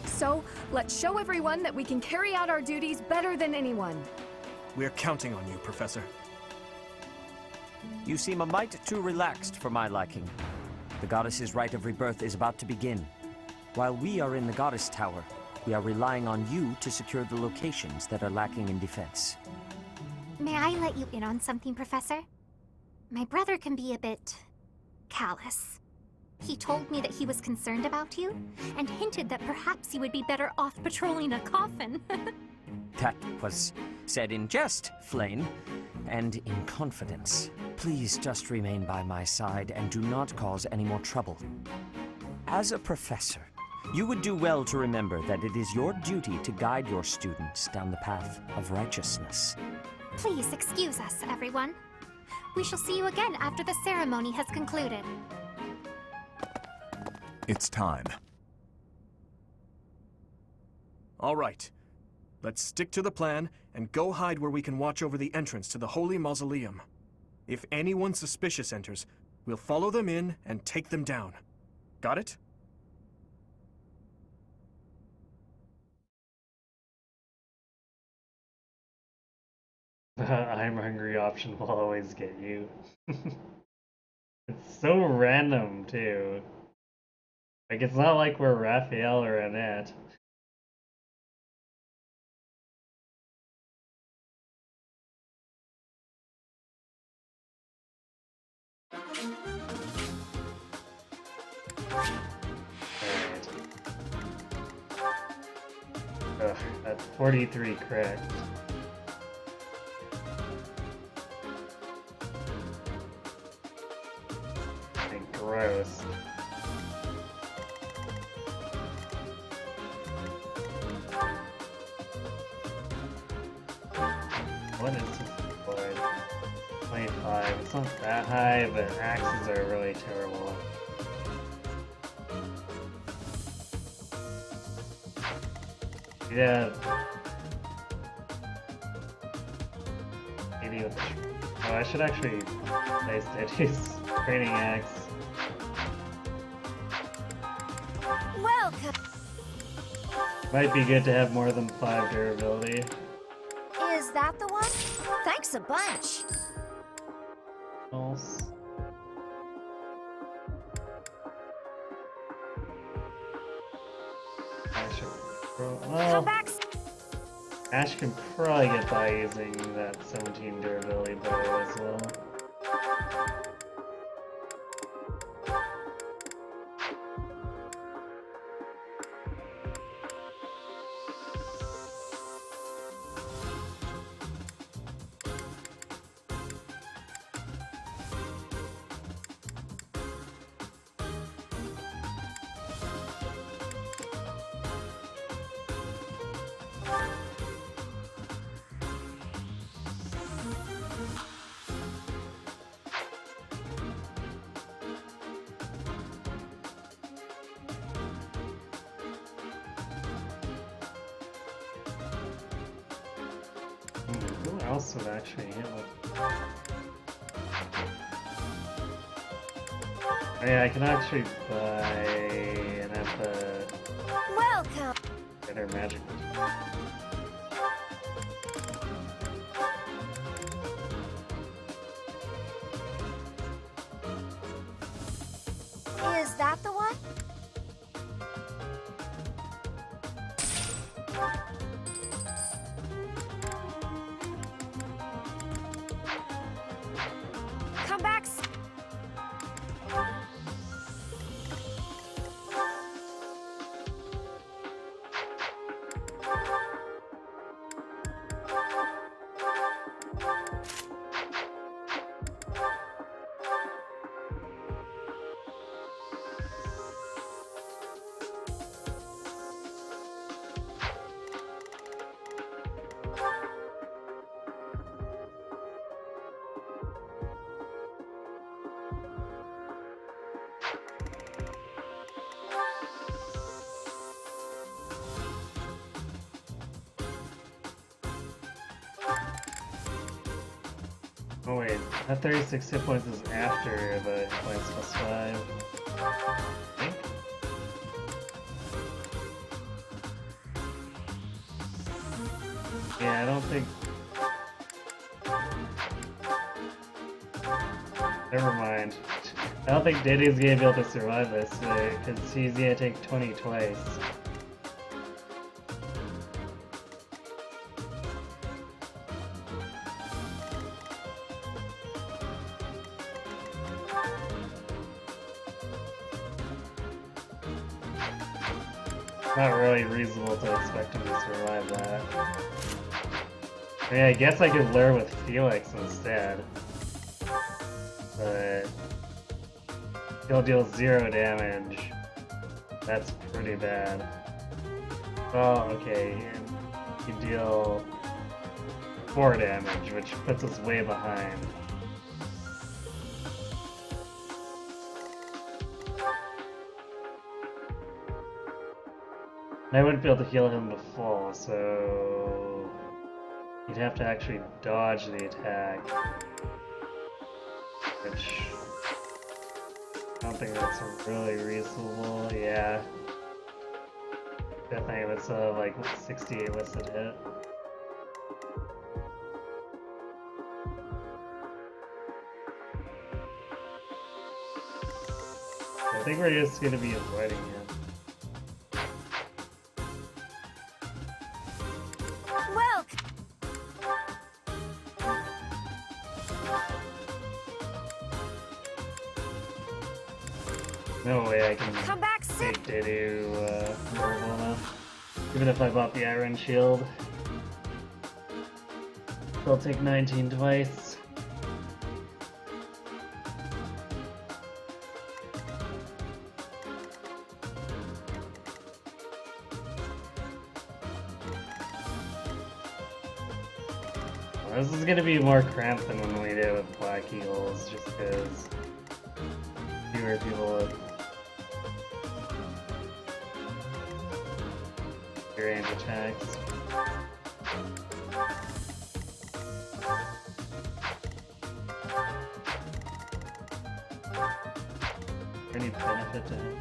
So, let's show everyone that we can carry out our duties better than anyone. We're counting on you, Professor. You seem a mite too relaxed for my liking. The goddess's rite of rebirth is about to begin. While we are in the goddess tower, we are relying on you to secure the locations that are lacking in defense. May I let you in on something, Professor? My brother can be a bit callous. He told me that he was concerned about you, and hinted that perhaps you would be better off patrolling a coffin. That was said in jest, Flane, and in confidence. Please just remain by my side and do not cause any more trouble. As a professor, you would do well to remember that it is your duty to guide your students down the path of righteousness. Please excuse us, everyone. We shall see you again after the ceremony has concluded. It's time. All right. Let's stick to the plan and go hide where we can watch over the entrance to the Holy Mausoleum. If anyone suspicious enters, we'll follow them in and take them down. Got it? I'm hungry option will always get you. It's so random, too. Like, it's not like we're Raphael or Annette. Alright. Ugh, that's 43 crit. Gross. What is this deployed? 25. It's not that high, but axes are really terrible. Yeah. Maybe with the... Oh, I should actually place Diddy's training axe. Welcome! Might be good to have more than 5 durability. Is that the one? Thanks a bunch. False. Well, Ash can probably get by using that 17 durability bow as well. Who else would actually hit with? Yeah, I can actually buy and have the Welcome. better magic. Is that the one? Come back. Oh wait, that 36 hit points is after the hit points plus 5. I think? Yeah, I don't think... Never mind. I don't think Diddy's gonna be able to survive this, because he's gonna take 20 twice. Not really reasonable to expect him to survive that. I mean, I guess I could lure with Felix instead. But he'll deal 0 damage. That's pretty bad. Oh, okay. He can deal 4 damage, which puts us way behind. I wouldn't be able to heal him to full, so you'd have to actually dodge the attack, which I don't think that's really reasonable. Yeah, definitely with like 68 listed hit. I think we're just gonna be avoiding him. No way I can Come back, make Dedu horrible enough. Even if I bought the Iron Shield. They'll take 19 twice. Well, this is gonna be more cramped than when we did with Black Eagles, just because fewer people with range attacks. Any benefit to it?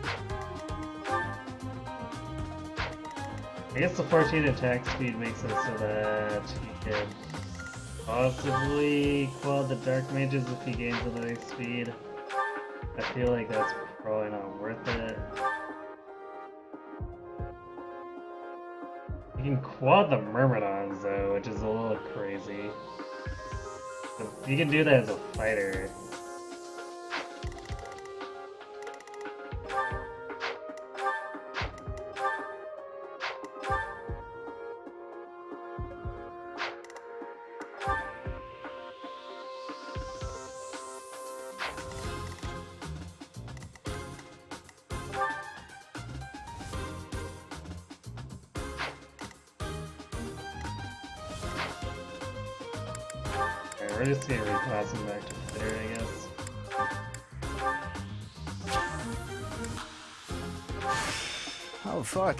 I guess the 14 attack speed makes it so that he could possibly quell the dark mages if he gains another speed. I feel like that's probably not worth it. You can quad the Myrmidons though, which is a little crazy. But you can do that as a fighter. We're just gonna reclass him back to fighter, I guess. Oh, fuck.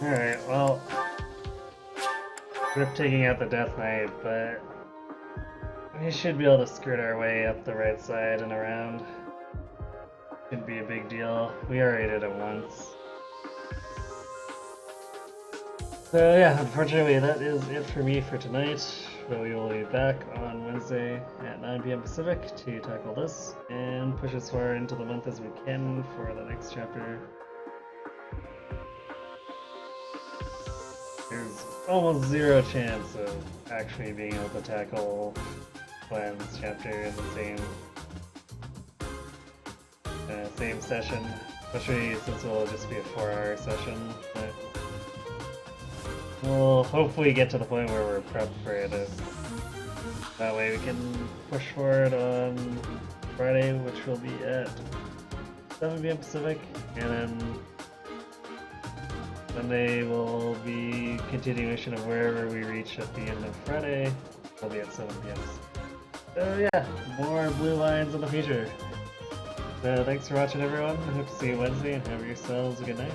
Alright, well, we're taking out the Death Knight, but we should be able to skirt our way up the right side and around. Shouldn't be a big deal. We already did it once. So yeah, unfortunately that is it for me for tonight, but we will be back on Wednesday at 9 p.m. Pacific to tackle this and push as far into the month as we can for the next chapter. There's almost zero chance of actually being able to tackle Glenn's chapter in the same session, especially since it'll just be a 4-hour session. But we'll hopefully get to the point where we're prepped for it. That way we can push forward on Friday, which will be at 7 p.m. Pacific, and then Sunday will be continuation of wherever we reach at the end of Friday. Will be at 7 p.m. So yeah, more blue lines in the future. So thanks for watching, everyone. I hope to see you Wednesday, and have yourselves a good night.